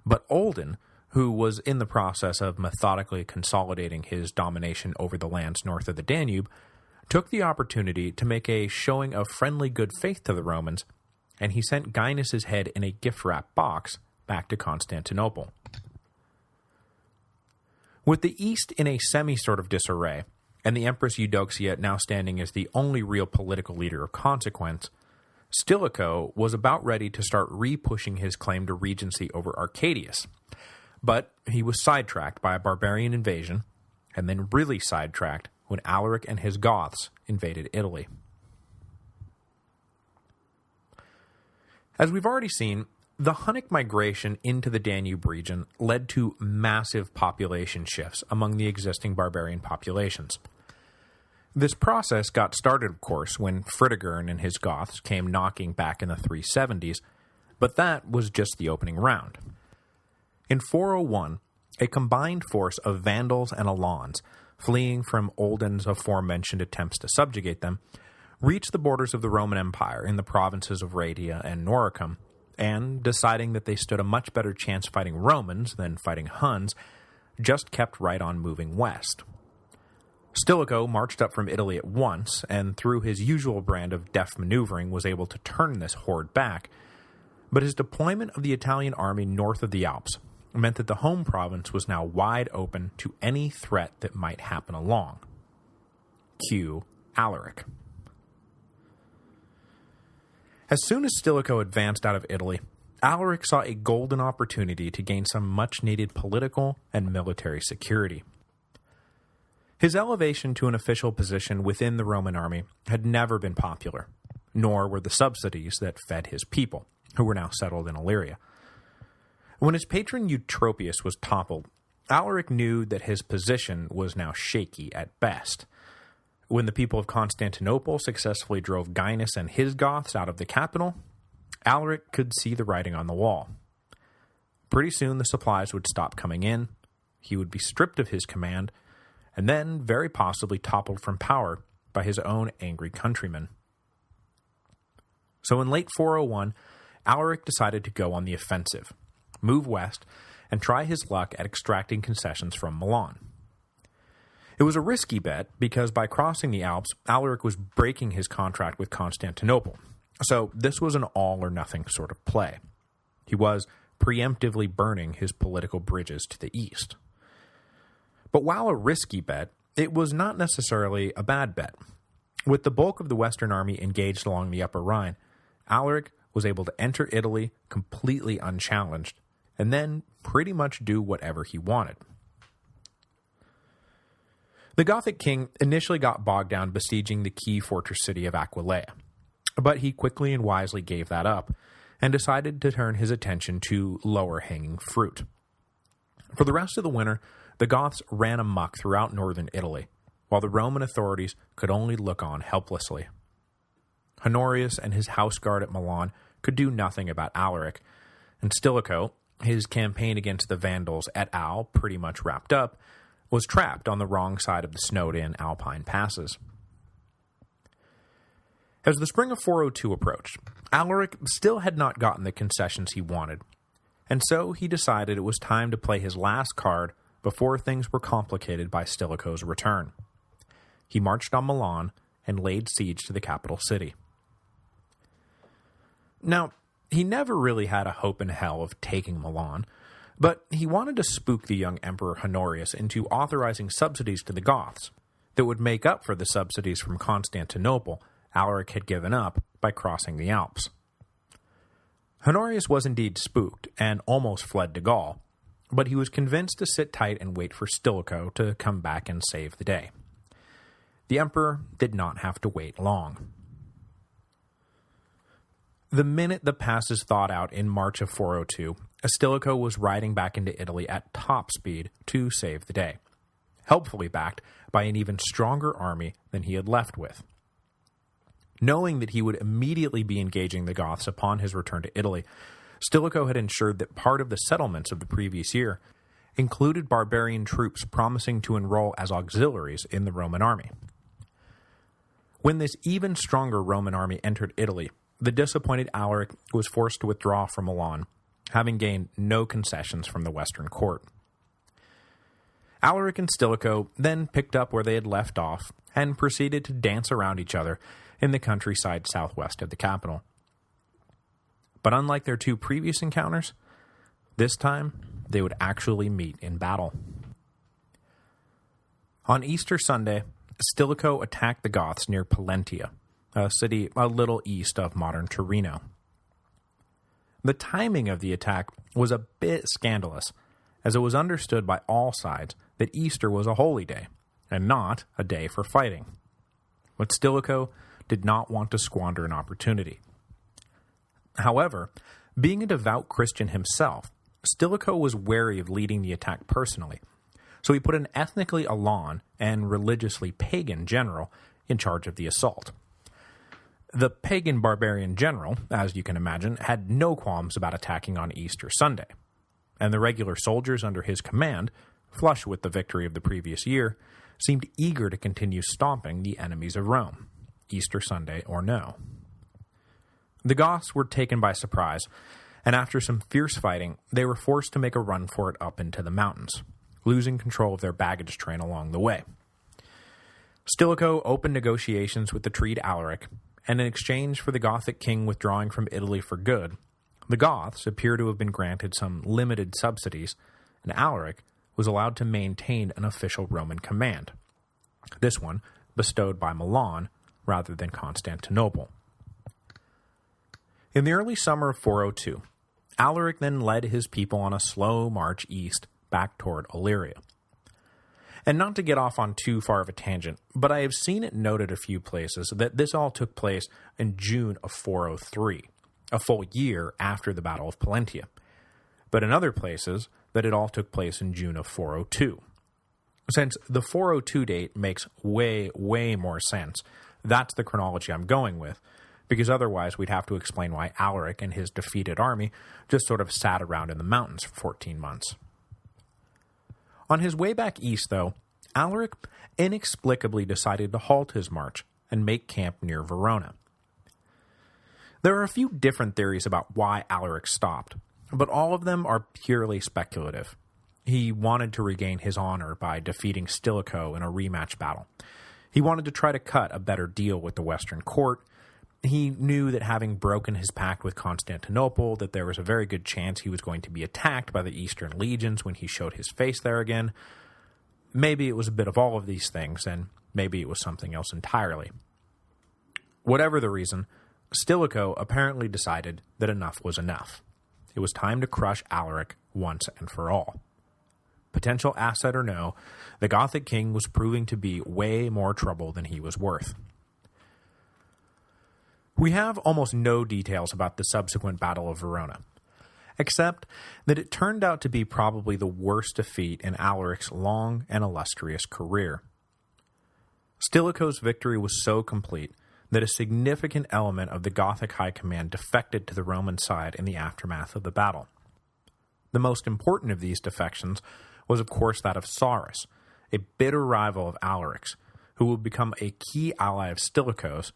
But Olden, who was in the process of methodically consolidating his domination over the lands north of the Danube, took the opportunity to make a showing of friendly good faith to the Romans, and he sent Gaius's head in a gift-wrap box back to Constantinople. With the East in a semi-sort of disarray, and the Empress Eudoxia now standing as the only real political leader of consequence, Stilicho was about ready to start re-pushing his claim to regency over Arcadius, but he was sidetracked by a barbarian invasion, and then really sidetracked when Alaric and his Goths invaded Italy. As we've already seen, the Hunnic migration into the Danube region led to massive population shifts among the existing barbarian populations. This process got started, of course, when Fritigern and his Goths came knocking back in the 370s, but that was just the opening round. In 401, a combined force of Vandals and Alans, fleeing from Olden's aforementioned attempts to subjugate them, reached the borders of the Roman Empire in the provinces of Raetia and Noricum, and, deciding that they stood a much better chance fighting Romans than fighting Huns, just kept right on moving west. Stilicho marched up from Italy at once, and through his usual brand of deft maneuvering was able to turn this horde back, but his deployment of the Italian army north of the Alps meant that the home province was now wide open to any threat that might happen along. Cue Alaric. As soon as Stilicho advanced out of Italy, Alaric saw a golden opportunity to gain some much-needed political and military security. His elevation to an official position within the Roman army had never been popular, nor were the subsidies that fed his people, who were now settled in Illyria. When his patron Eutropius was toppled, Alaric knew that his position was now shaky at best. When the people of Constantinople successfully drove Gaius and his Goths out of the capital, Alaric could see the writing on the wall. Pretty soon the supplies would stop coming in, he would be stripped of his command, and then very possibly toppled from power by his own angry countrymen. So in late 401, Alaric decided to go on the offensive, move west, and try his luck at extracting concessions from Milan. It was a risky bet because by crossing the Alps, Alaric was breaking his contract with Constantinople, so this was an all-or-nothing sort of play. He was preemptively burning his political bridges to the east. But while a risky bet, it was not necessarily a bad bet. With the bulk of the Western army engaged along the Upper Rhine, Alaric was able to enter Italy completely unchallenged, and then pretty much do whatever he wanted. The Gothic king initially got bogged down besieging the key fortress city of Aquileia, but he quickly and wisely gave that up, and decided to turn his attention to lower-hanging fruit. For the rest of the winter, the Goths ran amok throughout northern Italy, while the Roman authorities could only look on helplessly. Honorius and his houseguard at Milan could do nothing about Alaric, and Stilicho, his campaign against the Vandals et al. Pretty much wrapped up, was trapped on the wrong side of the snowed-in Alpine passes. As the spring of 402 approached, Alaric still had not gotten the concessions he wanted, and so he decided it was time to play his last card before things were complicated by Stilicho's return. He marched on Milan and laid siege to the capital city. Now, he never really had a hope in hell of taking Milan, but he wanted to spook the young Emperor Honorius into authorizing subsidies to the Goths that would make up for the subsidies from Constantinople Alaric had given up by crossing the Alps. Honorius was indeed spooked and almost fled to Gaul, but he was convinced to sit tight and wait for Stilicho to come back and save the day. The emperor did not have to wait long. The minute the passes thawed out in March of 402, Stilicho was riding back into Italy at top speed to save the day, helpfully backed by an even stronger army than he had left with. Knowing that he would immediately be engaging the Goths upon his return to Italy, Stilicho had ensured that part of the settlements of the previous year included barbarian troops promising to enroll as auxiliaries in the Roman army. When this even stronger Roman army entered Italy, the disappointed Alaric was forced to withdraw from Milan, having gained no concessions from the Western court. Alaric and Stilicho then picked up where they had left off and proceeded to dance around each other in the countryside southwest of the capital. But unlike their two previous encounters, this time they would actually meet in battle. On Easter Sunday, Stilicho attacked the Goths near Pollentia, a city a little east of modern Torino. The timing of the attack was a bit scandalous, as it was understood by all sides that Easter was a holy day, and not a day for fighting. But Stilicho did not want to squander an opportunity. However, being a devout Christian himself, Stilicho was wary of leading the attack personally, so he put an ethnically Alaun and religiously pagan general in charge of the assault. The pagan barbarian general, as you can imagine, had no qualms about attacking on Easter Sunday, and the regular soldiers under his command, flush with the victory of the previous year, seemed eager to continue stomping the enemies of Rome, Easter Sunday or no. The Goths were taken by surprise, and after some fierce fighting, they were forced to make a run for it up into the mountains, losing control of their baggage train along the way. Stilicho opened negotiations with the treed Alaric, and in exchange for the Gothic king withdrawing from Italy for good, the Goths appear to have been granted some limited subsidies, and Alaric was allowed to maintain an official Roman command, this one bestowed by Milan rather than Constantinople. In the early summer of 402, Alaric then led his people on a slow march east back toward Illyria. And not to get off on too far of a tangent, but I have seen it noted a few places that this all took place in June of 403, a full year after the Battle of Pollentia, but in other places that it all took place in June of 402. Since the 402 date makes way more sense, that's the chronology I'm going with, because otherwise we'd have to explain why Alaric and his defeated army just sort of sat around in the mountains for 14 months. On his way back east, though, Alaric inexplicably decided to halt his march and make camp near Verona. There are a few different theories about why Alaric stopped, but all of them are purely speculative. He wanted to regain his honor by defeating Stilicho in a rematch battle. He wanted to try to cut a better deal with the Western court. He knew that having broken his pact with Constantinople, that there was a very good chance he was going to be attacked by the Eastern legions when he showed his face there again. Maybe it was a bit of all of these things, and maybe it was something else entirely. Whatever the reason, Stilicho apparently decided that enough was enough. It was time to crush Alaric once and for all. Potential asset or no, the Gothic king was proving to be way more trouble than he was worth. We have almost no details about the subsequent Battle of Verona, except that it turned out to be probably the worst defeat in Alaric's long and illustrious career. Stilicho's victory was so complete that a significant element of the Gothic high command defected to the Roman side in the aftermath of the battle. The most important of these defections was of course that of Sarus, a bitter rival of Alaric's, who would become a key ally of Stilicho's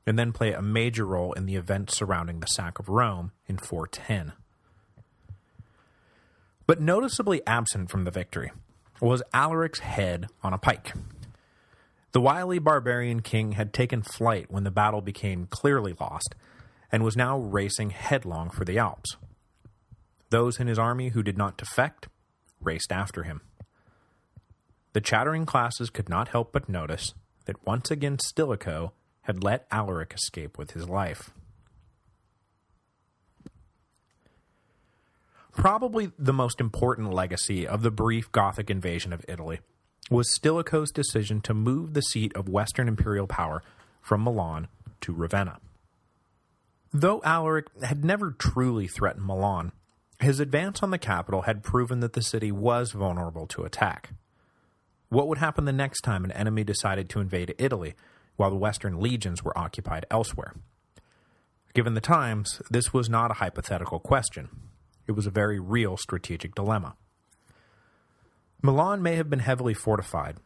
and then play a major role in the events surrounding the sack of Rome in 410. But noticeably absent from the victory was Alaric's head on a pike. The wily barbarian king had taken flight when the battle became clearly lost, and was now racing headlong for the Alps. Those in his army who did not defect raced after him. The chattering classes could not help but notice that once again Stilicho had let Alaric escape with his life. Probably the most important legacy of the brief Gothic invasion of Italy was Stilicho's decision to move the seat of Western imperial power from Milan to Ravenna. Though Alaric had never truly threatened Milan, his advance on the capital had proven that the city was vulnerable to attack. What would happen the next time an enemy decided to invade Italy while the Western legions were occupied elsewhere? Given the times, this was not a hypothetical question. It was a very real strategic dilemma. Milan may have been heavily fortified,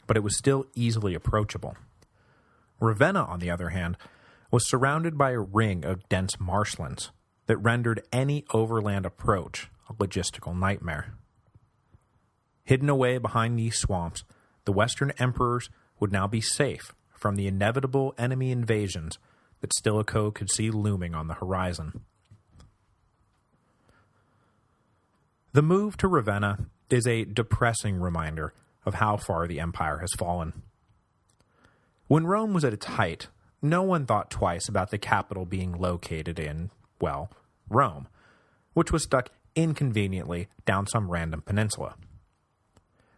but it was still easily approachable. Ravenna, on the other hand, was surrounded by a ring of dense marshlands that rendered any overland approach a logistical nightmare. Hidden away behind these swamps, the Western emperors would now be safe from the inevitable enemy invasions that Stilicho could see looming on the horizon. The move to Ravenna is a depressing reminder of how far the empire has fallen. When Rome was at its height, no one thought twice about the capital being located in, well, Rome, which was stuck inconveniently down some random peninsula.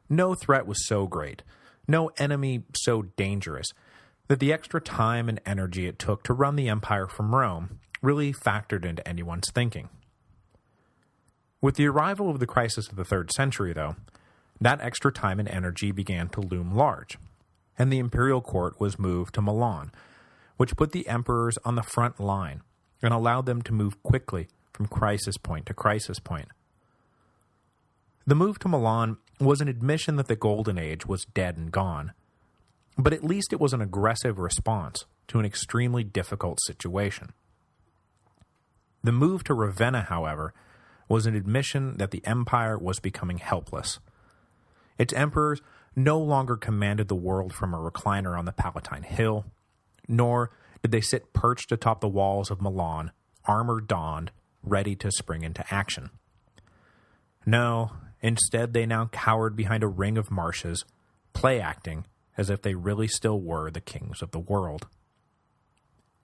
No threat was so great, no enemy so dangerous, that the extra time and energy it took to run the empire from Rome really factored into anyone's thinking. With the arrival of the crisis of the 3rd century, though, that extra time and energy began to loom large, and the imperial court was moved to Milan, which put the emperors on the front line and allowed them to move quickly from crisis point to crisis point. The move to Milan was an admission that the Golden Age was dead and gone, but at least it was an aggressive response to an extremely difficult situation. The move to Ravenna, however, was an admission that the empire was becoming helpless. Its emperors no longer commanded the world from a recliner on the Palatine Hill, nor did they sit perched atop the walls of Milan, armor donned, ready to spring into action. No, instead they now cowered behind a ring of marshes, play-acting as if they really still were the kings of the world.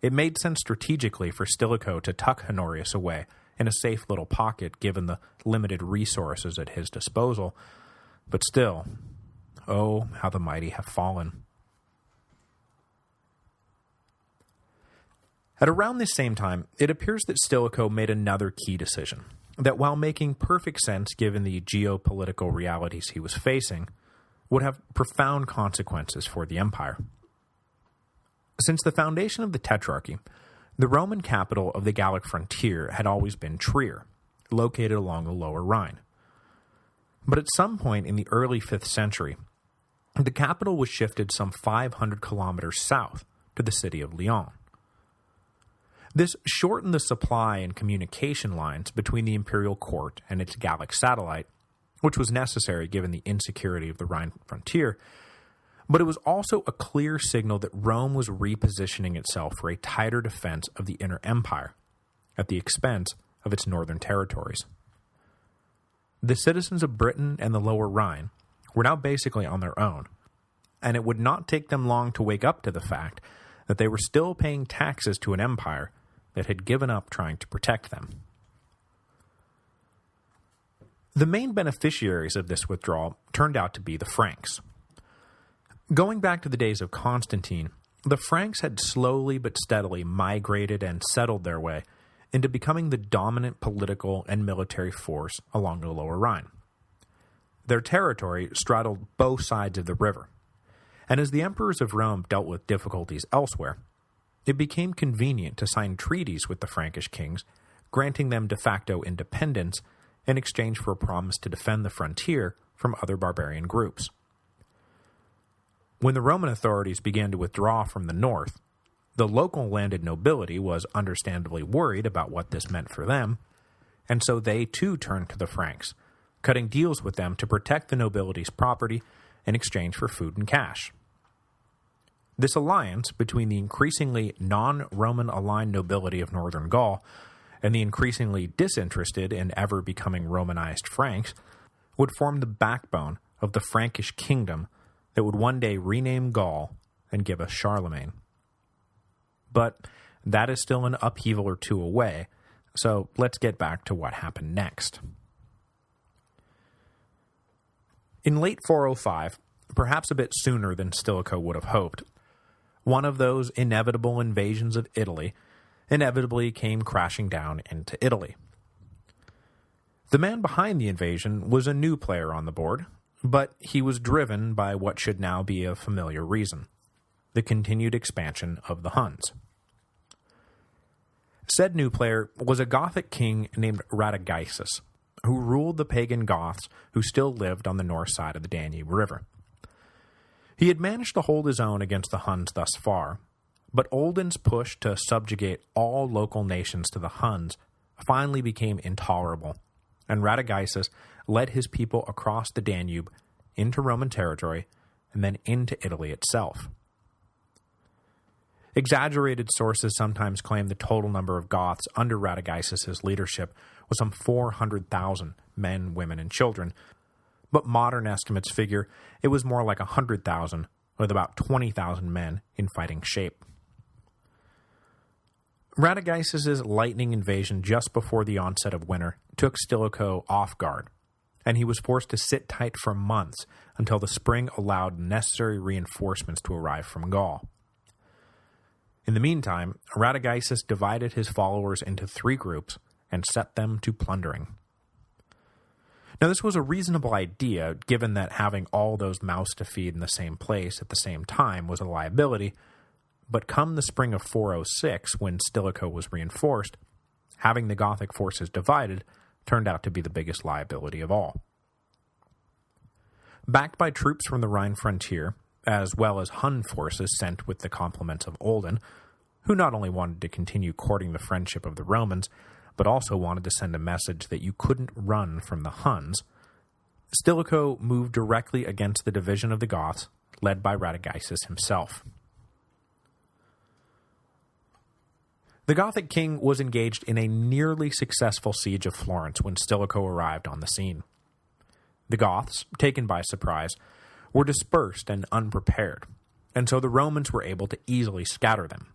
It made sense strategically for Stilicho to tuck Honorius away in a safe little pocket given the limited resources at his disposal, but still, oh, how the mighty have fallen. At around this same time, it appears that Stilicho made another key decision, that while making perfect sense given the geopolitical realities he was facing, would have profound consequences for the empire. Since the foundation of the Tetrarchy, the Roman capital of the Gallic frontier had always been Trier, located along the lower Rhine. But at some point in the early 5th century, the capital was shifted some 500 kilometers south to the city of Lyon. This shortened the supply and communication lines between the imperial court and its Gallic satellite, which was necessary given the insecurity of the Rhine frontier, but it was also a clear signal that Rome was repositioning itself for a tighter defense of the inner empire, at the expense of its northern territories. The citizens of Britain and the lower Rhine were now basically on their own, and it would not take them long to wake up to the fact that they were still paying taxes to an empire that had given up trying to protect them. The main beneficiaries of this withdrawal turned out to be the Franks. Going back to the days of Constantine, the Franks had slowly but steadily migrated and settled their way into becoming the dominant political and military force along the lower Rhine. Their territory straddled both sides of the river, and as the emperors of Rome dealt with difficulties elsewhere, it became convenient to sign treaties with the Frankish kings, granting them de facto independence in exchange for a promise to defend the frontier from other barbarian groups. When the Roman authorities began to withdraw from the north, the local landed nobility was understandably worried about what this meant for them, and so they too turned to the Franks, cutting deals with them to protect the nobility's property in exchange for food and cash. This alliance between the increasingly non-Roman aligned nobility of northern Gaul and the increasingly disinterested and ever-becoming Romanized Franks would form the backbone of the Frankish kingdom that would one day rename Gaul and give us Charlemagne. But that is still an upheaval or two away, so let's get back to what happened next. In late 405, perhaps a bit sooner than Stilicho would have hoped, one of those inevitable invasions of Italy inevitably came crashing down into Italy. The man behind the invasion was a new player on the board, but he was driven by what should now be a familiar reason: the continued expansion of the Huns. Said new player was a Gothic king named Radagaisus, who ruled the pagan Goths who still lived on the north side of the Danube River. He had managed to hold his own against the Huns thus far, but Olden's push to subjugate all local nations to the Huns finally became intolerable, and Radagaisus led his people across the Danube into Roman territory and then into Italy itself. Exaggerated sources sometimes claim the total number of Goths under Radagaisus's leadership was some 400,000 men, women, and children, but modern estimates figure it was more like 100,000, with about 20,000 men in fighting shape. Radagaisus's lightning invasion just before the onset of winter took Stilicho off guard, and he was forced to sit tight for months until the spring allowed necessary reinforcements to arrive from Gaul. In the meantime, Radagaisus divided his followers into 3 groups and set them to plundering. Now, this was a reasonable idea, given that having all those mouths to feed in the same place at the same time was a liability, but come the spring of 406, when Stilicho was reinforced, having the Gothic forces divided turned out to be the biggest liability of all. Backed by troops from the Rhine frontier, as well as Hun forces sent with the compliments of Olden, who not only wanted to continue courting the friendship of the Romans, but also wanted to send a message that you couldn't run from the Huns, Stilicho moved directly against the division of the Goths, led by Radagaisus himself. The Gothic king was engaged in a nearly successful siege of Florence when Stilicho arrived on the scene. The Goths, taken by surprise, were dispersed and unprepared, and so the Romans were able to easily scatter them.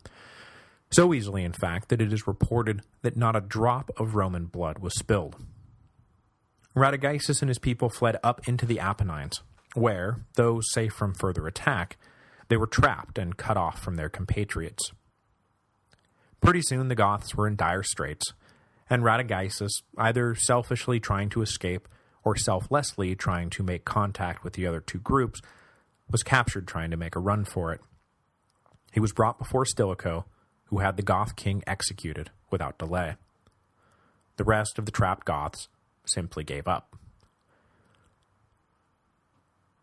So easily, in fact, that it is reported that not a drop of Roman blood was spilled. Radagaisus and his people fled up into the Apennines, where, though safe from further attack, they were trapped and cut off from their compatriots. Pretty soon the Goths were in dire straits, and Radagaisus, either selfishly trying to escape or selflessly trying to make contact with the other 2 groups, was captured trying to make a run for it. He was brought before Stilicho, who had the Goth king executed without delay. The rest of the trapped Goths simply gave up.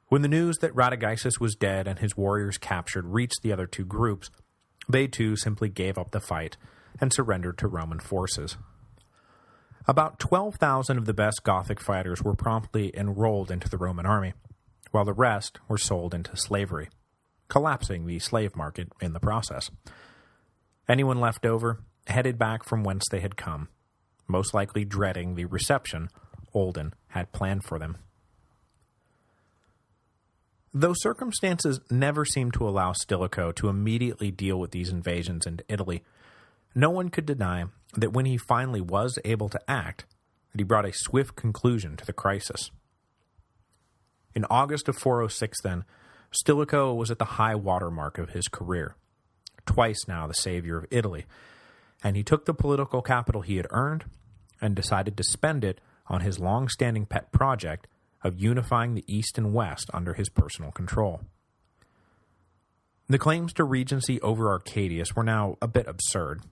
When the news that Radagaisus was dead and his warriors captured reached the other 2 groups, they too simply gave up the fight and surrendered to Roman forces. About 12,000 of the best Gothic fighters were promptly enrolled into the Roman army, while the rest were sold into slavery, collapsing the slave market in the process. Anyone left over headed back from whence they had come, most likely dreading the reception Olden had planned for them. Though circumstances never seemed to allow Stilicho to immediately deal with these invasions into Italy, no one could deny that when he finally was able to act, that he brought a swift conclusion to the crisis. In August of 406, then, Stilicho was at the high water mark of his career, twice now the savior of Italy, and he took the political capital he had earned and decided to spend it on his long-standing pet project of unifying the East and West under his personal control. The claims to regency over Arcadius were now a bit absurd.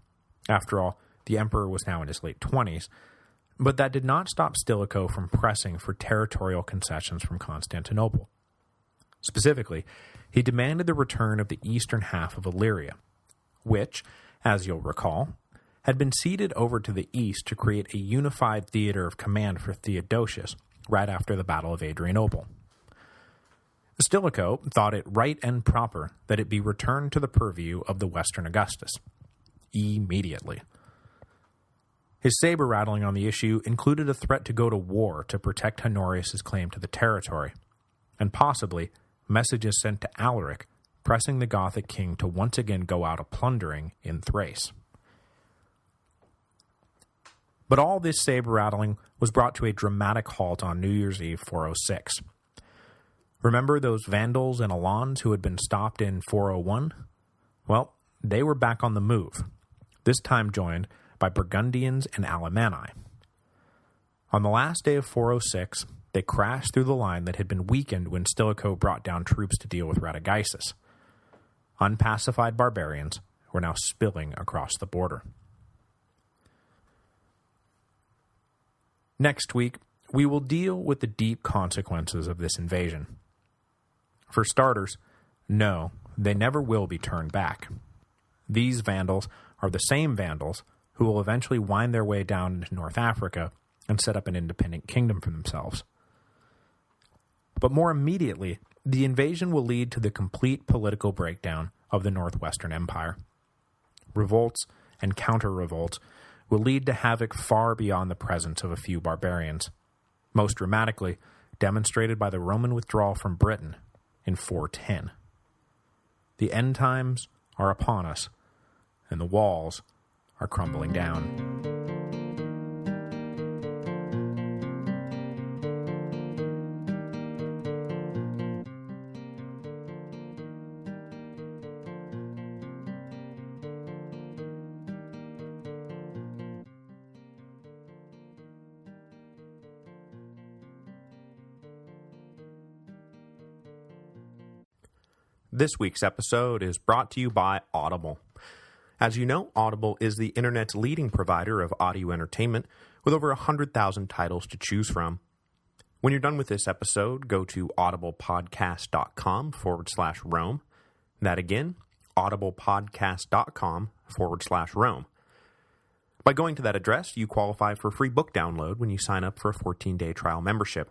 After all, the emperor was now in his late 20s, but that did not stop Stilicho from pressing for territorial concessions from Constantinople. Specifically, he demanded the return of the eastern half of Illyria, which, as you'll recall, had been ceded over to the east to create a unified theater of command for Theodosius right after the Battle of Adrianople. Stilicho thought it right and proper that it be returned to the purview of the Western Augustus, immediately. His saber-rattling on the issue included a threat to go to war to protect Honorius' claim to the territory, and possibly messages sent to Alaric pressing the Gothic king to once again go out a-plundering in Thrace. But all this saber-rattling was brought to a dramatic halt on New Year's Eve 406. Remember those Vandals and Alans who had been stopped in 401? Well, they were back on the move, this time joined by Burgundians and Alemanni. On the last day of 406, they crashed through the line that had been weakened when Stilicho brought down troops to deal with Radagaisus. Unpacified barbarians were now spilling across the border. Next week, we will deal with the deep consequences of this invasion. For starters, no, they never will be turned back. These Vandals are the same Vandals who will eventually wind their way down into North Africa and set up an independent kingdom for themselves. But more immediately, the invasion will lead to the complete political breakdown of the Northwestern Empire. Revolts and counter-revolts will lead to havoc far beyond the presence of a few barbarians, most dramatically demonstrated by the Roman withdrawal from Britain in 410. The end times are upon us, and the walls are crumbling down. This week's episode is brought to you by Audible. As you know, Audible is the internet's leading provider of audio entertainment with over 100,000 titles to choose from. When you're done with this episode, go to audiblepodcast.com/Rome. That again, audiblepodcast.com/Rome. By going to that address, you qualify for free book download when you sign up for a 14-day trial membership.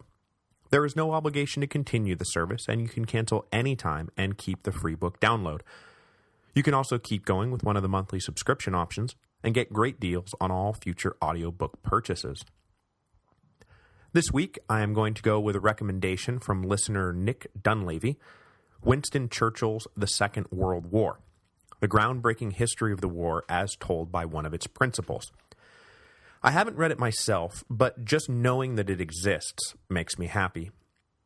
There is no obligation to continue the service, and you can cancel anytime and keep the free book download. You can also keep going with one of the monthly subscription options and get great deals on all future audiobook purchases. This week, I am going to go with a recommendation from listener Nick Dunleavy, Winston Churchill's The Second World War, the groundbreaking history of the war as told by one of its principals. I haven't read it myself, but just knowing that it exists makes me happy.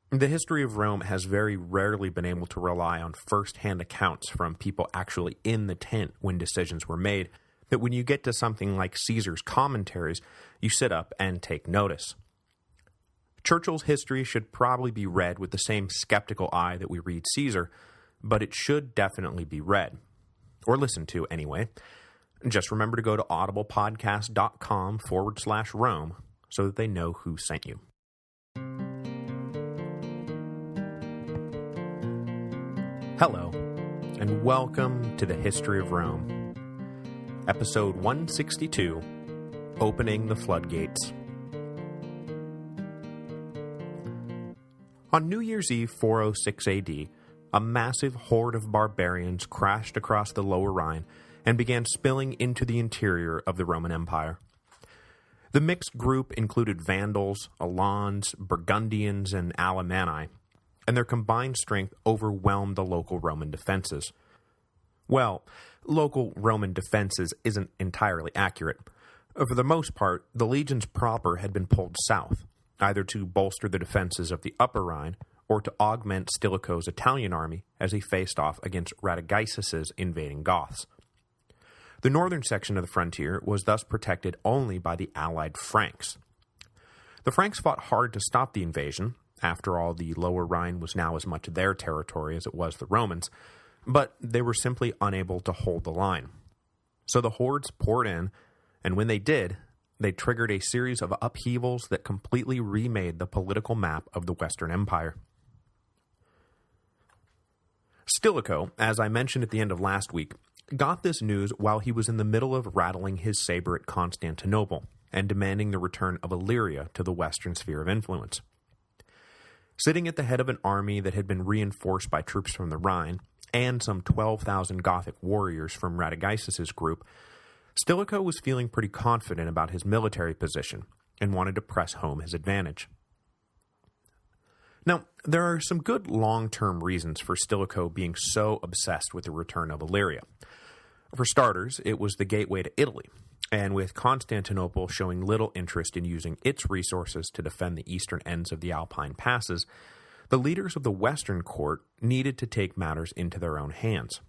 The history of Rome has very rarely been able to rely on first-hand accounts from people actually in the tent when decisions were made, that when you get to something like Caesar's commentaries, you sit up and take notice. Churchill's history should probably be read with the same skeptical eye that we read Caesar, but it should definitely be read. Or listened to, anyway. Just remember to go to audiblepodcast.com/Rome so that they know who sent you. Hello, and welcome to the History of Rome. Episode 162, Opening the Floodgates. On New Year's Eve 406 AD, a massive horde of barbarians crashed across the Lower Rhine and began spilling into the interior of the Roman Empire. The mixed group included Vandals, Alans, Burgundians, and Alemanni, and their combined strength overwhelmed the local Roman defenses. Well, local Roman defenses isn't entirely accurate. For the most part, the legions proper had been pulled south, either to bolster the defenses of the Upper Rhine or to augment Stilicho's Italian army as he faced off against Radagaisus's invading Goths. The northern section of the frontier was thus protected only by the allied Franks. The Franks fought hard to stop the invasion. After all, the Lower Rhine was now as much their territory as it was the Romans', but they were simply unable to hold the line. So the hordes poured in, and when they did, they triggered a series of upheavals that completely remade the political map of the Western Empire. Stilicho, as I mentioned at the end of last week, got this news while he was in the middle of rattling his saber at Constantinople and demanding the return of Illyria to the Western sphere of influence. Sitting at the head of an army that had been reinforced by troops from the Rhine, and some 12,000 Gothic warriors from Radagaisus's group, Stilicho was feeling pretty confident about his military position and wanted to press home his advantage. Now, there are some good long-term reasons for Stilicho being so obsessed with the return of Illyria. For starters, it was the gateway to Italy, and with Constantinople showing little interest in using its resources to defend the eastern ends of the Alpine passes, the leaders of the Western court needed to take matters into their own hands.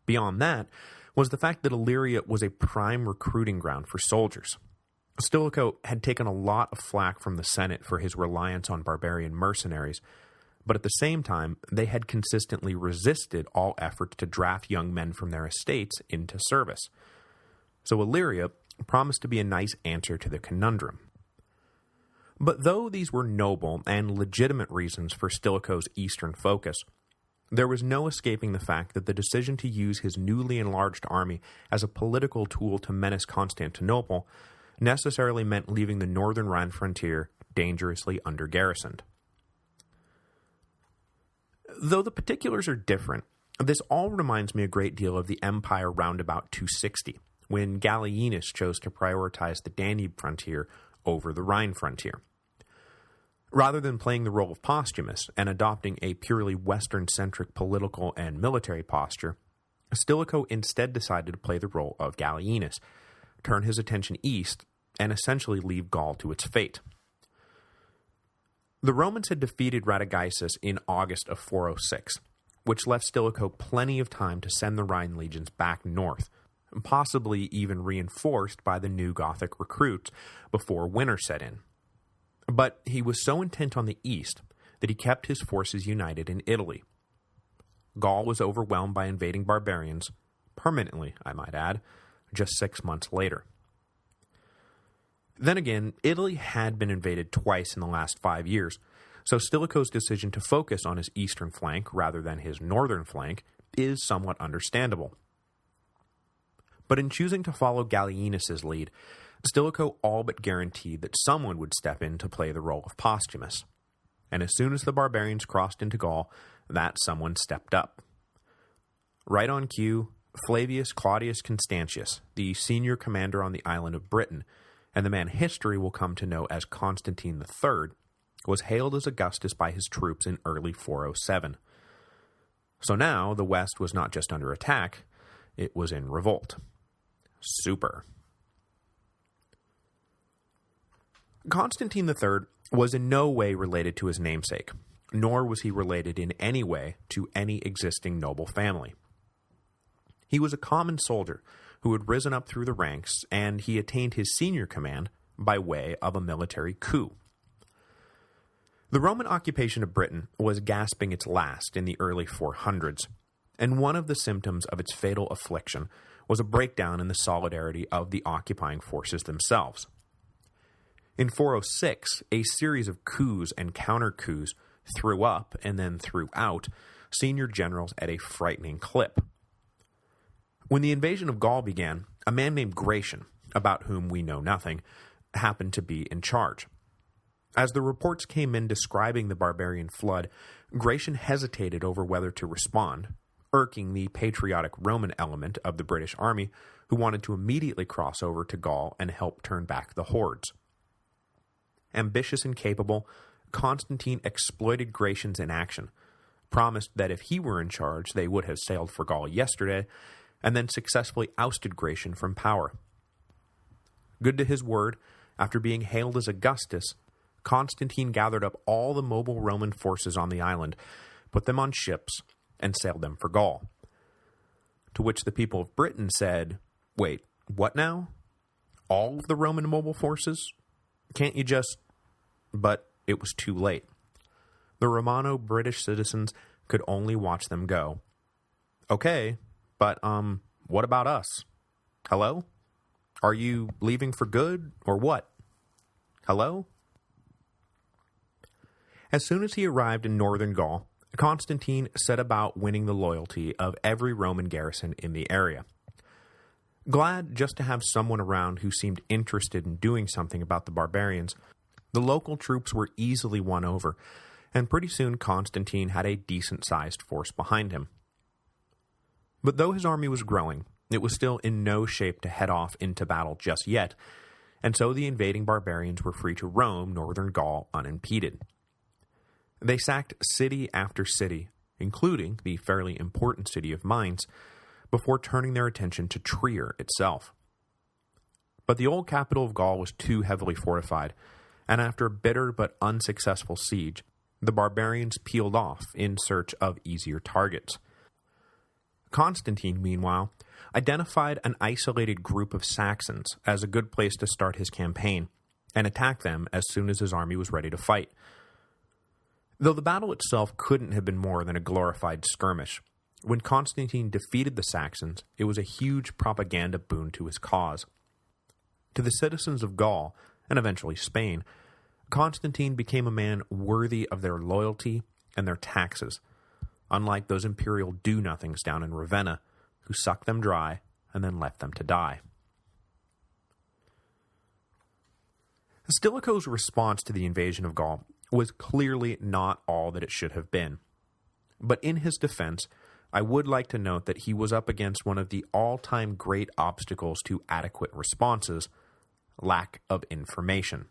Beyond that was the fact that Illyria was a prime recruiting ground for soldiers. Stilicho had taken a lot of flack from the Senate for his reliance on barbarian mercenaries, but at the same time, they had consistently resisted all efforts to draft young men from their estates into service. So Illyria promised to be a nice answer to the conundrum. But though these were noble and legitimate reasons for Stilicho's eastern focus, there was no escaping the fact that the decision to use his newly enlarged army as a political tool to menace Constantinople necessarily meant leaving the northern Rhine frontier dangerously under-garrisoned. Though the particulars are different, this all reminds me a great deal of the Empire round about 260, when Gallienus chose to prioritize the Danube frontier over the Rhine frontier. Rather than playing the role of Postumus and adopting a purely Western-centric political and military posture, Stilicho instead decided to play the role of Gallienus, turn his attention east, and essentially leave Gaul to its fate. The Romans had defeated Radagaisus in August of 406, which left Stilicho plenty of time to send the Rhine legions back north, possibly even reinforced by the new Gothic recruits before winter set in. But he was so intent on the east that he kept his forces united in Italy. Gaul was overwhelmed by invading barbarians, permanently, I might add, just 6 months later. Then again, Italy had been invaded twice in the last 5 years, so Stilicho's decision to focus on his eastern flank rather than his northern flank is somewhat understandable. But in choosing to follow Gallienus's lead, Stilicho all but guaranteed that someone would step in to play the role of Postumus. And as soon as the barbarians crossed into Gaul, that someone stepped up. Right on cue, Flavius Claudius Constantius, the senior commander on the island of Britain, and the man history will come to know as Constantine III, was hailed as Augustus by his troops in early 407. So now, the West was not just under attack, it was in revolt. Super. Constantine III was in no way related to his namesake, nor was he related in any way to any existing noble family. He was a common soldier who had risen up through the ranks, and he attained his senior command by way of a military coup. The Roman occupation of Britain was gasping its last in the early 400s, and one of the symptoms of its fatal affliction was a breakdown in the solidarity of the occupying forces themselves. In 406, a series of coups and counter-coups threw up and then threw out senior generals at a frightening clip. When the invasion of Gaul began, a man named Gratian, about whom we know nothing, happened to be in charge. As the reports came in describing the barbarian flood, Gratian hesitated over whether to respond, irking the patriotic Roman element of the British army, who wanted to immediately cross over to Gaul and help turn back the hordes. Ambitious and capable, Constantine exploited Gratian's inaction, promised that if he were in charge they would have sailed for Gaul yesterday, and then successfully ousted Gratian from power. Good to his word, after being hailed as Augustus, Constantine gathered up all the mobile Roman forces on the island, put them on ships, and sailed them for Gaul. To which the people of Britain said, "Wait, what now? All of the Roman mobile forces? Can't you just—" But it was too late. The Romano-British citizens could only watch them go, Okay, but, what about us? Hello? Are you leaving for good, or what? Hello? As soon as he arrived in northern Gaul, Constantine set about winning the loyalty of every Roman garrison in the area. Glad just to have someone around who seemed interested in doing something about the barbarians, the local troops were easily won over, and pretty soon Constantine had a decent-sized force behind him. But though his army was growing, it was still in no shape to head off into battle just yet, and so the invading barbarians were free to roam northern Gaul unimpeded. They sacked city after city, including the fairly important city of Mainz, before turning their attention to Trier itself. But the old capital of Gaul was too heavily fortified, and after a bitter but unsuccessful siege, the barbarians peeled off in search of easier targets. Constantine, meanwhile, identified an isolated group of Saxons as a good place to start his campaign, and attack them as soon as his army was ready to fight. Though the battle itself couldn't have been more than a glorified skirmish, when Constantine defeated the Saxons, it was a huge propaganda boon to his cause. To the citizens of Gaul, and eventually Spain, Constantine became a man worthy of their loyalty and their taxes, unlike those imperial do-nothings down in Ravenna, who sucked them dry and then left them to die. Stilicho's response to the invasion of Gaul was clearly not all that it should have been. But in his defense, I would like to note that he was up against one of the all-time great obstacles to adequate responses: lack of information.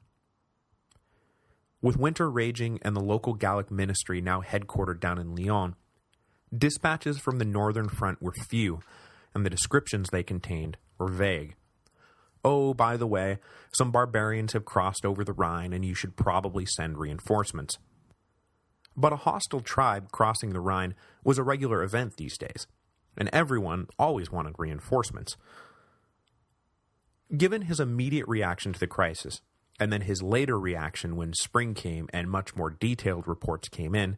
With winter raging and the local Gallic ministry now headquartered down in Lyon, dispatches from the northern front were few, and the descriptions they contained were vague. Oh, by the way, some barbarians have crossed over the Rhine and you should probably send reinforcements. But a hostile tribe crossing the Rhine was a regular event these days, and everyone always wanted reinforcements. Given his immediate reaction to the crisis, and then his later reaction when spring came and much more detailed reports came in,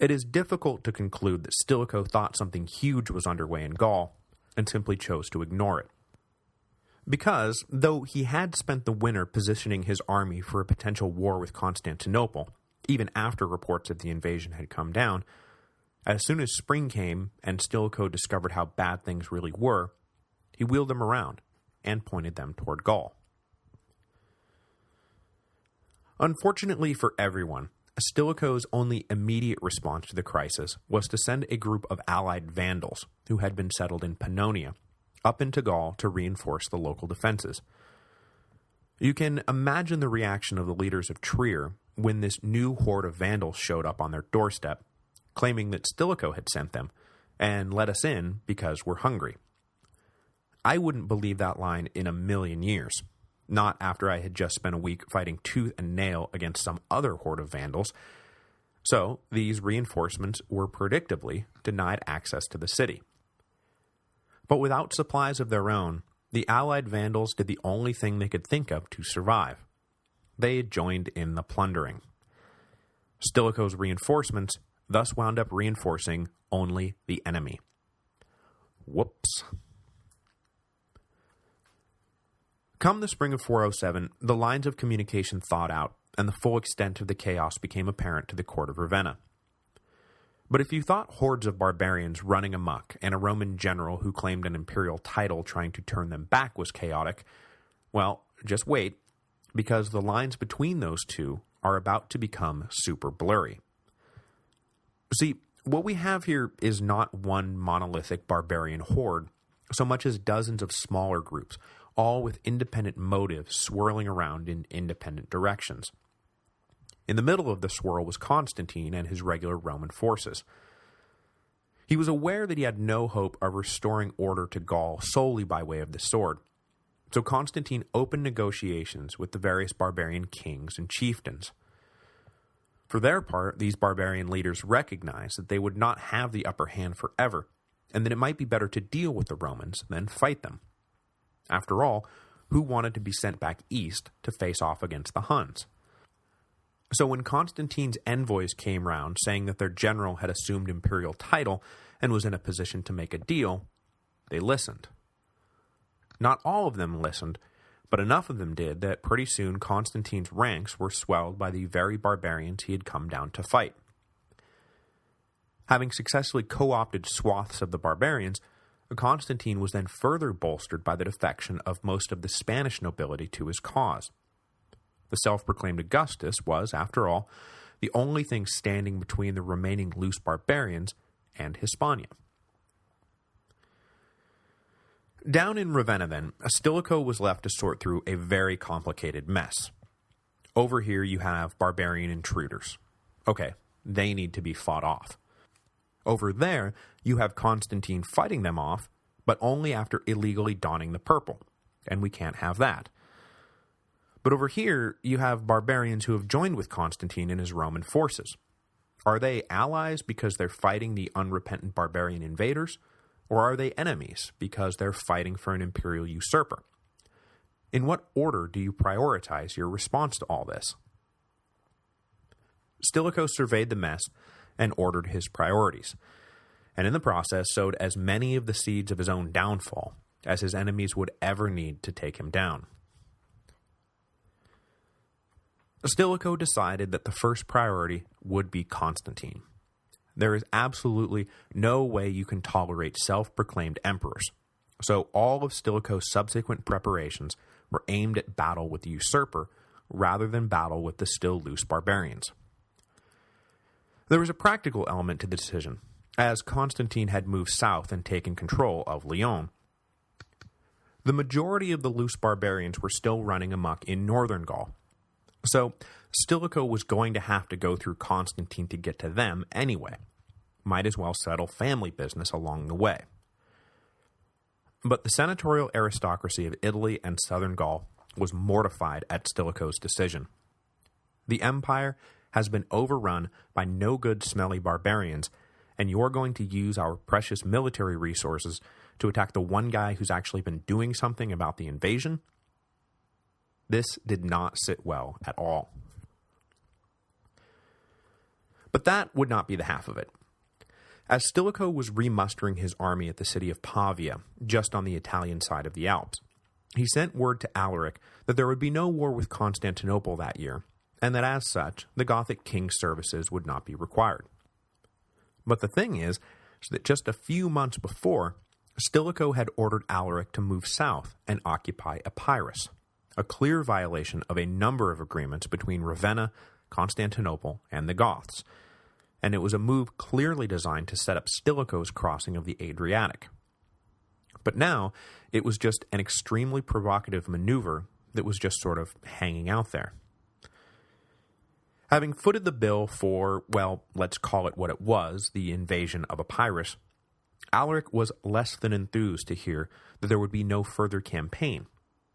it is difficult to conclude that Stilicho thought something huge was underway in Gaul, and simply chose to ignore it. Because, though he had spent the winter positioning his army for a potential war with Constantinople, even after reports of the invasion had come down, as soon as spring came and Stilicho discovered how bad things really were, he wheeled them around and pointed them toward Gaul. Unfortunately for everyone, Stilicho's only immediate response to the crisis was to send a group of allied Vandals, who had been settled in Pannonia, up into Gaul to reinforce the local defenses. You can imagine the reaction of the leaders of Trier when this new horde of Vandals showed up on their doorstep, claiming that Stilicho had sent them, and let us in because we're hungry. I wouldn't believe that line in a million years, not after I had just spent a week fighting tooth and nail against some other horde of Vandals. So these reinforcements were predictably denied access to the city. But without supplies of their own, the allied Vandals did the only thing they could think of to survive. They joined in the plundering. Stilicho's reinforcements thus wound up reinforcing only the enemy. Whoops. Come the spring of 407, the lines of communication thawed out, and the full extent of the chaos became apparent to the court of Ravenna. But if you thought hordes of barbarians running amok and a Roman general who claimed an imperial title trying to turn them back was chaotic, well, just wait, because the lines between those two are about to become super blurry. See, what we have here is not one monolithic barbarian horde, so much as dozens of smaller groups, all with independent motives swirling around in independent directions. In the middle of the swirl was Constantine and his regular Roman forces. He was aware that he had no hope of restoring order to Gaul solely by way of the sword, so Constantine opened negotiations with the various barbarian kings and chieftains. For their part, these barbarian leaders recognized that they would not have the upper hand forever, and that it might be better to deal with the Romans than fight them. After all, who wanted to be sent back east to face off against the Huns? So when Constantine's envoys came round saying that their general had assumed imperial title and was in a position to make a deal, they listened. Not all of them listened, but enough of them did that pretty soon Constantine's ranks were swelled by the very barbarians he had come down to fight. Having successfully co-opted swaths of the barbarians, Constantine was then further bolstered by the defection of most of the Spanish nobility to his cause. The self-proclaimed Augustus was, after all, the only thing standing between the remaining loose barbarians and Hispania. Down in Ravenna, then, Stilicho was left to sort through a very complicated mess. Over here you have barbarian intruders. Okay, they need to be fought off. Over there, you have Constantine fighting them off, but only after illegally donning the purple, and we can't have that. But over here, you have barbarians who have joined with Constantine in his Roman forces. Are they allies because they're fighting the unrepentant barbarian invaders, or are they enemies because they're fighting for an imperial usurper? In what order do you prioritize your response to all this? Stilicho surveyed the mess and ordered his priorities, and in the process sowed as many of the seeds of his own downfall as his enemies would ever need to take him down. Stilicho decided that the first priority would be Constantine. There is absolutely no way you can tolerate self-proclaimed emperors, so all of Stilicho's subsequent preparations were aimed at battle with the usurper rather than battle with the still loose barbarians. There was a practical element to the decision, as Constantine had moved south and taken control of Lyon. The majority of the loose barbarians were still running amok in northern Gaul, so Stilicho was going to have to go through Constantine to get to them anyway. Might as well settle family business along the way. But the senatorial aristocracy of Italy and southern Gaul was mortified at Stilicho's decision. The empire has been overrun by no-good smelly barbarians, and you're going to use our precious military resources to attack the one guy who's actually been doing something about the invasion? This did not sit well at all. But that would not be the half of it. As Stilicho was remustering his army at the city of Pavia, just on the Italian side of the Alps, he sent word to Alaric that there would be no war with Constantinople that year, and that as such, the Gothic king's services would not be required. But the thing is that just a few months before, Stilicho had ordered Alaric to move south and occupy Epirus, a clear violation of a number of agreements between Ravenna, Constantinople, and the Goths, and it was a move clearly designed to set up Stilicho's crossing of the Adriatic. But now, it was just an extremely provocative maneuver that was just sort of hanging out there. Having footed the bill for, well, let's call it what it was, the invasion of Epirus, Alaric was less than enthused to hear that there would be no further campaign,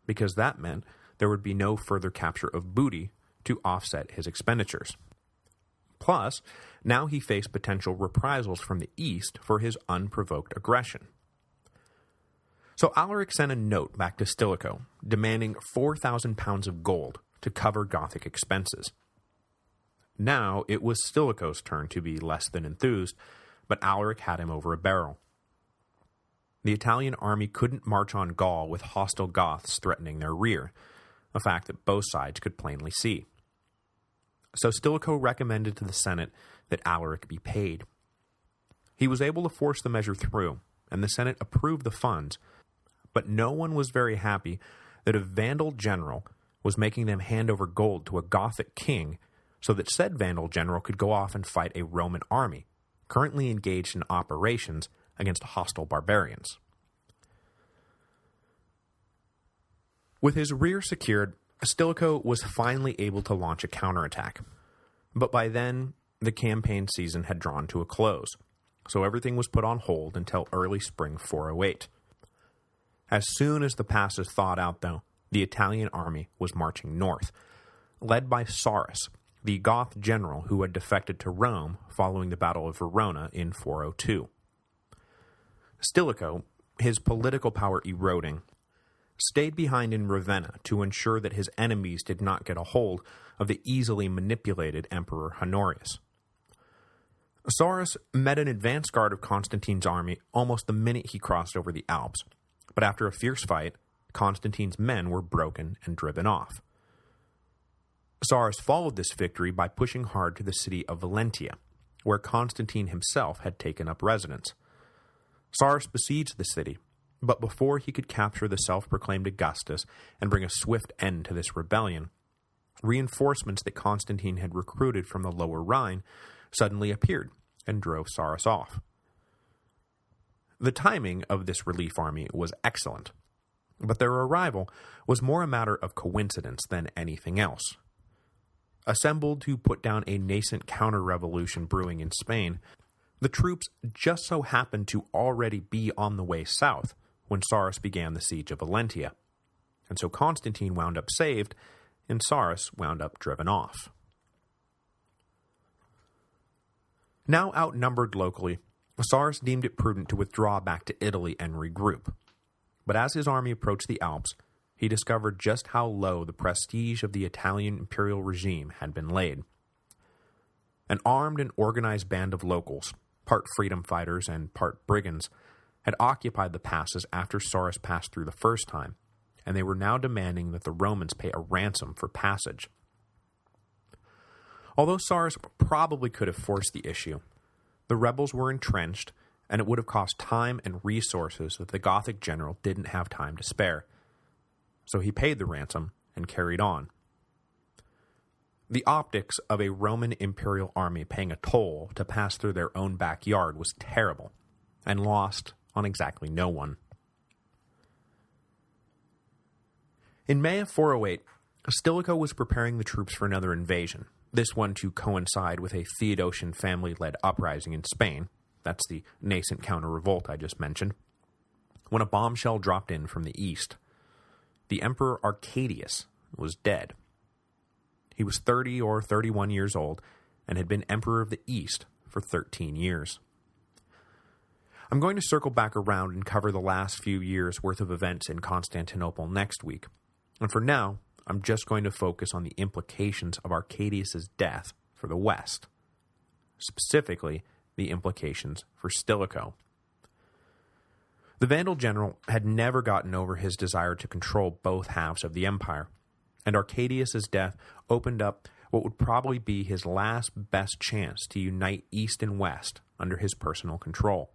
because that meant there would be no further capture of booty to offset his expenditures. Plus, now he faced potential reprisals from the east for his unprovoked aggression. So Alaric sent a note back to Stilicho, demanding 4,000 pounds of gold to cover Gothic expenses. Now it was Stilicho's turn to be less than enthused, but Alaric had him over a barrel. The Italian army couldn't march on Gaul with hostile Goths threatening their rear, a fact that both sides could plainly see. So Stilicho recommended to the Senate that Alaric be paid. He was able to force the measure through, and the Senate approved the funds, but no one was very happy that a Vandal general was making them hand over gold to a Gothic king so that said Vandal general could go off and fight a Roman army, currently engaged in operations against hostile barbarians. With his rear secured, Stilicho was finally able to launch a counterattack, but by then, the campaign season had drawn to a close, so everything was put on hold until early spring 408. As soon as the pass is thawed out, though, the Italian army was marching north, led by Sarus, the Goth general who had defected to Rome following the Battle of Verona in 402. Stilicho, his political power eroding, stayed behind in Ravenna to ensure that his enemies did not get a hold of the easily manipulated Emperor Honorius. Sarus met an advance guard of Constantine's army almost the minute he crossed over the Alps, but after a fierce fight, Constantine's men were broken and driven off. Sarus followed this victory by pushing hard to the city of Valentia, where Constantine himself had taken up residence. Sarus besieged the city, but before he could capture the self-proclaimed Augustus and bring a swift end to this rebellion, reinforcements that Constantine had recruited from the Lower Rhine suddenly appeared and drove Sarus off. The timing of this relief army was excellent, but their arrival was more a matter of coincidence than anything else. Assembled to put down a nascent counter-revolution brewing in Spain, the troops just so happened to already be on the way south when Sarus began the siege of Valentia, and so Constantine wound up saved, and Sarus wound up driven off. Now outnumbered locally, Sarus deemed it prudent to withdraw back to Italy and regroup, but as his army approached the Alps, he discovered just how low the prestige of the Italian imperial regime had been laid. An armed and organized band of locals, part freedom fighters and part brigands, had occupied the passes after Sarus passed through the first time, and they were now demanding that the Romans pay a ransom for passage. Although Sarus probably could have forced the issue, the rebels were entrenched, and it would have cost time and resources that the Gothic general didn't have time to spare. So he paid the ransom and carried on. The optics of a Roman imperial army paying a toll to pass through their own backyard was terrible, and lost on exactly no one. In May of 408, Stilicho was preparing the troops for another invasion, this one to coincide with a Theodosian family-led uprising in Spain, that's the nascent counter-revolt I just mentioned, when a bombshell dropped in from the east. The Emperor Arcadius was dead. He was 30 or 31 years old and had been Emperor of the East for 13 years. I'm going to circle back around and cover the last few years' worth of events in Constantinople next week, and for now, I'm just going to focus on the implications of Arcadius's death for the West, specifically the implications for Stilicho. The Vandal general had never gotten over his desire to control both halves of the empire, and Arcadius's death opened up what would probably be his last best chance to unite East and West under his personal control.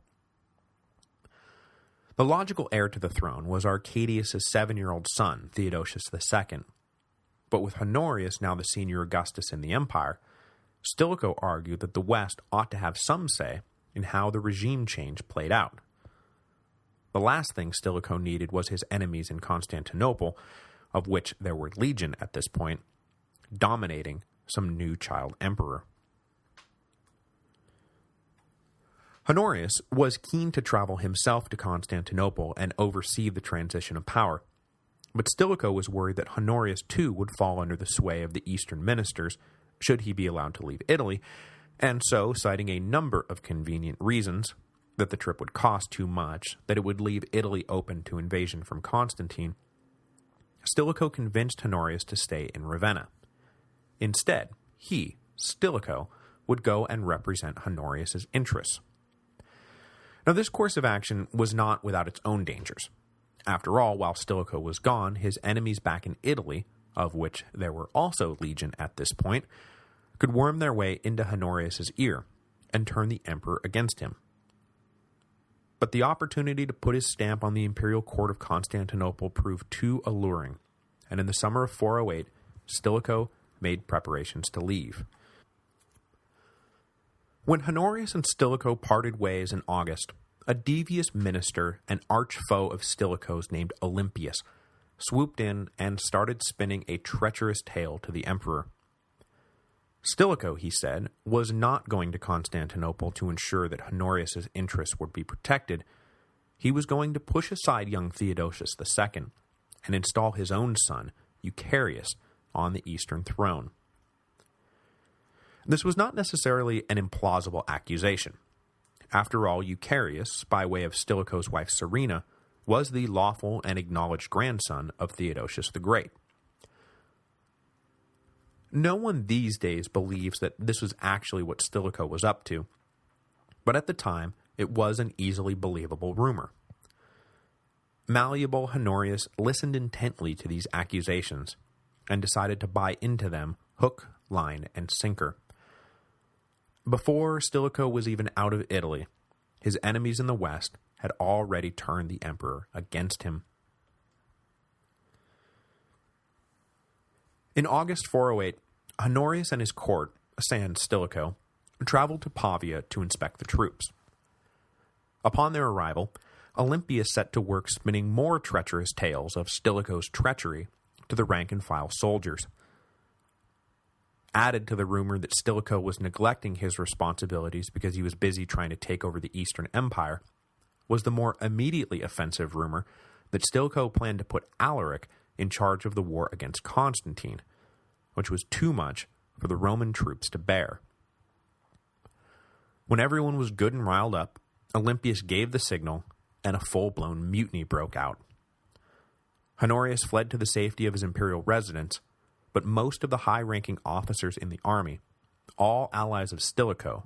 The logical heir to the throne was Arcadius's 7-year-old son, Theodosius II, but with Honorius now the senior Augustus in the empire, Stilicho argued that the West ought to have some say in how the regime change played out. The last thing Stilicho needed was his enemies in Constantinople, of which there were legion at this point, dominating some new child emperor. Honorius was keen to travel himself to Constantinople and oversee the transition of power, but Stilicho was worried that Honorius too would fall under the sway of the eastern ministers should he be allowed to leave Italy, and so, citing a number of convenient reasons, that the trip would cost too much, that it would leave Italy open to invasion from Constantine, Stilicho convinced Honorius to stay in Ravenna. Instead, he, Stilicho, would go and represent Honorius's interests. Now, this course of action was not without its own dangers. After all, while Stilicho was gone, his enemies back in Italy, of which there were also legion at this point, could worm their way into Honorius's ear and turn the emperor against him. But the opportunity to put his stamp on the imperial court of Constantinople proved too alluring, and in the summer of 408, Stilicho made preparations to leave. When Honorius and Stilicho parted ways in August, a devious minister and arch-foe of Stilicho's named Olympius swooped in and started spinning a treacherous tale to the emperor. Stilicho, he said, was not going to Constantinople to ensure that Honorius's interests would be protected. He was going to push aside young Theodosius II and install his own son, Eucharius, on the eastern throne. This was not necessarily an implausible accusation. After all, Eucharius, by way of Stilicho's wife Serena, was the lawful and acknowledged grandson of Theodosius the Great. No one these days believes that this was actually what Stilicho was up to, but at the time, it was an easily believable rumor. Malleable Honorius listened intently to these accusations and decided to buy into them hook, line, and sinker. Before Stilicho was even out of Italy, his enemies in the west had already turned the emperor against him. In August 408, Honorius and his court, sans Stilicho, traveled to Pavia to inspect the troops. Upon their arrival, Olympius set to work spinning more treacherous tales of Stilicho's treachery to the rank-and-file soldiers. Added to the rumor that Stilicho was neglecting his responsibilities because he was busy trying to take over the Eastern Empire, was the more immediately offensive rumor that Stilicho planned to put Alaric in charge of the war against Constantine, which was too much for the Roman troops to bear. When everyone was good and riled up, Olympius gave the signal, and a full-blown mutiny broke out. Honorius fled to the safety of his imperial residence, but most of the high-ranking officers in the army, all allies of Stilicho,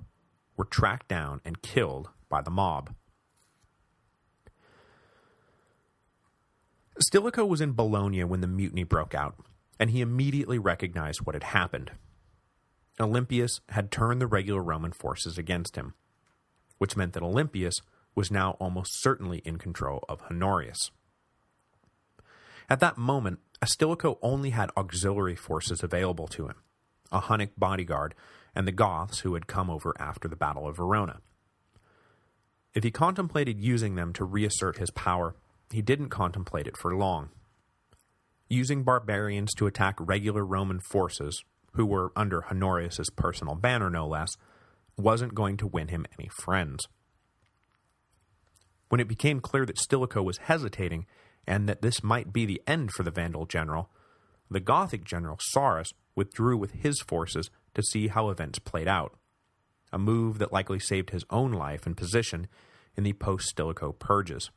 were tracked down and killed by the mob. Stilicho was in Bologna when the mutiny broke out, and he immediately recognized what had happened. Olympius had turned the regular Roman forces against him, which meant that Olympius was now almost certainly in control of Honorius. At that moment, Stilicho only had auxiliary forces available to him, a Hunnic bodyguard, and the Goths who had come over after the Battle of Verona. If he contemplated using them to reassert his power, he didn't contemplate it for long. Using barbarians to attack regular Roman forces, who were under Honorius's personal banner no less, wasn't going to win him any friends. When it became clear that Stilicho was hesitating, and that this might be the end for the Vandal general, the Gothic general Sarus withdrew with his forces to see how events played out, a move that likely saved his own life and position in the post-Stilicho purges.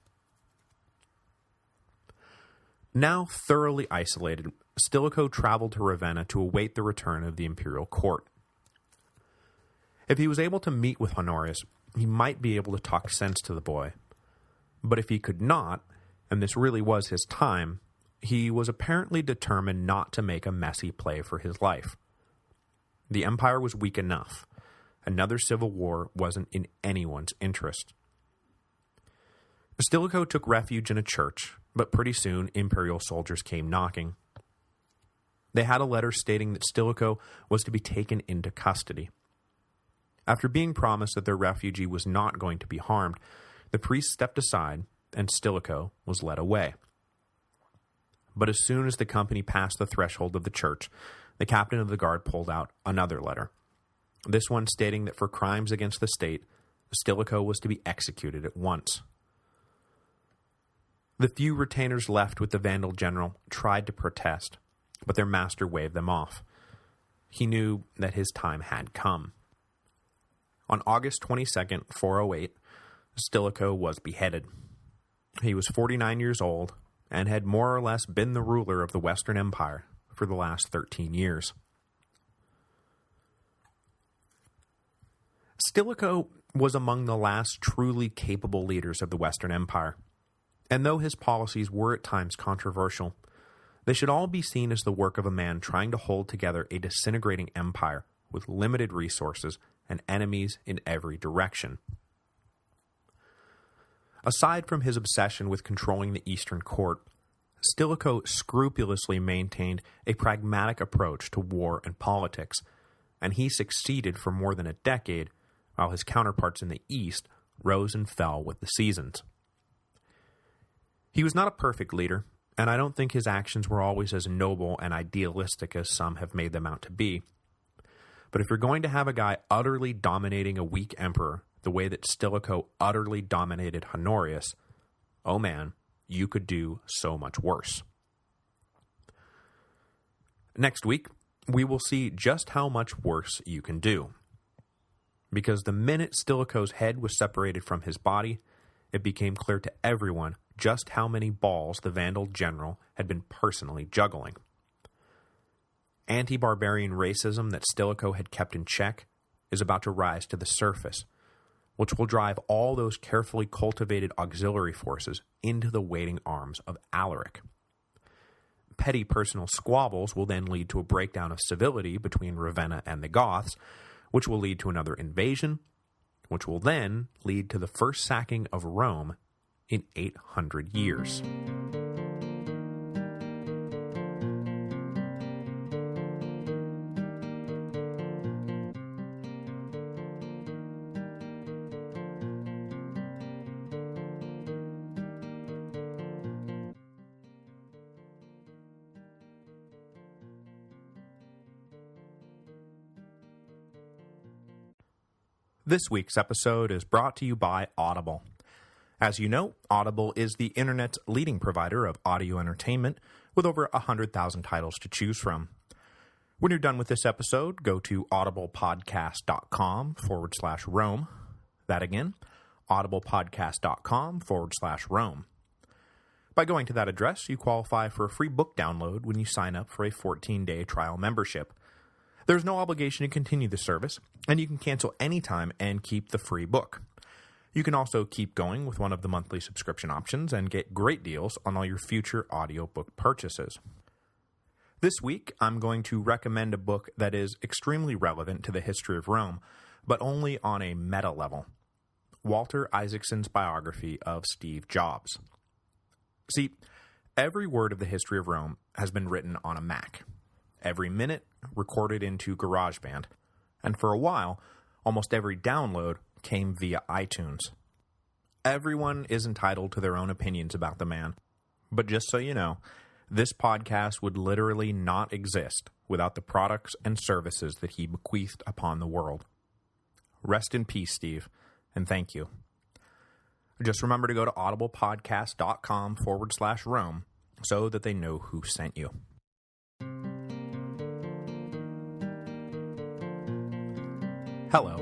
Now thoroughly isolated, Stilicho traveled to Ravenna to await the return of the imperial court. If he was able to meet with Honorius, he might be able to talk sense to the boy. But if he could not, and this really was his time, he was apparently determined not to make a messy play for his life. The empire was weak enough. Another civil war wasn't in anyone's interest. Stilicho took refuge in a church, but pretty soon imperial soldiers came knocking. They had a letter stating that Stilicho was to be taken into custody. After being promised that their refugee was not going to be harmed, the priest stepped aside, and Stilicho was led away. But as soon as the company passed the threshold of the church, the captain of the guard pulled out another letter, this one stating that for crimes against the state, Stilicho was to be executed at once. The few retainers left with the Vandal general tried to protest, but their master waved them off. He knew that his time had come. On August 22nd, 408, Stilicho was beheaded. He was 49 years old, and had more or less been the ruler of the Western Empire for the last 13 years. Stilicho was among the last truly capable leaders of the Western Empire, and though his policies were at times controversial, they should all be seen as the work of a man trying to hold together a disintegrating empire with limited resources and enemies in every direction. Aside from his obsession with controlling the Eastern court, Stilicho scrupulously maintained a pragmatic approach to war and politics, and he succeeded for more than a decade, while his counterparts in the East rose and fell with the seasons. He was not a perfect leader, and I don't think his actions were always as noble and idealistic as some have made them out to be. But if you're going to have a guy utterly dominating a weak emperor the way that Stilicho utterly dominated Honorius, oh man, you could do so much worse. Next week, we will see just how much worse you can do. Because the minute Stilicho's head was separated from his body, it became clear to everyone just how many balls the Vandal general had been personally juggling. Anti-barbarian racism that Stilicho had kept in check is about to rise to the surface, which will drive all those carefully cultivated auxiliary forces into the waiting arms of Alaric. Petty personal squabbles will then lead to a breakdown of civility between Ravenna and the Goths, which will lead to another invasion, which will then lead to the first sacking of Rome in 800 years. This week's episode is brought to you by Audible. As you know, Audible is the internet's leading provider of audio entertainment with over 100,000 titles to choose from. When you're done with this episode, go to audiblepodcast.com/Rome. That again, audiblepodcast.com/Rome. By going to that address, you qualify for a free book download when you sign up for a 14-day trial membership. There's no obligation to continue the service, and you can cancel anytime and keep the free book. You can also keep going with one of the monthly subscription options and get great deals on all your future audiobook purchases. This week, I'm going to recommend a book that is extremely relevant to the history of Rome, but only on a meta level. Walter Isaacson's biography of Steve Jobs. See, every word of the history of Rome has been written on a Mac. Every minute recorded into GarageBand, and for a while, almost every download came via iTunes. Everyone is entitled to their own opinions about the man, but just so you know, this podcast would literally not exist without the products and services that he bequeathed upon the world. Rest in peace, Steve, and thank you. Just remember to go to audiblepodcast.com/Rome so that they know who sent you. Hello,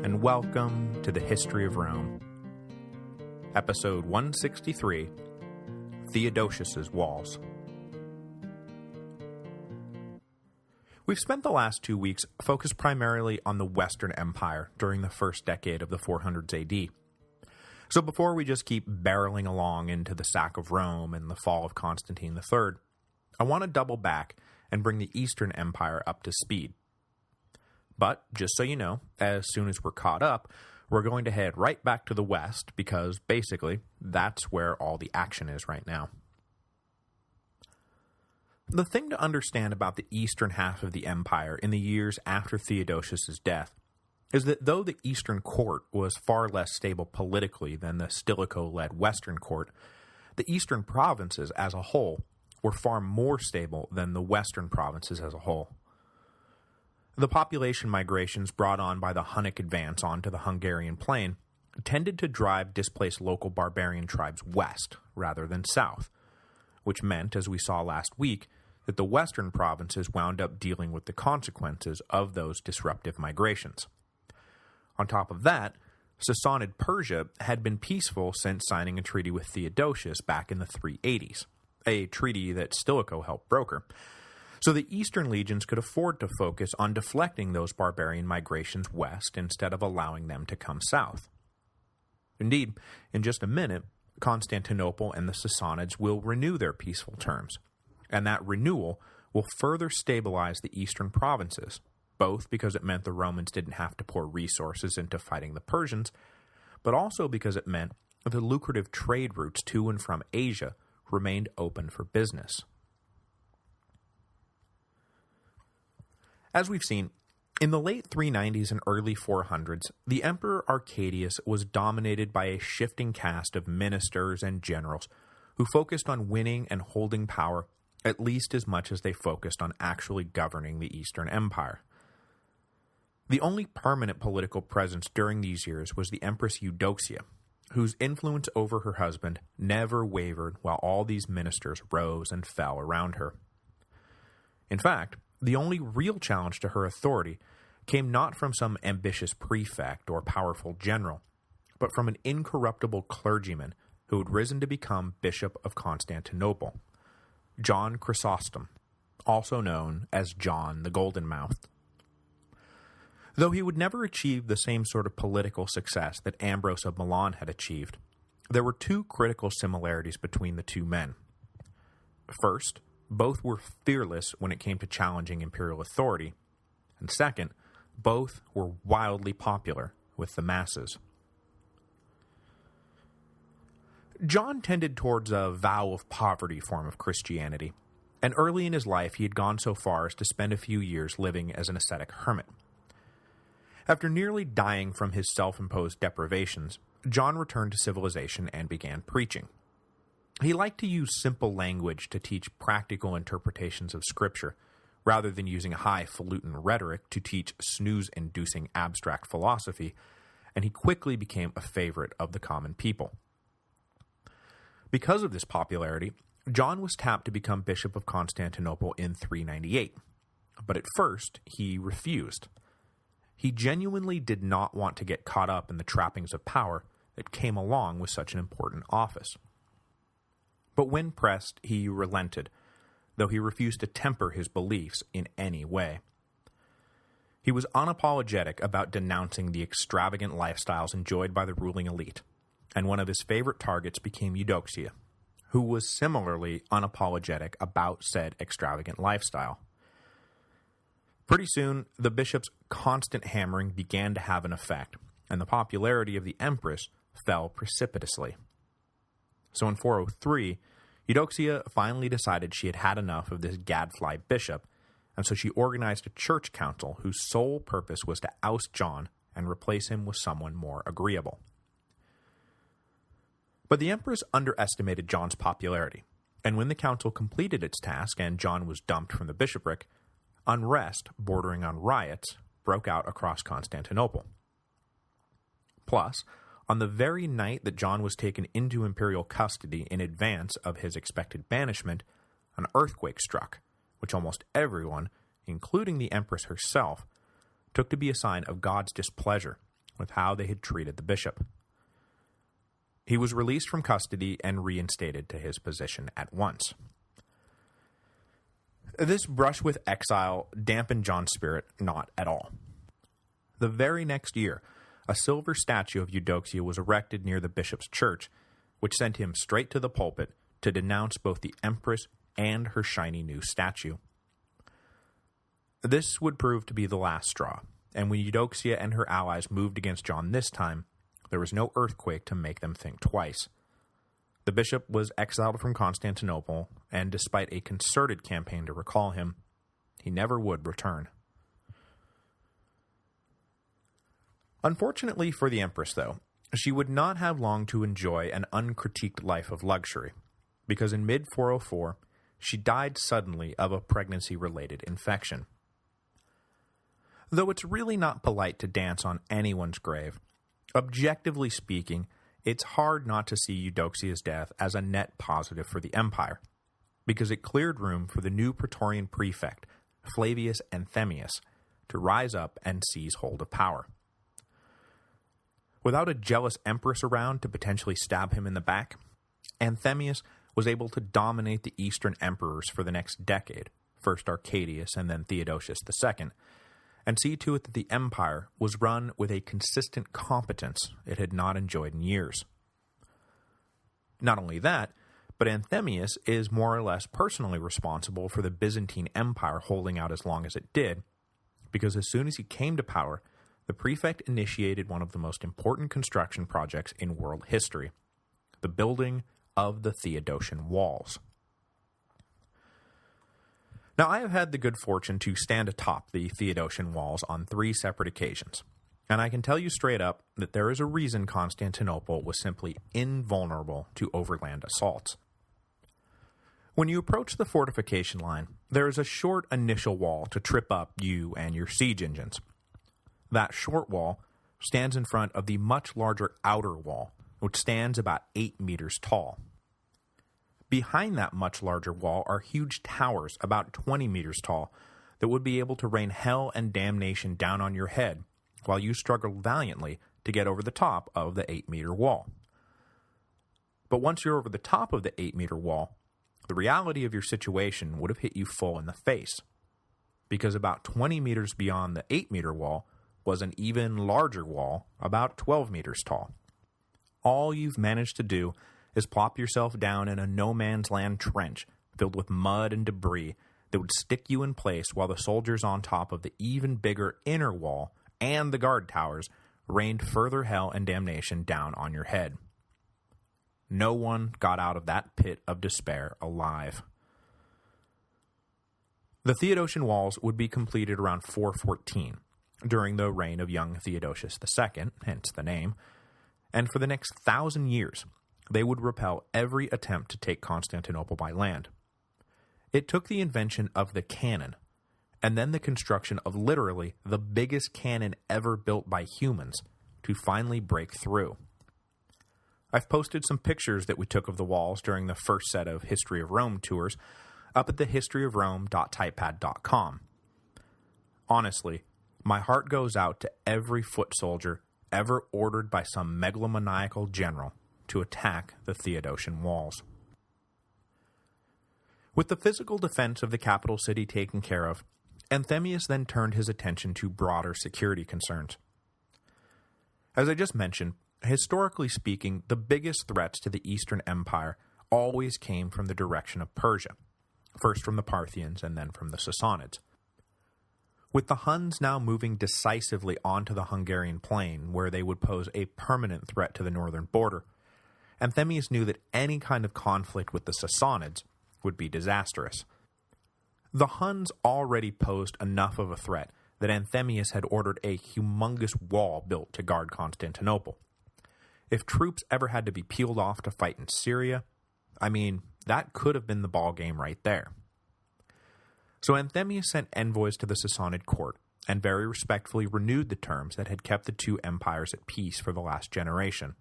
and welcome to the History of Rome. Episode 163, Theodosius's Walls. We've spent the last 2 weeks focused primarily on the Western Empire during the first decade of the 400s AD. So before we just keep barreling along into the sack of Rome and the fall of Constantine III, I want to double back and bring the Eastern Empire up to speed. But, just so you know, as soon as we're caught up, we're going to head right back to the West because, basically, that's where all the action is right now. The thing to understand about the eastern half of the empire in the years after Theodosius' death is that though the Eastern court was far less stable politically than the Stilicho-led Western court, the Eastern provinces as a whole were far more stable than the Western provinces as a whole. The population migrations brought on by the Hunnic advance onto the Hungarian plain tended to drive displaced local barbarian tribes west rather than south, which meant, as we saw last week, that the western provinces wound up dealing with the consequences of those disruptive migrations. On top of that, Sassanid Persia had been peaceful since signing a treaty with Theodosius back in the 380s, a treaty that Stilicho helped broker. So the eastern legions could afford to focus on deflecting those barbarian migrations west instead of allowing them to come south. Indeed, in just a minute, Constantinople and the Sassanids will renew their peaceful terms, and that renewal will further stabilize the eastern provinces, both because it meant the Romans didn't have to pour resources into fighting the Persians, but also because it meant the lucrative trade routes to and from Asia remained open for business. As we've seen, in the late 390s and early 400s, the Emperor Arcadius was dominated by a shifting cast of ministers and generals who focused on winning and holding power at least as much as they focused on actually governing the Eastern Empire. The only permanent political presence during these years was the Empress Eudoxia, whose influence over her husband never wavered while all these ministers rose and fell around her. In fact, the only real challenge to her authority came not from some ambitious prefect or powerful general, but from an incorruptible clergyman who had risen to become Bishop of Constantinople, John Chrysostom, also known as John the Golden-Mouthed. Though he would never achieve the same sort of political success that Ambrose of Milan had achieved, there were two critical similarities between the two men. First, both were fearless when it came to challenging imperial authority, and second, both were wildly popular with the masses. John tended towards a vow of poverty form of Christianity, and early in his life he had gone so far as to spend a few years living as an ascetic hermit. After nearly dying from his self-imposed deprivations, John returned to civilization and began preaching. He liked to use simple language to teach practical interpretations of Scripture, rather than using highfalutin rhetoric to teach snooze-inducing abstract philosophy, and he quickly became a favorite of the common people. Because of this popularity, John was tapped to become Bishop of Constantinople in 398, but at first he refused. He genuinely did not want to get caught up in the trappings of power that came along with such an important office. But when pressed, he relented, though he refused to temper his beliefs in any way. He was unapologetic about denouncing the extravagant lifestyles enjoyed by the ruling elite, and one of his favorite targets became Eudoxia, who was similarly unapologetic about said extravagant lifestyle. Pretty soon, the bishop's constant hammering began to have an effect, and the popularity of the empress fell precipitously. So in 403, Eudoxia finally decided she had had enough of this gadfly bishop, and so she organized a church council whose sole purpose was to oust John and replace him with someone more agreeable. But the empress underestimated John's popularity, and when the council completed its task and John was dumped from the bishopric, unrest bordering on riots broke out across Constantinople. Plus, on the very night that John was taken into imperial custody in advance of his expected banishment, an earthquake struck, which almost everyone, including the empress herself, took to be a sign of God's displeasure with how they had treated the bishop. He was released from custody and reinstated to his position at once. This brush with exile dampened John's spirit not at all. The very next year, a silver statue of Eudoxia was erected near the bishop's church, which sent him straight to the pulpit to denounce both the empress and her shiny new statue. This would prove to be the last straw, and when Eudoxia and her allies moved against John this time, there was no earthquake to make them think twice. The bishop was exiled from Constantinople, and despite a concerted campaign to recall him, he never would return. Unfortunately for the empress, though, she would not have long to enjoy an uncritiqued life of luxury, because in mid-404, she died suddenly of a pregnancy-related infection. Though it's really not polite to dance on anyone's grave, objectively speaking, it's hard not to see Eudoxia's death as a net positive for the empire, because it cleared room for the new Praetorian prefect, Flavius Anthemius, to rise up and seize hold of power. Without a jealous empress around to potentially stab him in the back, Anthemius was able to dominate the Eastern emperors for the next decade, first Arcadius and then Theodosius II, and see to it that the empire was run with a consistent competence it had not enjoyed in years. Not only that, but Anthemius is more or less personally responsible for the Byzantine Empire holding out as long as it did, because as soon as he came to power, the prefect initiated one of the most important construction projects in world history, the building of the Theodosian walls. Now, I have had the good fortune to stand atop the Theodosian walls on 3 separate occasions, and I can tell you straight up that there is a reason Constantinople was simply invulnerable to overland assaults. When you approach the fortification line, there is a short initial wall to trip up you and your siege engines. That short wall stands in front of the much larger outer wall, which stands about 8 meters tall. Behind that much larger wall are huge towers about 20 meters tall that would be able to rain hell and damnation down on your head while you struggle valiantly to get over the top of the 8-meter wall. But once you're over the top of the 8-meter wall, the reality of your situation would have hit you full in the face, because about 20 meters beyond the 8-meter wall was an even larger wall, about 12 meters tall. All you've managed to do is plop yourself down in a no-man's-land trench filled with mud and debris that would stick you in place while the soldiers on top of the even bigger inner wall and the guard towers rained further hell and damnation down on your head. No one got out of that pit of despair alive. The Theodosian walls would be completed around 414, during the reign of young Theodosius II, hence the name, and for the next 1,000 years, they would repel every attempt to take Constantinople by land. It took the invention of the cannon, and then the construction of literally the biggest cannon ever built by humans, to finally break through. I've posted some pictures that we took of the walls during the first set of History of Rome tours up at the historyofrome.typepad.com. Honestly, my heart goes out to every foot soldier ever ordered by some megalomaniacal general to attack the Theodosian walls. With the physical defense of the capital city taken care of, Anthemius then turned his attention to broader security concerns. As I just mentioned, historically speaking, the biggest threats to the Eastern Empire always came from the direction of Persia, first from the Parthians and then from the Sassanids. With the Huns now moving decisively onto the Hungarian plain, where they would pose a permanent threat to the northern border, Anthemius knew that any kind of conflict with the Sassanids would be disastrous. The Huns already posed enough of a threat that Anthemius had ordered a humongous wall built to guard Constantinople. If troops ever had to be peeled off to fight in Syria, I mean, that could have been the ballgame right there. So Anthemius sent envoys to the Sassanid court, and very respectfully renewed the terms that had kept the two empires at peace for the last generation.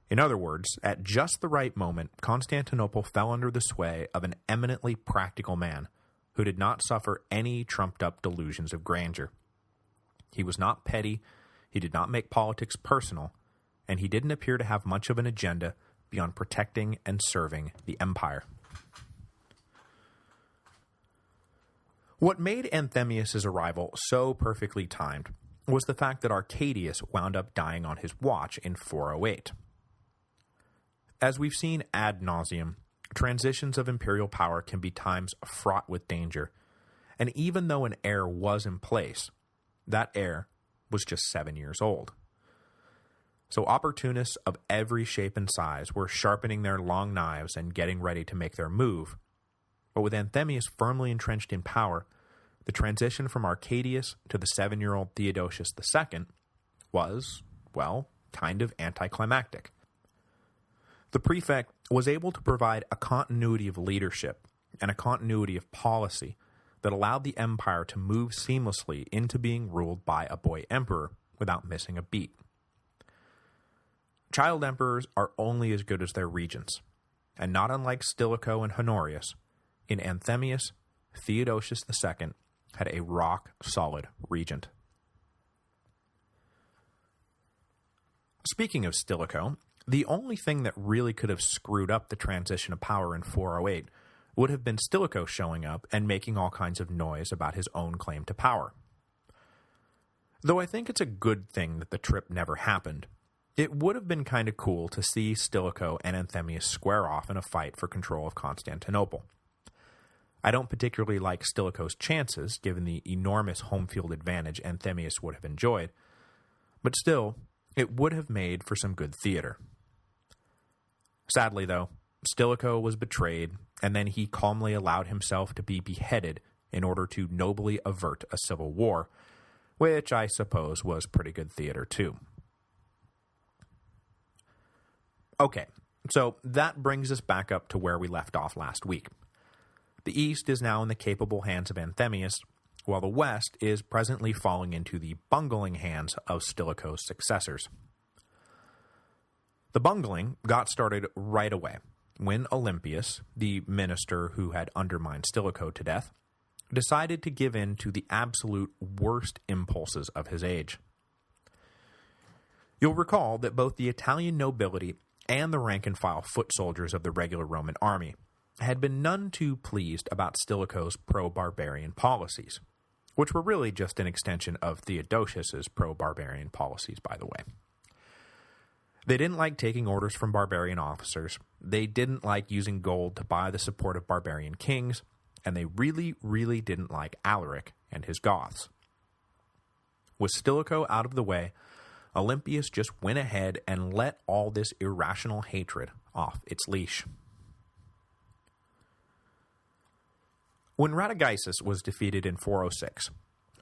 In other words, at just the right moment, Constantinople fell under the sway of an eminently practical man who did not suffer any trumped-up delusions of grandeur. He was not petty, he did not make politics personal, and he didn't appear to have much of an agenda beyond protecting and serving the empire. What made Anthemius' arrival so perfectly timed was the fact that Arcadius wound up dying on his watch in 408. As we've seen ad nauseum, transitions of imperial power can be times fraught with danger, and even though an heir was in place, that heir was just 7 years old. So opportunists of every shape and size were sharpening their long knives and getting ready to make their move, but with Anthemius firmly entrenched in power, the transition from Arcadius to the 7-year-old Theodosius II was, well, kind of anticlimactic. The prefect was able to provide a continuity of leadership and a continuity of policy that allowed the empire to move seamlessly into being ruled by a boy emperor without missing a beat. Child emperors are only as good as their regents, and not unlike Stilicho and Honorius, in Anthemius, Theodosius II had a rock-solid regent. Speaking of Stilicho, the only thing that really could have screwed up the transition of power in 408 would have been Stilicho showing up and making all kinds of noise about his own claim to power. Though I think it's a good thing that the trip never happened, it would have been kind of cool to see Stilicho and Anthemius square off in a fight for control of Constantinople. I don't particularly like Stilicho's chances, given the enormous home field advantage Anthemius would have enjoyed, but still, it would have made for some good theater. Sadly, though, Stilicho was betrayed, and then he calmly allowed himself to be beheaded in order to nobly avert a civil war, which I suppose was pretty good theater too. Okay, so that brings us back up to where we left off last week. The East is now in the capable hands of Anthemius, while the West is presently falling into the bungling hands of Stilicho's successors. The bungling got started right away, when Olympius, the minister who had undermined Stilicho to death, decided to give in to the absolute worst impulses of his age. You'll recall that both the Italian nobility and the rank-and-file foot soldiers of the regular Roman army had been none too pleased about Stilicho's pro-barbarian policies, which were really just an extension of Theodosius's pro-barbarian policies, by the way. They didn't like taking orders from barbarian officers, they didn't like using gold to buy the support of barbarian kings, and they really, really didn't like Alaric and his Goths. With Stilicho out of the way, Olympius just went ahead and let all this irrational hatred off its leash. When Radagaisus was defeated in 406,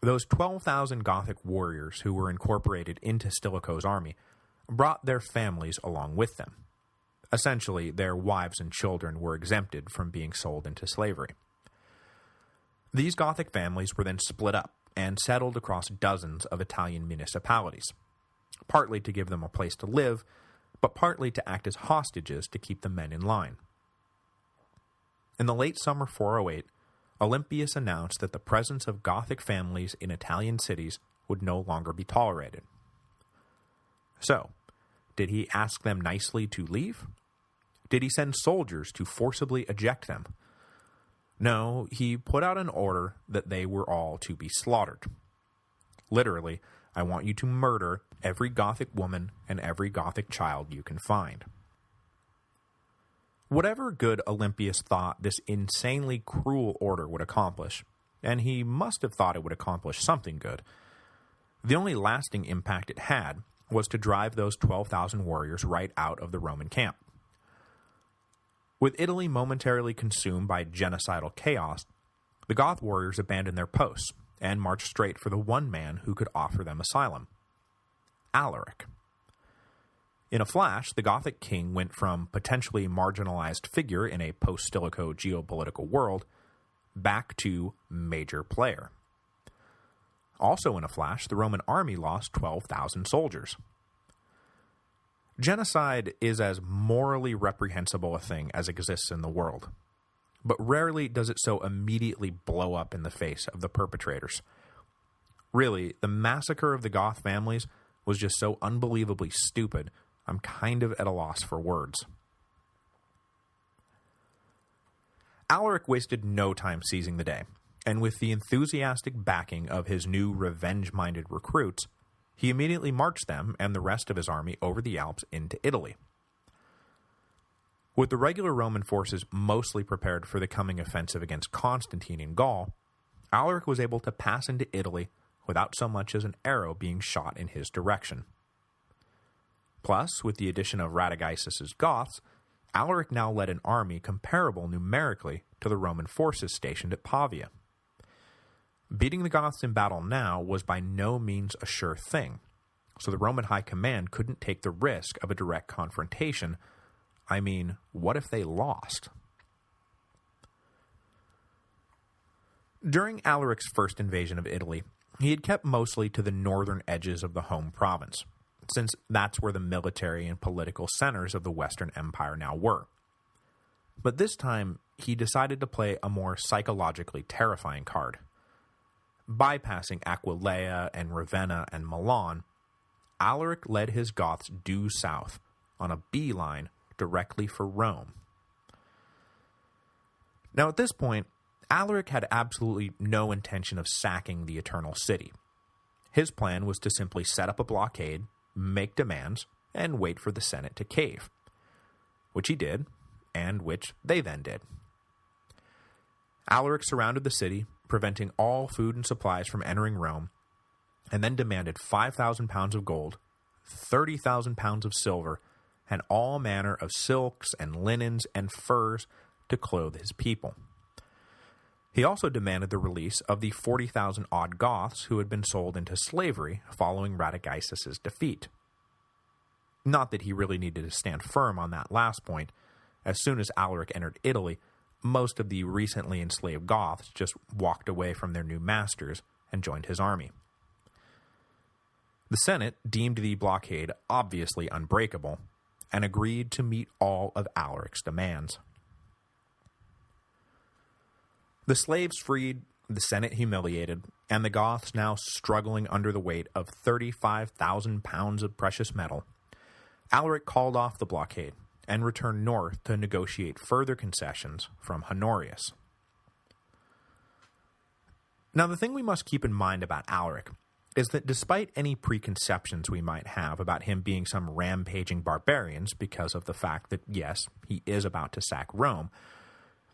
those 12,000 Gothic warriors who were incorporated into Stilicho's army brought their families along with them. Essentially, their wives and children were exempted from being sold into slavery. These Gothic families were then split up and settled across dozens of Italian municipalities, partly to give them a place to live, but partly to act as hostages to keep the men in line. In the late summer 408, Olympius announced that the presence of Gothic families in Italian cities would no longer be tolerated. So, did he ask them nicely to leave? Did he send soldiers to forcibly eject them? No, he put out an order that they were all to be slaughtered. Literally, I want you to murder every Gothic woman and every Gothic child you can find. Whatever good Olympius thought this insanely cruel order would accomplish, and he must have thought it would accomplish something good, the only lasting impact it had was to drive those 12,000 warriors right out of the Roman camp. With Italy momentarily consumed by genocidal chaos, the Goth warriors abandoned their posts and marched straight for the one man who could offer them asylum: Alaric. In a flash, the Gothic king went from potentially marginalized figure in a post-Stilicho geopolitical world back to major player. Also in a flash, the Roman army lost 12,000 soldiers. Genocide is as morally reprehensible a thing as exists in the world, but rarely does it so immediately blow up in the face of the perpetrators. Really, the massacre of the Goth families was just so unbelievably stupid, I'm kind of at a loss for words. Alaric wasted no time seizing the day, and with the enthusiastic backing of his new revenge-minded recruits, he immediately marched them and the rest of his army over the Alps into Italy. With the regular Roman forces mostly prepared for the coming offensive against Constantine in Gaul, Alaric was able to pass into Italy without so much as an arrow being shot in his direction. Plus, with the addition of Radagaisus's Goths, Alaric now led an army comparable numerically to the Roman forces stationed at Pavia. Beating the Goths in battle now was by no means a sure thing, so the Roman high command couldn't take the risk of a direct confrontation. I mean, what if they lost? During Alaric's first invasion of Italy, he had kept mostly to the northern edges of the home province, since that's where the military and political centers of the Western Empire now were. But this time, he decided to play a more psychologically terrifying card. Bypassing Aquileia and Ravenna and Milan, Alaric led his Goths due south, on a beeline directly for Rome. Now at this point, Alaric had absolutely no intention of sacking the Eternal City. His plan was to simply set up a blockade, make demands, and wait for the Senate to cave. Which he did, and which they then did. Alaric surrounded the city, preventing all food and supplies from entering Rome, and then demanded 5,000 pounds of gold, 30,000 pounds of silver, and all manner of silks and linens and furs to clothe his people. He also demanded the release of the 40,000-odd Goths who had been sold into slavery following Radagaisus's defeat. Not that he really needed to stand firm on that last point. As soon as Alaric entered Italy, most of the recently enslaved Goths just walked away from their new masters and joined his army. The Senate deemed the blockade obviously unbreakable and agreed to meet all of Alaric's demands. The slaves freed, the Senate humiliated, and the Goths now struggling under the weight of 35,000 pounds of precious metal, Alaric called off the blockade and returned north to negotiate further concessions from Honorius. Now, the thing we must keep in mind about Alaric is that despite any preconceptions we might have about him being some rampaging barbarians because of the fact that, yes, he is about to sack Rome,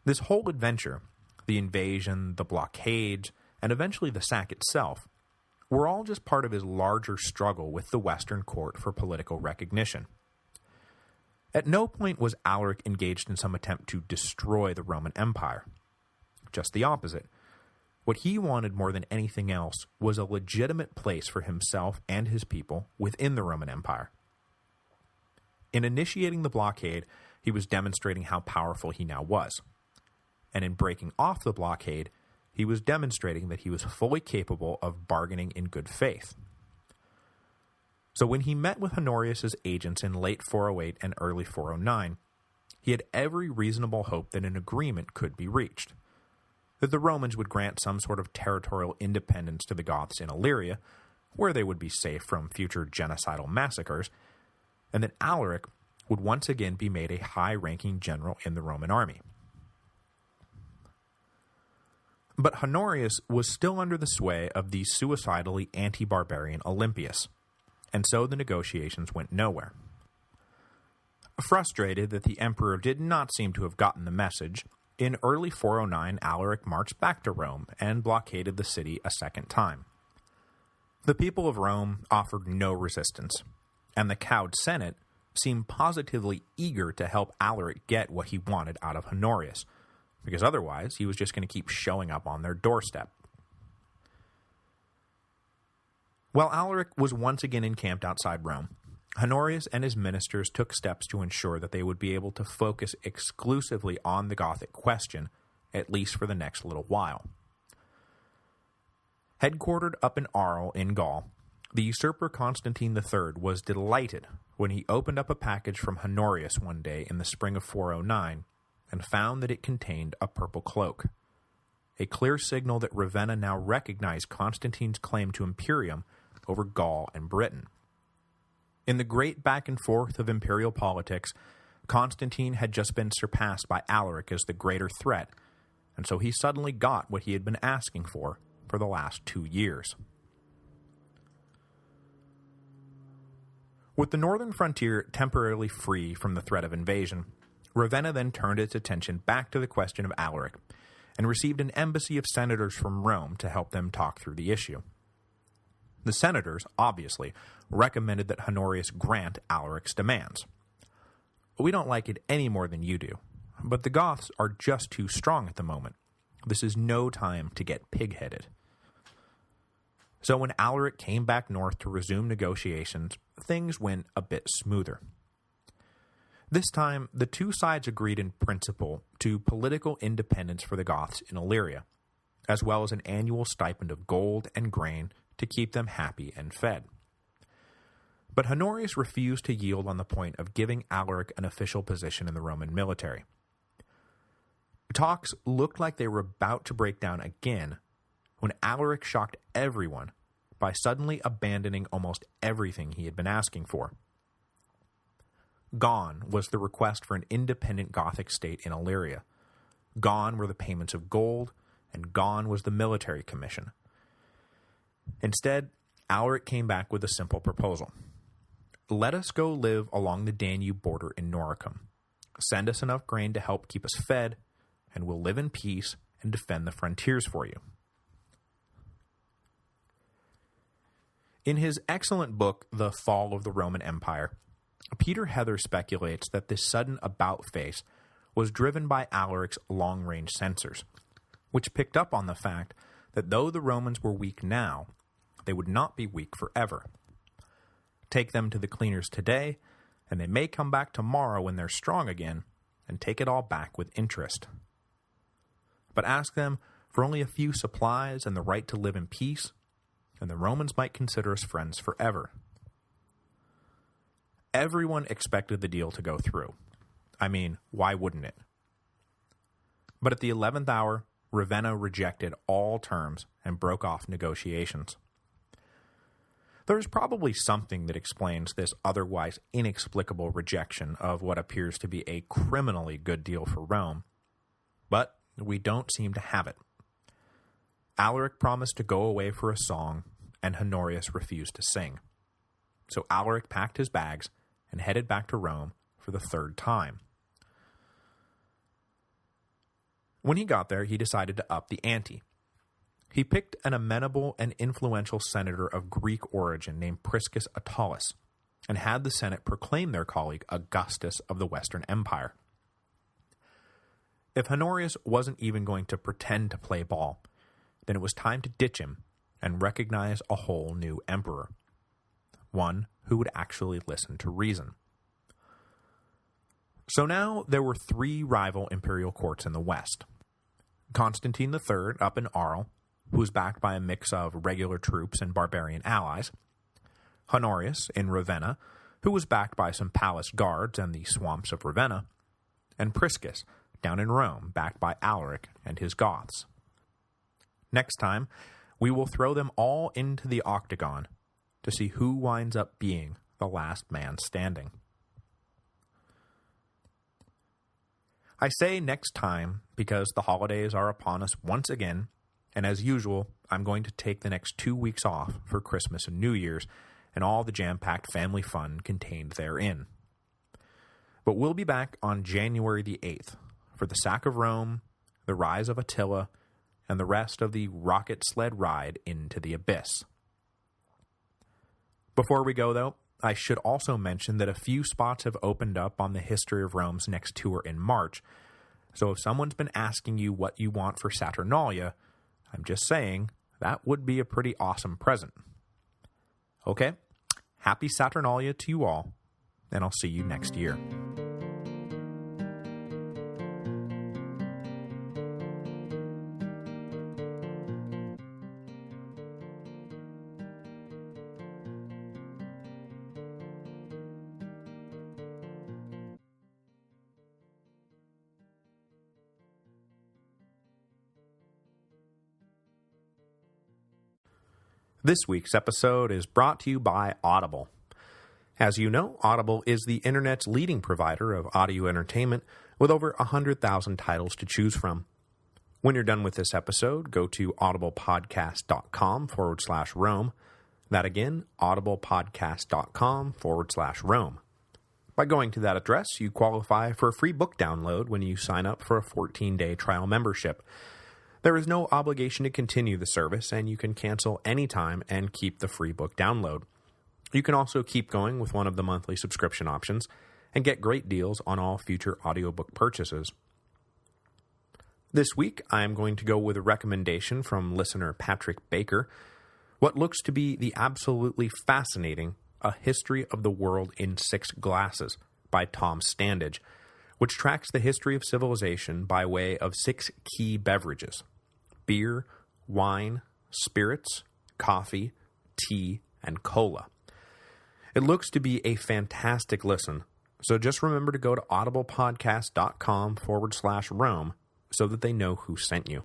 this whole adventure, the invasion, the blockade, and eventually the sack itself, were all just part of his larger struggle with the Western court for political recognition. At no point was Alaric engaged in some attempt to destroy the Roman Empire. Just the opposite. What he wanted more than anything else was a legitimate place for himself and his people within the Roman Empire. In initiating the blockade, he was demonstrating how powerful he now was. And in breaking off the blockade, he was demonstrating that he was fully capable of bargaining in good faith. So when he met with Honorius' agents in late 408 and early 409, he had every reasonable hope that an agreement could be reached, that the Romans would grant some sort of territorial independence to the Goths in Illyria, where they would be safe from future genocidal massacres, and that Alaric would once again be made a high-ranking general in the Roman army. But Honorius was still under the sway of the suicidally anti-barbarian Olympius, and so the negotiations went nowhere. Frustrated that the emperor did not seem to have gotten the message, in early 409 Alaric marched back to Rome and blockaded the city a second time. The people of Rome offered no resistance, and the cowed Senate seemed positively eager to help Alaric get what he wanted out of Honorius, because otherwise he was just going to keep showing up on their doorstep. While Alaric was once again encamped outside Rome, Honorius and his ministers took steps to ensure that they would be able to focus exclusively on the Gothic question, at least for the next little while. Headquartered up in Arles in Gaul, the usurper Constantine III was delighted when he opened up a package from Honorius one day in the spring of 409 and found that it contained a purple cloak, a clear signal that Ravenna now recognized Constantine's claim to imperium over Gaul and Britain. In the great back and forth of imperial politics, Constantine had just been surpassed by Alaric as the greater threat, and so he suddenly got what he had been asking for the last 2 years. With the northern frontier temporarily free from the threat of invasion, Ravenna then turned its attention back to the question of Alaric, and received an embassy of senators from Rome to help them talk through the issue. The senators, obviously, recommended that Honorius grant Alaric's demands. We don't like it any more than you do, but the Goths are just too strong at the moment. This is no time to get pig-headed. So when Alaric came back north to resume negotiations, things went a bit smoother. This time, the two sides agreed in principle to political independence for the Goths in Illyria, as well as an annual stipend of gold and grain to keep them happy and fed. But Honorius refused to yield on the point of giving Alaric an official position in the Roman military. Talks looked like they were about to break down again when Alaric shocked everyone by suddenly abandoning almost everything he had been asking for. Gone was the request for an independent Gothic state in Illyria. Gone were the payments of gold, and gone was the military commission. Instead, Alaric came back with a simple proposal. Let us go live along the Danube border in Noricum. Send us enough grain to help keep us fed, and we'll live in peace and defend the frontiers for you. In his excellent book, The Fall of the Roman Empire, Peter Heather speculates that this sudden about-face was driven by Alaric's long-range sensors, which picked up on the fact that though the Romans were weak now, they would not be weak forever. Take them to the cleaners today, and they may come back tomorrow when they're strong again, and take it all back with interest. But ask them for only a few supplies and the right to live in peace, and the Romans might consider us friends forever. Everyone expected the deal to go through. I mean, why wouldn't it? But at the 11th hour, Ravenna rejected all terms and broke off negotiations. There is probably something that explains this otherwise inexplicable rejection of what appears to be a criminally good deal for Rome, but we don't seem to have it. Alaric promised to go away for a song, and Honorius refused to sing. So Alaric packed his bags and headed back to Rome for the third time. When he got there, he decided to up the ante. He picked an amenable and influential senator of Greek origin named Priscus Attalus, and had the Senate proclaim their colleague Augustus of the Western Empire. If Honorius wasn't even going to pretend to play ball, then it was time to ditch him and recognize a whole new emperor, one who would actually listen to reason. So now there were three rival imperial courts in the west. Constantine III up in Arles, who was backed by a mix of regular troops and barbarian allies, Honorius in Ravenna, who was backed by some palace guards and the Swamps of Ravenna, and Priscus down in Rome, backed by Alaric and his Goths. Next time, we will throw them all into the octagon to see who winds up being the last man standing. I say next time because the holidays are upon us once again, and as usual, I'm going to take the next 2 weeks off for Christmas and New Year's and all the jam-packed family fun contained therein. But we'll be back on January the 8th for the sack of Rome, the rise of Attila, and the rest of the rocket sled ride into the abyss. Before we go, though, I should also mention that a few spots have opened up on the History of Rome's next tour in March, so if someone's been asking you what you want for Saturnalia, I'm just saying that would be a pretty awesome present. Okay, happy Saturnalia to you all, and I'll see you next year. This week's episode is brought to you by Audible. As you know, Audible is the internet's leading provider of audio entertainment with over 100,000 titles to choose from. When you're done with this episode, go to audiblepodcast.com/Rome. That again, audiblepodcast.com/Rome. By going to that address, you qualify for a free book download when you sign up for a 14-day trial membership. There is no obligation to continue the service, and you can cancel anytime and keep the free book download. You can also keep going with one of the monthly subscription options and get great deals on all future audiobook purchases. This week, I am going to go with a recommendation from listener Patrick Baker, what looks to be the absolutely fascinating A History of the World in 6 Glasses by Tom Standage, which tracks the history of civilization by way of 6 key beverages: beer, wine, spirits, coffee, tea, and cola. It looks to be a fantastic listen, so just remember to go to audiblepodcast.com/Rome so that they know who sent you.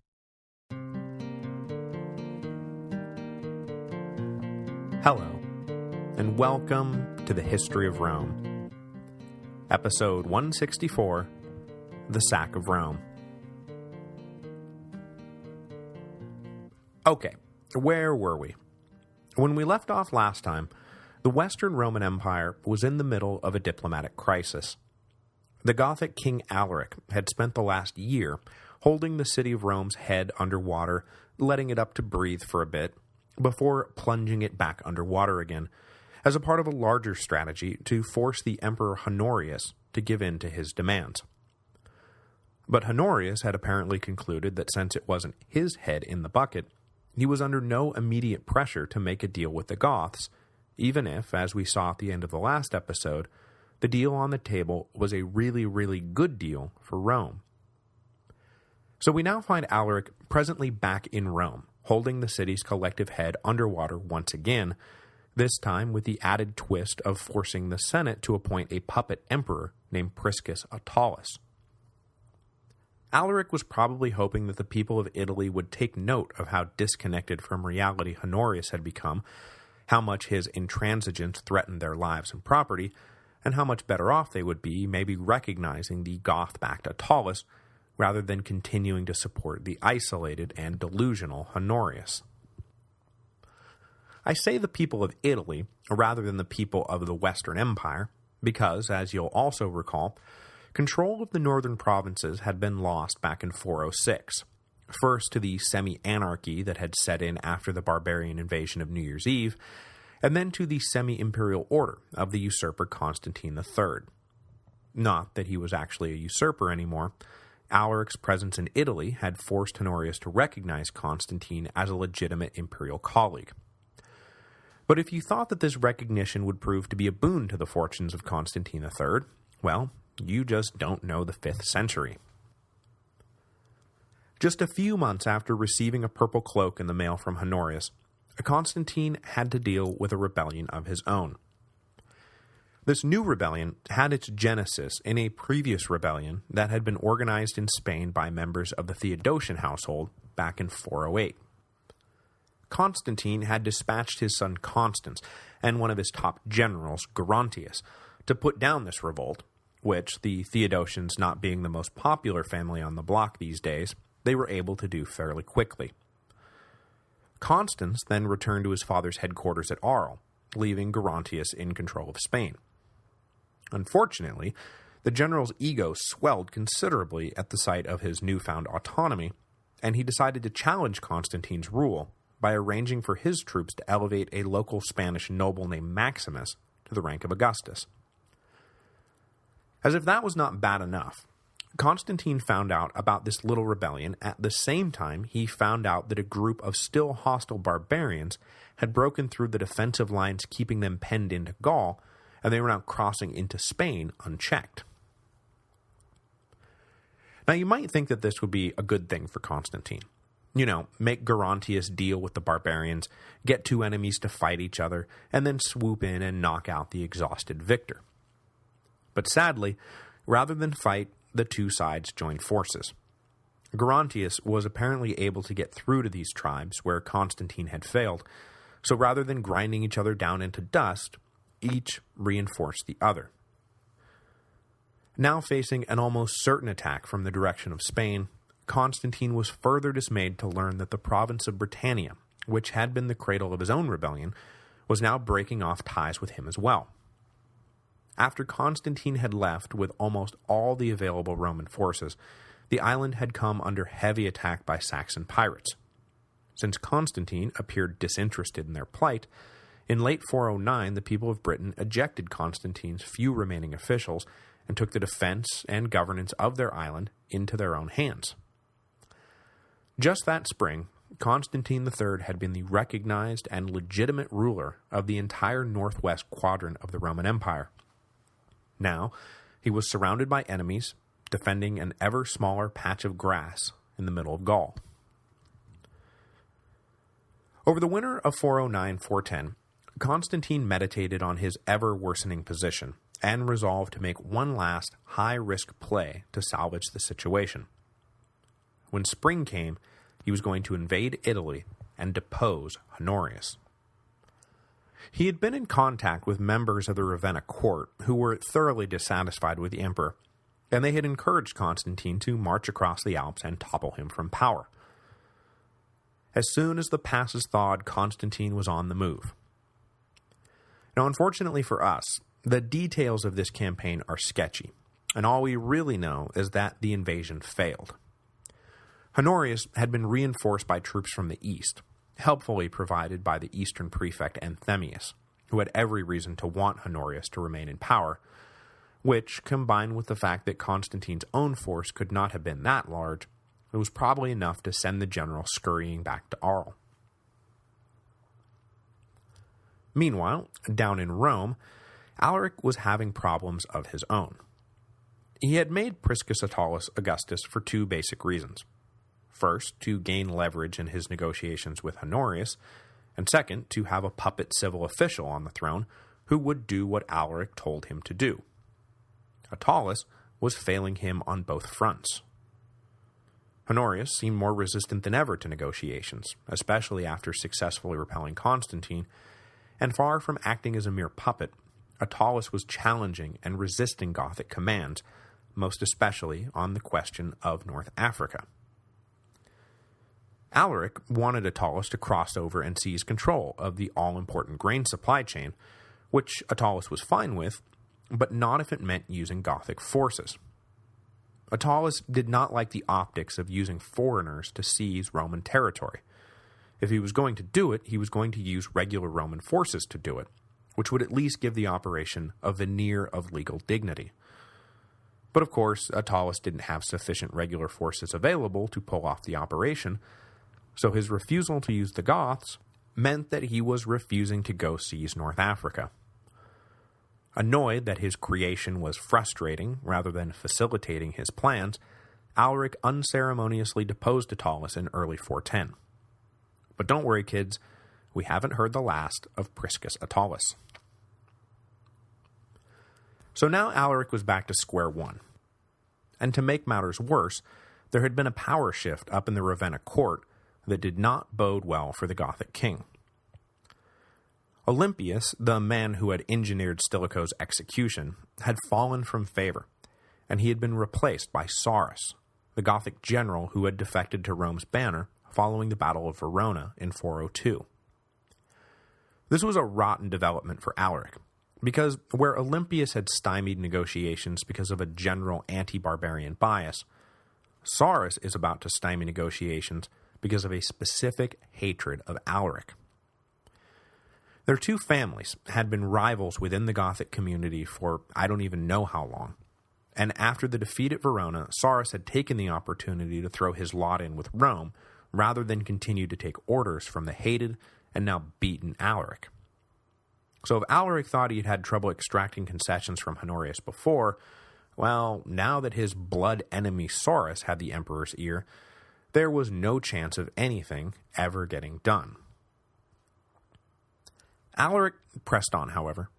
Hello, and welcome to the History of Rome. Episode 164, The Sack of Rome. Okay, where were we? When we left off last time, the Western Roman Empire was in the middle of a diplomatic crisis. The Gothic king Alaric had spent the last year holding the city of Rome's head underwater, letting it up to breathe for a bit, before plunging it back underwater again, as a part of a larger strategy to force the Emperor Honorius to give in to his demands. But Honorius had apparently concluded that since it wasn't his head in the bucket, he was under no immediate pressure to make a deal with the Goths, even if, as we saw at the end of the last episode, the deal on the table was a really, really good deal for Rome. So we now find Alaric presently back in Rome, holding the city's collective head underwater once again, this time with the added twist of forcing the Senate to appoint a puppet emperor named Priscus Attalus. Alaric was probably hoping that the people of Italy would take note of how disconnected from reality Honorius had become, how much his intransigence threatened their lives and property, and how much better off they would be maybe recognizing the Goth-backed Attalus rather than continuing to support the isolated and delusional Honorius. I say the people of Italy rather than the people of the Western Empire because, as you'll also recall, control of the northern provinces had been lost back in 406, first to the semi-anarchy that had set in after the barbarian invasion of New Year's Eve, and then to the semi-imperial order of the usurper Constantine III. Not that he was actually a usurper anymore. Alaric's presence in Italy had forced Honorius to recognize Constantine as a legitimate imperial colleague. But if you thought that this recognition would prove to be a boon to the fortunes of Constantine III, well, you just don't know the 5th century. Just a few months after receiving a purple cloak in the mail from Honorius, Constantine had to deal with a rebellion of his own. This new rebellion had its genesis in a previous rebellion that had been organized in Spain by members of the Theodosian household back in 408. Constantine had dispatched his son Constans and one of his top generals, Gerontius, to put down this revolt, which, the Theodosians not being the most popular family on the block these days, they were able to do fairly quickly. Constans then returned to his father's headquarters at Arles, leaving Gerontius in control of Spain. Unfortunately, the general's ego swelled considerably at the sight of his newfound autonomy, and he decided to challenge Constantine's rule by arranging for his troops to elevate a local Spanish noble named Maximus to the rank of Augustus. As if that was not bad enough, Constantine found out about this little rebellion at the same time he found out that a group of still hostile barbarians had broken through the defensive lines keeping them penned into Gaul, and they were now crossing into Spain unchecked. Now you might think that this would be a good thing for Constantine. You know, make Gerontius deal with the barbarians, get two enemies to fight each other, and then swoop in and knock out the exhausted victor. But sadly, rather than fight, the two sides joined forces. Gerontius was apparently able to get through to these tribes where Constantine had failed, so rather than grinding each other down into dust, each reinforced the other. Now facing an almost certain attack from the direction of Spain, Constantine was further dismayed to learn that the province of Britannia, which had been the cradle of his own rebellion, was now breaking off ties with him as well. After Constantine had left with almost all the available Roman forces, the island had come under heavy attack by Saxon pirates. Since Constantine appeared disinterested in their plight, in late 409 the people of Britain ejected Constantine's few remaining officials and took the defense and governance of their island into their own hands. Just that spring, Constantine III had been the recognized and legitimate ruler of the entire northwest quadrant of the Roman Empire. Now, he was surrounded by enemies, defending an ever smaller patch of grass in the middle of Gaul. Over the winter of 409-410, Constantine meditated on his ever-worsening position and resolved to make one last high-risk play to salvage the situation. When spring came, he was going to invade Italy and depose Honorius. He had been in contact with members of the Ravenna court who were thoroughly dissatisfied with the emperor, and they had encouraged Constantine to march across the Alps and topple him from power. As soon as the passes thawed, Constantine was on the move. Now, unfortunately for us, the details of this campaign are sketchy, and all we really know is that the invasion failed. Honorius had been reinforced by troops from the east, helpfully provided by the eastern prefect Anthemius, who had every reason to want Honorius to remain in power, which, combined with the fact that Constantine's own force could not have been that large, it was probably enough to send the general scurrying back to Arles. Meanwhile, down in Rome, Alaric was having problems of his own. He had made Priscus Attalus Augustus for two basic reasons. First, to gain leverage in his negotiations with Honorius, and second, to have a puppet civil official on the throne who would do what Alaric told him to do. Attalus was failing him on both fronts. Honorius seemed more resistant than ever to negotiations, especially after successfully repelling Constantine, and far from acting as a mere puppet, Attalus was challenging and resisting Gothic commands, most especially on the question of North Africa. Alaric wanted Attalus to cross over and seize control of the all-important grain supply chain, which Attalus was fine with, but not if it meant using Gothic forces. Attalus did not like the optics of using foreigners to seize Roman territory. If he was going to do it, he was going to use regular Roman forces to do it, which would at least give the operation a veneer of legal dignity. But of course, Attalus didn't have sufficient regular forces available to pull off the operation, so his refusal to use the Goths meant that he was refusing to go seize North Africa. Annoyed that his creation was frustrating rather than facilitating his plans, Alaric unceremoniously deposed Attalus in early 410. But don't worry, kids, we haven't heard the last of Priscus Attalus. So now Alaric was back to square one. And to make matters worse, there had been a power shift up in the Ravenna court that did not bode well for the Gothic king. Olympius, the man who had engineered Stilicho's execution, had fallen from favor, and he had been replaced by Sarus, the Gothic general who had defected to Rome's banner following the Battle of Verona in 402. This was a rotten development for Alaric, because where Olympius had stymied negotiations because of a general anti-barbarian bias, Sarus is about to stymie negotiations because of a specific hatred of Alaric. Their two families had been rivals within the Gothic community for I don't even know how long, and after the defeat at Verona, Sarus had taken the opportunity to throw his lot in with Rome rather than continue to take orders from the hated and now beaten Alaric. So if Alaric thought he'd had trouble extracting concessions from Honorius before, well, now that his blood enemy Sarus had the emperor's ear, there was no chance of anything ever getting done. Alaric pressed on, however,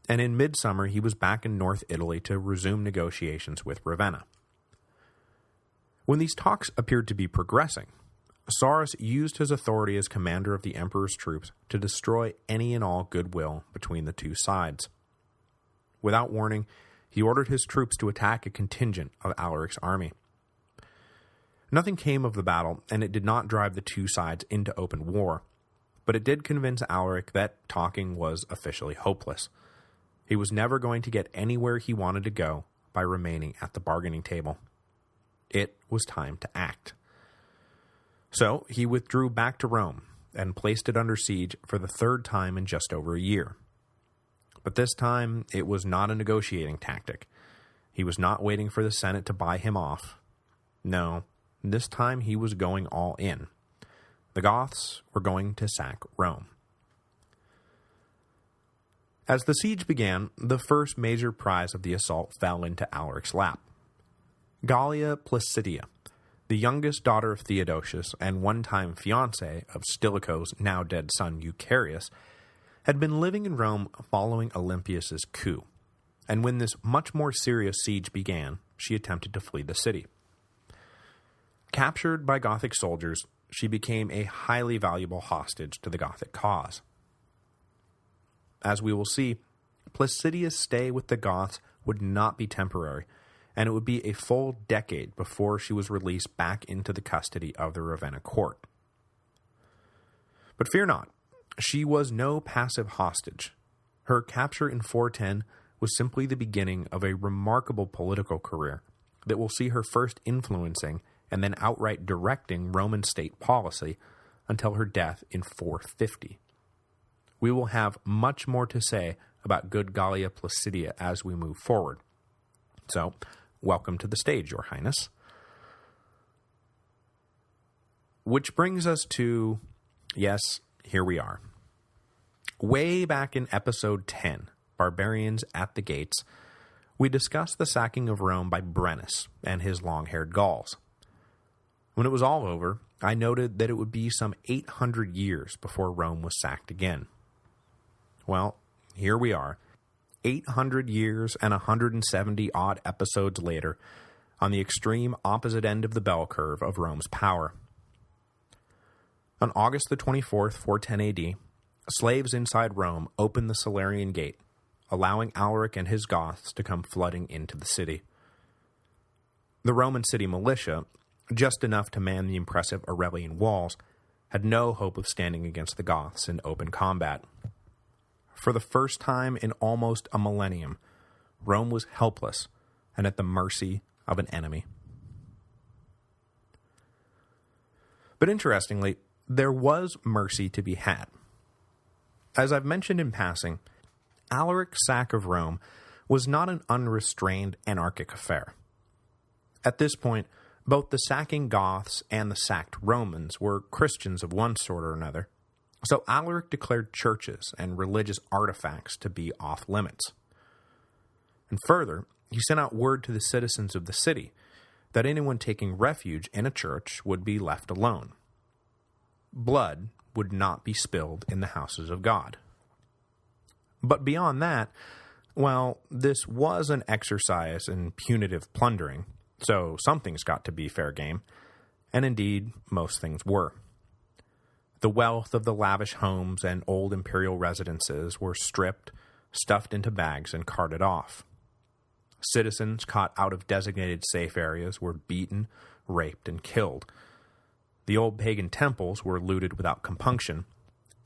and in midsummer he was back in North Italy to resume negotiations with Ravenna. When these talks appeared to be progressing, Sarus used his authority as commander of the emperor's troops to destroy any and all goodwill between the two sides. Without warning, he ordered his troops to attack a contingent of Alaric's army. Nothing came of the battle, and it did not drive the two sides into open war, but it did convince Alaric that talking was officially hopeless. He was never going to get anywhere he wanted to go by remaining at the bargaining table. It was time to act. So he withdrew back to Rome and placed it under siege for the third time in just over a year. But this time, it was not a negotiating tactic. He was not waiting for the Senate to buy him off. No, this time he was going all in. The Goths were going to sack Rome. As the siege began, the first major prize of the assault fell into Alaric's lap. Gallia Placidia, the youngest daughter of Theodosius and one-time fiancé of Stilicho's now-dead son Eucharius, had been living in Rome following Olympius's coup, and when this much more serious siege began, she attempted to flee the city. Captured by Gothic soldiers, she became a highly valuable hostage to the Gothic cause. As we will see, Placidia's stay with the Goths would not be temporary, and it would be a full decade before she was released back into the custody of the Ravenna court. But fear not, she was no passive hostage. Her capture in 410 was simply the beginning of a remarkable political career that will see her first influencing and then outright directing Roman state policy until her death in 450. We will have much more to say about good Gallia Placidia as we move forward. So, welcome to the stage, Your Highness. Which brings us to, yes, here we are. Way back in episode 10, Barbarians at the Gates, we discussed the sacking of Rome by Brennus and his long-haired Gauls. When it was all over, I noted that it would be some 800 years before Rome was sacked again. Well, here we are, 800 years and 170-odd episodes later, on the extreme opposite end of the bell curve of Rome's power. On August the 24th, 410 AD, slaves inside Rome opened the Salarian Gate, allowing Alaric and his Goths to come flooding into the city. The Roman city militia, just enough to man the impressive Aurelian walls, had no hope of standing against the Goths in open combat. For the first time in almost a millennium, Rome was helpless and at the mercy of an enemy. But interestingly, there was mercy to be had. As I've mentioned in passing, Alaric's sack of Rome was not an unrestrained anarchic affair. At this point, both the sacking Goths and the sacked Romans were Christians of one sort or another, so Alaric declared churches and religious artifacts to be off-limits. And further, he sent out word to the citizens of the city that anyone taking refuge in a church would be left alone. Blood would not be spilled in the houses of God. But beyond that, well, this was an exercise in punitive plundering, so something's got to be fair game, and indeed, most things were. The wealth of the lavish homes and old imperial residences were stripped, stuffed into bags, and carted off. Citizens caught out of designated safe areas were beaten, raped, and killed. The old pagan temples were looted without compunction,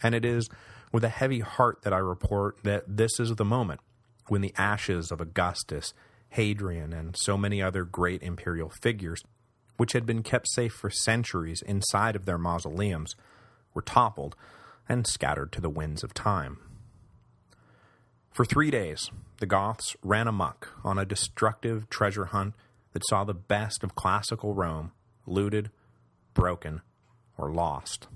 and it is with a heavy heart that I report that this is the moment when the ashes of Augustus, Hadrian, and so many other great imperial figures, which had been kept safe for centuries inside of their mausoleums, were toppled and scattered to the winds of time. For 3 days, the Goths ran amok on a destructive treasure hunt that saw the best of classical Rome looted, broken, or lost.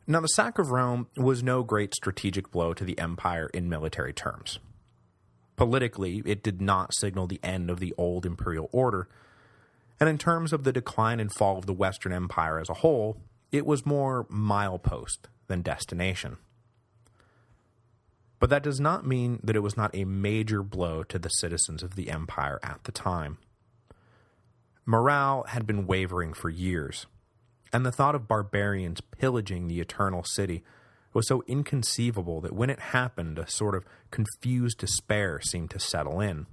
Now, the sack of Rome was no great strategic blow to the empire in military terms. Politically, it did not signal the end of the old imperial order, and in terms of the decline and fall of the Western Empire as a whole, it was more milepost than destination. But that does not mean that it was not a major blow to the citizens of the empire at the time. Morale had been wavering for years, and the thought of barbarians pillaging the Eternal City was so inconceivable that when it happened, a sort of confused despair seemed to settle in.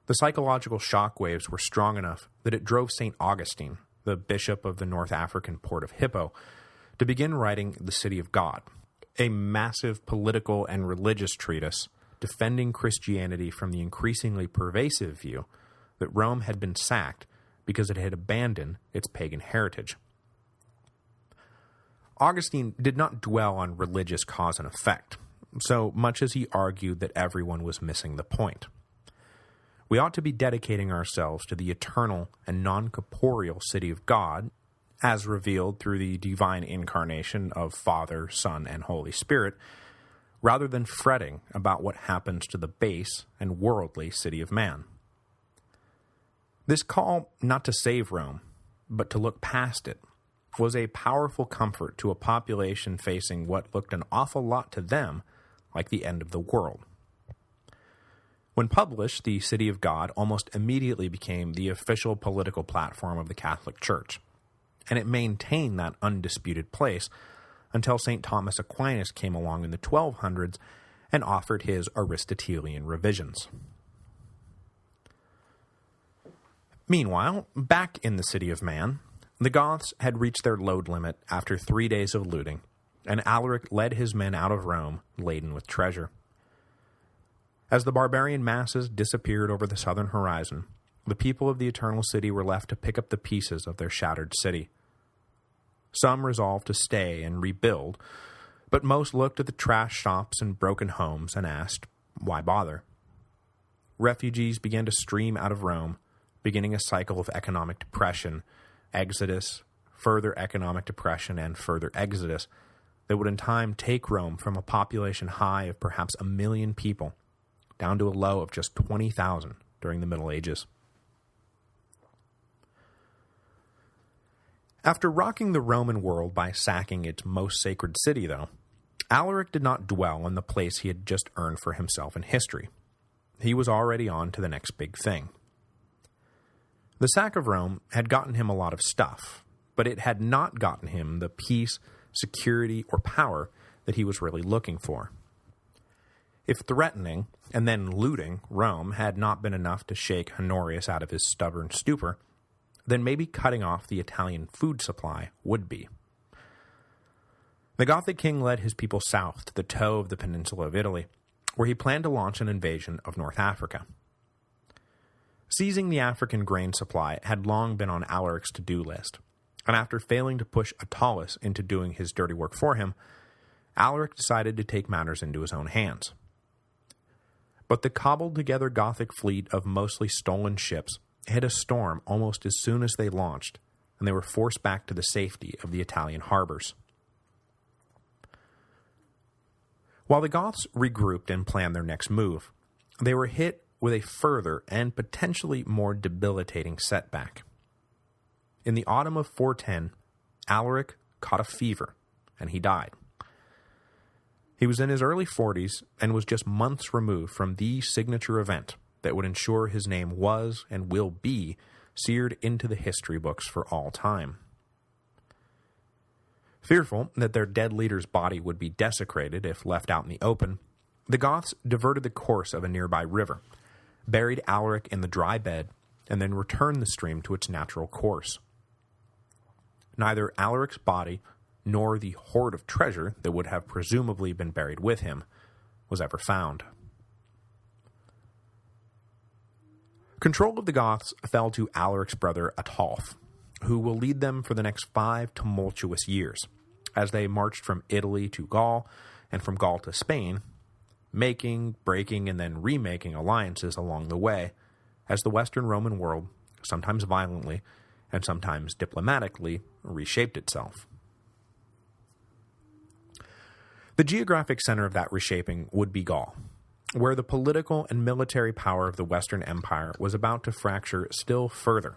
The psychological shockwaves were strong enough that it drove St. Augustine, the bishop of the North African port of Hippo, to begin writing The City of God, a massive political and religious treatise defending Christianity from the increasingly pervasive view that Rome had been sacked because it had abandoned its pagan heritage. Augustine did not dwell on religious cause and effect, so much as he argued that everyone was missing the point. We ought to be dedicating ourselves to the eternal and non-corporeal city of God, as revealed through the divine incarnation of Father, Son, and Holy Spirit, rather than fretting about what happens to the base and worldly city of man. This call not to save Rome, but to look past it, was a powerful comfort to a population facing what looked an awful lot to them like the end of the world. When published, the City of God almost immediately became the official political platform of the Catholic Church, and it maintained that undisputed place until St. Thomas Aquinas came along in the 1200s and offered his Aristotelian revisions. Meanwhile, back in the City of Man, the Goths had reached their load limit after 3 days of looting, and Alaric led his men out of Rome laden with treasure. As the barbarian masses disappeared over the southern horizon, the people of the Eternal City were left to pick up the pieces of their shattered city. Some resolved to stay and rebuild, but most looked at the trash shops and broken homes and asked, why bother? Refugees began to stream out of Rome, beginning a cycle of economic depression, exodus, further economic depression, and further exodus that would in time take Rome from a population high of perhaps 1 million people down to a low of just 20,000 during the Middle Ages. After rocking the Roman world by sacking its most sacred city, though, Alaric did not dwell on the place he had just earned for himself in history. He was already on to the next big thing. The sack of Rome had gotten him a lot of stuff, but it had not gotten him the peace, security, or power that he was really looking for. If threatening, and then looting, Rome had not been enough to shake Honorius out of his stubborn stupor, then maybe cutting off the Italian food supply would be. The Gothic king led his people south to the toe of the peninsula of Italy, where he planned to launch an invasion of North Africa. Seizing the African grain supply had long been on Alaric's to-do list, and after failing to push Attalus into doing his dirty work for him, Alaric decided to take matters into his own hands. But the cobbled-together Gothic fleet of mostly stolen ships hit a storm almost as soon as they launched, and they were forced back to the safety of the Italian harbors. While the Goths regrouped and planned their next move, they were hit with a further and potentially more debilitating setback. In the autumn of 410, Alaric caught a fever, and he died. He was in his early 40s and was just months removed from the signature event that would ensure his name was and will be seared into the history books for all time. Fearful that their dead leader's body would be desecrated if left out in the open, the Goths diverted the course of a nearby river, buried Alaric in the dry bed, and then returned the stream to its natural course. Neither Alaric's body nor the hoard of treasure that would have presumably been buried with him was ever found. Control of the Goths fell to Alaric's brother Ataulf, who will lead them for the next 5 tumultuous years, as they marched from Italy to Gaul, and from Gaul to Spain, making, breaking, and then remaking alliances along the way, as the Western Roman world, sometimes violently, and sometimes diplomatically, reshaped itself. The geographic center of that reshaping would be Gaul, where the political and military power of the Western Empire was about to fracture still further,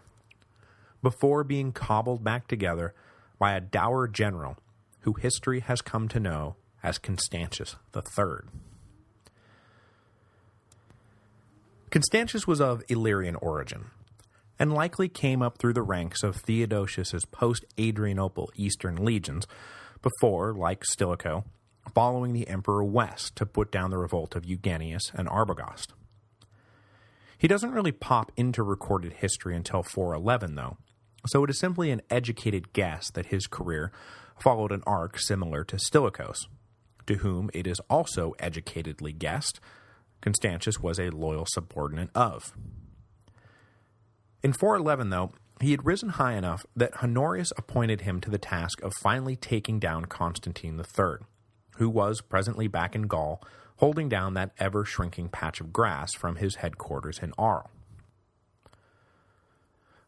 before being cobbled back together by a dour general who history has come to know as Constantius III. Constantius was of Illyrian origin, and likely came up through the ranks of Theodosius's post-Adrianople Eastern legions before, like Stilicho, following the emperor west to put down the revolt of Eugenius and Arbogast. He doesn't really pop into recorded history until 411, though, so it is simply an educated guess that his career followed an arc similar to Stilicho's, to whom it is also educatedly guessed Constantius was a loyal subordinate of. In 411, though, he had risen high enough that Honorius appointed him to the task of finally taking down Constantine III, who was presently back in Gaul, holding down that ever-shrinking patch of grass from his headquarters in Arles.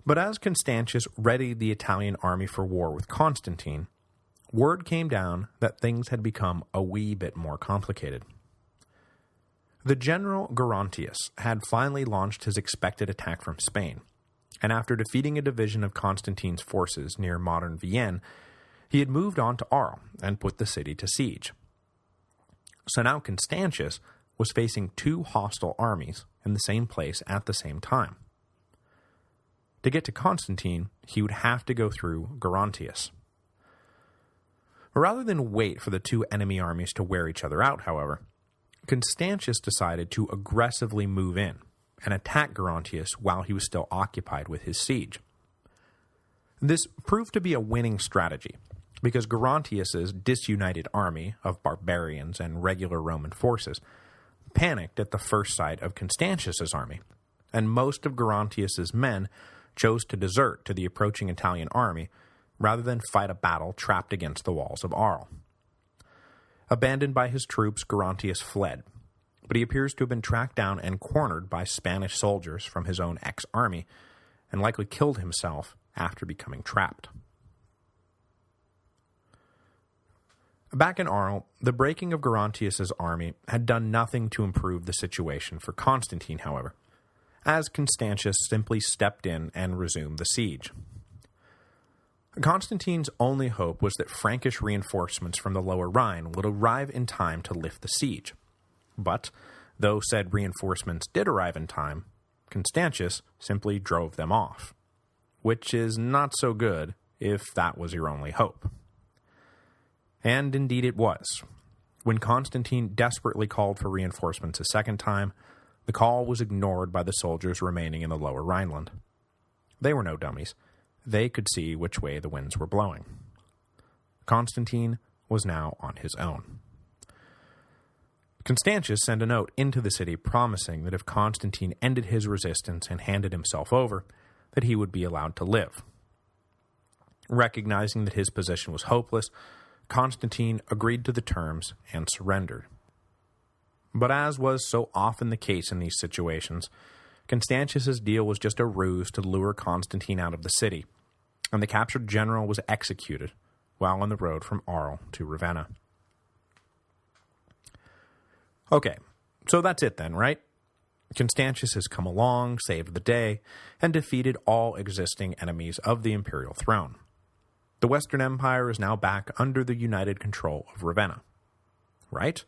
But as Constantius readied the Italian army for war with Constantine, word came down that things had become a wee bit more complicated. The general Gerontius had finally launched his expected attack from Spain, and after defeating a division of Constantine's forces near modern Vienne, he had moved on to Arles and put the city to siege. So now Constantius was facing 2 hostile armies in the same place at the same time. To get to Constantine, he would have to go through Gerontius. Rather than wait for the 2 enemy armies to wear each other out, however, Constantius decided to aggressively move in and attack Gerontius while he was still occupied with his siege. This proved to be a winning strategy, because Gerontius's disunited army of barbarians and regular Roman forces panicked at the first sight of Constantius's army, and most of Gerontius's men chose to desert to the approaching Italian army rather than fight a battle trapped against the walls of Arles. Abandoned by his troops, Gerontius fled, but he appears to have been tracked down and cornered by Spanish soldiers from his own ex-army, and likely killed himself after becoming trapped. Back in Arles, the breaking of Gerontius's army had done nothing to improve the situation for Constantine, however, as Constantius simply stepped in and resumed the siege. Constantine's only hope was that Frankish reinforcements from the Lower Rhine would arrive in time to lift the siege. But, though said reinforcements did arrive in time, Constantius simply drove them off, which is not so good if that was your only hope. And indeed it was. When Constantine desperately called for reinforcements a second time, the call was ignored by the soldiers remaining in the lower Rhineland. They were no dummies. They could see which way the winds were blowing. Constantine was now on his own. Constantius sent a note into the city promising that if Constantine ended his resistance and handed himself over, that he would be allowed to live. Recognizing that his position was hopeless, Constantine agreed to the terms and surrendered. But as was so often the case in these situations, Constantius's deal was just a ruse to lure Constantine out of the city, and the captured general was executed while on the road from Arles to Ravenna. Okay, so that's it then, right? Constantius has come along, saved the day, and defeated all existing enemies of the imperial throne. The Western Empire is now back under the united control of Ravenna. Right?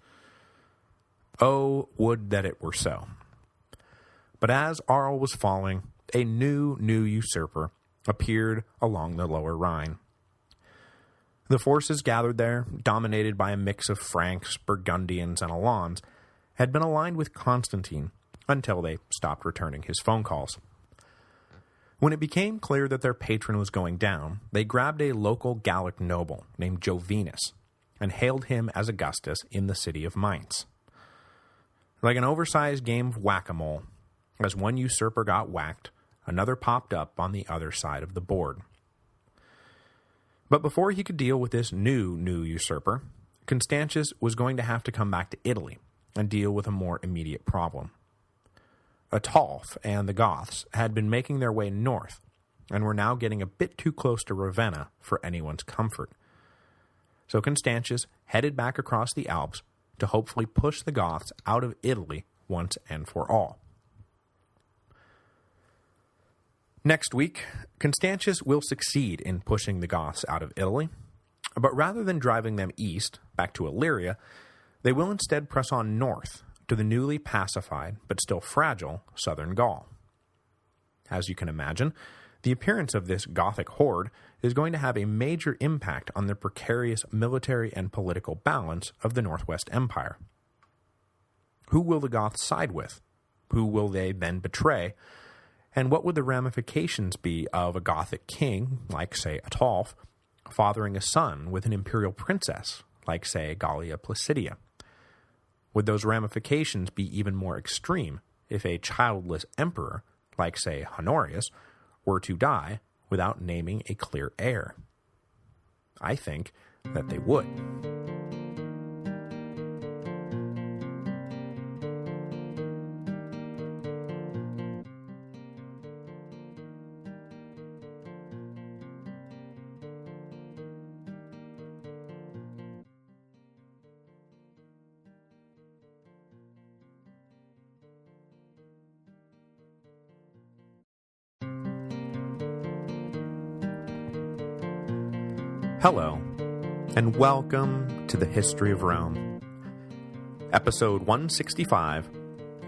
Oh, would that it were so. But as Arles was falling, a new usurper appeared along the lower Rhine. The forces gathered there, dominated by a mix of Franks, Burgundians, and Alans, had been aligned with Constantine until they stopped returning his phone calls. When it became clear that their patron was going down, they grabbed a local Gallic noble named Jovinus and hailed him as Augustus in the city of Mainz. Like an oversized game of whack-a-mole, as one usurper got whacked, another popped up on the other side of the board. But before he could deal with this new usurper, Constantius was going to have to come back to Italy and deal with a more immediate problem. Ataulf and the Goths had been making their way north, and were now getting a bit too close to Ravenna for anyone's comfort. So Constantius headed back across the Alps to hopefully push the Goths out of Italy once and for all. Next week, Constantius will succeed in pushing the Goths out of Italy, but rather than driving them east, back to Illyria, they will instead press on north to the newly pacified, but still fragile, southern Gaul. As you can imagine, the appearance of this Gothic horde is going to have a major impact on the precarious military and political balance of the Northwest Empire. Who will the Goths side with? Who will they then betray? And what would the ramifications be of a Gothic king, like, say, Ataulf, fathering a son with an imperial princess, like, say, Gallia Placidia? Would those ramifications be even more extreme if a childless emperor, like, say, Honorius, were to die without naming a clear heir? I think that they would. Hello, and welcome to the History of Rome. Episode 165,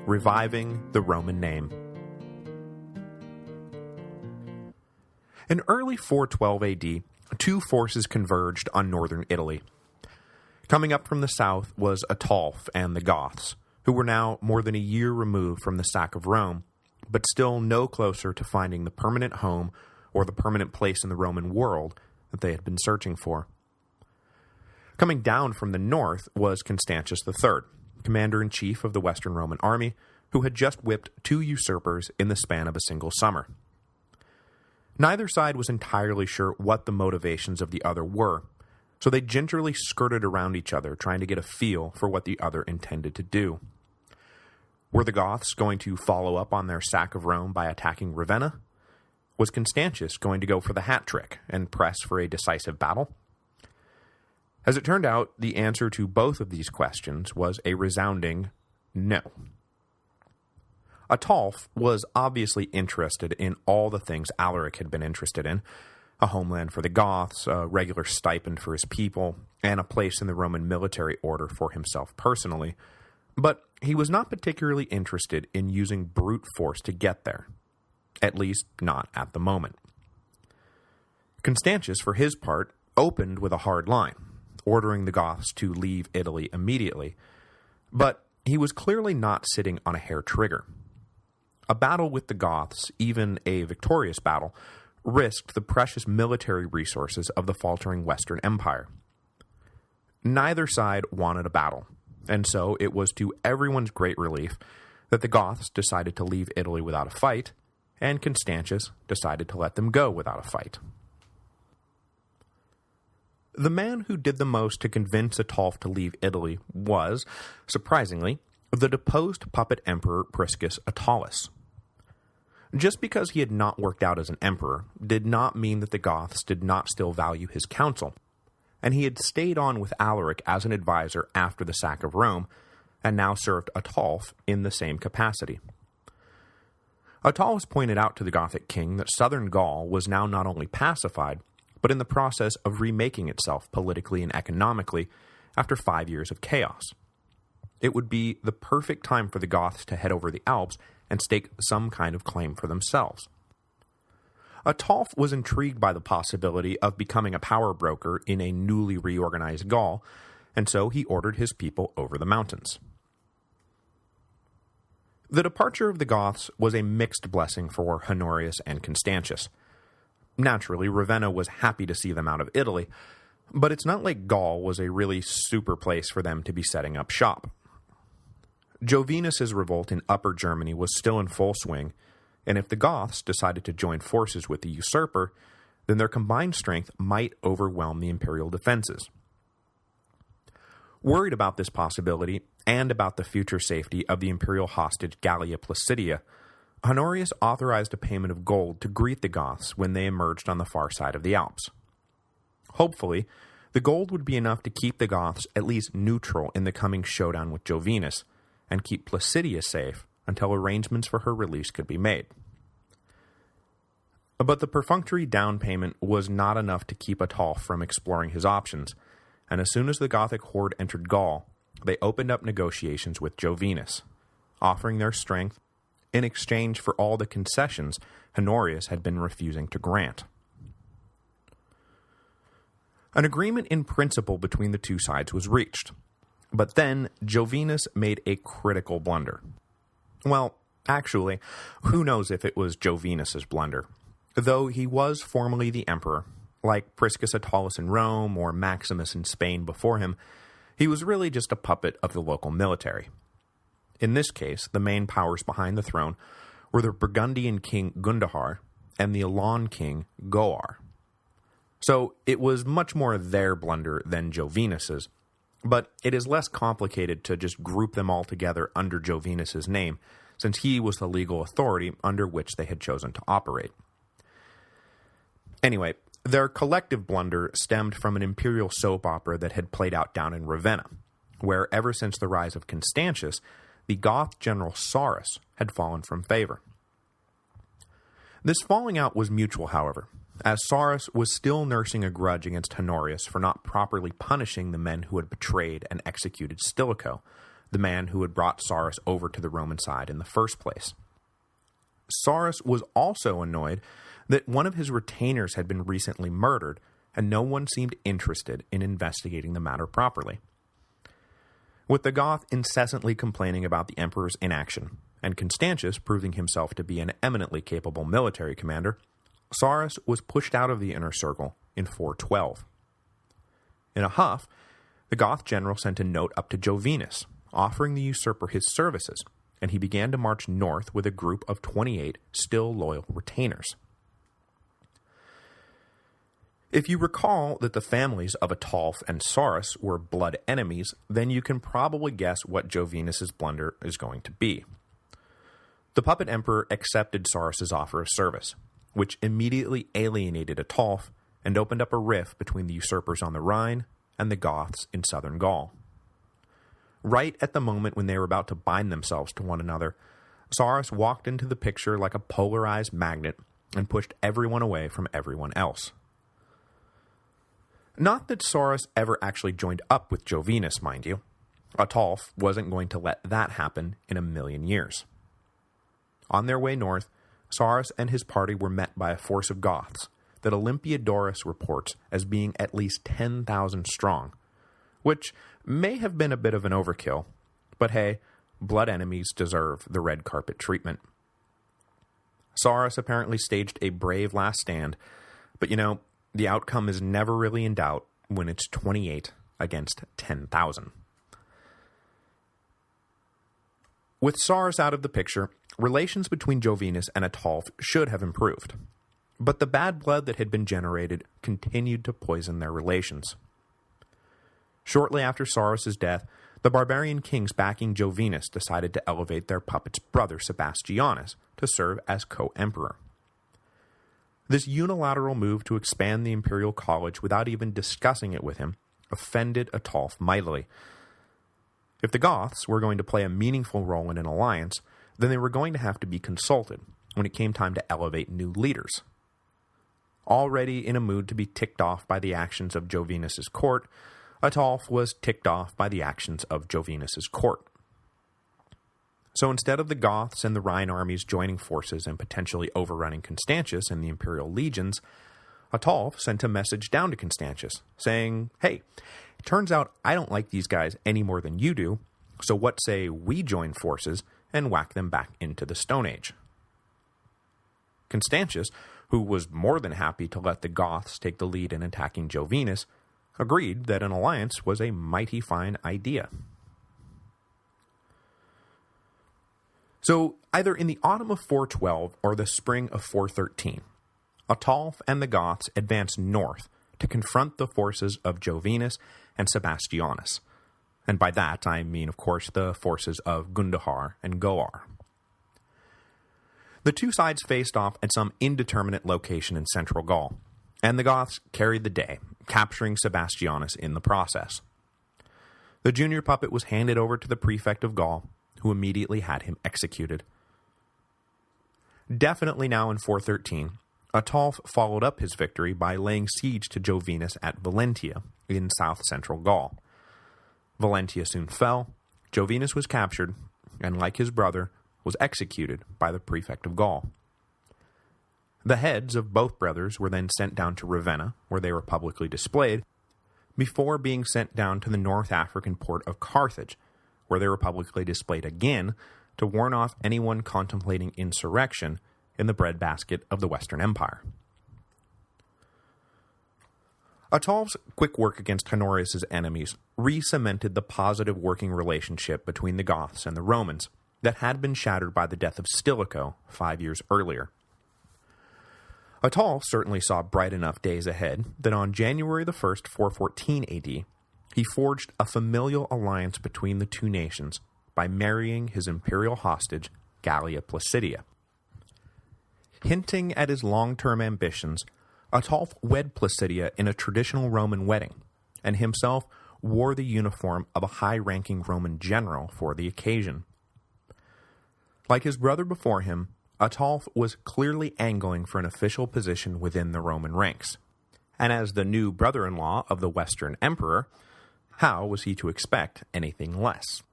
Reviving the Roman Name. In early 412 AD, two forces converged on northern Italy. Coming up from the south was Ataulf and the Goths, who were now more than a year removed from the sack of Rome, but still no closer to finding the permanent home or the permanent place in the Roman world that they had been searching for. Coming down from the north was Constantius III, commander-in-chief of the Western Roman army, who had just whipped two usurpers in the span of a single summer. Neither side was entirely sure what the motivations of the other were, so they gingerly skirted around each other, trying to get a feel for what the other intended to do. Were the Goths going to follow up on their sack of Rome by attacking Ravenna? Was Constantius going to go for the hat trick and press for a decisive battle? As it turned out, the answer to both of these questions was a resounding no. Ataulf was obviously interested in all the things Alaric had been interested in: a homeland for the Goths, a regular stipend for his people, and a place in the Roman military order for himself personally, but he was not particularly interested in using brute force to get there. At least, not at the moment. Constantius, for his part, opened with a hard line, ordering the Goths to leave Italy immediately, but he was clearly not sitting on a hair trigger. A battle with the Goths, even a victorious battle, risked the precious military resources of the faltering Western Empire. Neither side wanted a battle, and so it was to everyone's great relief that the Goths decided to leave Italy without a fight, and Constantius decided to let them go without a fight. The man who did the most to convince Ataulf to leave Italy was, surprisingly, the deposed puppet emperor Priscus Attalus. Just because he had not worked out as an emperor did not mean that the Goths did not still value his counsel, and he had stayed on with Alaric as an advisor after the sack of Rome, and now served Ataulf in the same capacity. Attalus pointed out to the Gothic king that southern Gaul was now not only pacified, but in the process of remaking itself politically and economically after 5 years of chaos. It would be the perfect time for the Goths to head over the Alps and stake some kind of claim for themselves. Ataulf was intrigued by the possibility of becoming a power broker in a newly reorganized Gaul, and so he ordered his people over the mountains. The departure of the Goths was a mixed blessing for Honorius and Constantius. Naturally, Ravenna was happy to see them out of Italy, but it's not like Gaul was a really super place for them to be setting up shop. Jovinus's revolt in Upper Germany was still in full swing, and if the Goths decided to join forces with the usurper, then their combined strength might overwhelm the imperial defenses. Worried about this possibility, and about the future safety of the imperial hostage Gallia Placidia, Honorius authorized a payment of gold to greet the Goths when they emerged on the far side of the Alps. Hopefully, the gold would be enough to keep the Goths at least neutral in the coming showdown with Jovinus, and keep Placidia safe until arrangements for her release could be made. But the perfunctory down payment was not enough to keep Ataulf from exploring his options, and as soon as the Gothic horde entered Gaul, they opened up negotiations with Jovinus, offering their strength in exchange for all the concessions Honorius had been refusing to grant. An agreement in principle between the two sides was reached, but then Jovinus made a critical blunder. Well, actually, who knows if it was Jovinus's blunder, though he was formally the emperor. Like Priscus Attalus in Rome or Maximus in Spain before him, he was really just a puppet of the local military. In this case, the main powers behind the throne were the Burgundian king Gundahar and the Elan king Goar. So it was much more their blunder than Jovinus's, but it is less complicated to just group them all together under Jovinus's name, since he was the legal authority under which they had chosen to operate. Anyway, their collective blunder stemmed from an imperial soap opera that had played out down in Ravenna, where ever since the rise of Constantius, the Goth general Sarus had fallen from favor. This falling out was mutual, however, as Sarus was still nursing a grudge against Honorius for not properly punishing the men who had betrayed and executed Stilicho, the man who had brought Sarus over to the Roman side in the first place. Sarus was also annoyed that one of his retainers had been recently murdered, and no one seemed interested in investigating the matter properly. With the Goth incessantly complaining about the emperor's inaction, and Constantius proving himself to be an eminently capable military commander, Sarus was pushed out of the inner circle in 412. In a huff, the Goth general sent a note up to Jovinus, offering the usurper his services, and he began to march north with a group of 28 still loyal retainers. If you recall that the families of Ataulf and Sarus were blood enemies, then you can probably guess what Jovinus's blunder is going to be. The puppet emperor accepted Sarus's offer of service, which immediately alienated Ataulf and opened up a rift between the usurpers on the Rhine and the Goths in southern Gaul. Right at the moment when they were about to bind themselves to one another, Sarus walked into the picture like a polarized magnet and pushed everyone away from everyone else. Not that Sarus ever actually joined up with Jovinus, mind you. Ataulf wasn't going to let that happen in a million years. On their way north, Sarus and his party were met by a force of Goths, that Olympiodorus reports as being at least 10,000 strong, which may have been a bit of an overkill, but hey, blood enemies deserve the red carpet treatment. Sarus apparently staged a brave last stand, but the outcome is never really in doubt when it's 28 against 10,000. With Sarus out of the picture, relations between Jovinus and Ataulf should have improved, but the bad blood that had been generated continued to poison their relations. Shortly after Sarus' death, the barbarian kings backing Jovinus decided to elevate their puppet's brother Sebastianus to serve as co-emperor. This unilateral move to expand the imperial college without even discussing it with him offended Ataulf mightily. If the Goths were going to play a meaningful role in an alliance, then they were going to have to be consulted when it came time to elevate new leaders. Already in a mood to be ticked off by the actions of Jovinus' court, Ataulf was ticked off by the actions of Jovinus' court. So instead of the Goths and the Rhine armies joining forces and potentially overrunning Constantius and the imperial legions, Ataulf sent a message down to Constantius, saying, "Hey, it turns out I don't like these guys any more than you do, so what say we join forces and whack them back into the Stone Age?" Constantius, who was more than happy to let the Goths take the lead in attacking Jovinus, agreed that an alliance was a mighty fine idea. So, either in the autumn of 412 or the spring of 413, Ataulf and the Goths advanced north to confront the forces of Jovinus and Sebastianus, and by that I mean, of course, the forces of Gundahar and Goar. The two sides faced off at some indeterminate location in central Gaul, and the Goths carried the day, capturing Sebastianus in the process. The junior puppet was handed over to the prefect of Gaul, who immediately had him executed. Definitely now in 413, Ataulf followed up his victory by laying siege to Jovinus at Valentia in south-central Gaul. Valentia soon fell, Jovinus was captured, and like his brother, was executed by the prefect of Gaul. The heads of both brothers were then sent down to Ravenna, where they were publicly displayed, before being sent down to the North African port of Carthage, where they were publicly displayed again to warn off anyone contemplating insurrection in the breadbasket of the Western Empire. Ataulf's quick work against Honorius' enemies re-cemented the positive working relationship between the Goths and the Romans that had been shattered by the death of Stilicho 5 years earlier. Ataulf certainly saw bright enough days ahead that on January the 1st, 414 AD, he forged a familial alliance between the two nations by marrying his imperial hostage, Gallia Placidia. Hinting at his long-term ambitions, Ataulf wed Placidia in a traditional Roman wedding, and himself wore the uniform of a high-ranking Roman general for the occasion. Like his brother before him, Ataulf was clearly angling for an official position within the Roman ranks, and as the new brother-in-law of the Western Emperor, how was he to expect anything less?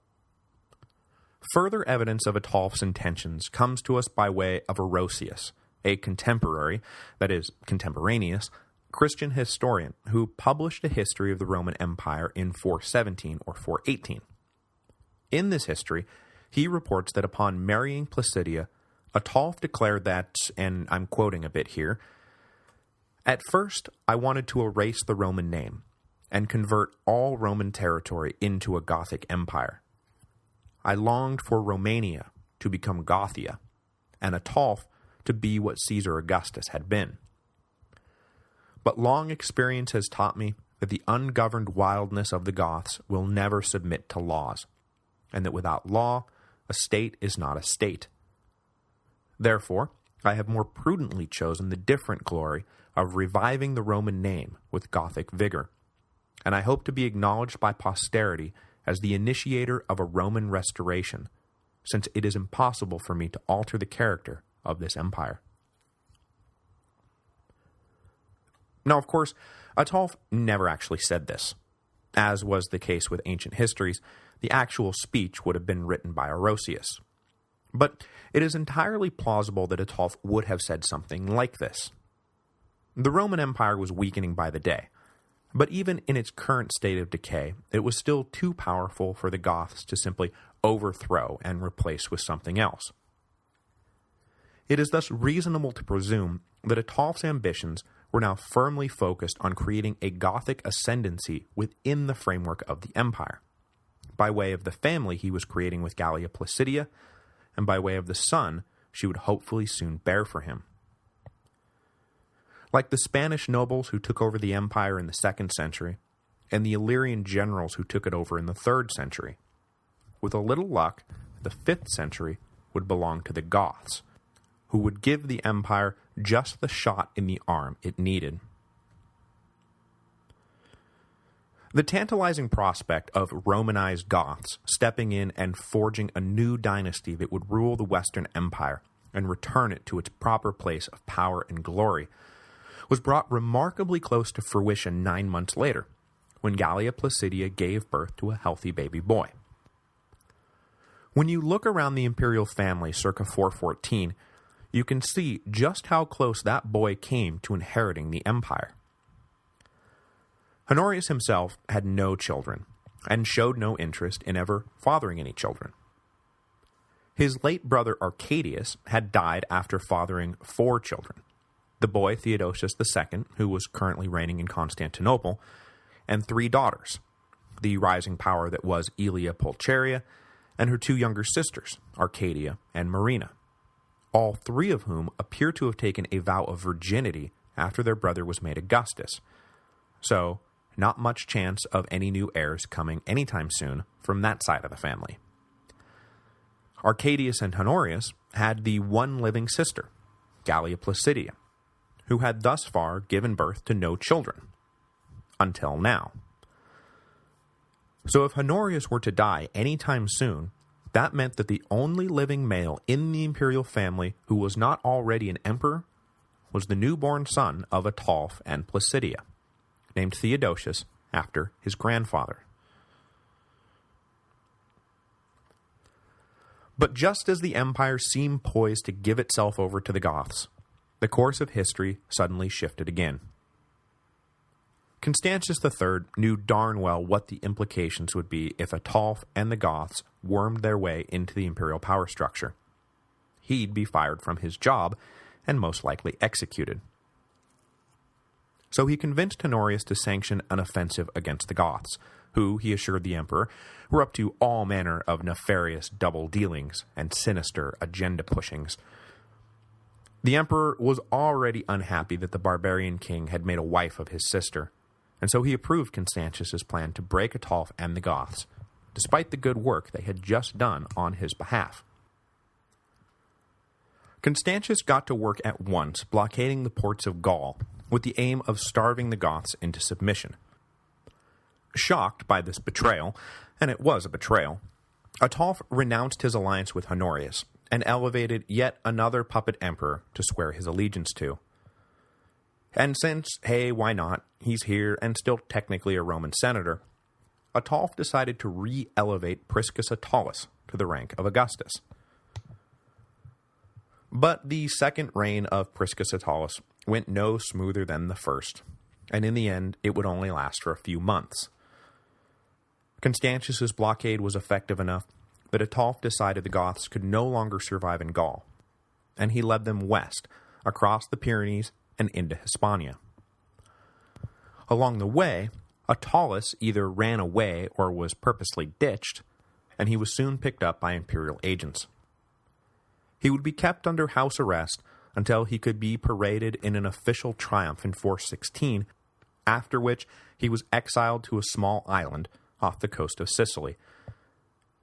Further evidence of Ataulf's intentions comes to us by way of Orosius, a contemporary, that is, contemporaneous, Christian historian who published a history of the Roman Empire in 417 or 418. In this history, he reports that upon marrying Placidia, Ataulf declared that, and I'm quoting a bit here, "At first I wanted to erase the Roman name, and convert all Roman territory into a Gothic empire. I longed for Romania to become Gothia, and Ataulf to be what Caesar Augustus had been. But long experience has taught me that the ungoverned wildness of the Goths will never submit to laws, and that without law, a state is not a state. Therefore, I have more prudently chosen the different glory of reviving the Roman name with Gothic vigor, and I hope to be acknowledged by posterity as the initiator of a Roman restoration, since it is impossible for me to alter the character of this empire." Now, of course, Ataulf never actually said this. As was the case with ancient histories, the actual speech would have been written by Orosius. But it is entirely plausible that Ataulf would have said something like this. The Roman Empire was weakening by the day, but even in its current state of decay, it was still too powerful for the Goths to simply overthrow and replace with something else. It is thus reasonable to presume that Ataulf's ambitions were now firmly focused on creating a Gothic ascendancy within the framework of the empire, by way of the family he was creating with Gallia Placidia, and by way of the son she would hopefully soon bear for him. Like the Spanish nobles who took over the empire in the 2nd century, and the Illyrian generals who took it over in the 3rd century, with a little luck, the 5th century would belong to the Goths, who would give the empire just the shot in the arm it needed. The tantalizing prospect of Romanized Goths stepping in and forging a new dynasty that would rule the Western Empire and return it to its proper place of power and glory was brought remarkably close to fruition 9 months later, when Gallia Placidia gave birth to a healthy baby boy. When you look around the imperial family circa 414, you can see just how close that boy came to inheriting the empire. Honorius himself had no children, and showed no interest in ever fathering any children. His late brother Arcadius had died after fathering 4 children, the boy Theodosius II, who was currently reigning in Constantinople, and 3 daughters, the rising power that was Aelia Pulcheria, and her 2 younger sisters, Arcadia and Marina, all 3 of whom appear to have taken a vow of virginity after their brother was made Augustus, so not much chance of any new heirs coming anytime soon from that side of the family. Arcadius and Honorius had the one living sister, Gallia Placidia, who had thus far given birth to no children, until now. So if Honorius were to die anytime soon, that meant that the only living male in the imperial family who was not already an emperor was the newborn son of Ataulf and Placidia, named Theodosius after his grandfather. But just as the empire seemed poised to give itself over to the Goths, the course of history suddenly shifted again. Constantius III knew darn well what the implications would be if Ataulf and the Goths wormed their way into the imperial power structure. He'd be fired from his job and most likely executed. So he convinced Honorius to sanction an offensive against the Goths, who, he assured the emperor, were up to all manner of nefarious double-dealings and sinister agenda-pushings. The emperor was already unhappy that the barbarian king had made a wife of his sister, and so he approved Constantius's plan to break Ataulf and the Goths, despite the good work they had just done on his behalf. Constantius got to work at once blockading the ports of Gaul, with the aim of starving the Goths into submission. Shocked by this betrayal, and it was a betrayal, Ataulf renounced his alliance with Honorius, and elevated yet another puppet emperor to swear his allegiance to. And since, hey, why not, he's here and still technically a Roman senator, Ataulf decided to re-elevate Priscus Attalus to the rank of Augustus. But the second reign of Priscus Attalus went no smoother than the first, and in the end it would only last for a few months. Constantius's blockade was effective enough that Ataulf decided the Goths could no longer survive in Gaul, and he led them west, across the Pyrenees and into Hispania. Along the way, Attalus either ran away or was purposely ditched, and he was soon picked up by imperial agents. He would be kept under house arrest until he could be paraded in an official triumph in 416, after which he was exiled to a small island off the coast of Sicily.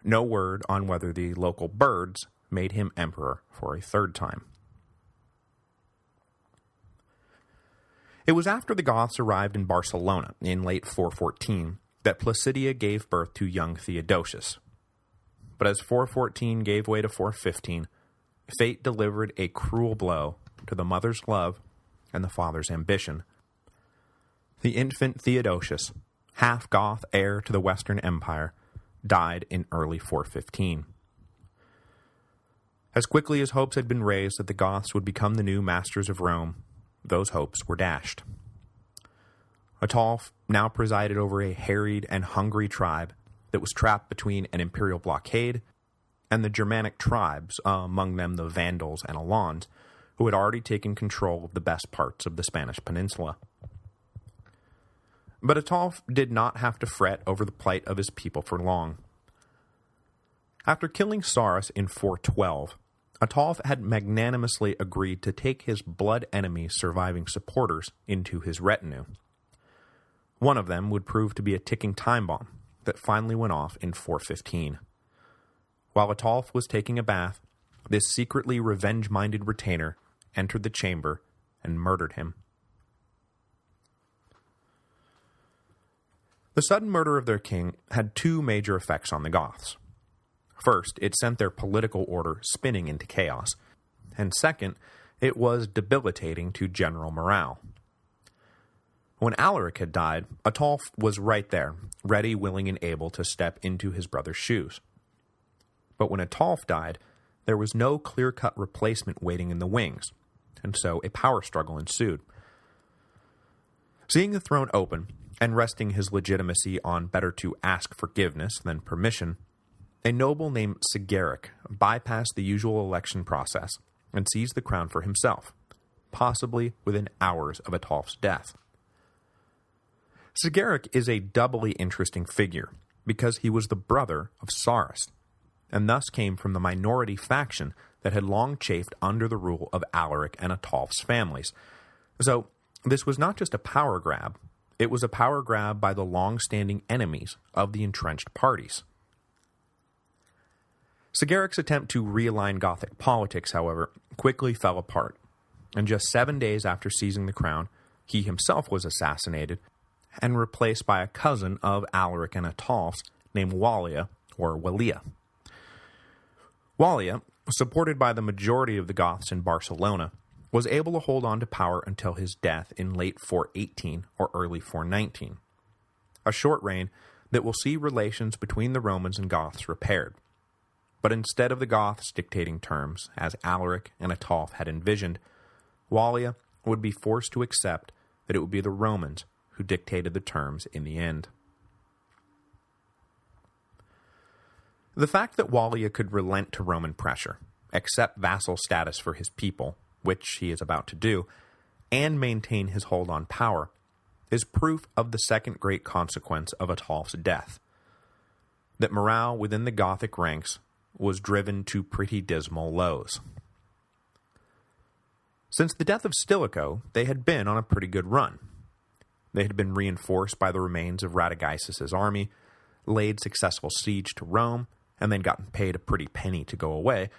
No word on whether the local birds made him emperor for a 3rd time. It was after the Goths arrived in Barcelona in late 414 that Placidia gave birth to young Theodosius. But as 414 gave way to 415, fate delivered a cruel blow to the mother's love and the father's ambition. The infant Theodosius, half-Goth heir to the Western Empire, died in early 415. As quickly as hopes had been raised that the Goths would become the new masters of Rome, those hopes were dashed. Ataulf now presided over a harried and hungry tribe that was trapped between an imperial blockade and the Germanic tribes, among them the Vandals and Alans, who had already taken control of the best parts of the Spanish peninsula. But Ataulf did not have to fret over the plight of his people for long. After killing Sarus in 412, Ataulf had magnanimously agreed to take his blood enemy's surviving supporters into his retinue. One of them would prove to be a ticking time bomb that finally went off in 415. While Ataulf was taking a bath, this secretly revenge-minded retainer entered the chamber and murdered him. The sudden murder of their king had two major effects on the Goths. First, it sent their political order spinning into chaos, and second, it was debilitating to general morale. When Alaric had died, Ataulf was right there, ready, willing, and able to step into his brother's shoes. But when Ataulf died, there was no clear-cut replacement waiting in the wings, and so a power struggle ensued. Seeing the throne open, and resting his legitimacy on better to ask forgiveness than permission, a noble named Sigeric bypassed the usual election process and seized the crown for himself, possibly within hours of Ataulf's death. Sigeric is a doubly interesting figure because he was the brother of Sarus, and thus came from the minority faction that had long chafed under the rule of Alaric and Ataulf's families. So, this was not just a power grab, it was a power grab by the long-standing enemies of the entrenched parties. Sigeric's attempt to realign Gothic politics, however, quickly fell apart, and just 7 days after seizing the crown, he himself was assassinated and replaced by a cousin of Alaric and Ataulf's named Wallia, or Wallia. Wallia, supported by the majority of the Goths in Barcelona, was able to hold on to power until his death in late 418 or early 419, a short reign that will see relations between the Romans and Goths repaired. But instead of the Goths dictating terms, as Alaric and Ataulf had envisioned, Wallia would be forced to accept that it would be the Romans who dictated the terms in the end. The fact that Wallia could relent to Roman pressure, accept vassal status for his people, which he is about to do, and maintain his hold on power, is proof of the second great consequence of Ataulf's death, that morale within the Gothic ranks was driven to pretty dismal lows. Since the death of Stilicho, they had been on a pretty good run. They had been reinforced by the remains of Radagaisus's army, laid successful siege to Rome, and then gotten paid a pretty penny to go away,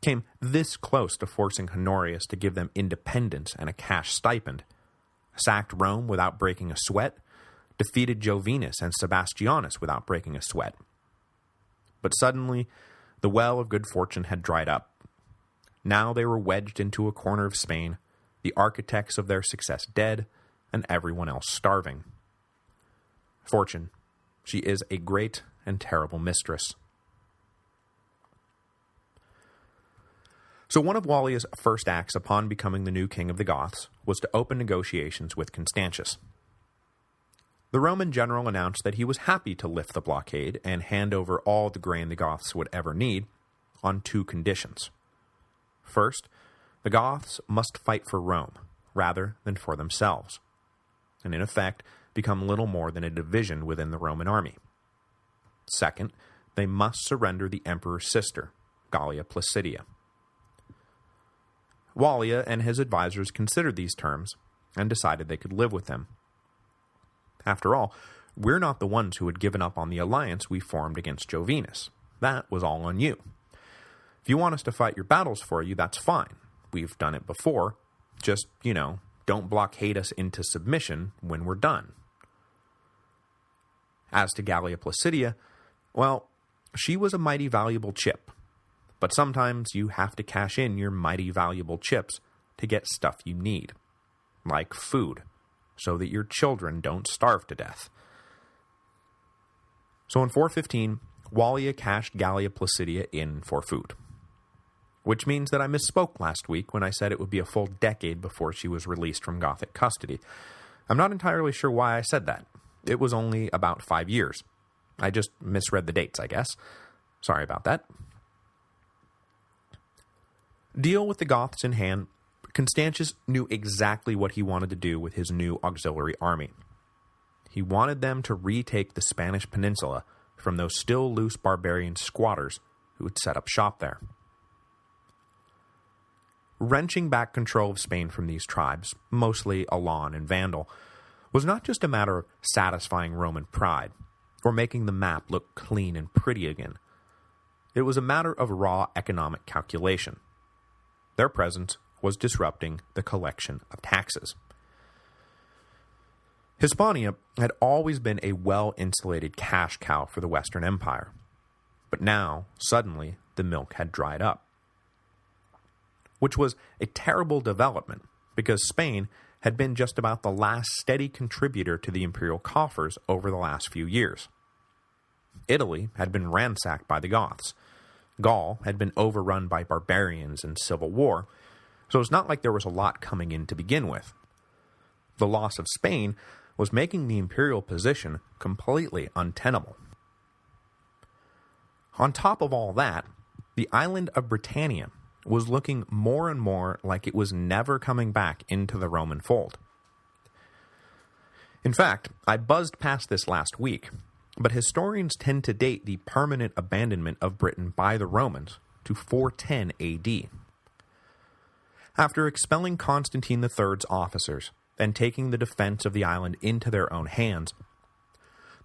came this close to forcing Honorius to give them independence and a cash stipend, sacked Rome without breaking a sweat, defeated Jovinus and Sebastianus without breaking a sweat. But suddenly, the well of good fortune had dried up. Now they were wedged into a corner of Spain, the architects of their success dead, and everyone else starving. Fortune, she is a great and terrible mistress. So one of Wallia's first acts upon becoming the new king of the Goths was to open negotiations with Constantius. The Roman general announced that he was happy to lift the blockade and hand over all the grain the Goths would ever need on two conditions. First, the Goths must fight for Rome rather than for themselves, and in effect become little more than a division within the Roman army. Second, they must surrender the emperor's sister, Gallia Placidia. Wallia and his advisors considered these terms and decided they could live with them. After all, we're not the ones who had given up on the alliance we formed against Jovinus. That was all on you. If you want us to fight your battles for you, that's fine. We've done it before. Just, don't blockade us into submission when we're done. As to Gallia Placidia, well, she was a mighty valuable chip. But sometimes you have to cash in your mighty valuable chips to get stuff you need, like food, so that your children don't starve to death. So in 415, Wallia cashed Gallia Placidia in for food. which means that I misspoke last week when I said it would be a full decade before she was released from Gothic custody. I'm not entirely sure why I said that. It was only about 5 years. I just misread the dates, I guess. Sorry about that. Deal with the Goths in hand, Constantius knew exactly what he wanted to do with his new auxiliary army. He wanted them to retake the Spanish peninsula from those still loose barbarian squatters who had set up shop there. Wrenching back control of Spain from these tribes, mostly Elan and Vandal, was not just a matter of satisfying Roman pride, or making the map look clean and pretty again. It was a matter of raw economic calculation. Their presence was disrupting the collection of taxes. Hispania had always been a well-insulated cash cow for the Western Empire, but now, suddenly, the milk had dried up. Which was a terrible development, because Spain had been just about the last steady contributor to the imperial coffers over the last few years. Italy had been ransacked by the Goths. Gaul had been overrun by barbarians and civil war, so it's not like there was a lot coming in to begin with. The loss of Spain was making the imperial position completely untenable. On top of all that, the island of Britannia was looking more and more like it was never coming back into the Roman fold. In fact, I buzzed past this last week, but historians tend to date the permanent abandonment of Britain by the Romans to 410 AD. After expelling Constantine III's officers and taking the defense of the island into their own hands,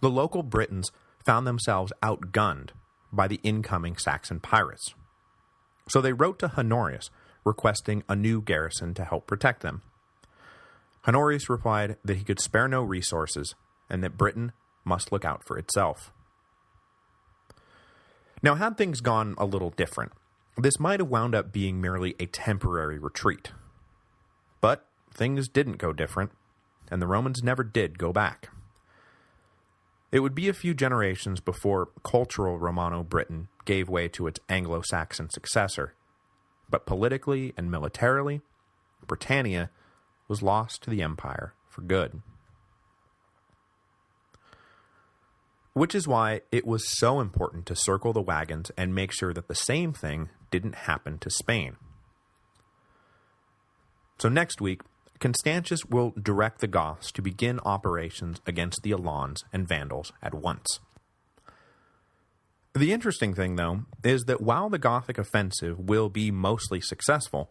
the local Britons found themselves outgunned by the incoming Saxon pirates. So they wrote to Honorius, requesting a new garrison to help protect them. Honorius replied that he could spare no resources, and that Britain must look out for itself. Now, had things gone a little different, this might have wound up being merely a temporary retreat. But things didn't go different, and the Romans never did go back. It would be a few generations before cultural Romano-Britain gave way to its Anglo-Saxon successor, but politically and militarily, Britannia was lost to the empire for good. Which is why it was so important to circle the wagons and make sure that the same thing didn't happen to Spain. So next week, Constantius will direct the Goths to begin operations against the Alans and Vandals at once. The interesting thing, though, is that while the Gothic offensive will be mostly successful,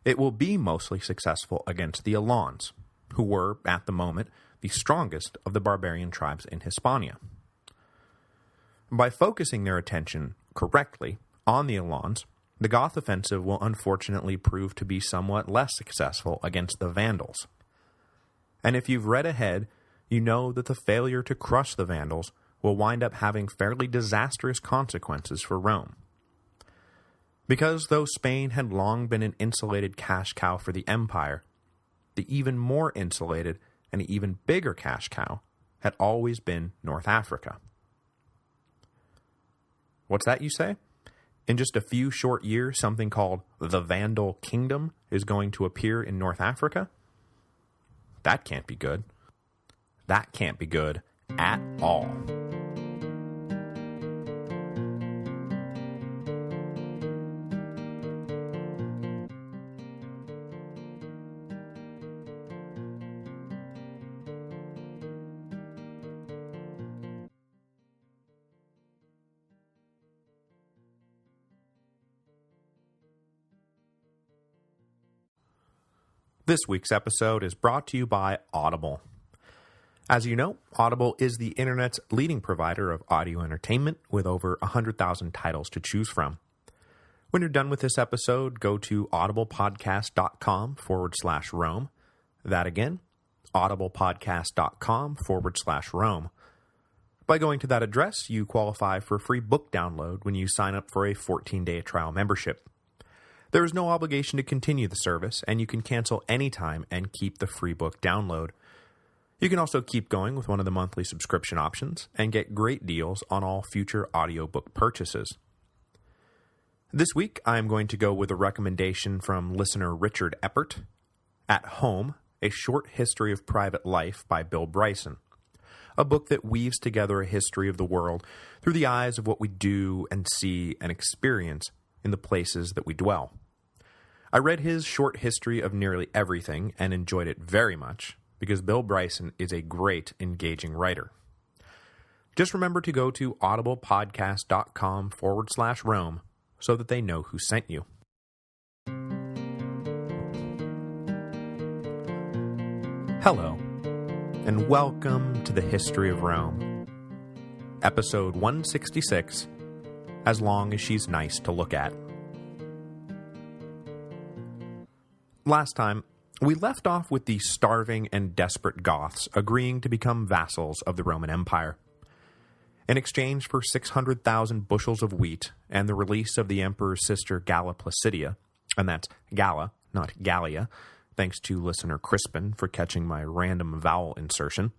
it will be mostly successful against the Alans, who were, at the moment, the strongest of the barbarian tribes in Hispania. By focusing their attention correctly on the Alans, the Goth offensive will unfortunately prove to be somewhat less successful against the Vandals. And if you've read ahead, you know that the failure to crush the Vandals will wind up having fairly disastrous consequences for Rome. Because though Spain had long been an insulated cash cow for the empire, the even more insulated and even bigger cash cow had always been North Africa. What's that, you say? In just a few short years, something called the Vandal Kingdom is going to appear in North Africa? That can't be good. That can't be good at all. This week's episode is brought to you by Audible. As you know, Audible is the internet's leading provider of audio entertainment with over 100,000 titles to choose from. When you're done with this episode, go to audiblepodcast.com/Rome. That again, audiblepodcast.com/Rome. By going to that address, you qualify for a free book download when you sign up for a 14-day trial membership. There is no obligation to continue the service, and you can cancel anytime and keep the free book download. You can also keep going with one of the monthly subscription options and get great deals on all future audiobook purchases. This week, I'm going to go with a recommendation from listener Richard Eppert, At Home, A Short History of Private Life by Bill Bryson, a book that weaves together a history of the world through the eyes of what we do and see and experience in the places that we dwell. I read his short history of nearly everything and enjoyed it very much, because Bill Bryson is a great, engaging writer. Just remember to go to audiblepodcast.com/Rome so that they know who sent you. Hello, and welcome to the History of Rome. Episode 166, As Long as She's Nice to Look At. Last time, we left off with the starving and desperate Goths agreeing to become vassals of the Roman Empire. In exchange for 600,000 bushels of wheat and the release of the emperor's sister Galla Placidia, and that's Galla, not Gallia, thanks to listener Crispin for catching my random vowel insertion,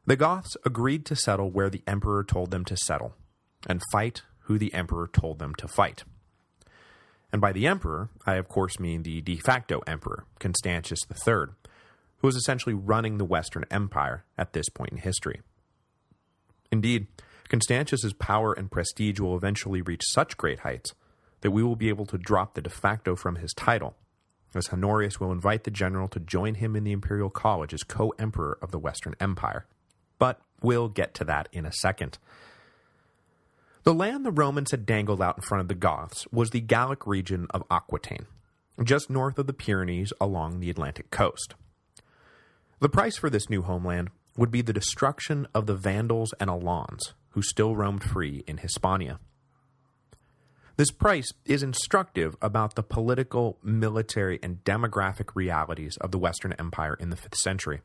the Goths agreed to settle where the emperor told them to settle, and fight who the emperor told them to fight. And by the emperor, I of course mean the de facto emperor, Constantius III, who was essentially running the Western Empire at this point in history. Indeed, Constantius's power and prestige will eventually reach such great heights that we will be able to drop the de facto from his title, as Honorius will invite the general to join him in the Imperial College as co-emperor of the Western Empire. But we'll get to that in a second. The land the Romans had dangled out in front of the Goths was the Gallic region of Aquitaine, just north of the Pyrenees along the Atlantic coast. The price for this new homeland would be the destruction of the Vandals and Alans, who still roamed free in Hispania. This price is instructive about the political, military, and demographic realities of the Western Empire in the 5th century.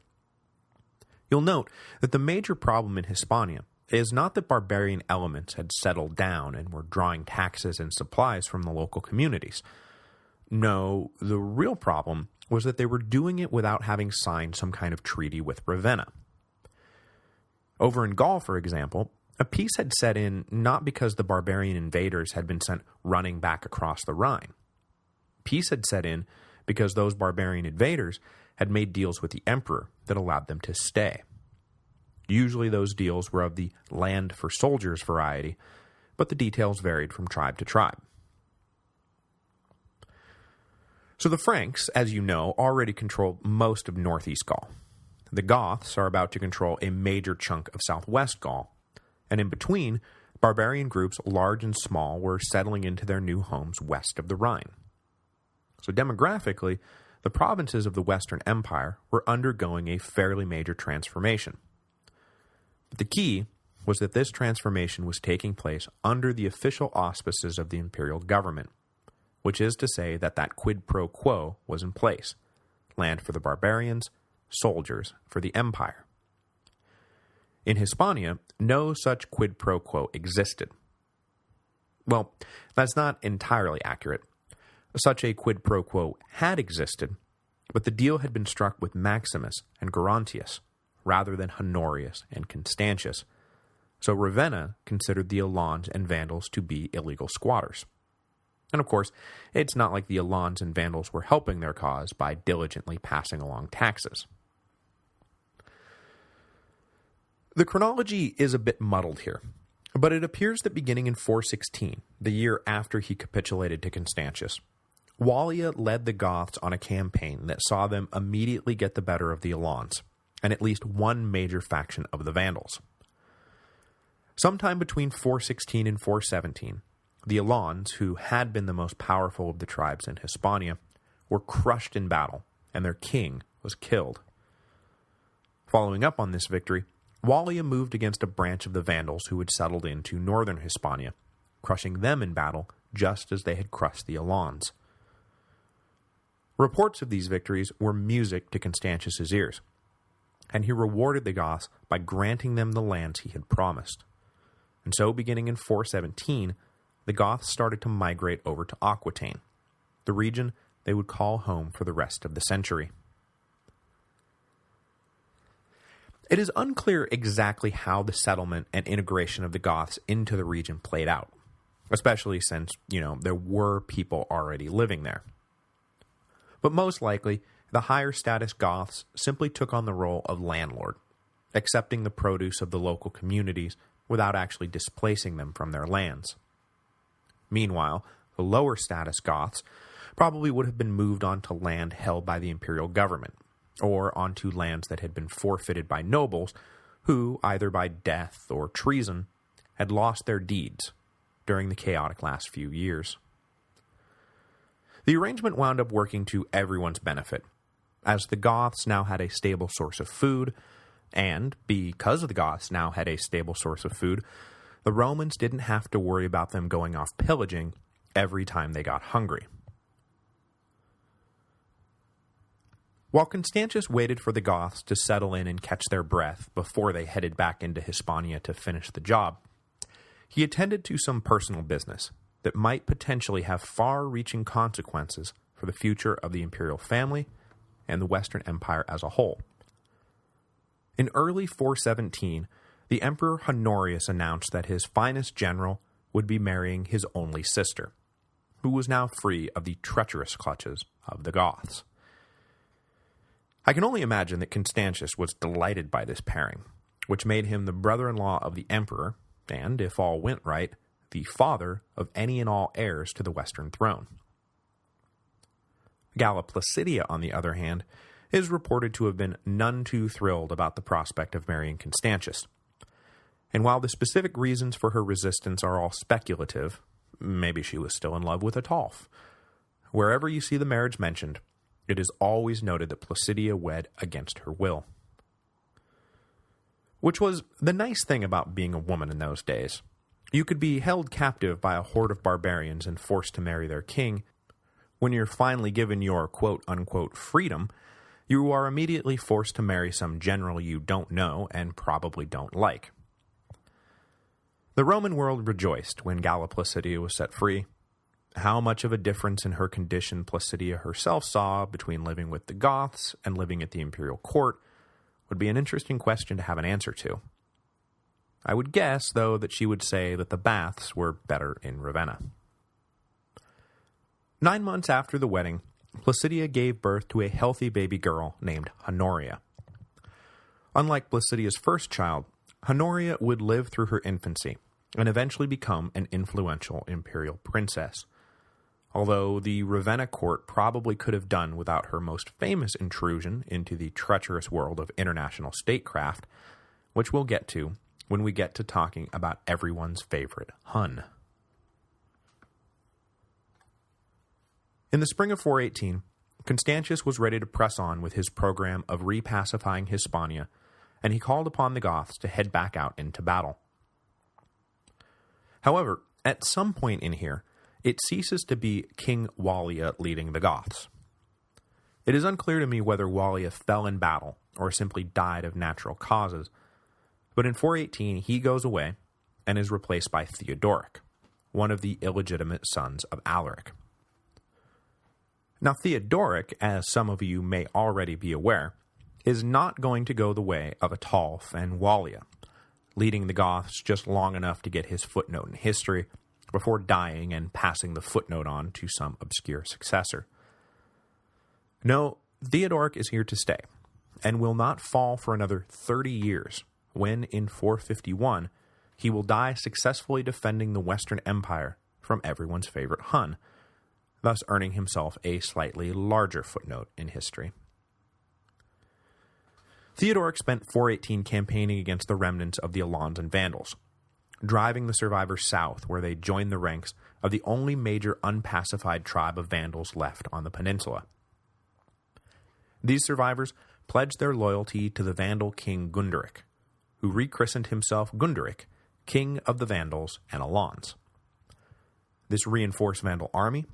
You'll note that the major problem in Hispania is not that barbarian elements had settled down and were drawing taxes and supplies from the local communities. No, the real problem was that they were doing it without having signed some kind of treaty with Ravenna. Over in Gaul, for example, a peace had set in not because the barbarian invaders had been sent running back across the Rhine. Peace had set in because those barbarian invaders had made deals with the emperor that allowed them to stay. Usually those deals were of the land for soldiers variety, but the details varied from tribe to tribe. So the Franks, as you know, already controlled most of northeast Gaul. The Goths are about to control a major chunk of southwest Gaul, and in between, barbarian groups large and small were settling into their new homes west of the Rhine. So demographically, the provinces of the Western Empire were undergoing a fairly major transformation. But the key was that this transformation was taking place under the official auspices of the imperial government, which is to say that quid pro quo was in place: land for the barbarians, soldiers for the empire. In Hispania, no such quid pro quo existed. Well, that's not entirely accurate. Such a quid pro quo had existed, but the deal had been struck with Maximus and Gerontius, rather than Honorius and Constantius, so Ravenna considered the Alans and Vandals to be illegal squatters. And of course, it's not like the Alans and Vandals were helping their cause by diligently passing along taxes. The chronology is a bit muddled here, but it appears that beginning in 416, the year after he capitulated to Constantius, Wallia led the Goths on a campaign that saw them immediately get the better of the Alans, and at least one major faction of the Vandals. Sometime between 416 and 417, the Alans, who had been the most powerful of the tribes in Hispania, were crushed in battle, and their king was killed. Following up on this victory, Wallia moved against a branch of the Vandals who had settled into northern Hispania, crushing them in battle just as they had crushed the Alans. Reports of these victories were music to Constantius's ears, and he rewarded the Goths by granting them the lands he had promised. And so, beginning in 417, the Goths started to migrate over to Aquitaine, the region they would call home for the rest of the century. It is unclear exactly how the settlement and integration of the Goths into the region played out. especially since, there were people already living there. But most likely, the higher status Goths simply took on the role of landlord, accepting the produce of the local communities without actually displacing them from their lands. Meanwhile, the lower status Goths probably would have been moved onto land held by the imperial government, or onto lands that had been forfeited by nobles who, either by death or treason, had lost their deeds during the chaotic last few years. The arrangement wound up working to everyone's benefit, as the Goths now had a stable source of food, and because the Goths now had a stable source of food, the Romans didn't have to worry about them going off pillaging every time they got hungry. While Constantius waited for the Goths to settle in and catch their breath before they headed back into Hispania to finish the job, he attended to some personal business that might potentially have far-reaching consequences for the future of the imperial family and the Western Empire as a whole. In early 417, the Emperor Honorius announced that his finest general would be marrying his only sister, who was now free of the treacherous clutches of the Goths. I can only imagine that Constantius was delighted by this pairing, which made him the brother-in-law of the emperor, and, if all went right, the father of any and all heirs to the Western throne. Galla Placidia, on the other hand, is reported to have been none too thrilled about the prospect of marrying Constantius. And while the specific reasons for her resistance are all speculative, maybe she was still in love with Ataulf. Wherever you see the marriage mentioned, it is always noted that Placidia wed against her will. Which was the nice thing about being a woman in those days. You could be held captive by a horde of barbarians and forced to marry their king. When you're finally given your quote-unquote freedom, you are immediately forced to marry some general you don't know and probably don't like. The Roman world rejoiced when Galla Placidia was set free. How much of a difference in her condition Placidia herself saw between living with the Goths and living at the imperial court would be an interesting question to have an answer to. I would guess, though, that she would say that the baths were better in Ravenna. 9 months after the wedding, Placidia gave birth to a healthy baby girl named Honoria. Unlike Placidia's first child, Honoria would live through her infancy and eventually become an influential imperial princess, although the Ravenna court probably could have done without her most famous intrusion into the treacherous world of international statecraft, which we'll get to when we get to talking about everyone's favorite Hun. In the spring of 418, Constantius was ready to press on with his program of repacifying Hispania, and he called upon the Goths to head back out into battle. However, at some point in here, it ceases to be King Wallia leading the Goths. It is unclear to me whether Wallia fell in battle or simply died of natural causes, but in 418 he goes away and is replaced by Theodoric, one of the illegitimate sons of Alaric. Now Theodoric, as some of you may already be aware, is not going to go the way of Ataulf and Wallia, leading the Goths just long enough to get his footnote in history before dying and passing the footnote on to some obscure successor. No, Theodoric is here to stay, and will not fall for another 30 years, when, in 451, he will die successfully defending the Western Empire from everyone's favorite Hun, thus earning himself a slightly larger footnote in history. Theodoric spent 418 campaigning against the remnants of the Alans and Vandals, driving the survivors south where they joined the ranks of the only major unpacified tribe of Vandals left on the peninsula. These survivors pledged their loyalty to the Vandal king Gunderic, who rechristened himself Gunderic, king of the Vandals and Alans. This reinforced Vandal army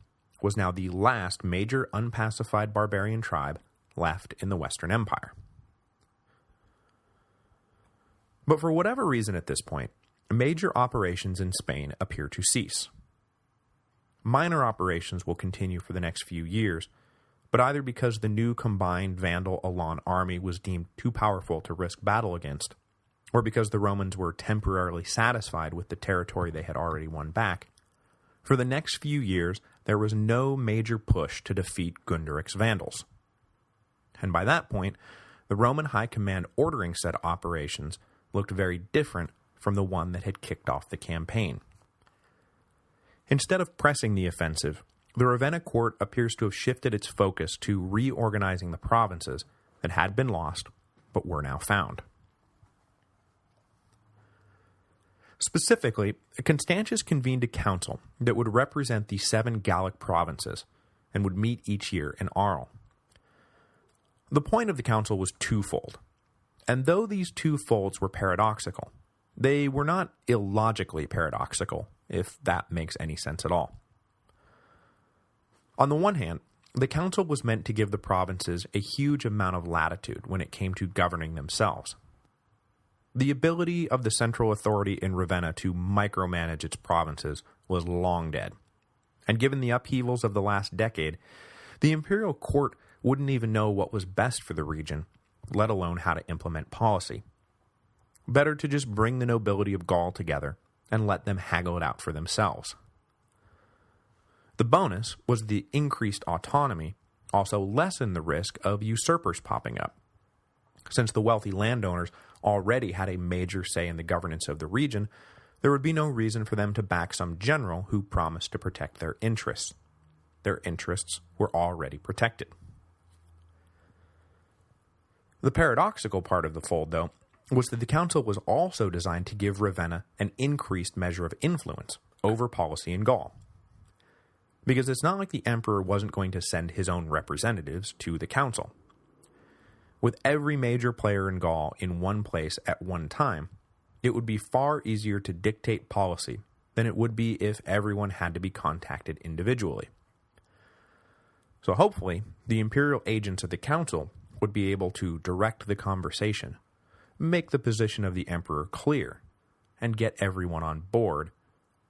was now the last major unpacified barbarian tribe left in the Western Empire. But for whatever reason at this point, major operations in Spain appear to cease. Minor operations will continue for the next few years, but either because the new combined Vandal-Alan army was deemed too powerful to risk battle against, or because the Romans were temporarily satisfied with the territory they had already won back, For the next few years, there was no major push to defeat Gunderic's Vandals. And by that point, the Roman High Command ordering said operations looked very different from the one that had kicked off the campaign. Instead of pressing the offensive, the Ravenna court appears to have shifted its focus to reorganizing the provinces that had been lost but were now found. Specifically, Constantius convened a council that would represent the 7 Gallic provinces and would meet each year in Arles. The point of the council was twofold, and though these two folds were paradoxical, they were not illogically paradoxical, if that makes any sense at all. On the one hand, the council was meant to give the provinces a huge amount of latitude when it came to governing themselves. The ability of the central authority in Ravenna to micromanage its provinces was long dead, and given the upheavals of the last decade, the imperial court wouldn't even know what was best for the region, let alone how to implement policy. Better to just bring the nobility of Gaul together and let them haggle it out for themselves. The bonus was the increased autonomy also lessened the risk of usurpers popping up. Since the wealthy landowners already had a major say in the governance of the region, there would be no reason for them to back some general who promised to protect their interests. Their interests were already protected. The paradoxical part of the fold, though, was that the council was also designed to give Ravenna an increased measure of influence over policy in Gaul. Because it's not like the emperor wasn't going to send his own representatives to the council. With every major player in Gaul in one place at one time, it would be far easier to dictate policy than it would be if everyone had to be contacted individually. So hopefully, the imperial agents of the council would be able to direct the conversation, make the position of the emperor clear, and get everyone on board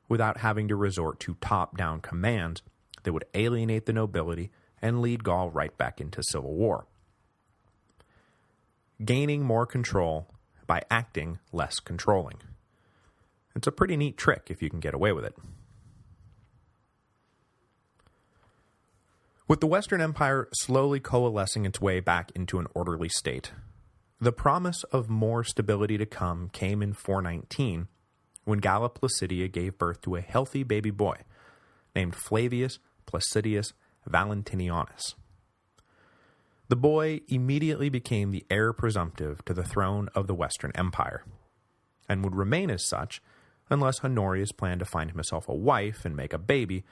without having to resort to top-down commands that would alienate the nobility and lead Gaul right back into civil war. Gaining more control by acting less controlling. It's a pretty neat trick if you can get away with it. With the Western Empire slowly coalescing its way back into an orderly state, the promise of more stability to come came in 419, when Galla Placidia gave birth to a healthy baby boy named Flavius Placidius Valentinianus. The boy immediately became the heir presumptive to the throne of the Western Empire, and would remain as such unless Honorius planned to find himself a wife and make a baby,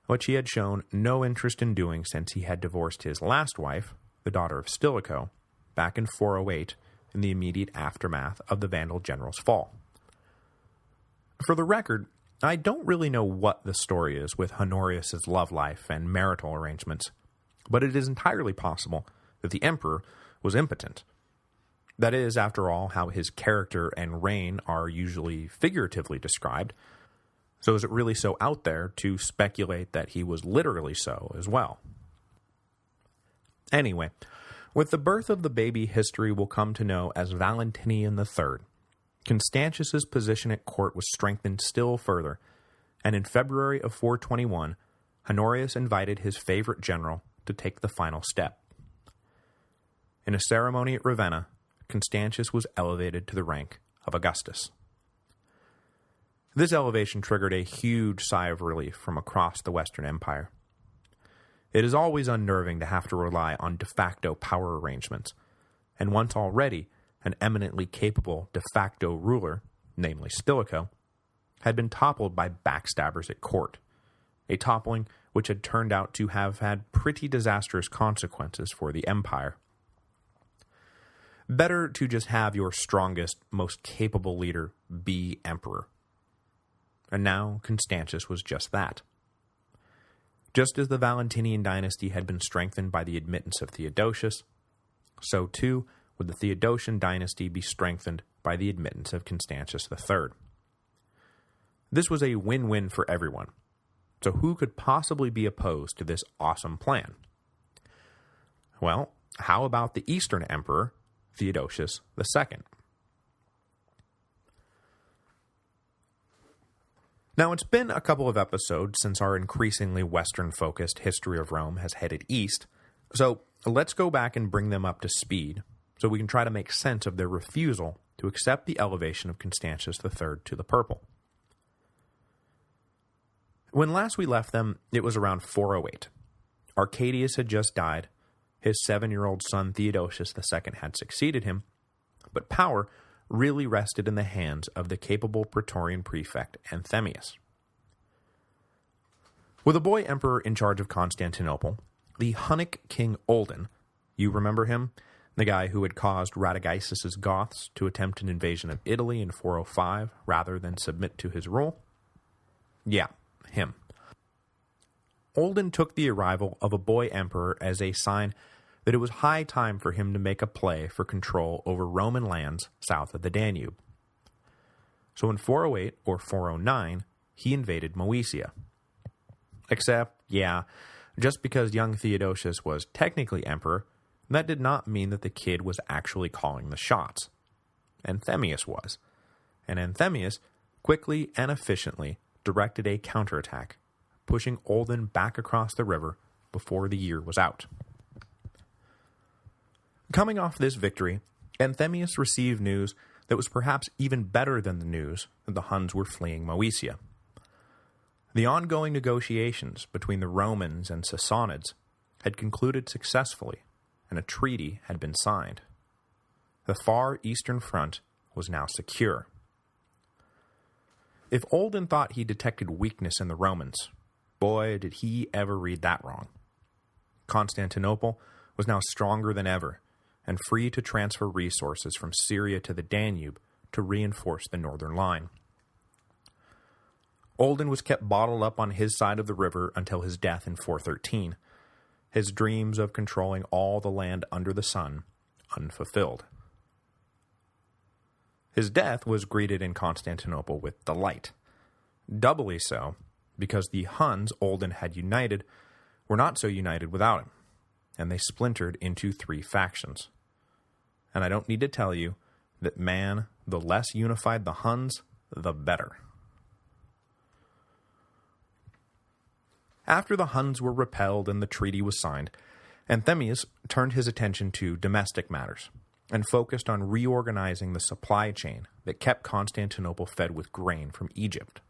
which he had shown no interest in doing since he had divorced his last wife, the daughter of Stilicho, back in 408 in the immediate aftermath of the Vandal general's fall. For the record, I don't really know what the story is with Honorius' love life and marital arrangements, but it is entirely possible that the emperor was impotent. That is, after all, how his character and reign are usually figuratively described, so is it really so out there to speculate that he was literally so as well? Anyway, with the birth of the baby history will come to know as Valentinian III, Constantius's position at court was strengthened still further, and in February of 421, Honorius invited his favorite general to take the final step. In a ceremony at Ravenna, Constantius was elevated to the rank of Augustus. This elevation triggered a huge sigh of relief from across the Western Empire. It is always unnerving to have to rely on de facto power arrangements, and once already an eminently capable de facto ruler, namely Stilicho, had been toppled by backstabbers at court, a toppling which had turned out to have had pretty disastrous consequences for the empire. Better to just have your strongest, most capable leader be emperor. And now Constantius was just that. Just as the Valentinian dynasty had been strengthened by the admittance of Theodosius, so too would the Theodosian dynasty be strengthened by the admittance of Constantius III. This was a win-win for everyone, so who could possibly be opposed to this awesome plan? Well, how about the Eastern Emperor, Theodosius II? Now, it's been a couple of episodes since our increasingly Western-focused history of Rome has headed east, so let's go back and bring them up to speed so we can try to make sense of their refusal to accept the elevation of Constantius III to the purple. When last we left them, it was around 408. Arcadius had just died, his 7-year-old son Theodosius II had succeeded him, but power really rested in the hands of the capable Praetorian prefect Anthemius. With a boy emperor in charge of Constantinople, the Hunnic king Olden, you remember him? The guy who had caused Radagaisus's Goths to attempt an invasion of Italy in 405 rather than submit to his rule? Yeah, him. Olden took the arrival of a boy emperor as a sign that it was high time for him to make a play for control over Roman lands south of the Danube. So in 408 or 409, he invaded Moesia. Except, yeah, just because young Theodosius was technically emperor, that did not mean that the kid was actually calling the shots. Anthemius was. And Anthemius quickly and efficiently directed a counterattack, pushing Olden back across the river before the year was out. Coming off this victory, Anthemius received news that was perhaps even better than the news that the Huns were fleeing Moesia. The ongoing negotiations between the Romans and Sassanids had concluded successfully, and a treaty had been signed. The far eastern front was now secure. If Olden thought he detected weakness in the Romans, boy, did he ever read that wrong. Constantinople was now stronger than ever, and free to transfer resources from Syria to the Danube to reinforce the northern line. Olden was kept bottled up on his side of the river until his death in 413, his dreams of controlling all the land under the sun unfulfilled. His death was greeted in Constantinople with delight, doubly so because the Huns Olden had united were not so united without him, and they splintered into 3 factions. And I don't need to tell you that, man, the less unified the Huns, the better. After the Huns were repelled and the treaty was signed, Anthemius turned his attention to domestic matters and focused on reorganizing the supply chain that kept Constantinople fed with grain from Egypt.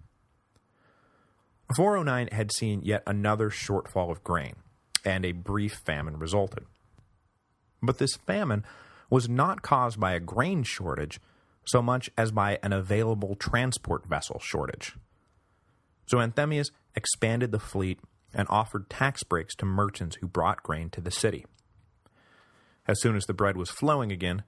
409 had seen yet another shortfall of grain, and a brief famine resulted. But this famine was not caused by a grain shortage so much as by an available transport vessel shortage. So Anthemius expanded the fleet and offered tax breaks to merchants who brought grain to the city. As soon as the bread was flowing again,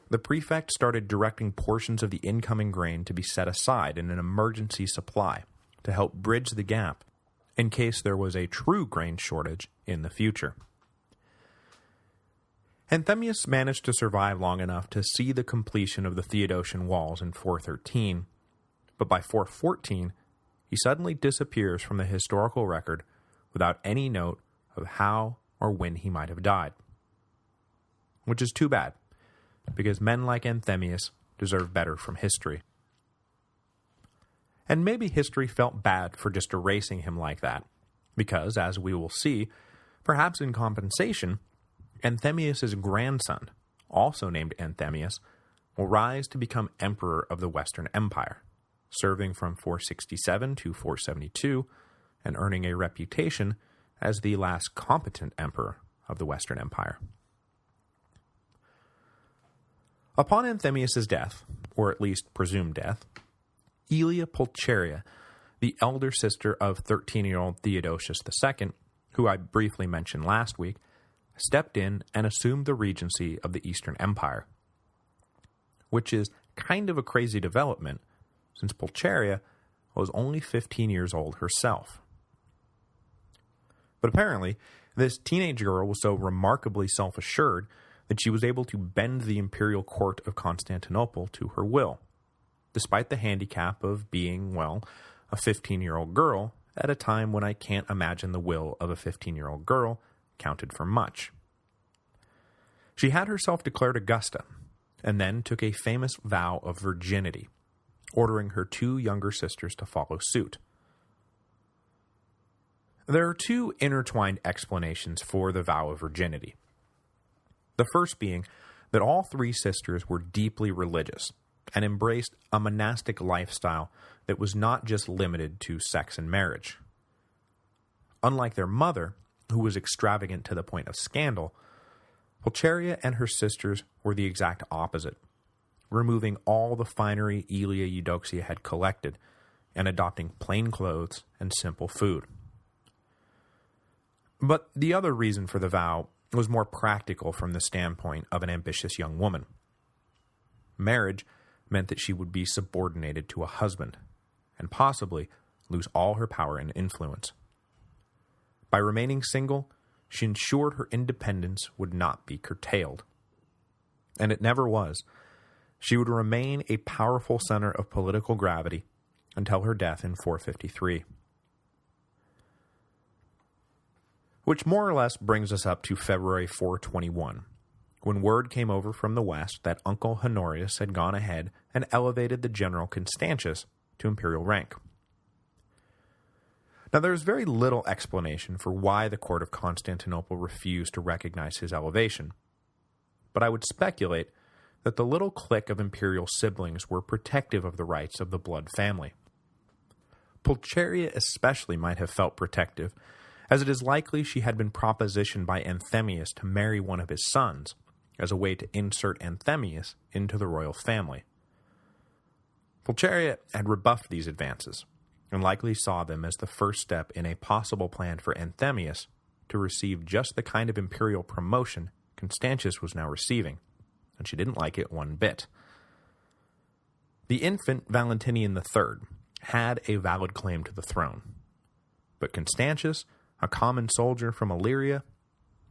the prefect started directing portions of the incoming grain to be set aside in an emergency supply to help bridge the gap in case there was a true grain shortage in the future. Anthemius managed to survive long enough to see the completion of the Theodosian walls in 413, but by 414, he suddenly disappears from the historical record without any note of how or when he might have died. Which is too bad, because men like Anthemius deserve better from history. And maybe history felt bad for just erasing him like that, because, as we will see, perhaps in compensation, Anthemius' grandson, also named Anthemius, will rise to become emperor of the Western Empire, serving from 467 to 472, and earning a reputation as the last competent emperor of the Western Empire. Upon Anthemius' death, or at least presumed death, Aelia Pulcheria, the elder sister of 13-year-old Theodosius II, who I briefly mentioned last week, stepped in and assumed the regency of the Eastern Empire, which is kind of a crazy development, since Pulcheria was only 15 years old herself. But apparently, this teenage girl was so remarkably self-assured that she was able to bend the imperial court of Constantinople to her will, despite the handicap of being, well, a 15-year-old girl at a time when I can't imagine the will of a 15-year-old girl counted for much. She had herself declared Augusta, and then took a famous vow of virginity, ordering her 2 younger sisters to follow suit, There are two intertwined explanations for the vow of virginity. The first being that all three sisters were deeply religious and embraced a monastic lifestyle that was not just limited to sex and marriage. Unlike their mother, who was extravagant to the point of scandal, Pulcheria and her sisters were the exact opposite, removing all the finery Aelia Eudoxia had collected and adopting plain clothes and simple food. But the other reason for the vow was more practical from the standpoint of an ambitious young woman. Marriage meant that she would be subordinated to a husband, and possibly lose all her power and influence. By remaining single, she ensured her independence would not be curtailed. And it never was. She would remain a powerful center of political gravity until her death in 453. Which more or less brings us up to February 421, when word came over from the west that Uncle Honorius had gone ahead and elevated the general Constantius to imperial rank. Now there is very little explanation for why the court of Constantinople refused to recognize his elevation, but I would speculate that the little clique of imperial siblings were protective of the rights of the blood family. Pulcheria especially might have felt protective, as it is likely she had been propositioned by Anthemius to marry one of his sons, as a way to insert Anthemius into the royal family. Pulcheria had rebuffed these advances, and likely saw them as the first step in a possible plan for Anthemius to receive just the kind of imperial promotion Constantius was now receiving, and she didn't like it one bit. The infant Valentinian III had a valid claim to the throne, but Constantius, a common soldier from Illyria,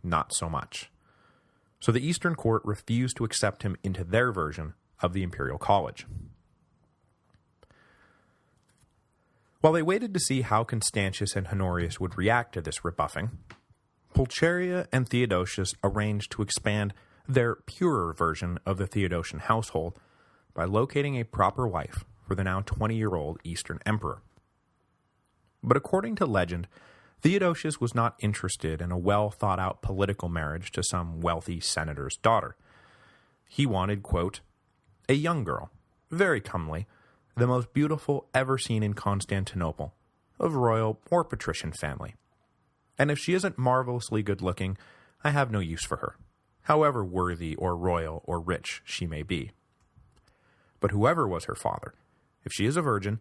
not so much. So the Eastern court refused to accept him into their version of the imperial college. While they waited to see how Constantius and Honorius would react to this rebuffing, Pulcheria and Theodosius arranged to expand their purer version of the Theodosian household by locating a proper wife for the now 20-year-old Eastern emperor. But according to legend, Theodosius was not interested in a well-thought-out political marriage to some wealthy senator's daughter. He wanted, quote, a young girl, very comely, the most beautiful ever seen in Constantinople, of royal or patrician family. And if she isn't marvelously good-looking, I have no use for her, however worthy or royal or rich she may be. But whoever was her father, if she is a virgin,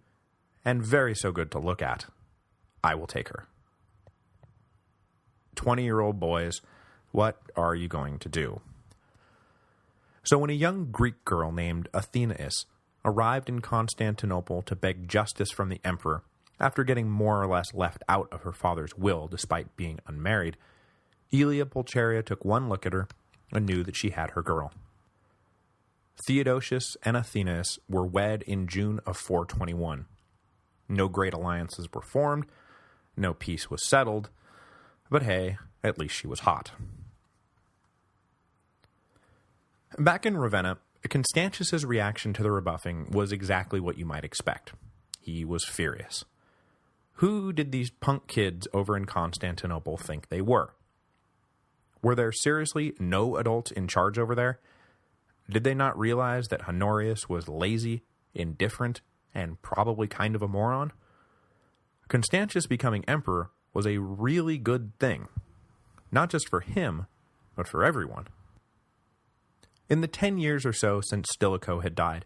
and very so good to look at, I will take her. 20-year-old boys, what are you going to do? So when a young Greek girl named Athenaeus arrived in Constantinople to beg justice from the emperor after getting more or less left out of her father's will despite being unmarried, Aelia Pulcheria took one look at her and knew that she had her girl. Theodosius and Athenaeus were wed in June of 421. No great alliances were formed, no peace was settled, but hey, at least she was hot. Back in Ravenna, Constantius's reaction to the rebuffing was exactly what you might expect. He was furious. Who did these punk kids over in Constantinople think they were? Were there seriously no adults in charge over there? Did they not realize that Honorius was lazy, indifferent, and probably kind of a moron? Constantius becoming emperor was a really good thing, not just for him, but for everyone. In the 10 years or so since Stilicho had died,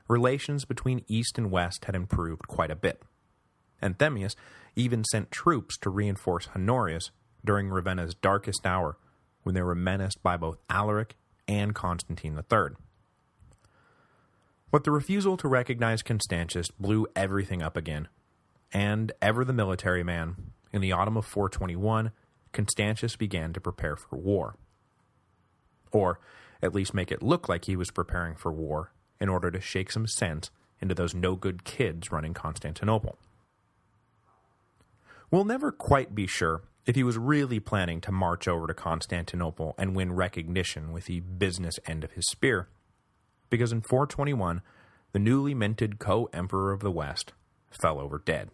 relations between East and West had improved quite a bit. Anthemius even sent troops to reinforce Honorius during Ravenna's darkest hour, when they were menaced by both Alaric and Constantine III. But the refusal to recognize Constantius blew everything up again, and, ever the military man, in the autumn of 421, Constantius began to prepare for war. Or, at least make it look like he was preparing for war in order to shake some sense into those no-good kids running Constantinople. We'll never quite be sure if he was really planning to march over to Constantinople and win recognition with the business end of his spear, because in 421, the newly minted co-emperor of the West fell over dead.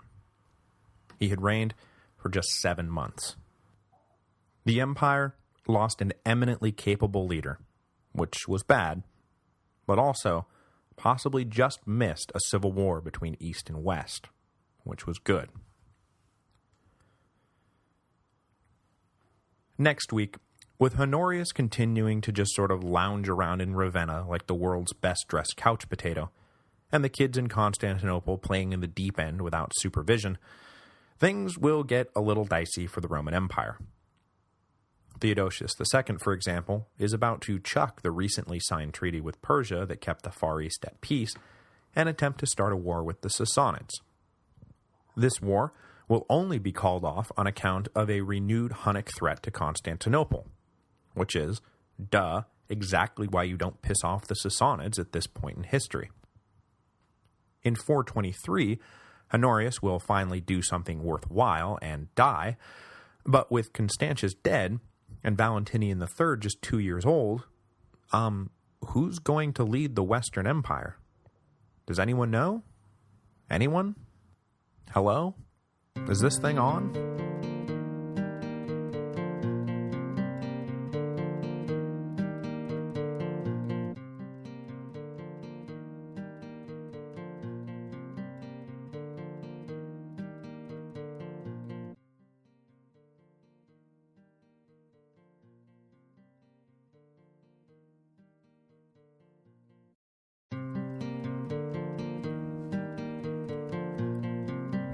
He had reigned for for just 7 months. The empire lost an eminently capable leader, which was bad, but also possibly just missed a civil war between East and West, which was good. Next week, with Honorius continuing to just sort of lounge around in Ravenna like the world's best-dressed couch potato, and the kids in Constantinople playing in the deep end without supervision, things will get a little dicey for the Roman Empire. Theodosius II, for example, is about to chuck the recently signed treaty with Persia that kept the Far East at peace and attempt to start a war with the Sassanids. This war will only be called off on account of a renewed Hunnic threat to Constantinople, which is, exactly why you don't piss off the Sassanids at this point in history. In 423, Honorius will finally do something worthwhile and die, but with Constantius dead, and Valentinian III just 2 years old, who's going to lead the Western Empire? Does anyone know? Anyone? Hello? Is this thing on?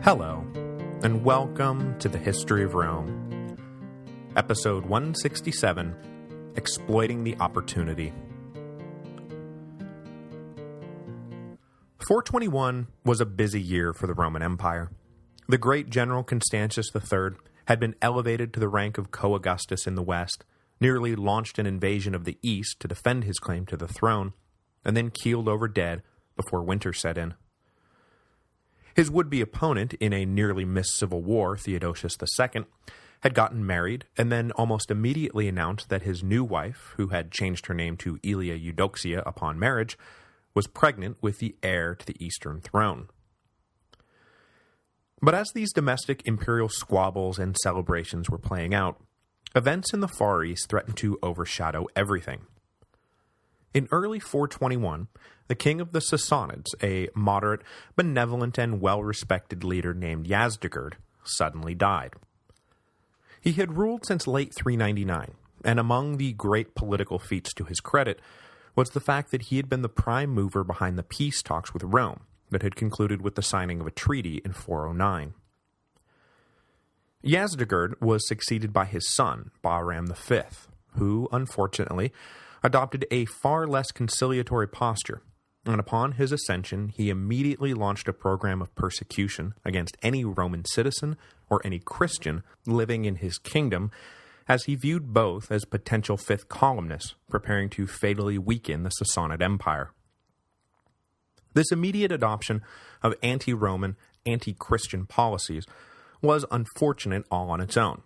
Hello, and welcome to the History of Rome. Episode 167, Exploiting the Opportunity. 421 was a busy year for the Roman Empire. The great general Constantius III had been elevated to the rank of co-Augustus in the west, nearly launched an invasion of the east to defend his claim to the throne, and then keeled over dead before winter set in. His would-be opponent in a nearly missed civil war, Theodosius II, had gotten married and then almost immediately announced that his new wife, who had changed her name to Aelia Eudoxia upon marriage, was pregnant with the heir to the Eastern throne. But as these domestic imperial squabbles and celebrations were playing out, events in the Far East threatened to overshadow everything. In early 421, the king of the Sassanids, a moderate, benevolent, and well-respected leader named Yazdegerd, suddenly died. He had ruled since late 399, and among the great political feats to his credit was the fact that he had been the prime mover behind the peace talks with Rome that had concluded with the signing of a treaty in 409. Yazdegerd was succeeded by his son, Bahram V, who, unfortunately, adopted a far less conciliatory posture, and upon his ascension he immediately launched a program of persecution against any Roman citizen or any Christian living in his kingdom, as he viewed both as potential fifth columnists preparing to fatally weaken the Sassanid Empire. This immediate adoption of anti-Roman, anti-Christian policies was unfortunate all on its own,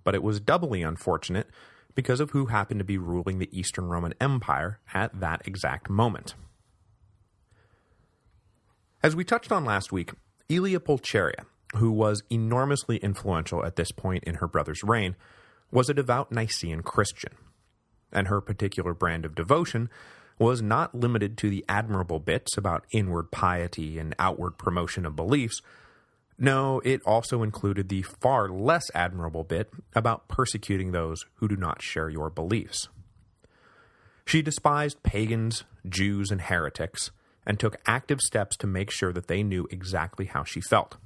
but it was doubly unfortunate because of who happened to be ruling the Eastern Roman Empire at that exact moment. As we touched on last week, Aelia Pulcheria, who was enormously influential at this point in her brother's reign, was a devout Nicene Christian, and her particular brand of devotion was not limited to the admirable bits about inward piety and outward promotion of beliefs. No, it also included the far less admirable bit about persecuting those who do not share your beliefs. She despised pagans, Jews, and heretics, and took active steps to make sure that they knew exactly how she felt.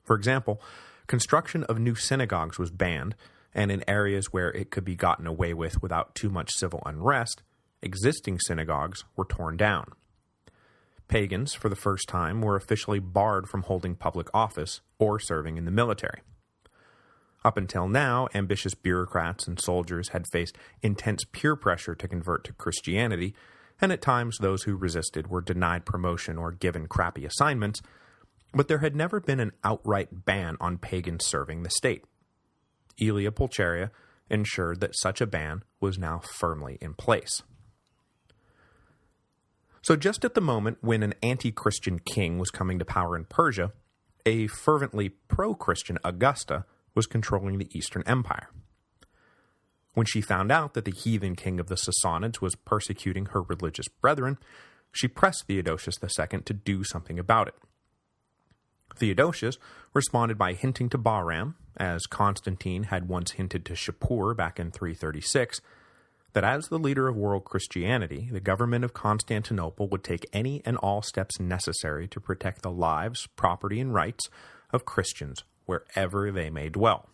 For example, construction of new synagogues was banned, and in areas where it could be gotten away with without too much civil unrest, existing synagogues were torn down. Pagans, for the first time, were officially barred from holding public office or serving in the military. Up until now, ambitious bureaucrats and soldiers had faced intense peer pressure to convert to Christianity, and at times those who resisted were denied promotion or given crappy assignments, but there had never been an outright ban on pagans serving the state. Aelia Pulcheria ensured that such a ban was now firmly in place. So just at the moment when an anti-Christian king was coming to power in Persia, a fervently pro-Christian Augusta was controlling the Eastern Empire. When she found out that the heathen king of the Sassanids was persecuting her religious brethren, she pressed Theodosius II to do something about it. Theodosius responded by hinting to Bahram, as Constantine had once hinted to Shapur back in 336, that as the leader of world Christianity, the government of Constantinople would take any and all steps necessary to protect the lives, property, and rights of Christians wherever they may dwell.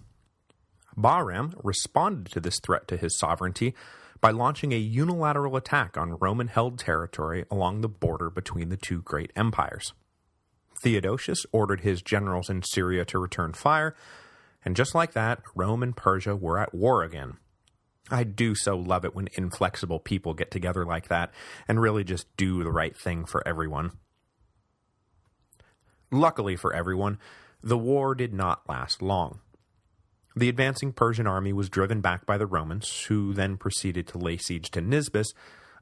Bahram responded to this threat to his sovereignty by launching a unilateral attack on Roman-held territory along the border between the two great empires. Theodosius ordered his generals in Syria to return fire, and just like that, Rome and Persia were at war again. I do so love it when inflexible people get together like that and really just do the right thing for everyone. Luckily for everyone, the war did not last long. The advancing Persian army was driven back by the Romans, who then proceeded to lay siege to Nisibis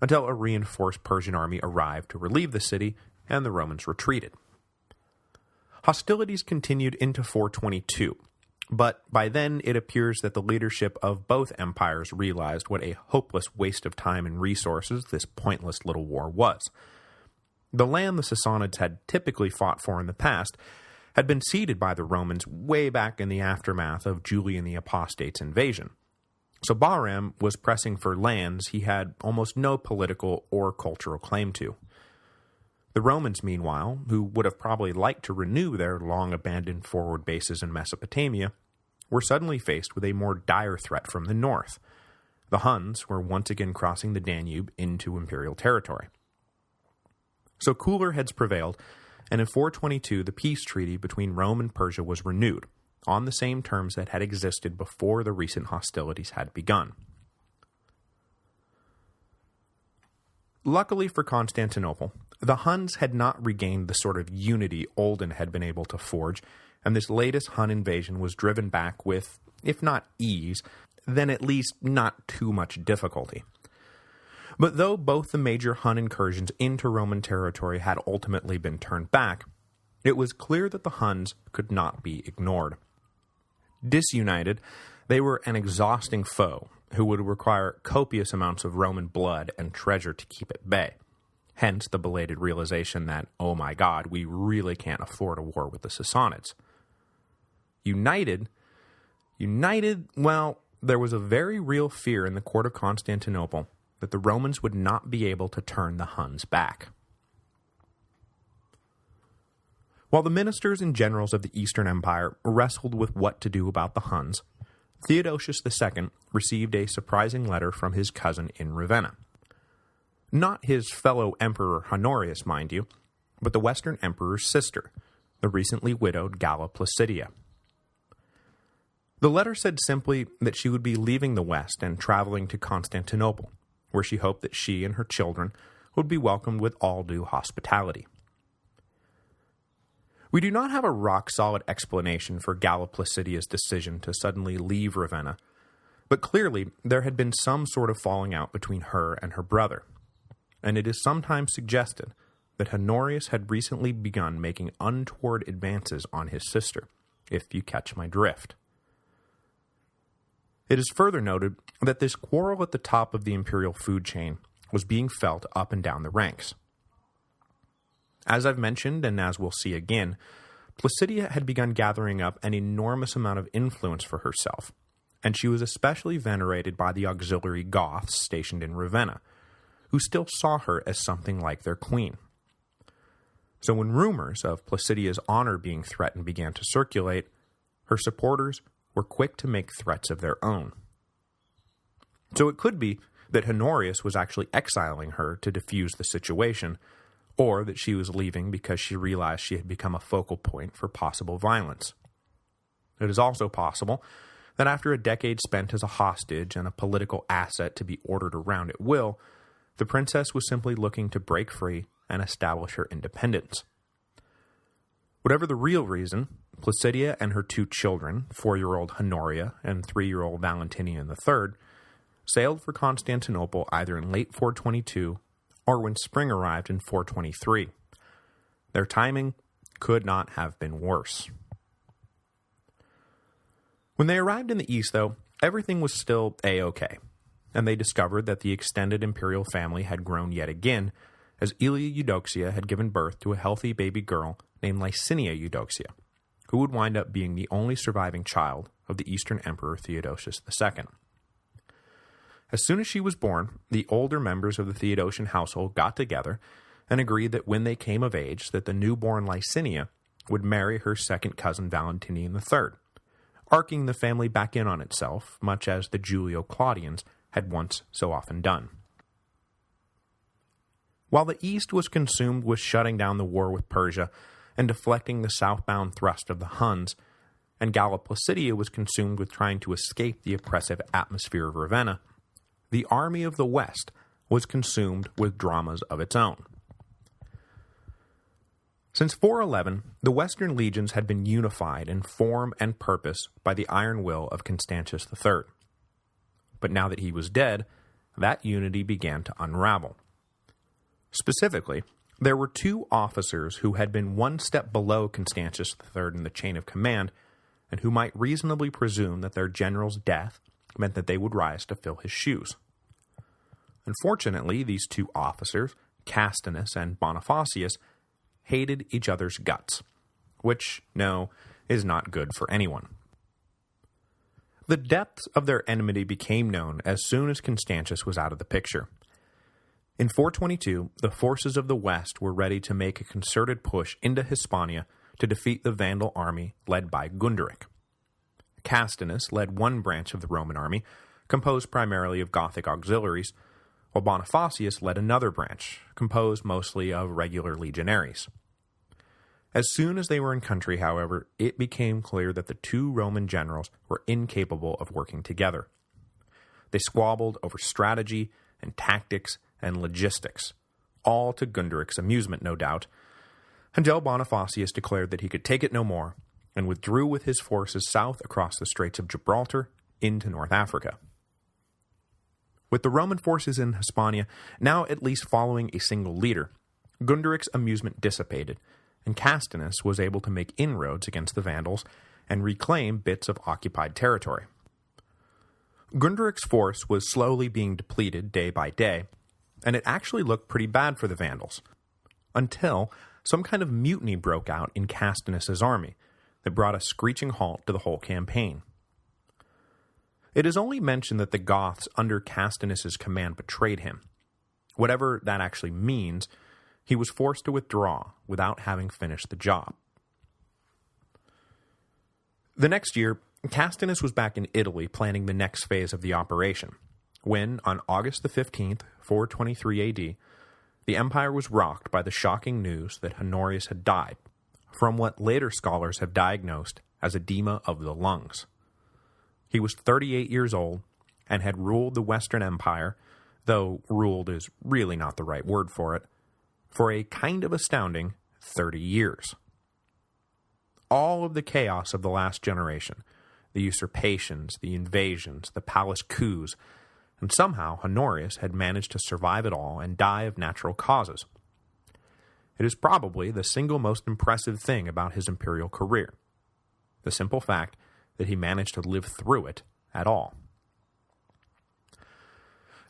until a reinforced Persian army arrived to relieve the city, and the Romans retreated. Hostilities continued into 422, but by then it appears that the leadership of both empires realized what a hopeless waste of time and resources this pointless little war was. The land the Sassanids had typically fought for in the past had been ceded by the Romans way back in the aftermath of Julian the Apostate's invasion. So Bahram was pressing for lands he had almost no political or cultural claim to. The Romans, meanwhile, who would have probably liked to renew their long-abandoned forward bases in Mesopotamia, were suddenly faced with a more dire threat from the north. The Huns were once again crossing the Danube into imperial territory. So cooler heads prevailed, and in 422 the peace treaty between Rome and Persia was renewed, on the same terms that had existed before the recent hostilities had begun. Luckily for Constantinople, the Huns had not regained the sort of unity Olden had been able to forge, and this latest Hun invasion was driven back with, if not ease, then at least not too much difficulty. But though both the major Hun incursions into Roman territory had ultimately been turned back, it was clear that the Huns could not be ignored. Disunited, they were an exhausting foe who would require copious amounts of Roman blood and treasure to keep at bay. Hence the belated realization that, oh my god, we really can't afford a war with the Sassanids. United, well, there was a very real fear in the court of Constantinople that the Romans would not be able to turn the Huns back. While the ministers and generals of the Eastern Empire wrestled with what to do about the Huns, Theodosius II received a surprising letter from his cousin in Ravenna. Not his fellow emperor Honorius, mind you, but the Western Emperor's sister, the recently widowed Galla Placidia. The letter said simply that she would be leaving the West and traveling to Constantinople, where she hoped that she and her children would be welcomed with all due hospitality. We do not have a rock-solid explanation for Galla Placidia's decision to suddenly leave Ravenna, but clearly there had been some sort of falling out between her and her brother, and it is sometimes suggested that Honorius had recently begun making untoward advances on his sister, if you catch my drift. It is further noted that this quarrel at the top of the imperial food chain was being felt up and down the ranks. As I've mentioned, and as we'll see again, Placidia had begun gathering up an enormous amount of influence for herself, and she was especially venerated by the auxiliary Goths stationed in Ravenna, who still saw her as something like their queen. So when rumors of Placidia's honor being threatened began to circulate, her supporters were quick to make threats of their own. So it could be that Honorius was actually exiling her to defuse the situation, or that she was leaving because she realized she had become a focal point for possible violence. It is also possible that after a decade spent as a hostage and a political asset to be ordered around at will, the princess was simply looking to break free and establish her independence. Whatever the real reason, Placidia and her two children, 4-year-old Honoria and 3-year-old Valentinian III, sailed for Constantinople either in late 422 or when spring arrived in 423. Their timing could not have been worse. When they arrived in the east, though, everything was still a-okay, and they discovered that the extended imperial family had grown yet again, as Aelia Eudoxia had given birth to a healthy baby girl named Licinia Eudoxia, who would wind up being the only surviving child of the Eastern Emperor Theodosius II. As soon as she was born, the older members of the Theodosian household got together and agreed that when they came of age that the newborn Licinia would marry her second cousin Valentinian III, arcing the family back in on itself, much as the Julio-Claudians had once so often done. While the East was consumed with shutting down the war with Persia and deflecting the southbound thrust of the Huns, and Galla Placidia was consumed with trying to escape the oppressive atmosphere of Ravenna, the army of the West was consumed with dramas of its own. Since 411, the Western legions had been unified in form and purpose by the iron will of Constantius III. But now that he was dead, that unity began to unravel. Specifically, there were two officers who had been one step below Constantius III in the chain of command, and who might reasonably presume that their general's death meant that they would rise to fill his shoes. Unfortunately, these two officers, Castinus and Bonifacius, hated each other's guts, which, no, is not good for anyone. The depths of their enmity became known as soon as Constantius was out of the picture. In 422, the forces of the West were ready to make a concerted push into Hispania to defeat the Vandal army led by Gunderic. Castinus led one branch of the Roman army, composed primarily of Gothic auxiliaries, while Bonifacius led another branch, composed mostly of regular legionaries. As soon as they were in country, however, it became clear that the two Roman generals were incapable of working together. They squabbled over strategy and tactics and logistics, all to Gunderic's amusement, no doubt, until Bonifacius declared that he could take it no more, and withdrew with his forces south across the Straits of Gibraltar into North Africa. With the Roman forces in Hispania now at least following a single leader, Gunderic's amusement dissipated, and Castinus was able to make inroads against the Vandals and reclaim bits of occupied territory. Gunderic's force was slowly being depleted day by day, and it actually looked pretty bad for the Vandals, until some kind of mutiny broke out in Castinus's army that brought a screeching halt to the whole campaign. It is only mentioned that the Goths under Castinus's command betrayed him. Whatever that actually means, he was forced to withdraw without having finished the job. The next year, Castinus was back in Italy planning the next phase of the operation, when, on August the 15th, 423 AD, the empire was rocked by the shocking news that Honorius had died, from what later scholars have diagnosed as edema of the lungs. He was 38 years old, and had ruled the Western Empire, though ruled is really not the right word for it, for a kind of astounding 30 years. All of the chaos of the last generation, the usurpations, the invasions, the palace coups, and somehow Honorius had managed to survive it all and die of natural causes. It is probably the single most impressive thing about his imperial career, the simple fact that he managed to live through it at all.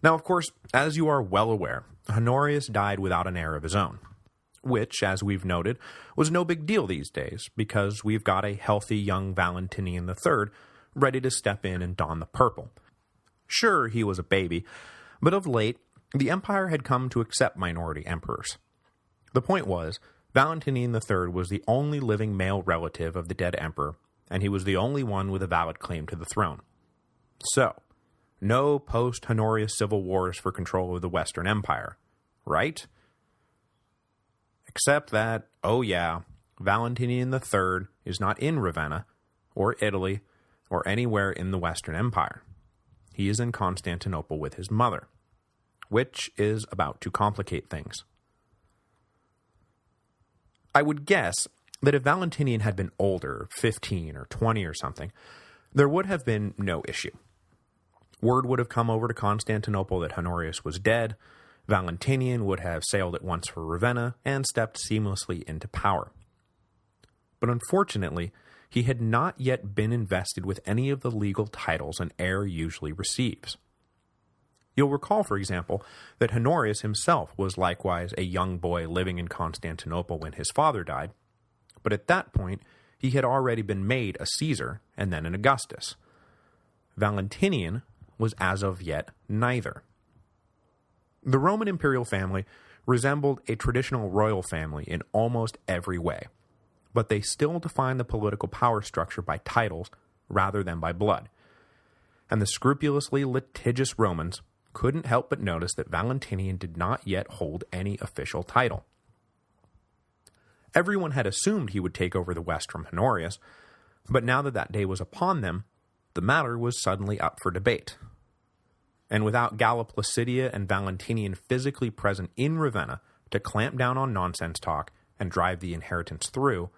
Now, of course, as you are well aware, Honorius died without an heir of his own, which, as we've noted, was no big deal these days, because we've got a healthy young Valentinian III ready to step in and don the purple. Sure, he was a baby, but of late, the empire had come to accept minority emperors. The point was, Valentinian III was the only living male relative of the dead emperor, and he was the only one with a valid claim to the throne. So, no post-Honorius civil wars for control of the Western Empire, right? Except that, oh yeah, Valentinian III is not in Ravenna, or Italy, or anywhere in the Western Empire. He is in Constantinople with his mother, which is about to complicate things. I would guess that if Valentinian had been older, 15 or 20 or something, there would have been no issue. Word would have come over to Constantinople that Honorius was dead, Valentinian would have sailed at once for Ravenna, and stepped seamlessly into power. but unfortunately, he had not yet been invested with any of the legal titles an heir usually receives. You'll recall, for example, that Honorius himself was likewise a young boy living in Constantinople when his father died, but at that point, he had already been made a Caesar and then an Augustus. Valentinian was as of yet neither. The Roman imperial family resembled a traditional royal family in almost every way, but they still defined the political power structure by titles rather than by blood, and the scrupulously litigious Romans couldn't help but notice that Valentinian did not yet hold any official title. Everyone had assumed he would take over the West from Honorius, but now that that day was upon them, the matter was suddenly up for debate. And without Galla Placidia and Valentinian physically present in Ravenna to clamp down on nonsense talk and drive the inheritance through,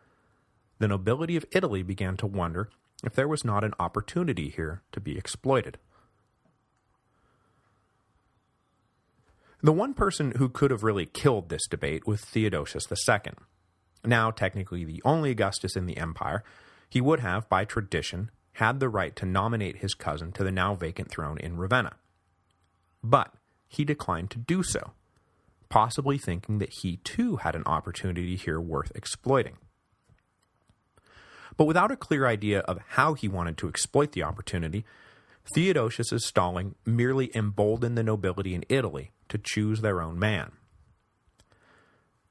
the nobility of Italy began to wonder if there was not an opportunity here to be exploited. The one person who could have really killed this debate was Theodosius II. Now technically the only Augustus in the empire, he would have, by tradition, had the right to nominate his cousin to the now vacant throne in Ravenna. But he declined to do so, possibly thinking that he too had an opportunity here worth exploiting. But without a clear idea of how he wanted to exploit the opportunity, Theodosius' stalling merely emboldened the nobility in Italy to choose their own man.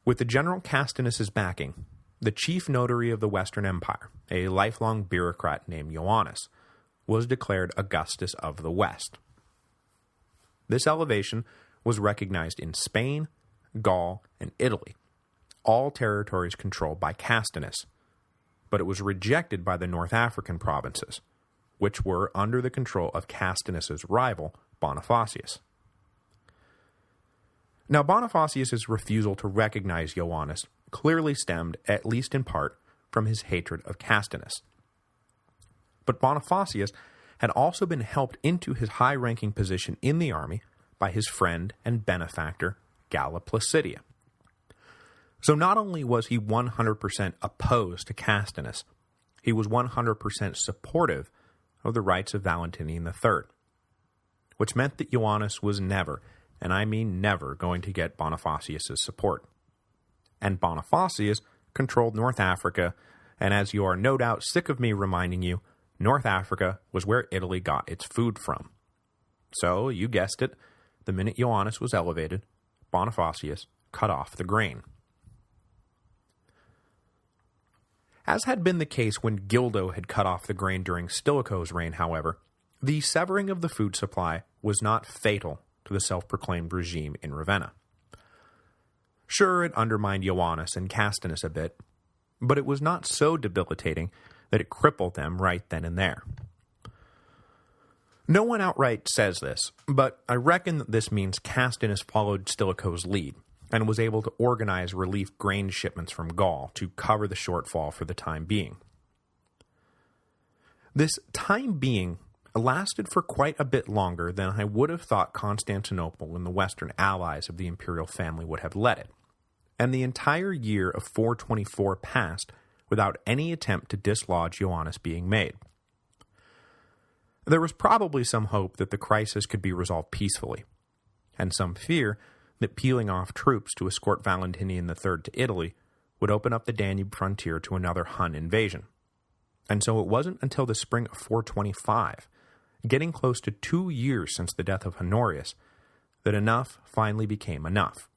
With the general Castinus' backing, the chief notary of the Western Empire, a lifelong bureaucrat named Ioannis, was declared Augustus of the West. This elevation was recognized in Spain, Gaul, and Italy, all territories controlled by Castinus, but it was rejected by the North African provinces, which were under the control of Castinus' rival, Bonifacius. Now, Bonifacius' refusal to recognize Ioannis clearly stemmed, at least in part, from his hatred of Castinus. But Bonifacius had also been helped into his high-ranking position in the army by his friend and benefactor, Galla Placidia. So not only was he 100% opposed to Castinus, he was 100% supportive of the rights of Valentinian III, which meant that Ioannis was never, and I mean never, going to get Bonifacius' support. And Bonifacius controlled North Africa, and as you are no doubt sick of me reminding you, North Africa was where Italy got its food from. So, you guessed it, the minute Ioannis was elevated, Bonifacius cut off the grain. As had been the case when Gildo had cut off the grain during Stilicho's reign, however, the severing of the food supply was not fatal to the self-proclaimed regime in Ravenna. Sure, it undermined Ioannis and Castinus a bit, but it was not so debilitating that it crippled them right then and there. No one outright says this, but I reckon that this means Castinus followed Stilicho's lead, and was able to organize relief grain shipments from Gaul to cover the shortfall for the time being. This time being lasted for quite a bit longer than I would have thought Constantinople and the Western allies of the imperial family would have let it, and the entire year of 424 passed without any attempt to dislodge Ioannis being made. There was probably some hope that the crisis could be resolved peacefully, and some fear that peeling off troops to escort Valentinian III to Italy would open up the Danube frontier to another Hun invasion. And so it wasn't until the spring of 425, getting close to 2 years since the death of Honorius, that enough finally became enough.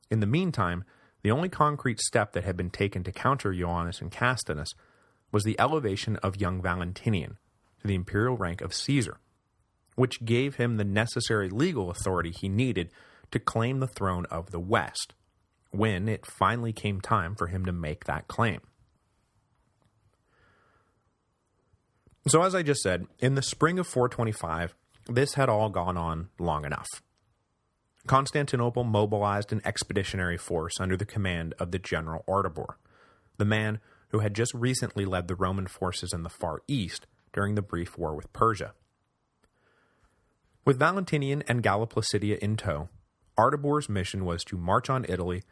In the meantime, the only concrete step that had been taken to counter Ioannis and Castinus was the elevation of young Valentinian to the imperial rank of Caesar, which gave him the necessary legal authority he needed to claim the throne of the West, when it finally came time for him to make that claim. So as I just said, in the spring of 425, this had all gone on long enough. Constantinople mobilized an expeditionary force under the command of the General Ardabor, the man who had just recently led the Roman forces in the Far East during the brief war with Persia. With Valentinian and Galla Placidia in tow, Ardabor's mission was to march on Italy,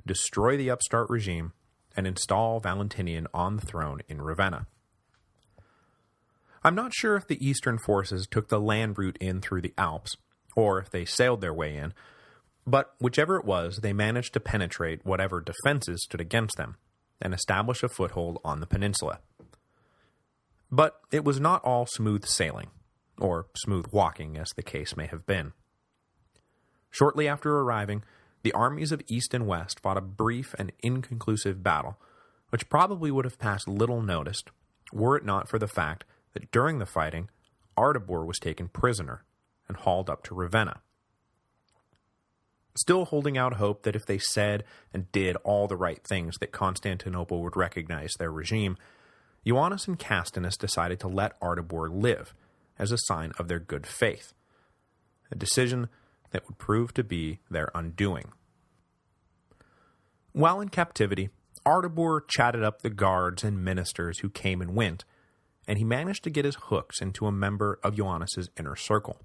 destroy the upstart regime, and install Valentinian on the throne in Ravenna. I'm not sure if the eastern forces took the land route in through the Alps, or if they sailed their way in, but whichever it was, they managed to penetrate whatever defenses stood against them, and establish a foothold on the peninsula. But it was not all smooth sailing, or smooth walking as the case may have been. Shortly after arriving, the armies of East and West fought a brief and inconclusive battle, which probably would have passed little noticed, were it not for the fact that during the fighting, Ardabor was taken prisoner and hauled up to Ravenna. Still holding out hope that if they said and did all the right things that Constantinople would recognize their regime, Ioannis and Castinus decided to let Ardabor live as a sign of their good faith, a decision that would prove to be their undoing. While in captivity, Ardabor chatted up the guards and ministers who came and went, and he managed to get his hooks into a member of Ioannis's inner circle,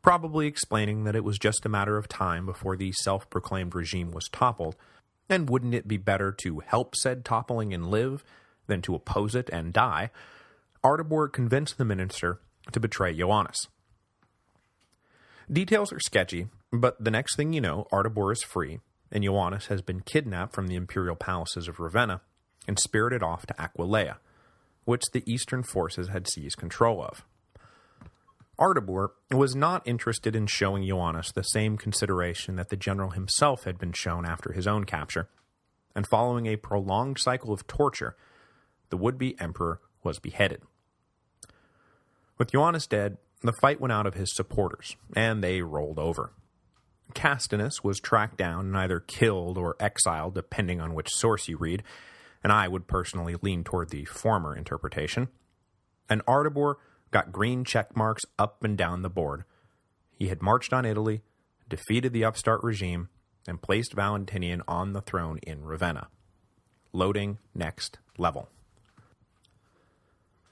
probably explaining that it was just a matter of time before the self-proclaimed regime was toppled, and wouldn't it be better to help said toppling and live than to oppose it and die. Ardabor convinced the minister to betray Ioannis. Details are sketchy, but the next thing you know, Ardabor is free, and Ioannis has been kidnapped from the imperial palaces of Ravenna and spirited off to Aquileia, which the eastern forces had seized control of. Ardabor was not interested in showing Ioannis the same consideration that the general himself had been shown after his own capture, and following a prolonged cycle of torture, the would-be emperor was beheaded. With Ioannis dead, the fight went out of his supporters, and they rolled over. Castinus was tracked down and either killed or exiled, depending on which source you read, and I would personally lean toward the former interpretation, and Ardabor got green check marks up and down the board. He had marched on Italy, defeated the upstart regime, and placed Valentinian on the throne in Ravenna. Loading next level.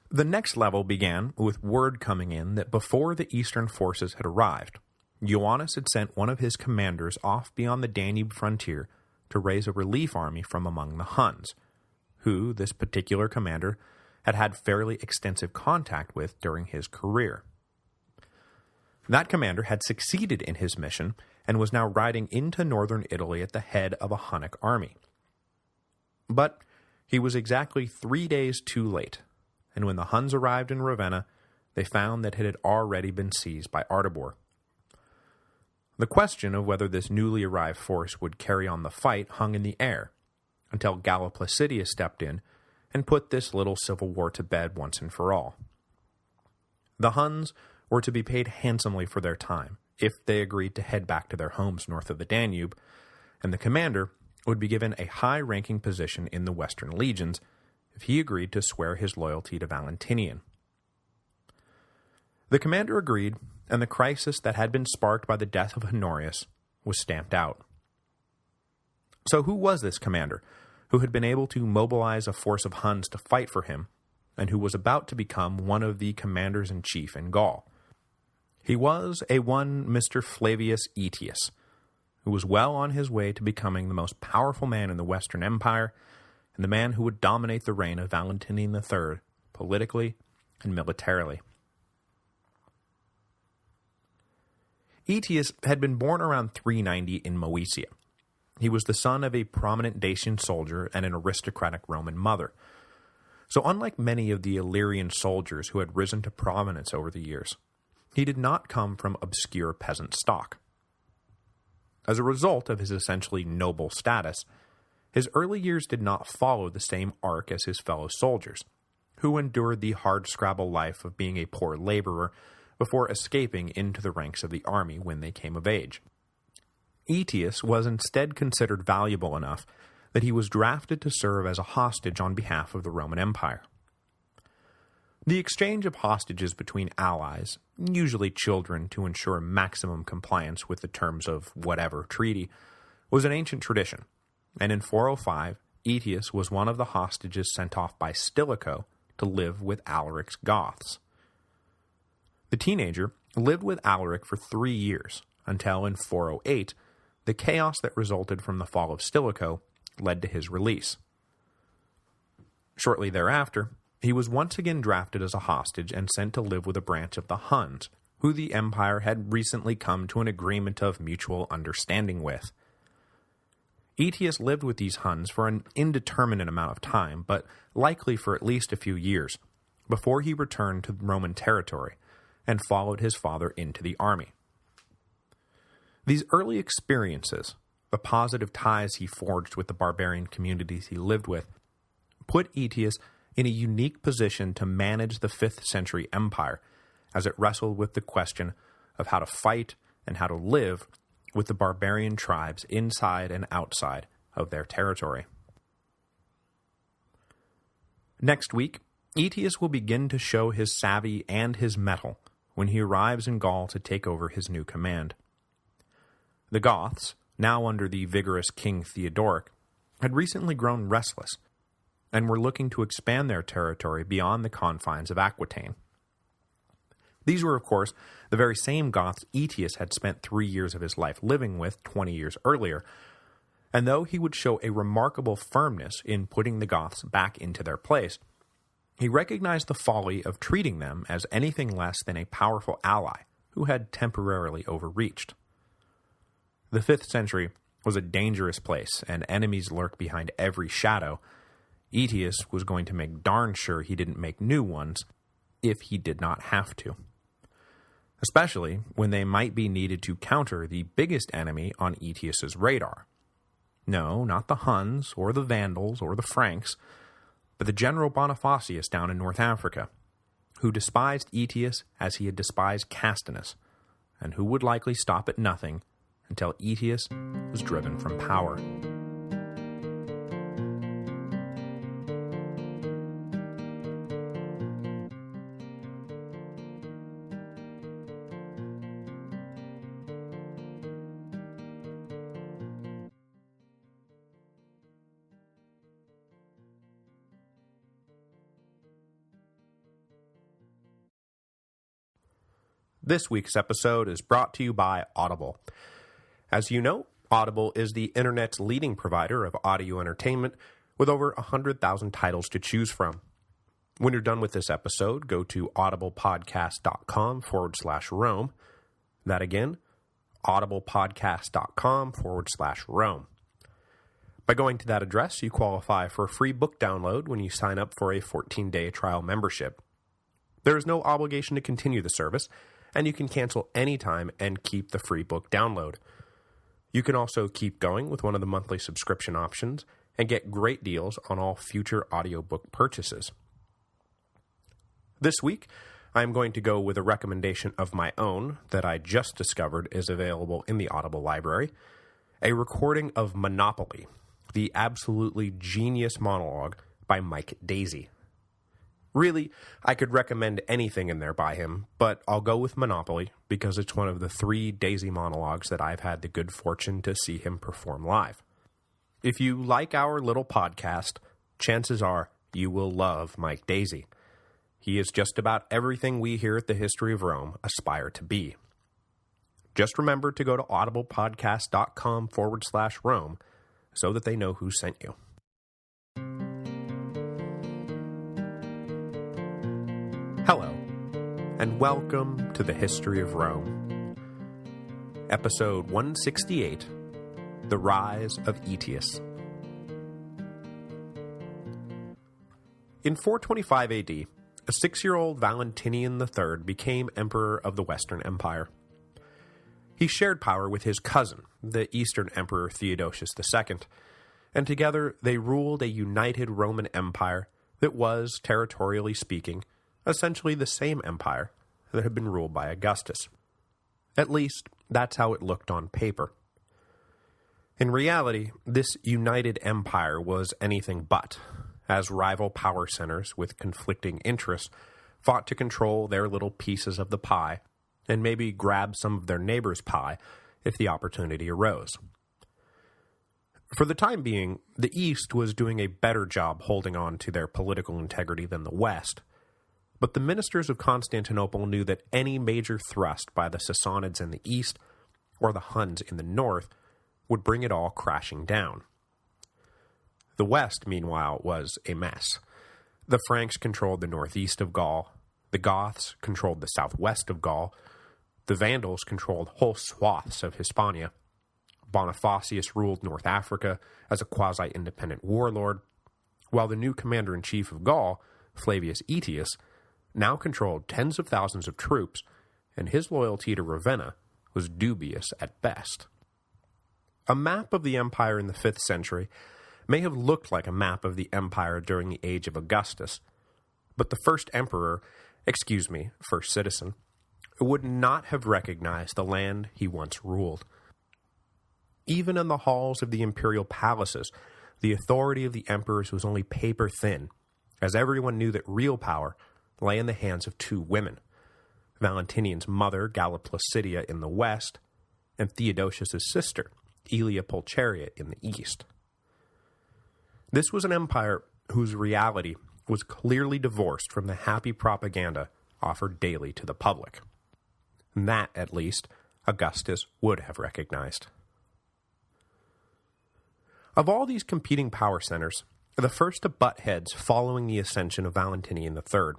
The next level began with word coming in that before the eastern forces had arrived, Ioannis had sent one of his commanders off beyond the Danube frontier to raise a relief army from among the Huns, who this particular commander had had fairly extensive contact with during his career. That commander had succeeded in his mission and was now riding into northern Italy at the head of a Hunnic army. But he was exactly 3 days too late, and when the Huns arrived in Ravenna, they found that it had already been seized by Ardabor. The question of whether this newly arrived force would carry on the fight hung in the air, until Galla Placidia stepped in and put this little civil war to bed once and for all. The Huns were to be paid handsomely for their time if they agreed to head back to their homes north of the Danube, and the commander would be given a high-ranking position in the Western legions if he agreed to swear his loyalty to Valentinian. The commander agreed, and the crisis that had been sparked by the death of Honorius was stamped out. So who was this commander, who had been able to mobilize a force of Huns to fight for him, and who was about to become one of the commanders-in-chief in Gaul? He was a one Mr. Flavius Aetius, who was well on his way to becoming the most powerful man in the Western Empire, and the man who would dominate the reign of Valentinian III, politically and militarily. Aetius had been born around 390 in Moesia. He was the son of a prominent Dacian soldier and an aristocratic Roman mother. So unlike many of the Illyrian soldiers who had risen to prominence over the years, he did not come from obscure peasant stock. As a result of his essentially noble status, his early years did not follow the same arc as his fellow soldiers, who endured the hard-scrabble life of being a poor laborer before escaping into the ranks of the army when they came of age. Aetius was instead considered valuable enough that he was drafted to serve as a hostage on behalf of the Roman Empire. The exchange of hostages between allies, usually children to ensure maximum compliance with the terms of whatever treaty, was an ancient tradition, and in 405, Aetius was one of the hostages sent off by Stilicho to live with Alaric's Goths. The teenager lived with Alaric for 3 years, until in 408, the chaos that resulted from the fall of Stilicho led to his release. Shortly thereafter, he was once again drafted as a hostage and sent to live with a branch of the Huns, who the empire had recently come to an agreement of mutual understanding with. Aetius lived with these Huns for an indeterminate amount of time, but likely for at least a few years, before he returned to Roman territory and followed his father into the army. These early experiences, the positive ties he forged with the barbarian communities he lived with, put Aetius in a unique position to manage the 5th century empire as it wrestled with the question of how to fight and how to live with the barbarian tribes inside and outside of their territory. Next week, Aetius will begin to show his savvy and his mettle when he arrives in Gaul to take over his new command. The Goths, now under the vigorous King Theodoric, had recently grown restless and were looking to expand their territory beyond the confines of Aquitaine. These were, of course, the very same Goths Aetius had spent 3 years of his life living with 20 years earlier, and though he would show a remarkable firmness in putting the Goths back into their place, he recognized the folly of treating them as anything less than a powerful ally who had temporarily overreached. The 5th century was a dangerous place, and enemies lurked behind every shadow. Aetius was going to make darn sure he didn't make new ones, if he did not have to. Especially when they might be needed to counter the biggest enemy on Aetius's radar. No, not the Huns, or the Vandals, or the Franks, but the General Bonifacius down in North Africa, who despised Aetius as he had despised Castinus, and who would likely stop at nothing until Aetius was driven from power. This week's episode is brought to you by Audible. As you know, Audible is the internet's leading provider of audio entertainment with over 100,000 titles to choose from. When you're done with this episode, go to audiblepodcast.com/Rome. That again, audiblepodcast.com/Rome. By going to that address, you qualify for a free book download when you sign up for a 14-day trial membership. There is no obligation to continue the service, and you can cancel anytime and keep the free book download. You can also keep going with one of the monthly subscription options and get great deals on all future audiobook purchases. This week, I am going to go with a recommendation of my own that I just discovered is available in the Audible library, a recording of Monopoly, the absolutely genius monologue by Mike Daisey. Really, I could recommend anything in there by him, but I'll go with Monopoly because it's one of the 3 Daisey monologues that I've had the good fortune to see him perform live. If you like our little podcast, chances are you will love Mike Daisey. He is just about everything we here at the History of Rome aspire to be. Just remember to go to audiblepodcast.com/Rome so that they know who sent you. Hello, and welcome to the History of Rome. Episode 168, The Rise of Aetius. In 425 AD, a 6-year-old Valentinian III became emperor of the Western Empire. He shared power with his cousin, the Eastern Emperor Theodosius II, and together they ruled a united Roman Empire that was, territorially speaking, essentially the same empire that had been ruled by Augustus. At least, that's how it looked on paper. In reality, this united empire was anything but, as rival power centers with conflicting interests fought to control their little pieces of the pie and maybe grab some of their neighbor's pie if the opportunity arose. For the time being, the East was doing a better job holding on to their political integrity than the West, but the ministers of Constantinople knew that any major thrust by the Sassanids in the east, or the Huns in the north, would bring it all crashing down. The west, meanwhile, was a mess. The Franks controlled the northeast of Gaul, the Goths controlled the southwest of Gaul, the Vandals controlled whole swaths of Hispania, Bonifacius ruled North Africa as a quasi-independent warlord, while the new commander-in-chief of Gaul, Flavius Aetius, now controlled tens of thousands of troops, and his loyalty to Ravenna was dubious at best. A map of the empire in the 5th century may have looked like a map of the empire during the age of Augustus, but the first citizen, would not have recognized the land he once ruled. Even in the halls of the imperial palaces, the authority of the emperors was only paper-thin, as everyone knew that real power lay in the hands of 2 women, Valentinian's mother, Galla Placidia, in the west, and Theodosius' sister, Aelia Pulcheria, in the east. This was an empire whose reality was clearly divorced from the happy propaganda offered daily to the public. And that, at least, Augustus would have recognized. Of all these competing power centers, the first to butt heads following the ascension of Valentinian III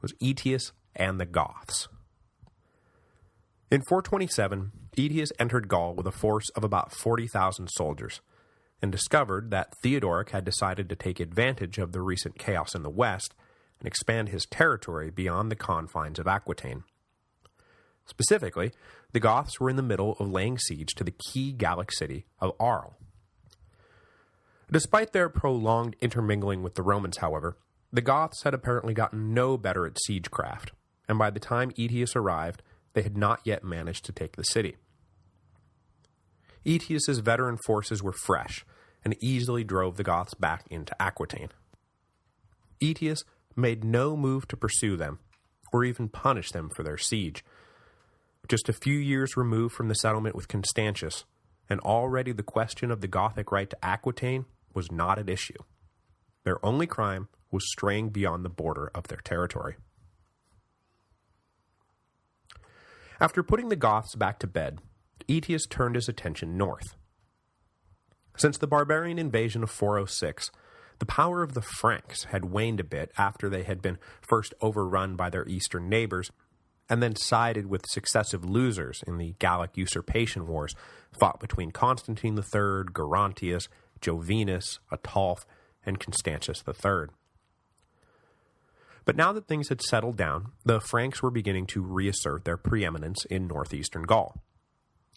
was Aetius and the Goths. In 427, Aetius entered Gaul with a force of about 40,000 soldiers, and discovered that Theodoric had decided to take advantage of the recent chaos in the west and expand his territory beyond the confines of Aquitaine. Specifically, the Goths were in the middle of laying siege to the key Gallic city of Arles. Despite their prolonged intermingling with the Romans, however, the Goths had apparently gotten no better at siegecraft, and by the time Aetius arrived, they had not yet managed to take the city. Aetius's veteran forces were fresh, and easily drove the Goths back into Aquitaine. Aetius made no move to pursue them, or even punish them for their siege. Just a few years removed from the settlement with Constantius, and already the question of the Gothic right to Aquitaine was not at issue. Their only crime was straying beyond the border of their territory. After putting the Goths back to bed, Aetius turned his attention north. Since the barbarian invasion of 406, the power of the Franks had waned a bit after they had been first overrun by their eastern neighbors, and then sided with successive losers in the Gallic usurpation wars fought between Constantine III, Gerontius, Jovinus, Ataulf, and Constantius III. But now that things had settled down, the Franks were beginning to reassert their preeminence in northeastern Gaul,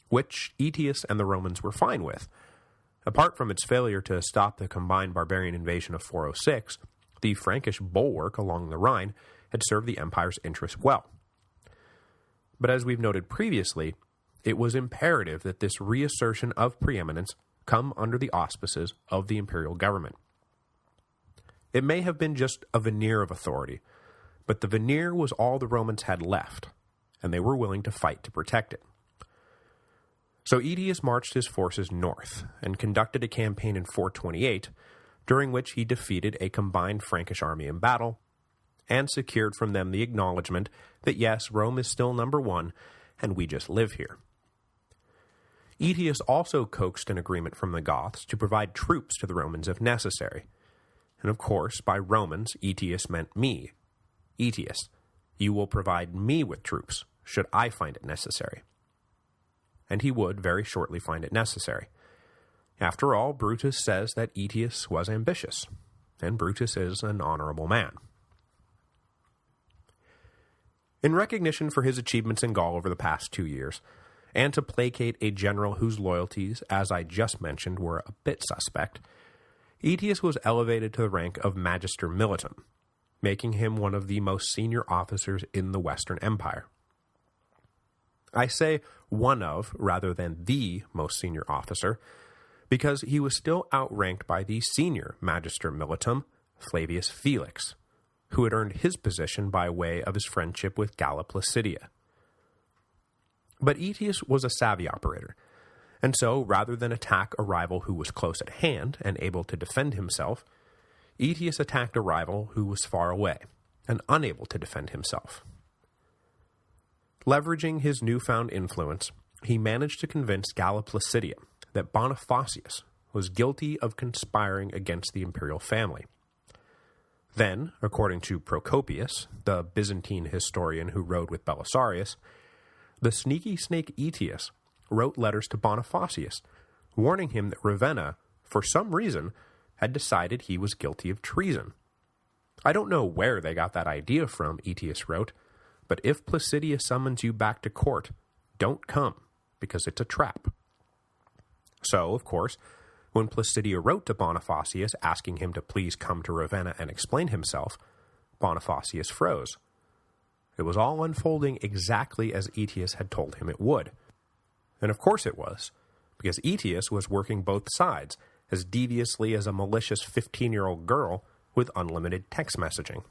which Aetius and the Romans were fine with. Apart from its failure to stop the combined barbarian invasion of 406, the Frankish bulwark along the Rhine had served the empire's interests well. But as we've noted previously, it was imperative that this reassertion of preeminence come under the auspices of the imperial government. It may have been just a veneer of authority, but the veneer was all the Romans had left, and they were willing to fight to protect it. So Aetius marched his forces north, and conducted a campaign in 428, during which he defeated a combined Frankish army in battle, and secured from them the acknowledgement that yes, Rome is still number one, and we just live here. Aetius also coaxed an agreement from the Goths to provide troops to the Romans if necessary. And of course, by Romans, Aetius meant me. Aetius, you will provide me with troops, should I find it necessary. And he would very shortly find it necessary. After all, Brutus says that Aetius was ambitious, and Brutus is an honorable man. In recognition for his achievements in Gaul over the past 2 years, and to placate a general whose loyalties, as I just mentioned, were a bit suspect, Aetius was elevated to the rank of Magister Militum, making him one of the most senior officers in the Western Empire. I say one of, rather than the most senior officer, because he was still outranked by the senior Magister Militum, Flavius Felix, who had earned his position by way of his friendship with Galla Placidia. But Aetius was a savvy operator, and so, rather than attack a rival who was close at hand and able to defend himself, Aetius attacked a rival who was far away and unable to defend himself. Leveraging his newfound influence, he managed to convince Galla Placidia that Bonifacius was guilty of conspiring against the imperial family. Then, according to Procopius, the Byzantine historian who rode with Belisarius, the sneaky snake Aetius wrote letters to Bonifacius, warning him that Ravenna, for some reason, had decided he was guilty of treason. I don't know where they got that idea from, Aetius wrote, but if Placidia summons you back to court, don't come, because it's a trap. So, of course, when Placidia wrote to Bonifacius asking him to please come to Ravenna and explain himself, Bonifacius froze. It was all unfolding exactly as Aetius had told him it would. And of course it was, because Aetius was working both sides, as deviously as a malicious 15-year-old girl with unlimited text messaging.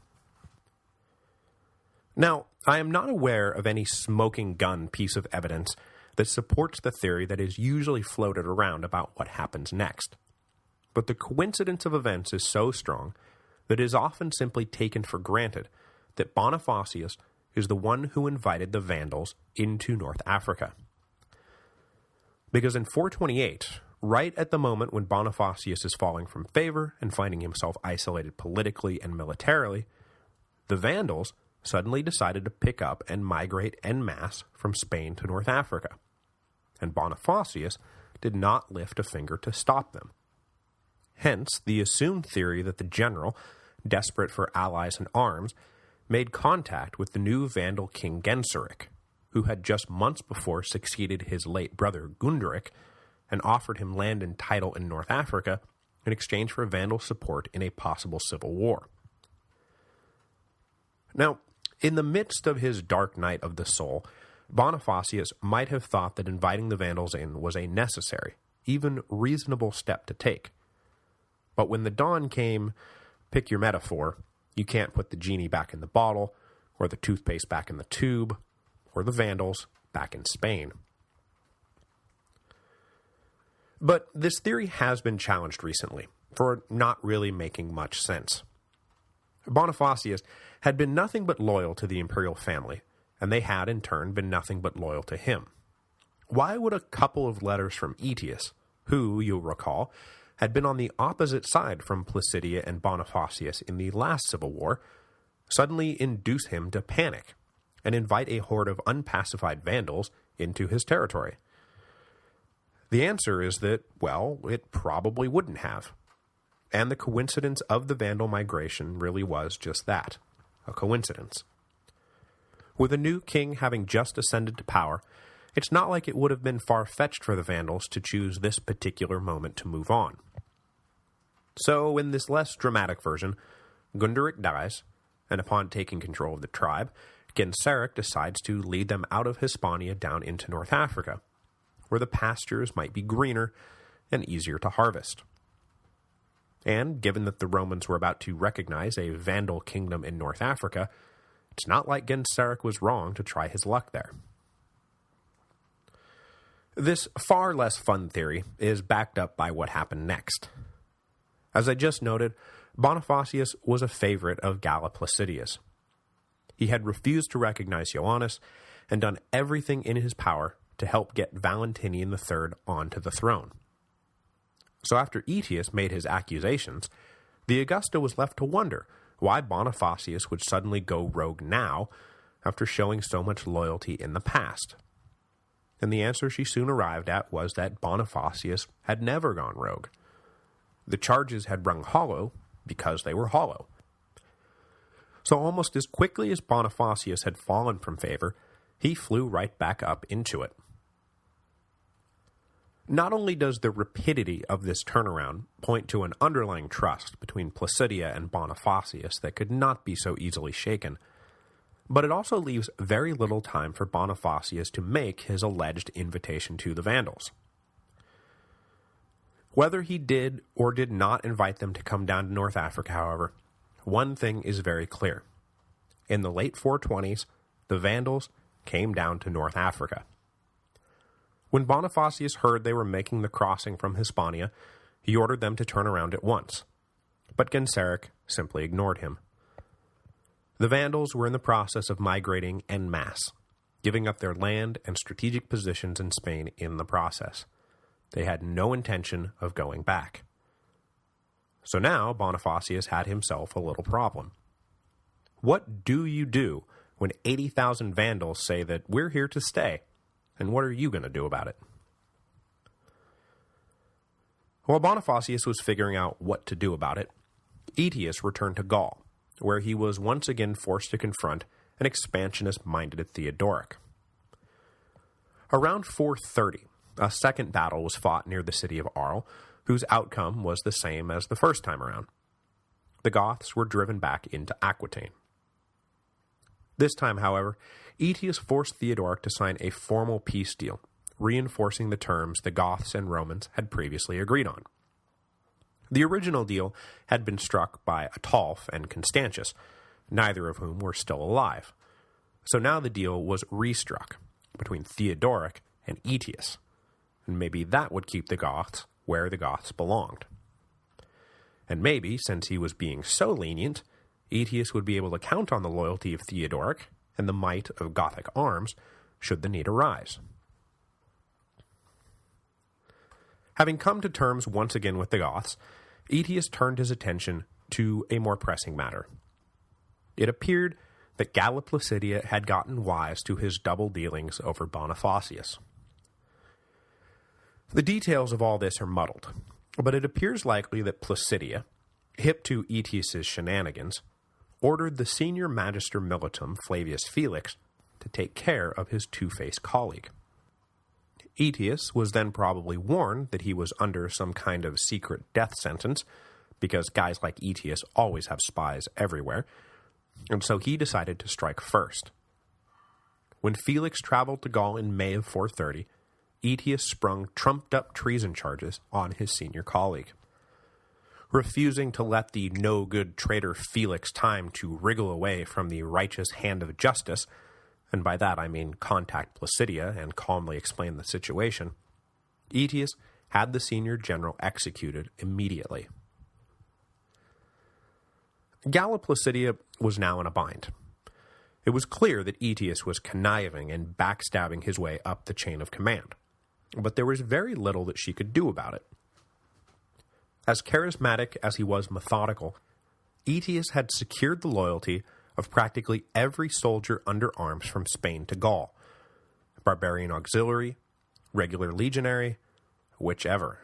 Now, I am not aware of any smoking gun piece of evidence that supports the theory that is usually floated around about what happens next. But the coincidence of events is so strong that it is often simply taken for granted that Bonifacius is the one who invited the Vandals into North Africa. Because in 428, right at the moment when Bonifacius is falling from favor and finding himself isolated politically and militarily, the Vandals suddenly decided to pick up and migrate en masse from Spain to North Africa, and Bonifacius did not lift a finger to stop them. Hence, the assumed theory that the general, desperate for allies and arms, made contact with the new Vandal king Genseric, who had just months before succeeded his late brother Gunderic, and offered him land and title in North Africa in exchange for Vandal support in a possible civil war. Now, in the midst of his dark night of the soul, Bonifacius might have thought that inviting the Vandals in was a necessary, even reasonable step to take. But when the dawn came, pick your metaphor, you can't put the genie back in the bottle, or the toothpaste back in the tube, or the Vandals back in Spain. But this theory has been challenged recently, for not really making much sense. Bonifacius had been nothing but loyal to the imperial family, and they had in turn been nothing but loyal to him. Why would a couple of letters from Aetius, who, you'll recall, had been on the opposite side from Placidia and Bonifacius in the last civil war, suddenly induce him to panic and invite a horde of unpacified Vandals into his territory? The answer is that, well, it probably wouldn't have. And the coincidence of the Vandal migration really was just that, a coincidence. With a new king having just ascended to power, it's not like it would have been far-fetched for the Vandals to choose this particular moment to move on. So, in this less dramatic version, Gunderic dies, and upon taking control of the tribe, Genseric decides to lead them out of Hispania down into North Africa, where the pastures might be greener and easier to harvest. And given that the Romans were about to recognize a Vandal kingdom in North Africa, it's not like Genseric was wrong to try his luck there. This far less fun theory is backed up by what happened next. As I just noted, Bonifacius was a favorite of Galla Placidius. He had refused to recognize Ioannis and done everything in his power to help get Valentinian III onto the throne. So after Aetius made his accusations, the Augusta was left to wonder why Bonifacius would suddenly go rogue now after showing so much loyalty in the past. And the answer she soon arrived at was that Bonifacius had never gone rogue. The charges had rung hollow because they were hollow. So almost as quickly as Bonifacius had fallen from favor, he flew right back up into it. Not only does the rapidity of this turnaround point to an underlying trust between Placidia and Bonifacius that could not be so easily shaken, but it also leaves very little time for Bonifacius to make his alleged invitation to the Vandals. Whether he did or did not invite them to come down to North Africa, however, one thing is very clear. In the late 420s, the Vandals came down to North Africa. When Bonifacius heard they were making the crossing from Hispania, he ordered them to turn around at once, but Genseric simply ignored him. The Vandals were in the process of migrating en masse, giving up their land and strategic positions in Spain in the process. They had no intention of going back. So now Bonifacius had himself a little problem. What do you do when 80,000 Vandals say that we're here to stay, and what are you going to do about it? While Bonifacius was figuring out what to do about it, Aetius returned to Gaul, where he was once again forced to confront an expansionist-minded Theodoric. Around 430, a second battle was fought near the city of Arles, whose outcome was the same as the first time around. The Goths were driven back into Aquitaine. This time, however, Aetius forced Theodoric to sign a formal peace deal, reinforcing the terms the Goths and Romans had previously agreed on. The original deal had been struck by Ataulf and Constantius, neither of whom were still alive. So now the deal was restruck between Theodoric and Aetius, and maybe that would keep the Goths where the Goths belonged. And maybe, since he was being so lenient, Aetius would be able to count on the loyalty of Theodoric and the might of Gothic arms should the need arise. Having come to terms once again with the Goths, Aetius turned his attention to a more pressing matter. It appeared that Galla Placidia had gotten wise to his double dealings over Bonifacius. The details of all this are muddled, but it appears likely that Placidia, hip to Aetius's shenanigans, ordered the senior magister militum Flavius Felix to take care of his two-faced colleague. Aetius was then probably warned that he was under some kind of secret death sentence, because guys like Aetius always have spies everywhere, and so he decided to strike first. When Felix traveled to Gaul in May of 430, Aetius sprung trumped-up treason charges on his senior colleague. Refusing to let the no-good traitor Felix time to wriggle away from the righteous hand of justice, and by that I mean contact Placidia and calmly explain the situation, Aetius had the senior general executed immediately. Galla Placidia was now in a bind. It was clear that Aetius was conniving and backstabbing his way up the chain of command, but there was very little that she could do about it. As charismatic as he was methodical, Aetius had secured the loyalty of practically every soldier under arms from Spain to Gaul, barbarian auxiliary, regular legionary, whichever.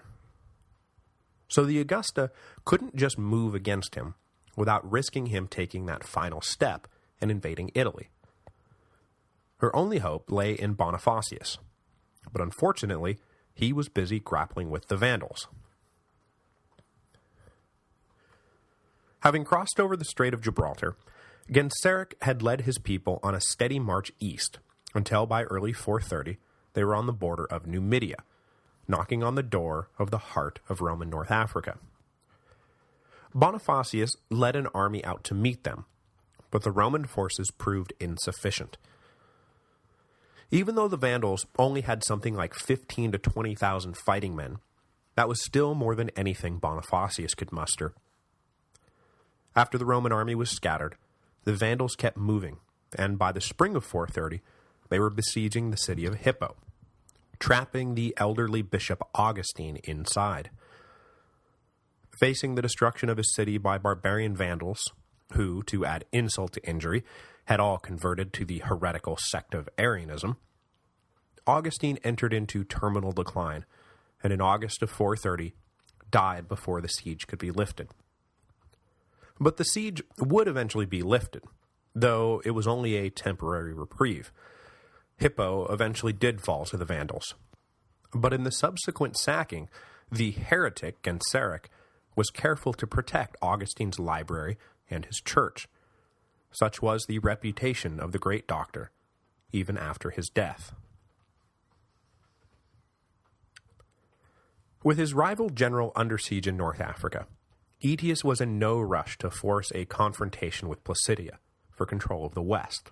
So the Augusta couldn't just move against him without risking him taking that final step and invading Italy. Her only hope lay in Bonifacius, but unfortunately, he was busy grappling with the Vandals. Having crossed over the Strait of Gibraltar, Genseric had led his people on a steady march east, until by early 430 they were on the border of Numidia, knocking on the door of the heart of Roman North Africa. Bonifacius led an army out to meet them, but the Roman forces proved insufficient. Even though the Vandals only had something like 15 to 20,000 fighting men, that was still more than anything Bonifacius could muster. After the Roman army was scattered, the Vandals kept moving, and by the spring of 430, they were besieging the city of Hippo, trapping the elderly Bishop Augustine inside. Facing the destruction of his city by barbarian Vandals, who, to add insult to injury, had all converted to the heretical sect of Arianism, Augustine entered into terminal decline, and in August of 430, died before the siege could be lifted. But the siege would eventually be lifted, though it was only a temporary reprieve. Hippo eventually did fall to the Vandals. But in the subsequent sacking, the heretic Genseric was careful to protect Augustine's library and his church. Such was the reputation of the great doctor, even after his death. With his rival general under siege in North Africa, Aetius was in no rush to force a confrontation with Placidia for control of the West.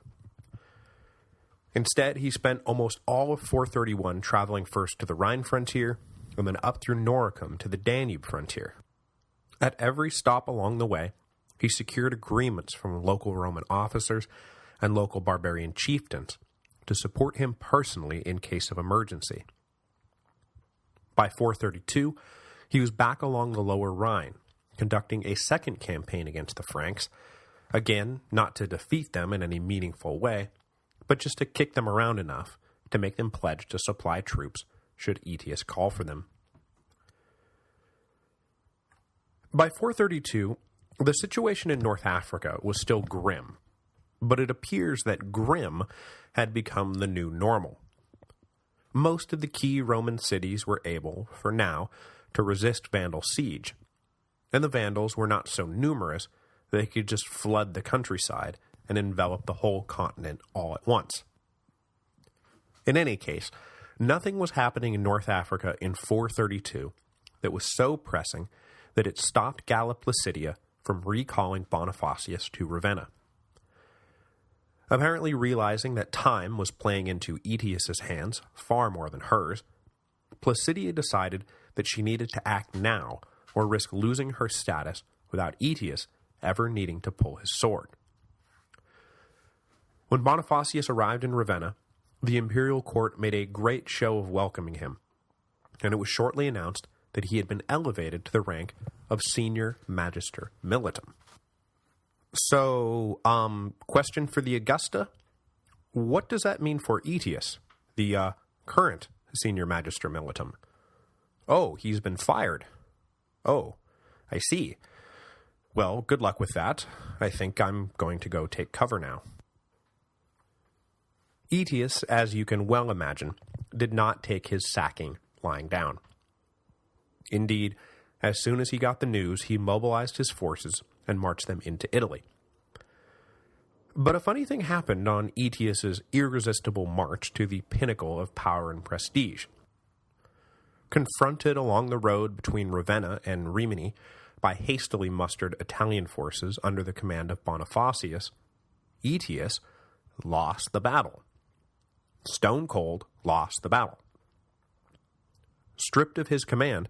Instead, he spent almost all of 431 traveling first to the Rhine frontier and then up through Noricum to the Danube frontier. At every stop along the way, he secured agreements from local Roman officers and local barbarian chieftains to support him personally in case of emergency. By 432, he was back along the lower Rhine, conducting a second campaign against the Franks, again, not to defeat them in any meaningful way, but just to kick them around enough to make them pledge to supply troops should Aetius call for them. By 432, the situation in North Africa was still grim, but it appears that grim had become the new normal. Most of the key Roman cities were able, for now, to resist Vandal siege, and the Vandals were not so numerous that they could just flood the countryside and envelop the whole continent all at once. In any case, nothing was happening in North Africa in 432 that was so pressing that it stopped Galla Placidia from recalling Bonifacius to Ravenna. Apparently realizing that time was playing into Aetius's hands far more than hers, Placidia decided that she needed to act now or risk losing her status without Aetius ever needing to pull his sword. When Bonifacius arrived in Ravenna, the imperial court made a great show of welcoming him, and it was shortly announced that he had been elevated to the rank of Senior Magister Militum. So, question for the Augusta, what does that mean for Aetius, the current Senior Magister Militum? Oh, he's been fired. Oh, I see. Well, good luck with that. I think I'm going to go take cover now. Aetius, as you can well imagine, did not take his sacking lying down. Indeed, as soon as he got the news, he mobilized his forces and marched them into Italy. But a funny thing happened on Aetius's irresistible march to the pinnacle of power and prestige. Confronted along the road between Ravenna and Rimini by hastily mustered Italian forces under the command of Bonifacius, Aetius lost the battle. Stone cold lost the battle. Stripped of his command,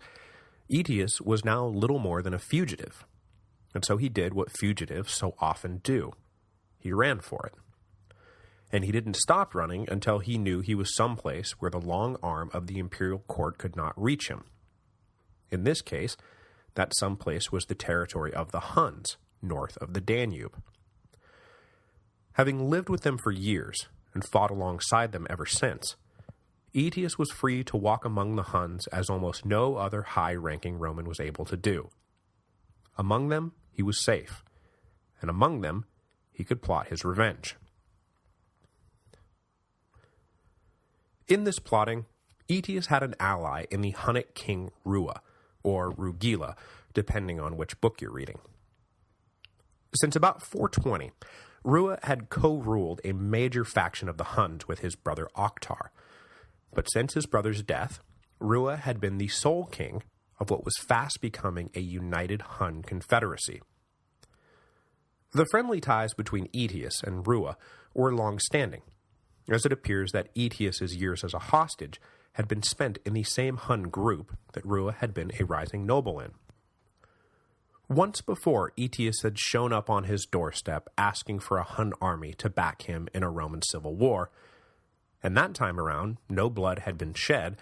Aetius was now little more than a fugitive, and so he did what fugitives so often do. He ran for it. And he didn't stop running until he knew he was someplace where the long arm of the imperial court could not reach him. In this case, that someplace was the territory of the Huns, north of the Danube. Having lived with them for years, and fought alongside them ever since, Aetius was free to walk among the Huns as almost no other high-ranking Roman was able to do. Among them, he was safe, and among them, he could plot his revenge. In this plotting, Aetius had an ally in the Hunnic king Rua, or Rugila, depending on which book you're reading. Since about 420, Rua had co-ruled a major faction of the Huns with his brother Oktar, but since his brother's death, Rua had been the sole king of what was fast becoming a united Hun confederacy. The friendly ties between Aetius and Rua were long-standing, as it appears that Aetius's years as a hostage had been spent in the same Hun group that Rua had been a rising noble in. Once before, Aetius had shown up on his doorstep asking for a Hun army to back him in a Roman civil war, and that time around, no blood had been shed,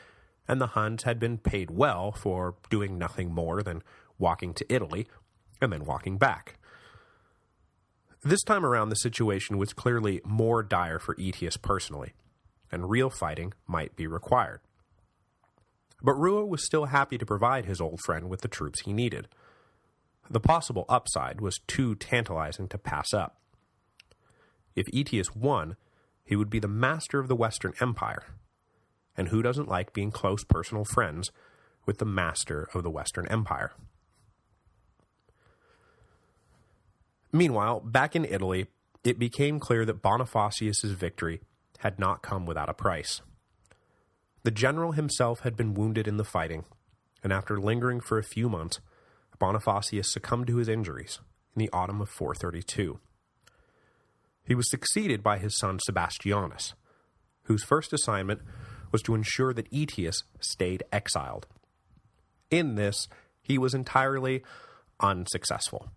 and the Huns had been paid well for doing nothing more than walking to Italy and then walking back. This time around, the situation was clearly more dire for Aetius personally, and real fighting might be required. But Rua was still happy to provide his old friend with the troops he needed. The possible upside was too tantalizing to pass up. If Aetius won, he would be the master of the Western Empire, and who doesn't like being close personal friends with the master of the Western Empire? Meanwhile, back in Italy, it became clear that Bonifacius's victory had not come without a price. The general himself had been wounded in the fighting, and after lingering for a few months, Bonifacius succumbed to his injuries in the autumn of 432. He was succeeded by his son Sebastianus, whose first assignment was to ensure that Aetius stayed exiled. In this, he was entirely unsuccessful.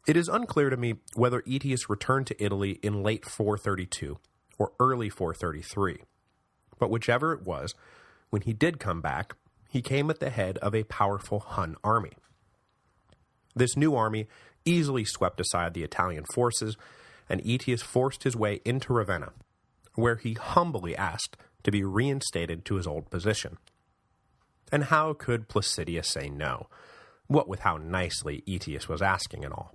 It is unclear to me whether Aetius returned to Italy in late 432 or early 433, but whichever it was, when he did come back, he came at the head of a powerful Hun army. This new army easily swept aside the Italian forces, and Aetius forced his way into Ravenna, where he humbly asked to be reinstated to his old position. And how could Placidia say no, what with how nicely Aetius was asking and all?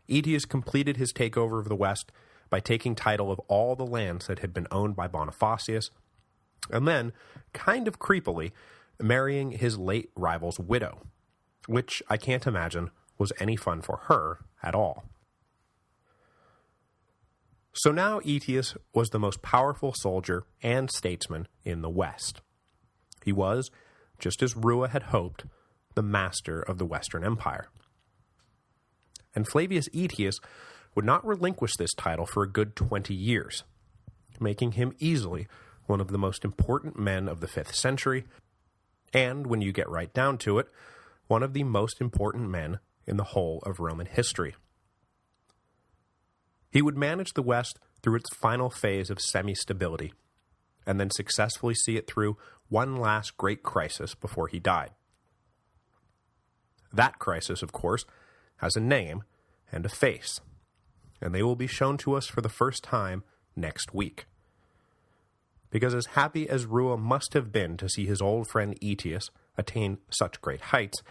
Aetius completed his takeover of the West by taking title of all the lands that had been owned by Bonifacius, and then, kind of creepily, marrying his late rival's widow, which I can't imagine was any fun for her at all. So now Aetius was the most powerful soldier and statesman in the West. He was, just as Rua had hoped, the master of the Western Empire. And Flavius Aetius would not relinquish this title for a good 20 years, making him easily one of the most important men of the 5th century, and, when you get right down to it, one of the most important men in the whole of Roman history. He would manage the West through its final phase of semi-stability, and then successfully see it through one last great crisis before he died. That crisis, of course, has a name and a face, and they will be shown to us for the first time next week. Because as happy as Rua must have been to see his old friend Aetius attain such great heights,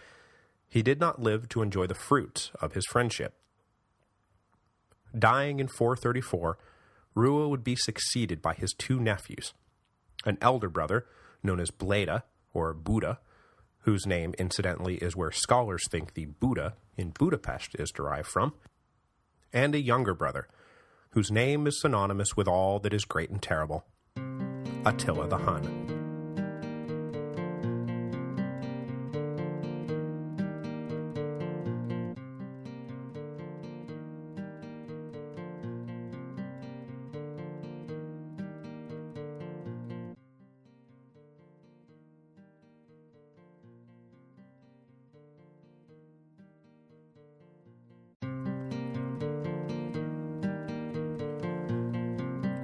he did not live to enjoy the fruits of his friendship. Dying in 434, Rua would be succeeded by his 2 nephews, an elder brother known as Bleda, or Buddha, whose name, incidentally, is where scholars think the Buddha in Budapest is derived from, and a younger brother, whose name is synonymous with all that is great and terrible, Attila the Hun.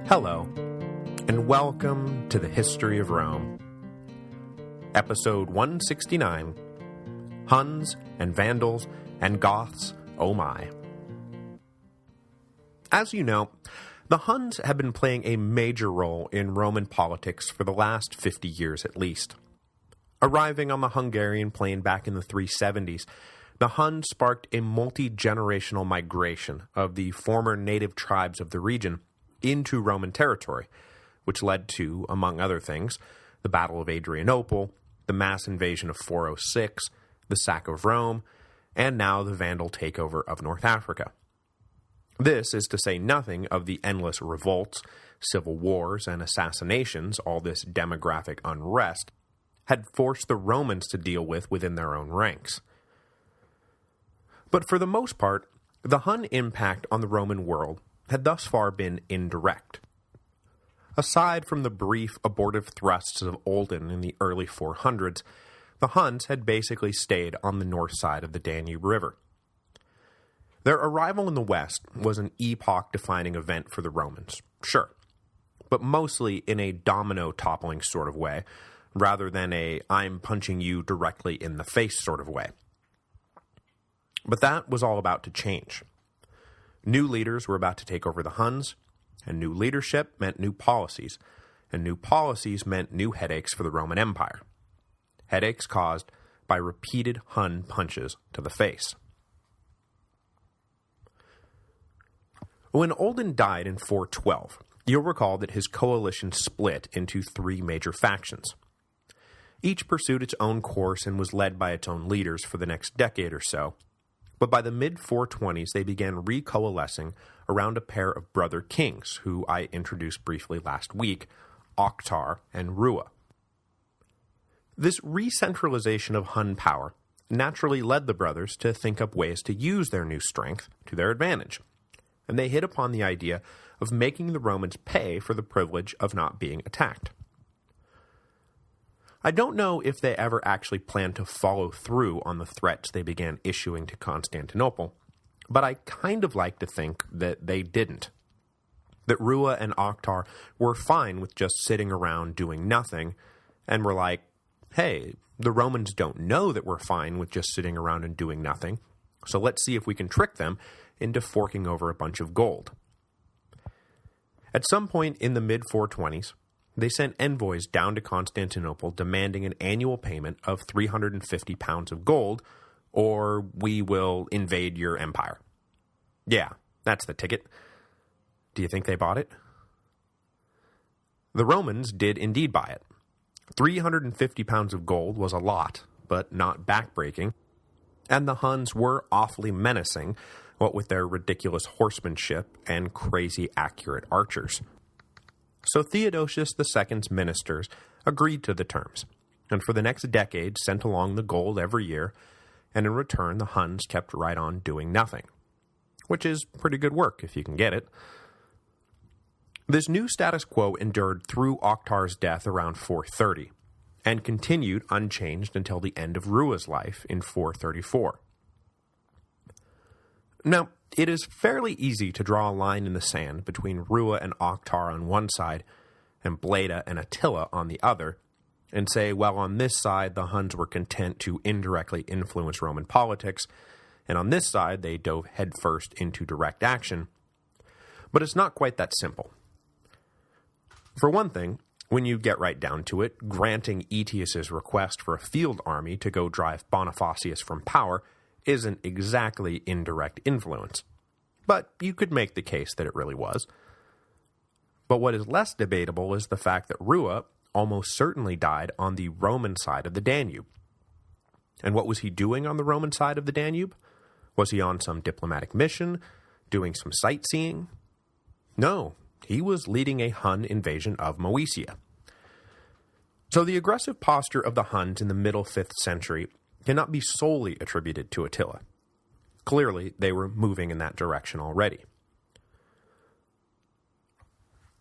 Hello, and welcome to the History of Rome. Episode 169, Huns and Vandals and Goths, oh my. As you know, the Huns have been playing a major role in Roman politics for the last 50 years at least. Arriving on the Hungarian plain back in the 370s, the Huns sparked a multi-generational migration of the former native tribes of the region into Roman territory, which led to, among other things, the Battle of Adrianople, the mass invasion of 406, the sack of Rome, and now the Vandal takeover of North Africa. This is to say nothing of the endless revolts, civil wars, and assassinations all this demographic unrest had forced the Romans to deal with within their own ranks. But for the most part, the Hun impact on the Roman world had thus far been indirect. Aside from the brief abortive thrusts of Olden in the early 400s, the Huns had basically stayed on the north side of the Danube River. Their arrival in the west was an epoch-defining event for the Romans, sure, but mostly in a domino-toppling sort of way, rather than a I'm punching you directly in the face sort of way. But that was all about to change. New leaders were about to take over the Huns, and new leadership meant new policies, and new policies meant new headaches for the Roman Empire. Headaches caused by repeated Hun punches to the face. When Olden died in 412, you'll recall that his coalition split into 3 major factions. Each pursued its own course and was led by its own leaders for the next decade or so, but by the mid-420s they began recoalescing around a pair of brother kings, who I introduced briefly last week, Oktar and Rua. This re-centralization of Hun power naturally led the brothers to think up ways to use their new strength to their advantage, and they hit upon the idea of making the Romans pay for the privilege of not being attacked. I don't know if they ever actually planned to follow through on the threats they began issuing to Constantinople, but I kind of like to think that they didn't. that Rua and Oktar were fine with just sitting around doing nothing, and were like, hey, the Romans don't know that we're fine with just sitting around and doing nothing, so let's see if we can trick them into forking over a bunch of gold. At some point in the mid-420s, they sent envoys down to Constantinople demanding an annual payment of 350 pounds of gold, or we will invade your empire. Yeah, that's the ticket. Do you think they bought it? The Romans did indeed buy it. 350 pounds of gold was a lot, but not backbreaking, and the Huns were awfully menacing, what with their ridiculous horsemanship and crazy accurate archers. So Theodosius II's ministers agreed to the terms, and for the next decade sent along the gold every year, and in return the Huns kept right on doing nothing, which is pretty good work if you can get it. This new status quo endured through Oktar's death around 430, and continued unchanged until the end of Rua's life in 434. Now, it is fairly easy to draw a line in the sand between Rua and Oktar on one side, and Bleda and Attila on the other, and say, well, on this side the Huns were content to indirectly influence Roman politics, and on this side they dove headfirst into direct action. But it's not quite that simple. For one thing, when you get right down to it, granting Aetius's request for a field army to go drive Bonifacius from power isn't exactly indirect influence, but you could make the case that it really was. But what is less debatable is the fact that Rua almost certainly died on the Roman side of the Danube. And what was he doing on the Roman side of the Danube? Was he on some diplomatic mission, doing some sightseeing? No, he was leading a Hun invasion of Moesia. So the aggressive posture of the Huns in the middle 5th century cannot be solely attributed to Attila. Clearly, they were moving in that direction already.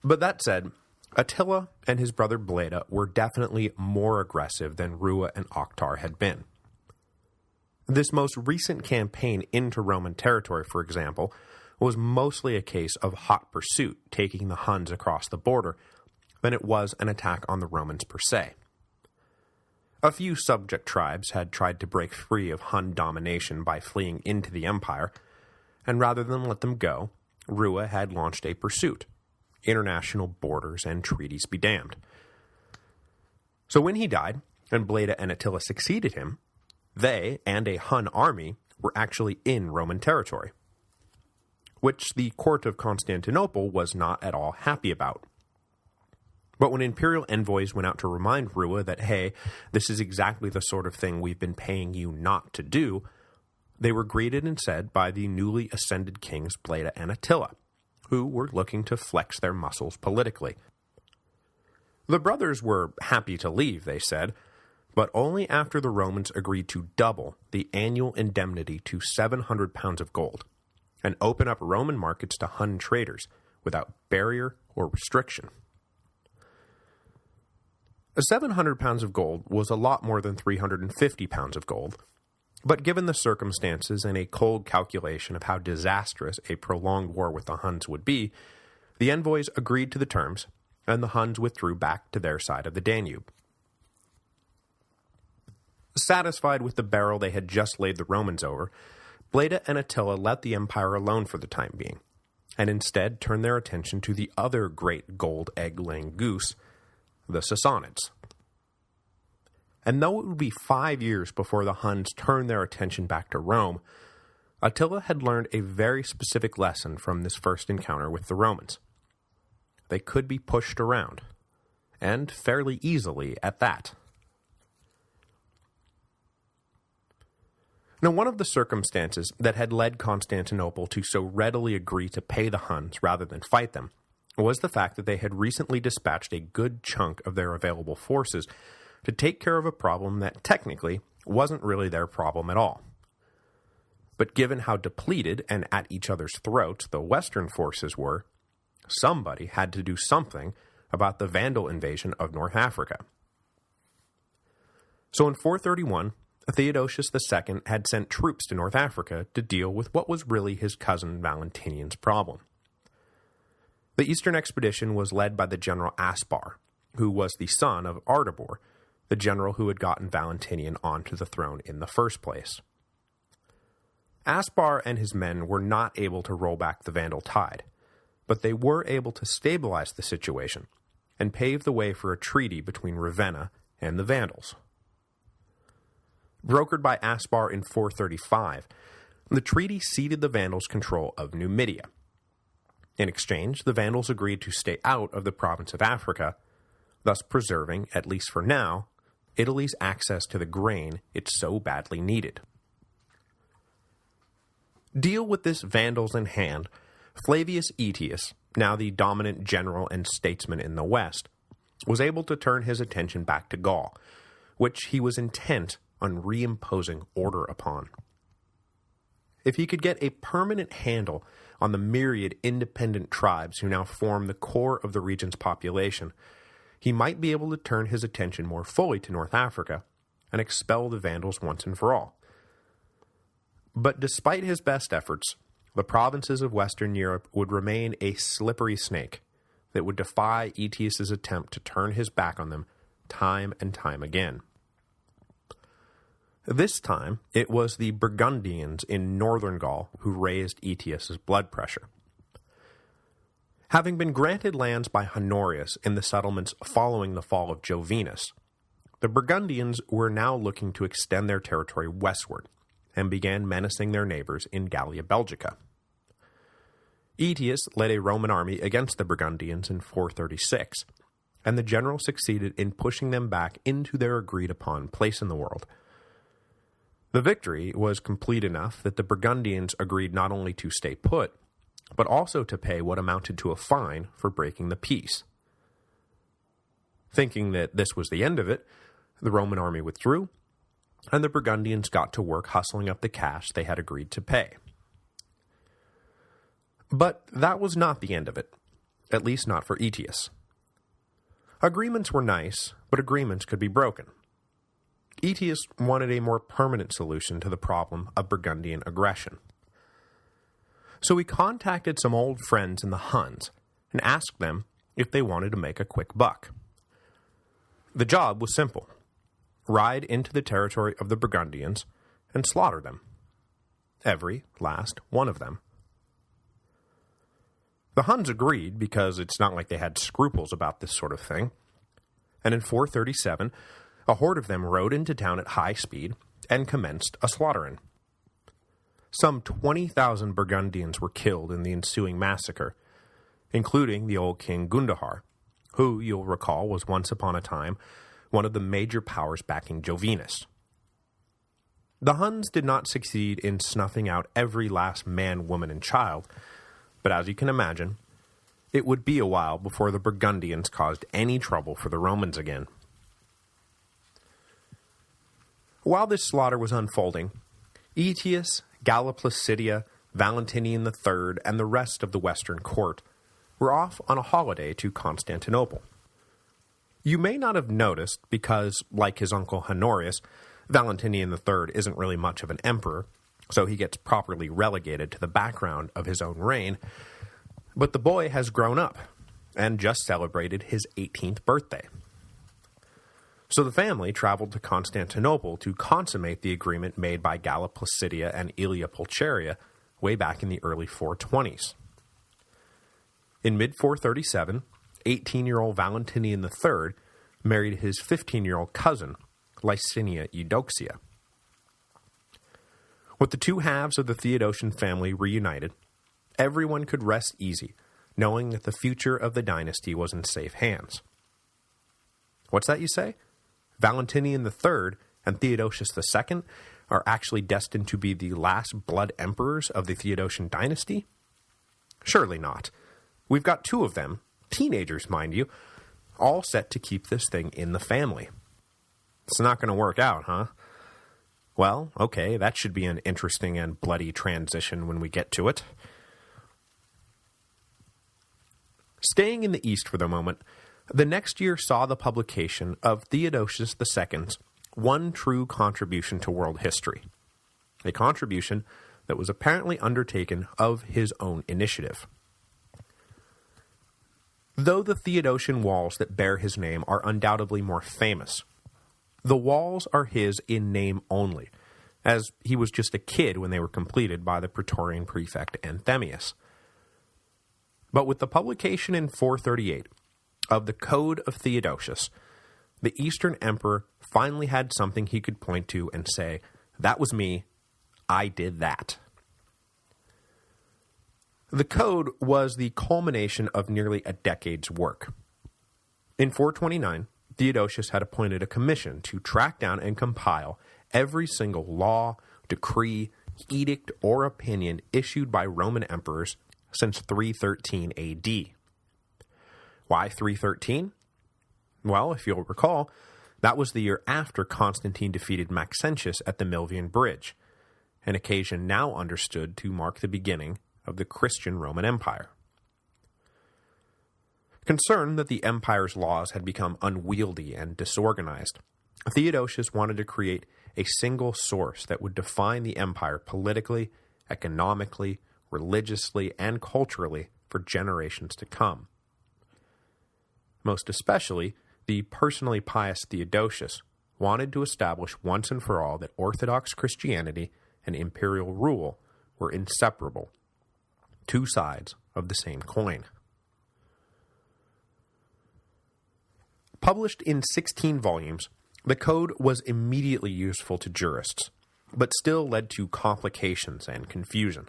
But that said, Attila and his brother Bleda were definitely more aggressive than Rua and Oktar had been. This most recent campaign into Roman territory, for example, was mostly a case of hot pursuit taking the Huns across the border than it was an attack on the Romans per se. A few subject tribes had tried to break free of Hun domination by fleeing into the empire, and rather than let them go, Rua had launched a pursuit. International borders and treaties be damned. So when he died, and Bleda and Attila succeeded him, they and a Hun army were actually in Roman territory, which the court of Constantinople was not at all happy about. But when imperial envoys went out to remind Rua that, hey, this is exactly the sort of thing we've been paying you not to do, they were greeted instead by the newly ascended kings Bleda and Attila, who were looking to flex their muscles politically. The brothers were happy to leave, they said, but only after the Romans agreed to double the annual indemnity to 700 pounds of gold, and open up Roman markets to Hun traders without barrier or restriction. 700 pounds of gold was a lot more than 350 pounds of gold, but given the circumstances and a cold calculation of how disastrous a prolonged war with the Huns would be, the envoys agreed to the terms, and the Huns withdrew back to their side of the Danube. Satisfied with the barrel they had just laid the Romans over, Bleda and Attila let the empire alone for the time being, and instead turned their attention to the other great gold egg-laying goose, the Sassanids. And though it would be 5 years before the Huns turned their attention back to Rome, Attila had learned a very specific lesson from this first encounter with the Romans. They could be pushed around, and fairly easily at that. Now, one of the circumstances that had led Constantinople to so readily agree to pay the Huns rather than fight them was the fact that they had recently dispatched a good chunk of their available forces to take care of a problem that technically wasn't really their problem at all. But given how depleted and at each other's throats the Western forces were, somebody had to do something about the Vandal invasion of North Africa. So in 431, Theodosius II had sent troops to North Africa to deal with what was really his cousin Valentinian's problem. The eastern expedition was led by the general Aspar, who was the son of Ardabor, the general who had gotten Valentinian onto the throne in the first place. Aspar and his men were not able to roll back the Vandal tide, but they were able to stabilize the situation and pave the way for a treaty between Ravenna and the Vandals. Brokered by Aspar in 435, the treaty ceded the Vandals control of Numidia. In exchange, the Vandals agreed to stay out of the province of Africa, thus preserving, at least for now, Italy's access to the grain it so badly needed. Deal with this Vandals in hand, Flavius Aetius, now the dominant general and statesman in the West, was able to turn his attention back to Gaul, which he was intent on reimposing order upon. If he could get a permanent handle on the myriad independent tribes who now form the core of the region's population, he might be able to turn his attention more fully to North Africa and expel the Vandals once and for all. But despite his best efforts, the provinces of Western Europe would remain a slippery snake that would defy Aetius' attempt to turn his back on them time and time again. This time, it was the Burgundians in northern Gaul who raised Aetius' blood pressure. Having been granted lands by Honorius in the settlements following the fall of Jovinus, the Burgundians were now looking to extend their territory westward, and began menacing their neighbors in Gallia Belgica. Aetius led a Roman army against the Burgundians in 436, and the general succeeded in pushing them back into their agreed-upon place in the world. The victory was complete enough that the Burgundians agreed not only to stay put, but also to pay what amounted to a fine for breaking the peace. Thinking that this was the end of it, the Roman army withdrew, and the Burgundians got to work hustling up the cash they had agreed to pay. But that was not the end of it, at least not for Aetius. Agreements were nice, but agreements could be broken. Aetius wanted a more permanent solution to the problem of Burgundian aggression. So he contacted some old friends in the Huns and asked them if they wanted to make a quick buck. The job was simple: ride into the territory of the Burgundians and slaughter them. Every last one of them. The Huns agreed because it's not like they had scruples about this sort of thing, and in 437, a horde of them rode into town at high speed and commenced a slaughtering. Some 20,000 Burgundians were killed in the ensuing massacre, including the old king Gundahar, who, you'll recall, was once upon a time one of the major powers backing Jovinus. The Huns did not succeed in snuffing out every last man, woman, and child, but as you can imagine, it would be a while before the Burgundians caused any trouble for the Romans again. While this slaughter was unfolding, Aetius, Galla Placidia, Valentinian III, and the rest of the Western court were off on a holiday to Constantinople. You may not have noticed because, like his uncle Honorius, Valentinian III isn't really much of an emperor, so he gets properly relegated to the background of his own reign, but the boy has grown up and just celebrated his 18th birthday. So the family traveled to Constantinople to consummate the agreement made by Galla Placidia and Aelia Pulcheria way back in the early 420s. In mid-437, 18-year-old Valentinian III married his 15-year-old cousin, Licinia Eudoxia. With the two halves of the Theodosian family reunited, everyone could rest easy, knowing that the future of the dynasty was in safe hands. What's that you say? Valentinian III and Theodosius II are actually destined to be the last blood emperors of the Theodosian dynasty? Surely not. We've got two of them, teenagers mind you, all set to keep this thing in the family. It's not going to work out, huh? Well, okay, that should be an interesting and bloody transition when we get to it. Staying in the East for the moment, the next year saw the publication of Theodosius II's one true contribution to world history, a contribution that was apparently undertaken of his own initiative. Though the Theodosian walls that bear his name are undoubtedly more famous, the walls are his in name only, as he was just a kid when they were completed by the Praetorian prefect Anthemius. But with the publication in 438 of the Code of Theodosius, the Eastern Emperor finally had something he could point to and say, "That was me, I did that." The Code was the culmination of nearly a decade's work. In 429, Theodosius had appointed a commission to track down and compile every single law, decree, edict, or opinion issued by Roman emperors since 313 AD. Why 313? Well, if you'll recall, that was the year after Constantine defeated Maxentius at the Milvian Bridge, an occasion now understood to mark the beginning of the Christian Roman Empire. Concerned that the empire's laws had become unwieldy and disorganized, Theodosius wanted to create a single source that would define the empire politically, economically, religiously, and culturally for generations to come. Most especially, the personally pious Theodosius wanted to establish once and for all that Orthodox Christianity and imperial rule were inseparable, two sides of the same coin. Published in 16 volumes, the Code was immediately useful to jurists, but still led to complications and confusion.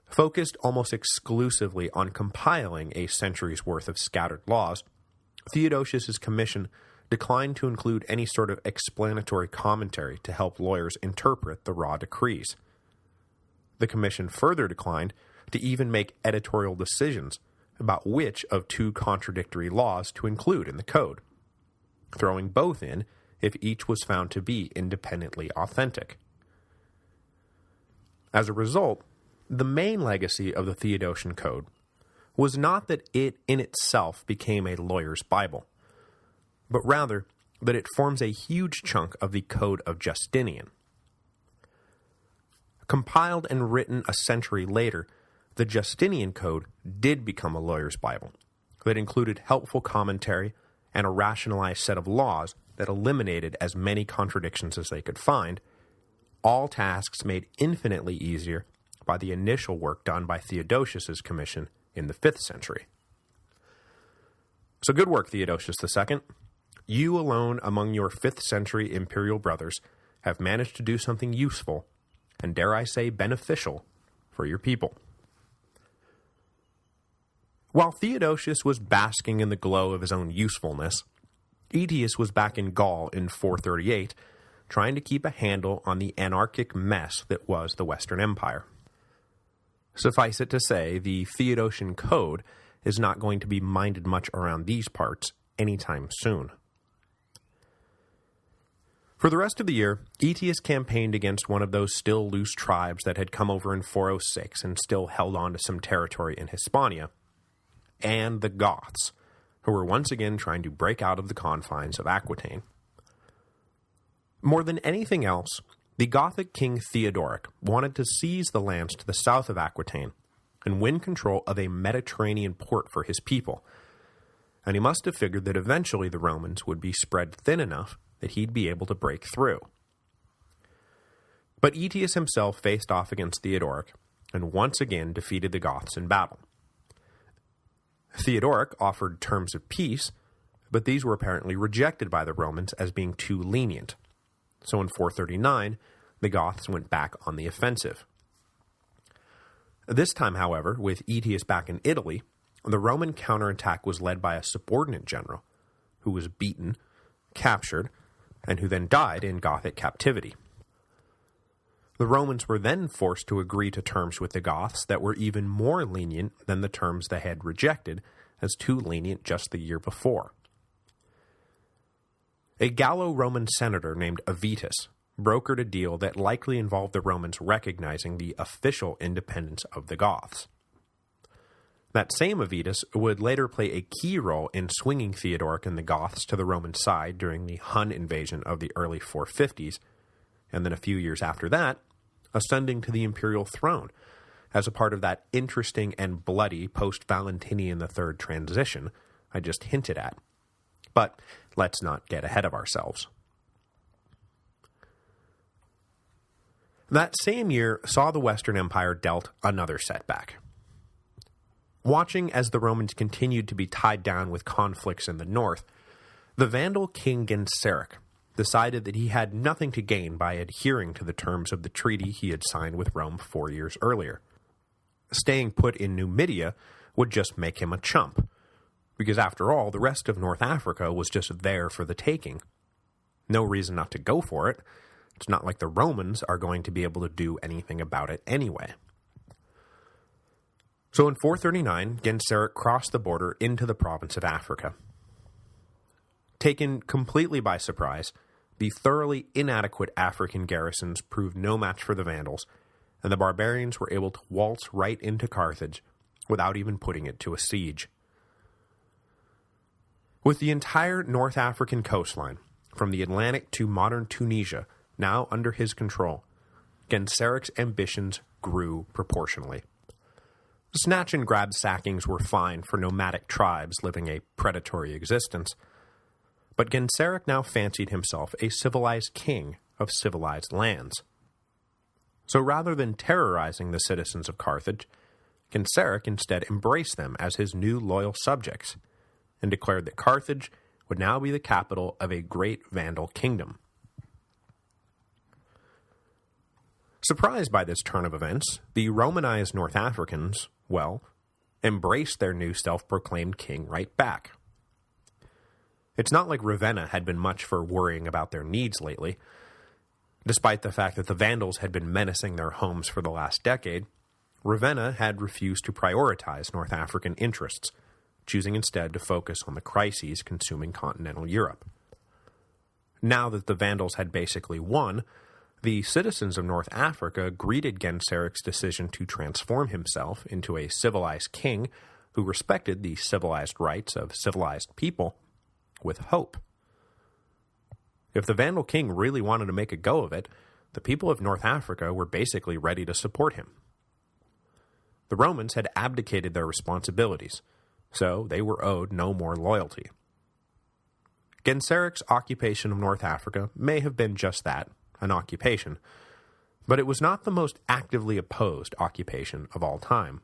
Focused almost exclusively on compiling a century's worth of scattered laws, Theodosius's commission declined to include any sort of explanatory commentary to help lawyers interpret the raw decrees. The commission further declined to even make editorial decisions about which of two contradictory laws to include in the Code, throwing both in if each was found to be independently authentic. As a result, the main legacy of the Theodosian Code was not that it in itself became a lawyer's Bible, but rather that it forms a huge chunk of the Code of Justinian. Compiled and written a century later, the Justinian Code did become a lawyer's Bible that included helpful commentary and a rationalized set of laws that eliminated as many contradictions as they could find, all tasks made infinitely easier by the initial work done by Theodosius's commission in the 5th century. So good work, Theodosius II. You alone among your 5th century imperial brothers have managed to do something useful, and dare I say beneficial, for your people. While Theodosius was basking in the glow of his own usefulness, Aetius was back in Gaul in 438, trying to keep a handle on the anarchic mess that was the Western Empire. Suffice it to say, the Theodosian Code is not going to be minded much around these parts anytime soon. For the rest of the year, Aetius campaigned against one of those still loose tribes that had come over in 406 and still held on to some territory in Hispania, and the Goths, who were once again trying to break out of the confines of Aquitaine. More than anything else, the Gothic king Theodoric wanted to seize the lands to the south of Aquitaine and win control of a Mediterranean port for his people, and he must have figured that eventually the Romans would be spread thin enough that he'd be able to break through. But Aetius himself faced off against Theodoric, and once again defeated the Goths in battle. Theodoric offered terms of peace, but these were apparently rejected by the Romans as being too lenient. So in 439, the Goths went back on the offensive. This time, however, with Aetius back in Italy, the Roman counterattack was led by a subordinate general, who was beaten, captured, and who then died in Gothic captivity. The Romans were then forced to agree to terms with the Goths that were even more lenient than the terms they had rejected as too lenient just the year before. A Gallo-Roman senator named Aetius brokered a deal that likely involved the Romans recognizing the official independence of the Goths. That same Aetius would later play a key role in swinging Theodoric and the Goths to the Roman side during the Hun invasion of the early 450s, and then a few years after that, ascending to the imperial throne, as a part of that interesting and bloody post-Valentinian III transition I just hinted at. But let's not get ahead of ourselves. That same year saw the Western Empire dealt another setback. Watching as the Romans continued to be tied down with conflicts in the north, the Vandal king Genseric decided that he had nothing to gain by adhering to the terms of the treaty he had signed with Rome 4 years earlier. Staying put in Numidia would just make him a chump, because after all, the rest of North Africa was just there for the taking. No reason not to go for it. It's not like the Romans are going to be able to do anything about it anyway. So in 439, Genseric crossed the border into the province of Africa. Taken completely by surprise, the thoroughly inadequate African garrisons proved no match for the Vandals, and the barbarians were able to waltz right into Carthage without even putting it to a siege. With the entire North African coastline, from the Atlantic to modern Tunisia, now under his control, Genseric's ambitions grew proportionally. Snatch and grab sackings were fine for nomadic tribes living a predatory existence, but Genseric now fancied himself a civilized king of civilized lands. So rather than terrorizing the citizens of Carthage, Genseric instead embraced them as his new loyal subjects, and declared that Carthage would now be the capital of a great Vandal kingdom. Surprised by this turn of events, the Romanized North Africans, well, embraced their new self-proclaimed king right back. It's not like Ravenna had been much for worrying about their needs lately. Despite the fact that the Vandals had been menacing their homes for the last decade, Ravenna had refused to prioritize North African interests, choosing instead to focus on the crises consuming continental Europe. Now that the Vandals had basically won, the citizens of North Africa greeted Genseric's decision to transform himself into a civilized king who respected the civilized rights of civilized people with hope. If the Vandal king really wanted to make a go of it, the people of North Africa were basically ready to support him. The Romans had abdicated their responsibilities, so they were owed no more loyalty. Genseric's occupation of North Africa may have been just that, an occupation, but it was not the most actively opposed occupation of all time.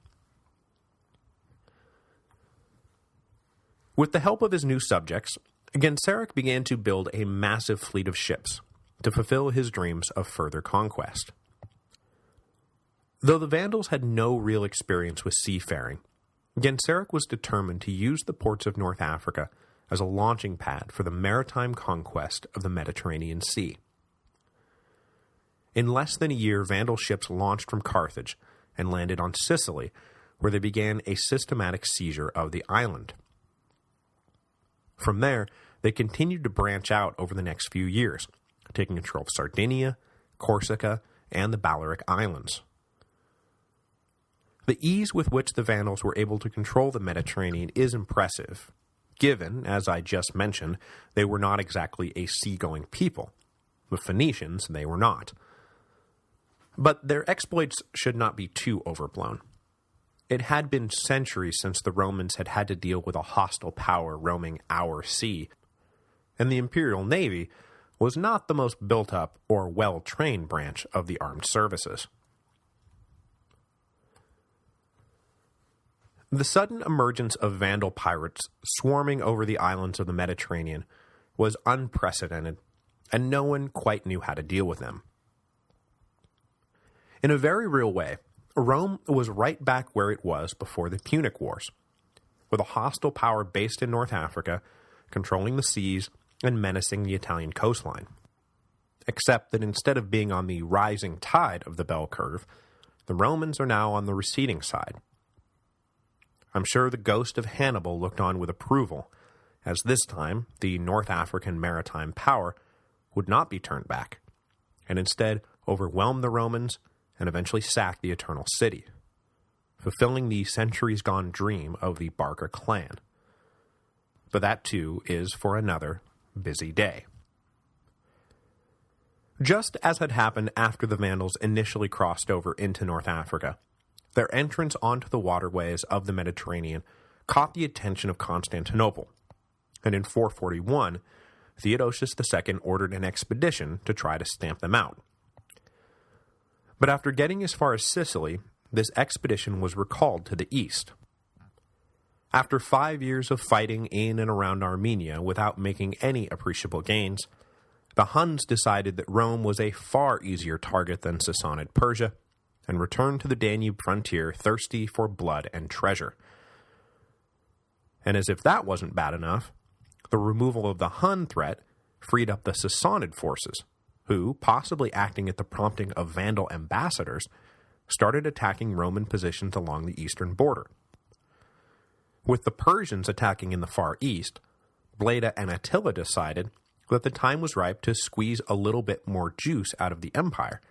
With the help of his new subjects, Genseric began to build a massive fleet of ships to fulfill his dreams of further conquest. Though the Vandals had no real experience with seafaring, Genseric was determined to use the ports of North Africa as a launching pad for the maritime conquest of the Mediterranean Sea. In less than a year, Vandal ships launched from Carthage and landed on Sicily, where they began a systematic seizure of the island. From there, they continued to branch out over the next few years, taking control of Sardinia, Corsica, and the Balearic Islands. The ease with which the Vandals were able to control the Mediterranean is impressive, given, as I just mentioned, they were not exactly a seagoing people. The Phoenicians, they were not. But their exploits should not be too overblown. It had been centuries since the Romans had had to deal with a hostile power roaming our sea, and the Imperial Navy was not the most built-up or well-trained branch of the armed services. The sudden emergence of Vandal pirates swarming over the islands of the Mediterranean was unprecedented, and no one quite knew how to deal with them. In a very real way, Rome was right back where it was before the Punic Wars, with a hostile power based in North Africa, controlling the seas and menacing the Italian coastline. Except that instead of being on the rising tide of the bell curve, the Romans are now on the receding side. I'm sure the ghost of Hannibal looked on with approval, as this time the North African maritime power would not be turned back, and instead overwhelm the Romans and eventually sack the Eternal City, fulfilling the centuries-gone dream of the Barca clan. But that, too, is for another busy day. Just as had happened after the Vandals initially crossed over into North Africa, their entrance onto the waterways of the Mediterranean caught the attention of Constantinople, and in 441, Theodosius II ordered an expedition to try to stamp them out. But after getting as far as Sicily, this expedition was recalled to the east. After 5 years of fighting in and around Armenia without making any appreciable gains, the Huns decided that Rome was a far easier target than Sassanid Persia, and returned to the Danube frontier thirsty for blood and treasure. And as if that wasn't bad enough, the removal of the Hun threat freed up the Sassanid forces, who, possibly acting at the prompting of Vandal ambassadors, started attacking Roman positions along the eastern border. With the Persians attacking in the far east, Bleda and Attila decided that the time was ripe to squeeze a little bit more juice out of the empire,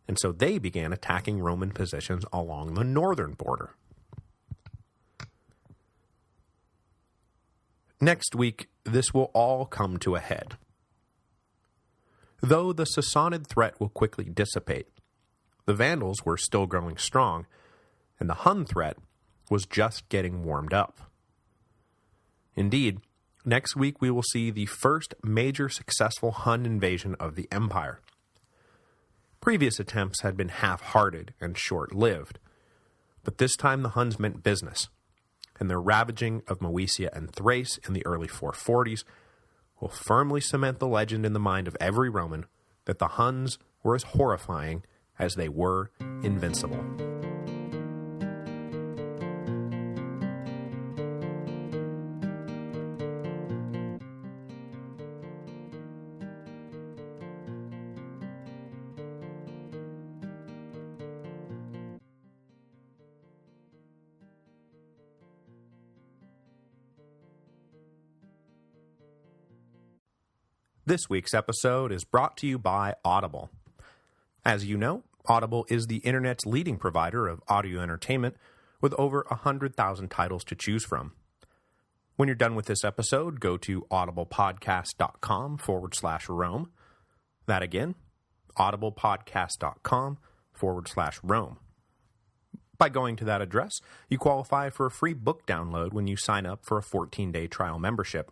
and so they began attacking Roman positions along the northern border. Next week, this will all come to a head. Though the Sassanid threat will quickly dissipate, the Vandals were still growing strong, and the Hun threat was just getting warmed up. Indeed, next week we will see the first major successful Hun invasion of the empire. Previous attempts had been half-hearted and short-lived, but this time the Huns meant business, and their ravaging of Moesia and Thrace in the early 440s will firmly cement the legend in the mind of every Roman that the Huns were as horrifying as they were invincible. This week's episode is brought to you by Audible. As you know, Audible is the internet's leading provider of audio entertainment with over 100,000 titles to choose from. When you're done with this episode, go to audiblepodcast.com/Rome. That again, audiblepodcast.com/Rome. By going to that address, you qualify for a free book download when you sign up for a 14-day trial membership.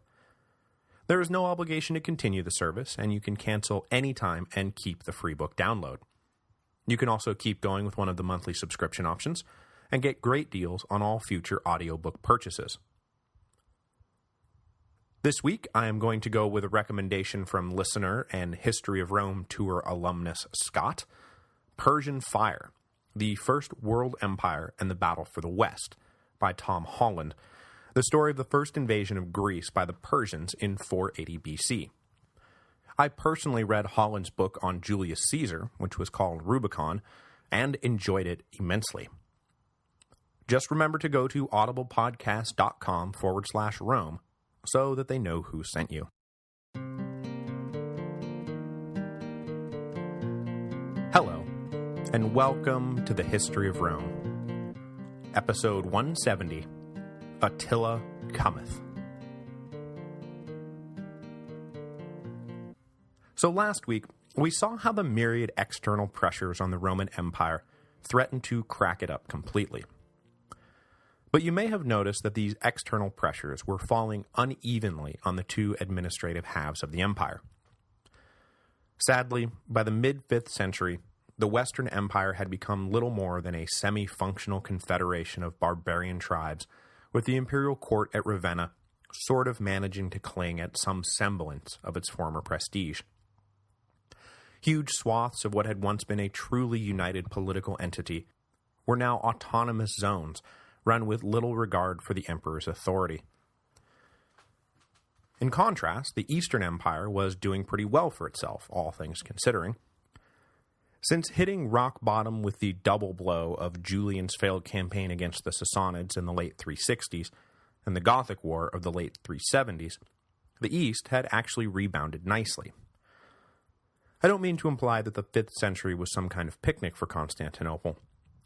There is no obligation to continue the service, and you can cancel anytime and keep the free book download. You can also keep going with one of the monthly subscription options, and get great deals on all future audiobook purchases. This week, I am going to go with a recommendation from listener and History of Rome tour alumnus Scott, Persian Fire, The First World Empire and the Battle for the West, by Tom Holland, the story of the first invasion of Greece by the Persians in 480 BC. I personally read Holland's book on Julius Caesar, which was called Rubicon, and enjoyed it immensely. Just remember to go to audiblepodcast.com/Rome so that they know who sent you. Hello, and welcome to the History of Rome. Episode 170, Attila Cometh. So last week, we saw how the myriad external pressures on the Roman Empire threatened to crack it up completely. But you may have noticed that these external pressures were falling unevenly on the two administrative halves of the empire. Sadly, by the mid-5th century, the Western Empire had become little more than a semi-functional confederation of barbarian tribes, with the imperial court at Ravenna sort of managing to cling at some semblance of its former prestige. Huge swaths of what had once been a truly united political entity were now autonomous zones run with little regard for the emperor's authority. In contrast, the Eastern Empire was doing pretty well for itself, all things considering. Since hitting rock bottom with the double blow of Julian's failed campaign against the Sassanids in the late 360s and the Gothic War of the late 370s, the East had actually rebounded nicely. I don't mean to imply that the 5th century was some kind of picnic for Constantinople,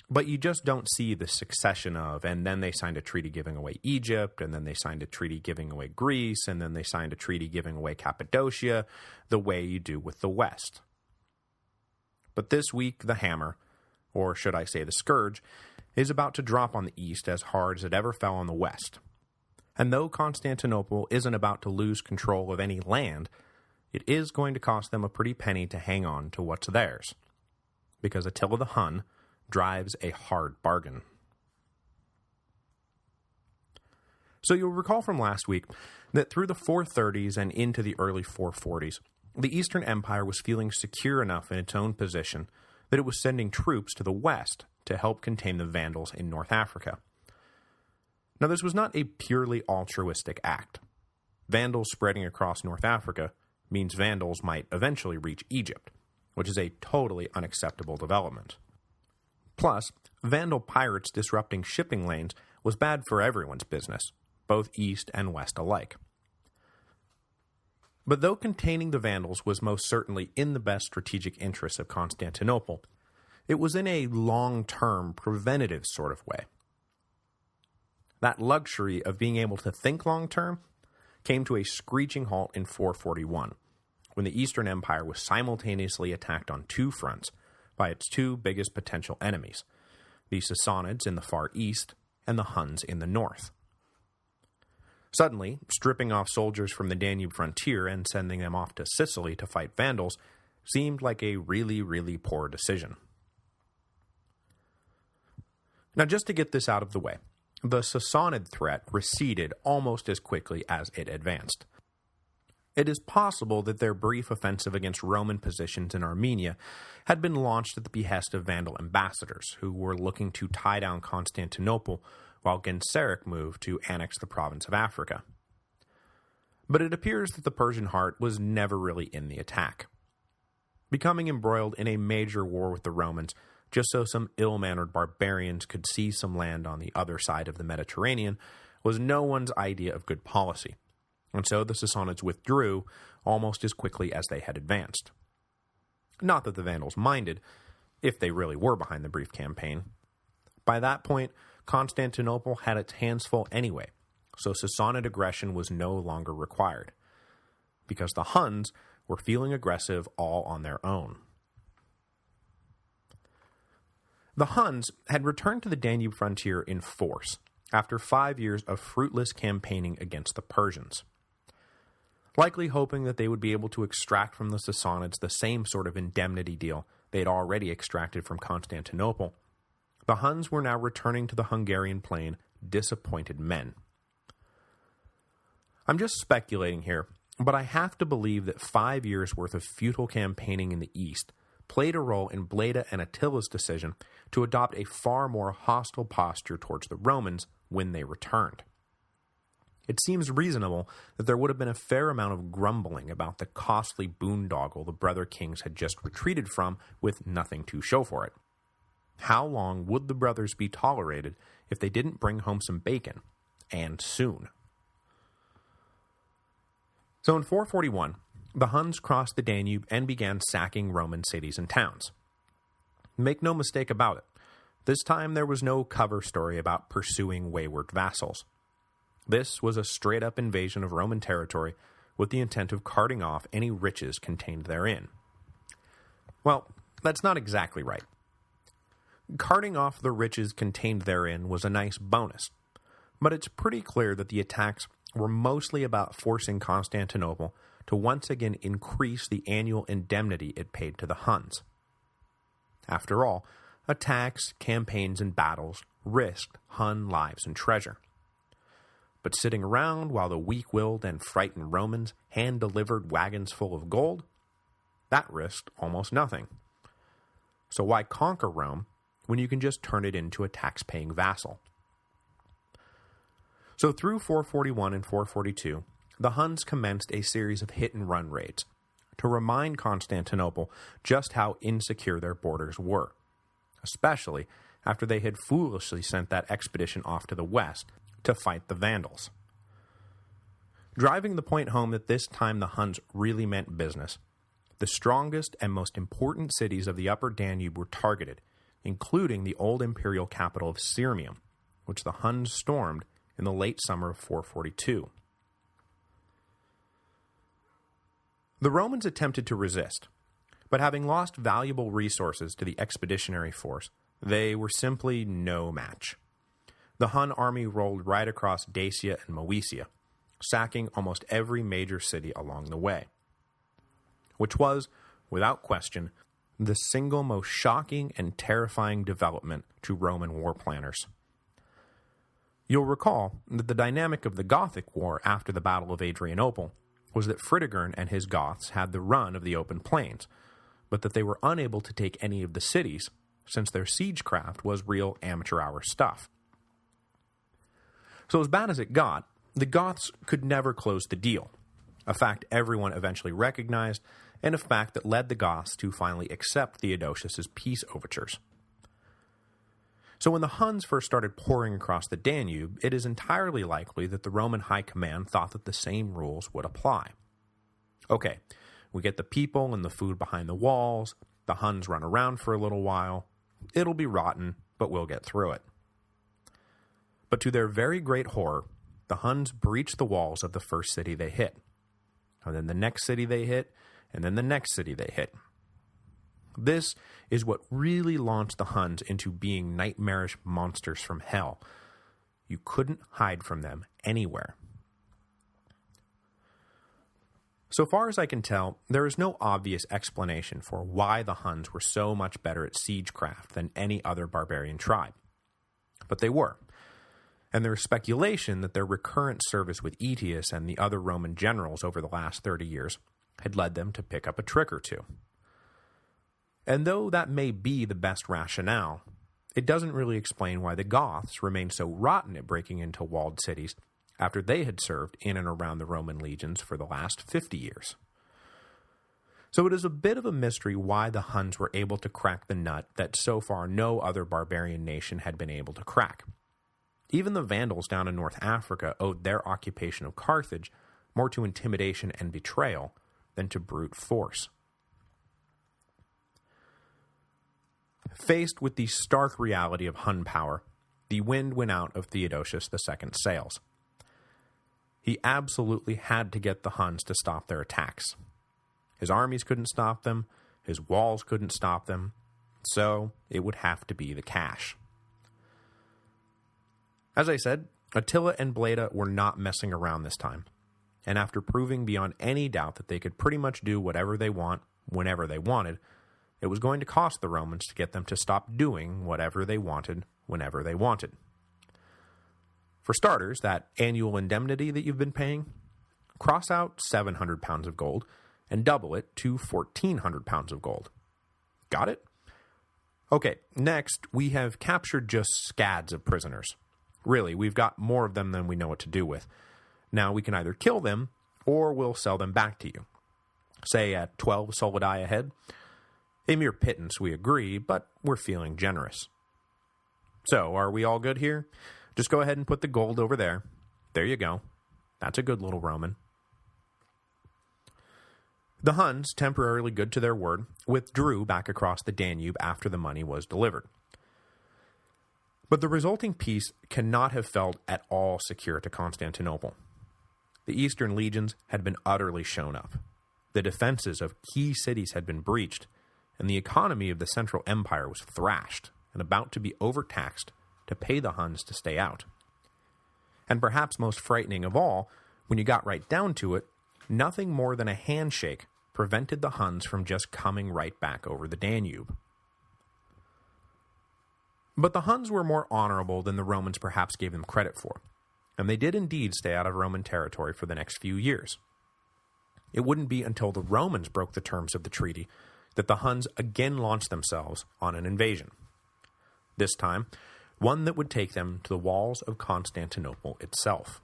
but you just don't see the succession of, and then they signed a treaty giving away Egypt, and then they signed a treaty giving away Greece, and then they signed a treaty giving away Cappadocia, the way you do with the West. But this week, the hammer, or should I say the scourge, is about to drop on the east as hard as it ever fell on the west. And though Constantinople isn't about to lose control of any land, it is going to cost them a pretty penny to hang on to what's theirs, because Attila the Hun drives a hard bargain. So you'll recall from last week that through the 430s and into the early 440s, the Eastern Empire was feeling secure enough in its own position that it was sending troops to the west to help contain the Vandals in North Africa. Now, this was not a purely altruistic act. Vandals spreading across North Africa means Vandals might eventually reach Egypt, which is a totally unacceptable development. Plus, Vandal pirates disrupting shipping lanes was bad for everyone's business, both east and west alike. But though containing the Vandals was most certainly in the best strategic interests of Constantinople, it was in a long-term, preventative sort of way. That luxury of being able to think long-term came to a screeching halt in 441, when the Eastern Empire was simultaneously attacked on two fronts by its two biggest potential enemies, the Sassanids in the far east and the Huns in the north. Suddenly, stripping off soldiers from the Danube frontier and sending them off to Sicily to fight Vandals seemed like a really, really poor decision. Now, just to get this out of the way, the Sassanid threat receded almost as quickly as it advanced. It is possible that their brief offensive against Roman positions in Armenia had been launched at the behest of Vandal ambassadors who were looking to tie down Constantinople while Genseric moved to annex the province of Africa. But it appears that the Persian heart was never really in the attack. Becoming embroiled in a major war with the Romans just so some ill-mannered barbarians could see some land on the other side of the Mediterranean was no one's idea of good policy, and so the Sassanids withdrew almost as quickly as they had advanced. Not that the Vandals minded, if they really were behind the brief campaign. By that point, Constantinople had its hands full anyway, so Sassanid aggression was no longer required, because the Huns were feeling aggressive all on their own. The Huns had returned to the Danube frontier in force, after 5 years of fruitless campaigning against the Persians. Likely hoping that they would be able to extract from the Sassanids the same sort of indemnity deal they had already extracted from Constantinople, the Huns were now returning to the Hungarian plain disappointed men. I'm just speculating here, but I have to believe that 5 years' worth of futile campaigning in the east played a role in Bleda and Attila's decision to adopt a far more hostile posture towards the Romans when they returned. It seems reasonable that there would have been a fair amount of grumbling about the costly boondoggle the brother kings had just retreated from with nothing to show for it. How long would the brothers be tolerated if they didn't bring home some bacon? And soon. So in 441, the Huns crossed the Danube and began sacking Roman cities and towns. Make no mistake about it, this time there was no cover story about pursuing wayward vassals. This was a straight-up invasion of Roman territory with the intent of carting off any riches contained therein. Well, that's not exactly right. Carting off the riches contained therein was a nice bonus, but it's pretty clear that the attacks were mostly about forcing Constantinople to once again increase the annual indemnity it paid to the Huns. After all, attacks, campaigns, and battles risked Hun lives and treasure. But sitting around while the weak-willed and frightened Romans hand-delivered wagons full of gold, that risked almost nothing. So why conquer Rome when you can just turn it into a tax-paying vassal? So through 441 and 442, the Huns commenced a series of hit-and-run raids to remind Constantinople just how insecure their borders were, especially after they had foolishly sent that expedition off to the west to fight the Vandals. Driving the point home that this time the Huns really meant business, the strongest and most important cities of the upper Danube were targeted, including the old imperial capital of Sirmium, which the Huns stormed in the late summer of 442. The Romans attempted to resist, but having lost valuable resources to the expeditionary force, They were simply no match. The Hun army rolled right across Dacia and Moesia, sacking almost every major city along the way, which was, without question, the single most shocking and terrifying development to Roman war planners. You'll recall that the dynamic of the Gothic War after the Battle of Adrianople was that Fritigern and his Goths had the run of the open plains, but that they were unable to take any of the cities, since their siegecraft was real amateur-hour stuff. So as bad as it got, the Goths could never close the deal, a fact everyone eventually recognized, and a fact that led the Goths to finally accept Theodosius's peace overtures. So when the Huns first started pouring across the Danube, it is entirely likely that the Roman high command thought that the same rules would apply. Okay, we get the people and the food behind the walls, the Huns run around for a little while, it'll be rotten, but we'll get through it. But to their very great horror, the Huns breached the walls of the first city they hit, and then the next city they hit, and then the next city they hit. This is what really launched the Huns into being nightmarish monsters from hell. You couldn't hide from them anywhere. So far as I can tell, there is no obvious explanation for why the Huns were so much better at siegecraft than any other barbarian tribe. But they were. And there is speculation that their recurrent service with Aetius and the other Roman generals over the last 30 years had led them to pick up a trick or two. And though that may be the best rationale, it doesn't really explain why the Goths remained so rotten at breaking into walled cities after they had served in and around the Roman legions for the last 50 years. So it is a bit of a mystery why the Huns were able to crack the nut that so far no other barbarian nation had been able to crack. Even the Vandals down in North Africa owed their occupation of Carthage more to intimidation and betrayal than to brute force. Faced with the stark reality of Hun power, the wind went out of Theodosius II's sails. He absolutely had to get the Huns to stop their attacks. His armies couldn't stop them, his walls couldn't stop them, so it would have to be the cash. As I said, Attila and Bleda were not messing around this time, and after proving beyond any doubt that they could pretty much do whatever they want, whenever they wanted, it was going to cost the Romans to get them to stop doing whatever they wanted, whenever they wanted. For starters, that annual indemnity that you've been paying, cross out 700 pounds of gold and double it to 1,400 pounds of gold. Got it? Okay, next, we have captured just scads of prisoners. Really, we've got more of them than we know what to do with. Now we can either kill them, or we'll sell them back to you. Say at 12 solidi a head. A mere pittance, we agree, but we're feeling generous. So, are we all good here? Just go ahead and put the gold over there. There you go. That's a good little Roman. The Huns, temporarily good to their word, withdrew back across the Danube after the money was delivered. But the resulting peace cannot have felt at all secure to Constantinople. The eastern legions had been utterly shown up. The defenses of key cities had been breached, and the economy of the Central Empire was thrashed and about to be overtaxed to pay the Huns to stay out. And perhaps most frightening of all, when you got right down to it, nothing more than a handshake prevented the Huns from just coming right back over the Danube. But the Huns were more honorable than the Romans perhaps gave them credit for, and they did indeed stay out of Roman territory for the next few years. It wouldn't be until the Romans broke the terms of the treaty that the Huns again launched themselves on an invasion. This time, one that would take them to the walls of Constantinople itself.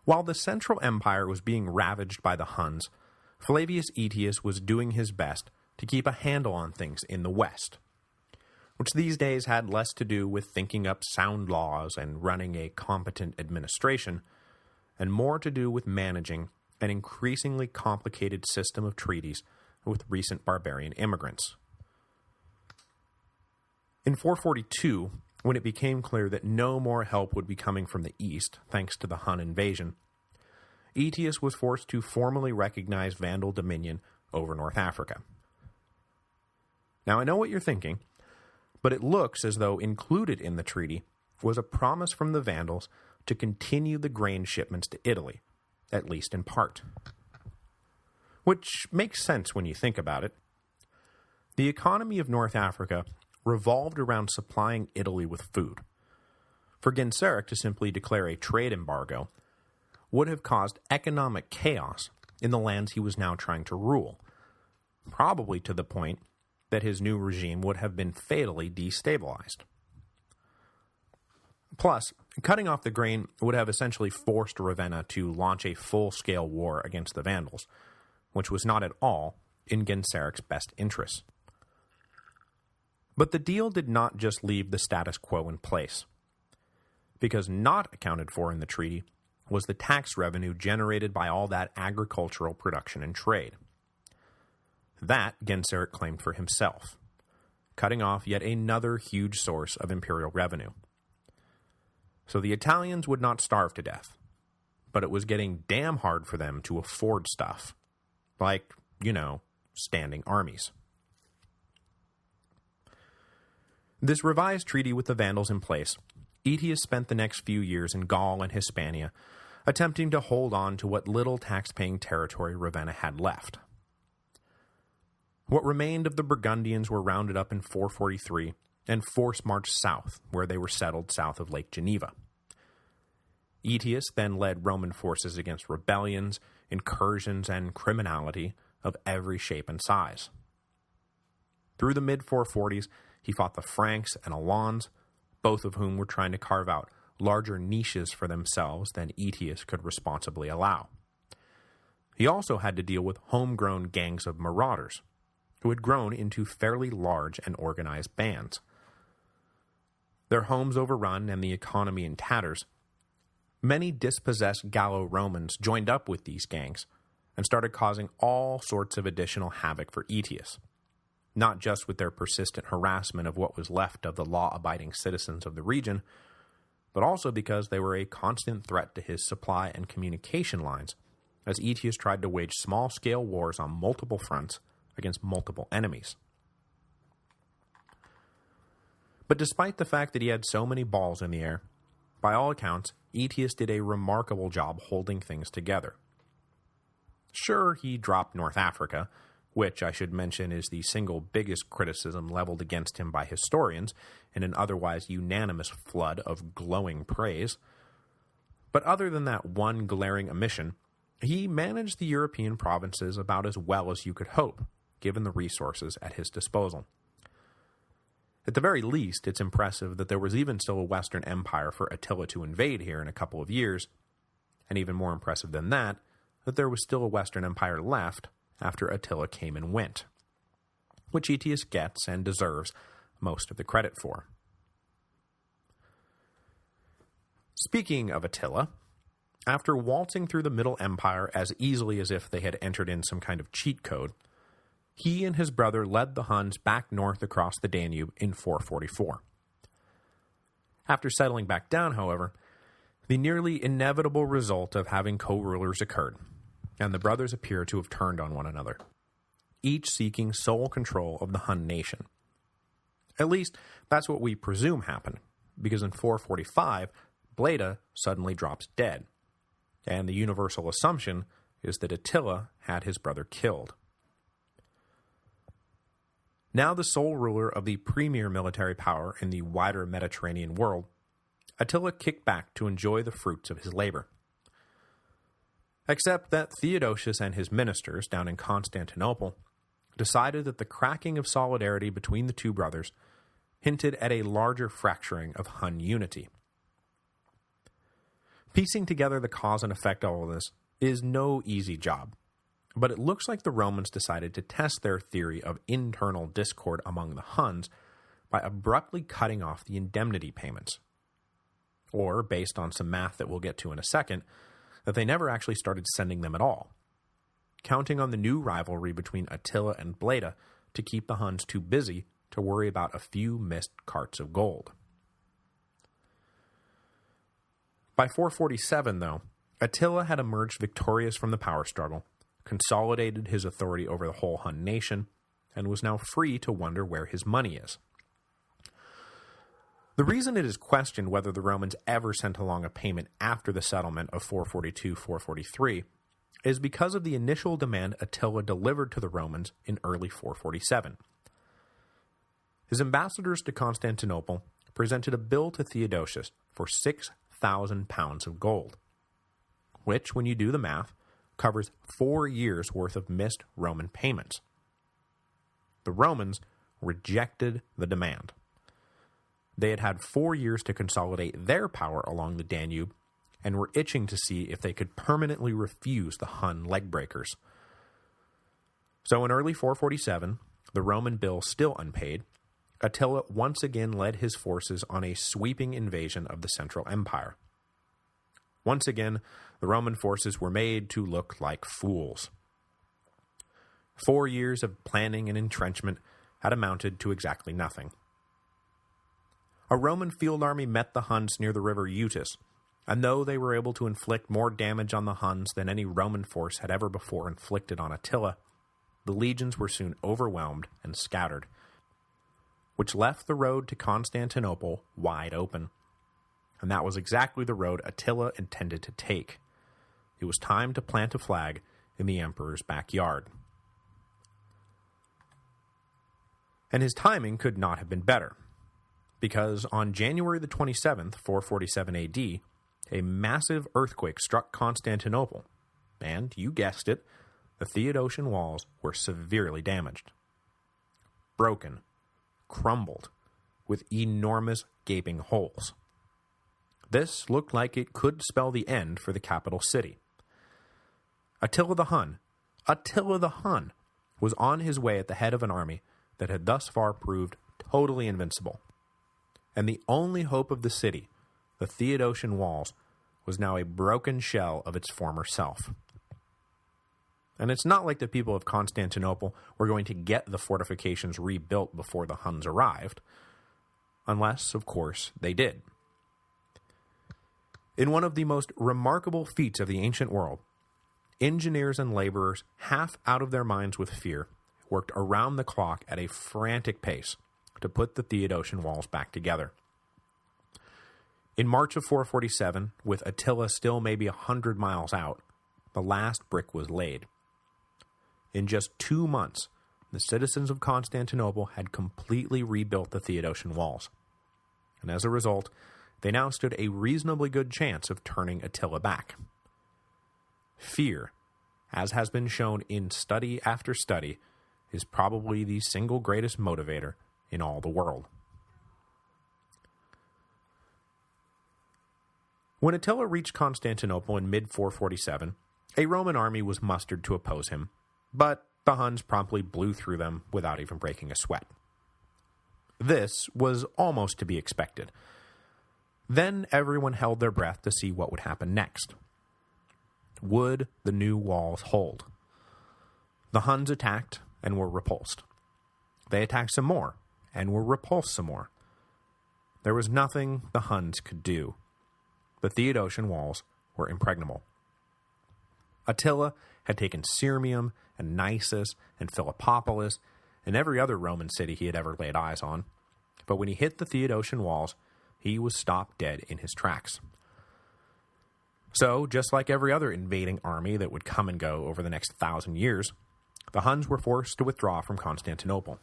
While the Central Empire was being ravaged by the Huns, Flavius Aetius was doing his best to keep a handle on things in the West, which these days had less to do with thinking up sound laws and running a competent administration, and more to do with managing an increasingly complicated system of treaties with recent barbarian immigrants. In 442, when it became clear that no more help would be coming from the east thanks to the Hun invasion, Aetius was forced to formally recognize Vandal dominion over North Africa. Now, I know what you're thinking, but it looks as though included in the treaty was a promise from the Vandals to continue the grain shipments to Italy, at least in part. Which makes sense when you think about it. The economy of North Africa revolved around supplying Italy with food. For Genseric to simply declare a trade embargo would have caused economic chaos in the lands he was now trying to rule, probably to the point that his new regime would have been fatally destabilized. Plus, cutting off the grain would have essentially forced Ravenna to launch a full-scale war against the Vandals, which was not at all in Genseric's best interests. But the deal did not just leave the status quo in place, because not accounted for in the treaty was the tax revenue generated by all that agricultural production and trade. That Genseric claimed for himself, cutting off yet another huge source of imperial revenue. So the Italians would not starve to death, but it was getting damn hard for them to afford stuff, like, standing armies. This revised treaty with the Vandals in place, Aetius spent the next few years in Gaul and Hispania, attempting to hold on to what little tax-paying territory Ravenna had left. What remained of the Burgundians were rounded up in 443 and force-marched south, where they were settled south of Lake Geneva. Aetius then led Roman forces against rebellions, incursions, and criminality of every shape and size. Through the mid-440s, he fought the Franks and Alans, both of whom were trying to carve out larger niches for themselves than Aetius could responsibly allow. He also had to deal with homegrown gangs of marauders, who had grown into fairly large and organized bands. Their homes overrun and the economy in tatters, many dispossessed Gallo-Romans joined up with these gangs and started causing all sorts of additional havoc for Aetius, not just with their persistent harassment of what was left of the law-abiding citizens of the region, but also because they were a constant threat to his supply and communication lines, as Aetius tried to wage small-scale wars on multiple fronts against multiple enemies. But despite the fact that he had so many balls in the air, by all accounts, Aetius did a remarkable job holding things together. Sure, he dropped North Africa, which I should mention is the single biggest criticism leveled against him by historians in an otherwise unanimous flood of glowing praise. But other than that one glaring omission, he managed the European provinces about as well as you could hope, given the resources at his disposal. At the very least, it's impressive that there was even still a Western Empire for Attila to invade here in a couple of years, and even more impressive than that there was still a Western Empire left after Attila came and went, which Aetius gets and deserves most of the credit for. Speaking of Attila, after waltzing through the Middle Empire as easily as if they had entered in some kind of cheat code, he and his brother led the Huns back north across the Danube in 444. After settling back down, however, the nearly inevitable result of having co-rulers occurred, and the brothers appear to have turned on one another, each seeking sole control of the Hun nation. At least, that's what we presume happened, because in 445, Bleda suddenly drops dead, and the universal assumption is that Attila had his brother killed. Now the sole ruler of the premier military power in the wider Mediterranean world, Attila kicked back to enjoy the fruits of his labor. Except that Theodosius and his ministers down in Constantinople decided that the cracking of solidarity between the two brothers hinted at a larger fracturing of Hun unity. Piecing together the cause and effect of all this is no easy job, but it looks like the Romans decided to test their theory of internal discord among the Huns by abruptly cutting off the indemnity payments. Or, based on some math that we'll get to in a second, that they never actually started sending them at all, counting on the new rivalry between Attila and Bleda to keep the Huns too busy to worry about a few missed carts of gold. By 447, though, Attila had emerged victorious from the power struggle, consolidated his authority over the whole Hun nation, and was now free to wonder where his money is. The reason it is questioned whether the Romans ever sent along a payment after the settlement of 442-443 is because of the initial demand Attila delivered to the Romans in early 447. His ambassadors to Constantinople presented a bill to Theodosius for 6,000 pounds of gold, which, when you do the math, covers 4 years' worth of missed Roman payments. The Romans rejected the demand. They had had 4 years to consolidate their power along the Danube and were itching to see if they could permanently refuse the Hun leg-breakers. So in early 447, the Roman bill still unpaid, Attila once again led his forces on a sweeping invasion of the Central Empire. Once again, the Roman forces were made to look like fools. 4 years of planning and entrenchment had amounted to exactly nothing. A Roman field army met the Huns near the river Aetius, and though they were able to inflict more damage on the Huns than any Roman force had ever before inflicted on Attila, the legions were soon overwhelmed and scattered, which left the road to Constantinople wide open. And that was exactly the road Attila intended to take. It was time to plant a flag in the emperor's backyard. And his timing could not have been better, because on January the 27th, 447 AD, a massive earthquake struck Constantinople, and, you guessed it, the Theodosian walls were severely damaged. Broken, crumbled, with enormous gaping holes. This looked like it could spell the end for the capital city. Attila the Hun, was on his way at the head of an army that had thus far proved totally invincible. And the only hope of the city, the Theodosian walls, was now a broken shell of its former self. And it's not like the people of Constantinople were going to get the fortifications rebuilt before the Huns arrived, unless, of course, they did. In one of the most remarkable feats of the ancient world, engineers and laborers, half out of their minds with fear, worked around the clock at a frantic pace to put the Theodosian walls back together. In March of 447, with Attila still maybe 100 miles out, the last brick was laid. In just 2 months, the citizens of Constantinople had completely rebuilt the Theodosian walls, and as a result, they now stood a reasonably good chance of turning Attila back. Fear, as has been shown in study after study, is probably the single greatest motivator in all the world. When Attila reached Constantinople in mid-447, a Roman army was mustered to oppose him, but the Huns promptly blew through them without even breaking a sweat. This was almost to be expected. Then everyone held their breath to see what would happen next. Would the new walls hold? The Huns attacked and were repulsed. They attacked some more and were repulsed some more. There was nothing the Huns could do. The Theodosian walls were impregnable. Attila had taken Sirmium and Nisus and Philippopolis and every other Roman city he had ever laid eyes on, but when he hit the Theodosian walls, he was stopped dead in his tracks. So, just like every other invading army that would come and go over the next 1,000 years, the Huns were forced to withdraw from Constantinople.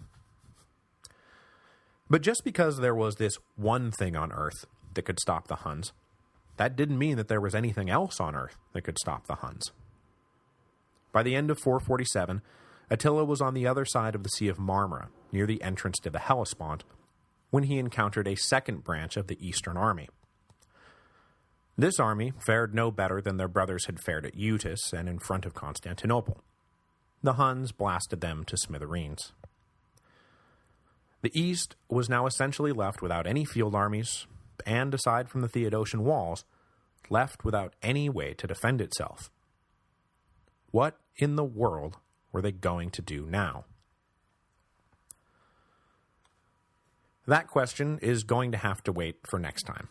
But just because there was this one thing on Earth that could stop the Huns, that didn't mean that there was anything else on Earth that could stop the Huns. By the end of 447, Attila was on the other side of the Sea of Marmara, near the entrance to the Hellespont, when he encountered a second branch of the Eastern Army. This army fared no better than their brothers had fared at Aetius and in front of Constantinople. The Huns blasted them to smithereens. The East was now essentially left without any field armies, and aside from the Theodosian walls, left without any way to defend itself. What in the world were they going to do now? That question is going to have to wait for next time.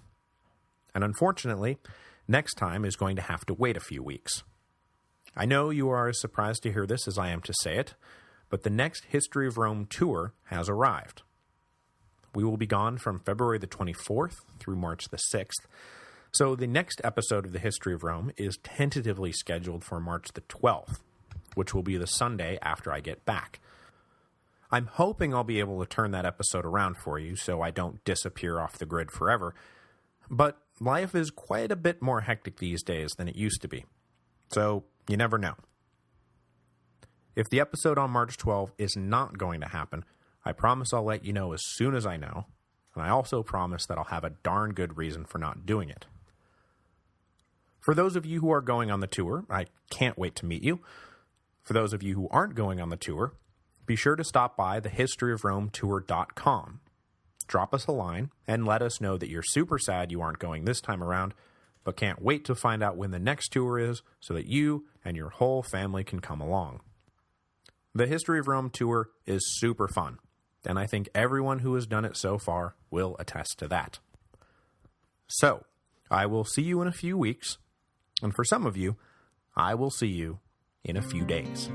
And unfortunately, next time is going to have to wait a few weeks. I know you are as surprised to hear this as I am to say it, but the next History of Rome tour has arrived. We will be gone from February the 24th through March the 6th, so the next episode of the History of Rome is tentatively scheduled for March the 12th, which will be the Sunday after I get back. I'm hoping I'll be able to turn that episode around for you so I don't disappear off the grid forever, but life is quite a bit more hectic these days than it used to be, so you never know. If the episode on March 12 is not going to happen, I promise I'll let you know as soon as I know, and I also promise that I'll have a darn good reason for not doing it. For those of you who are going on the tour, I can't wait to meet you. For those of you who aren't going on the tour, be sure to stop by thehistoryofrometour.com. Drop us a line, and let us know that you're super sad you aren't going this time around, but can't wait to find out when the next tour is so that you and your whole family can come along. The History of Rome tour is super fun, and I think everyone who has done it so far will attest to that. So, I will see you in a few weeks, and for some of you, I will see you in a few days.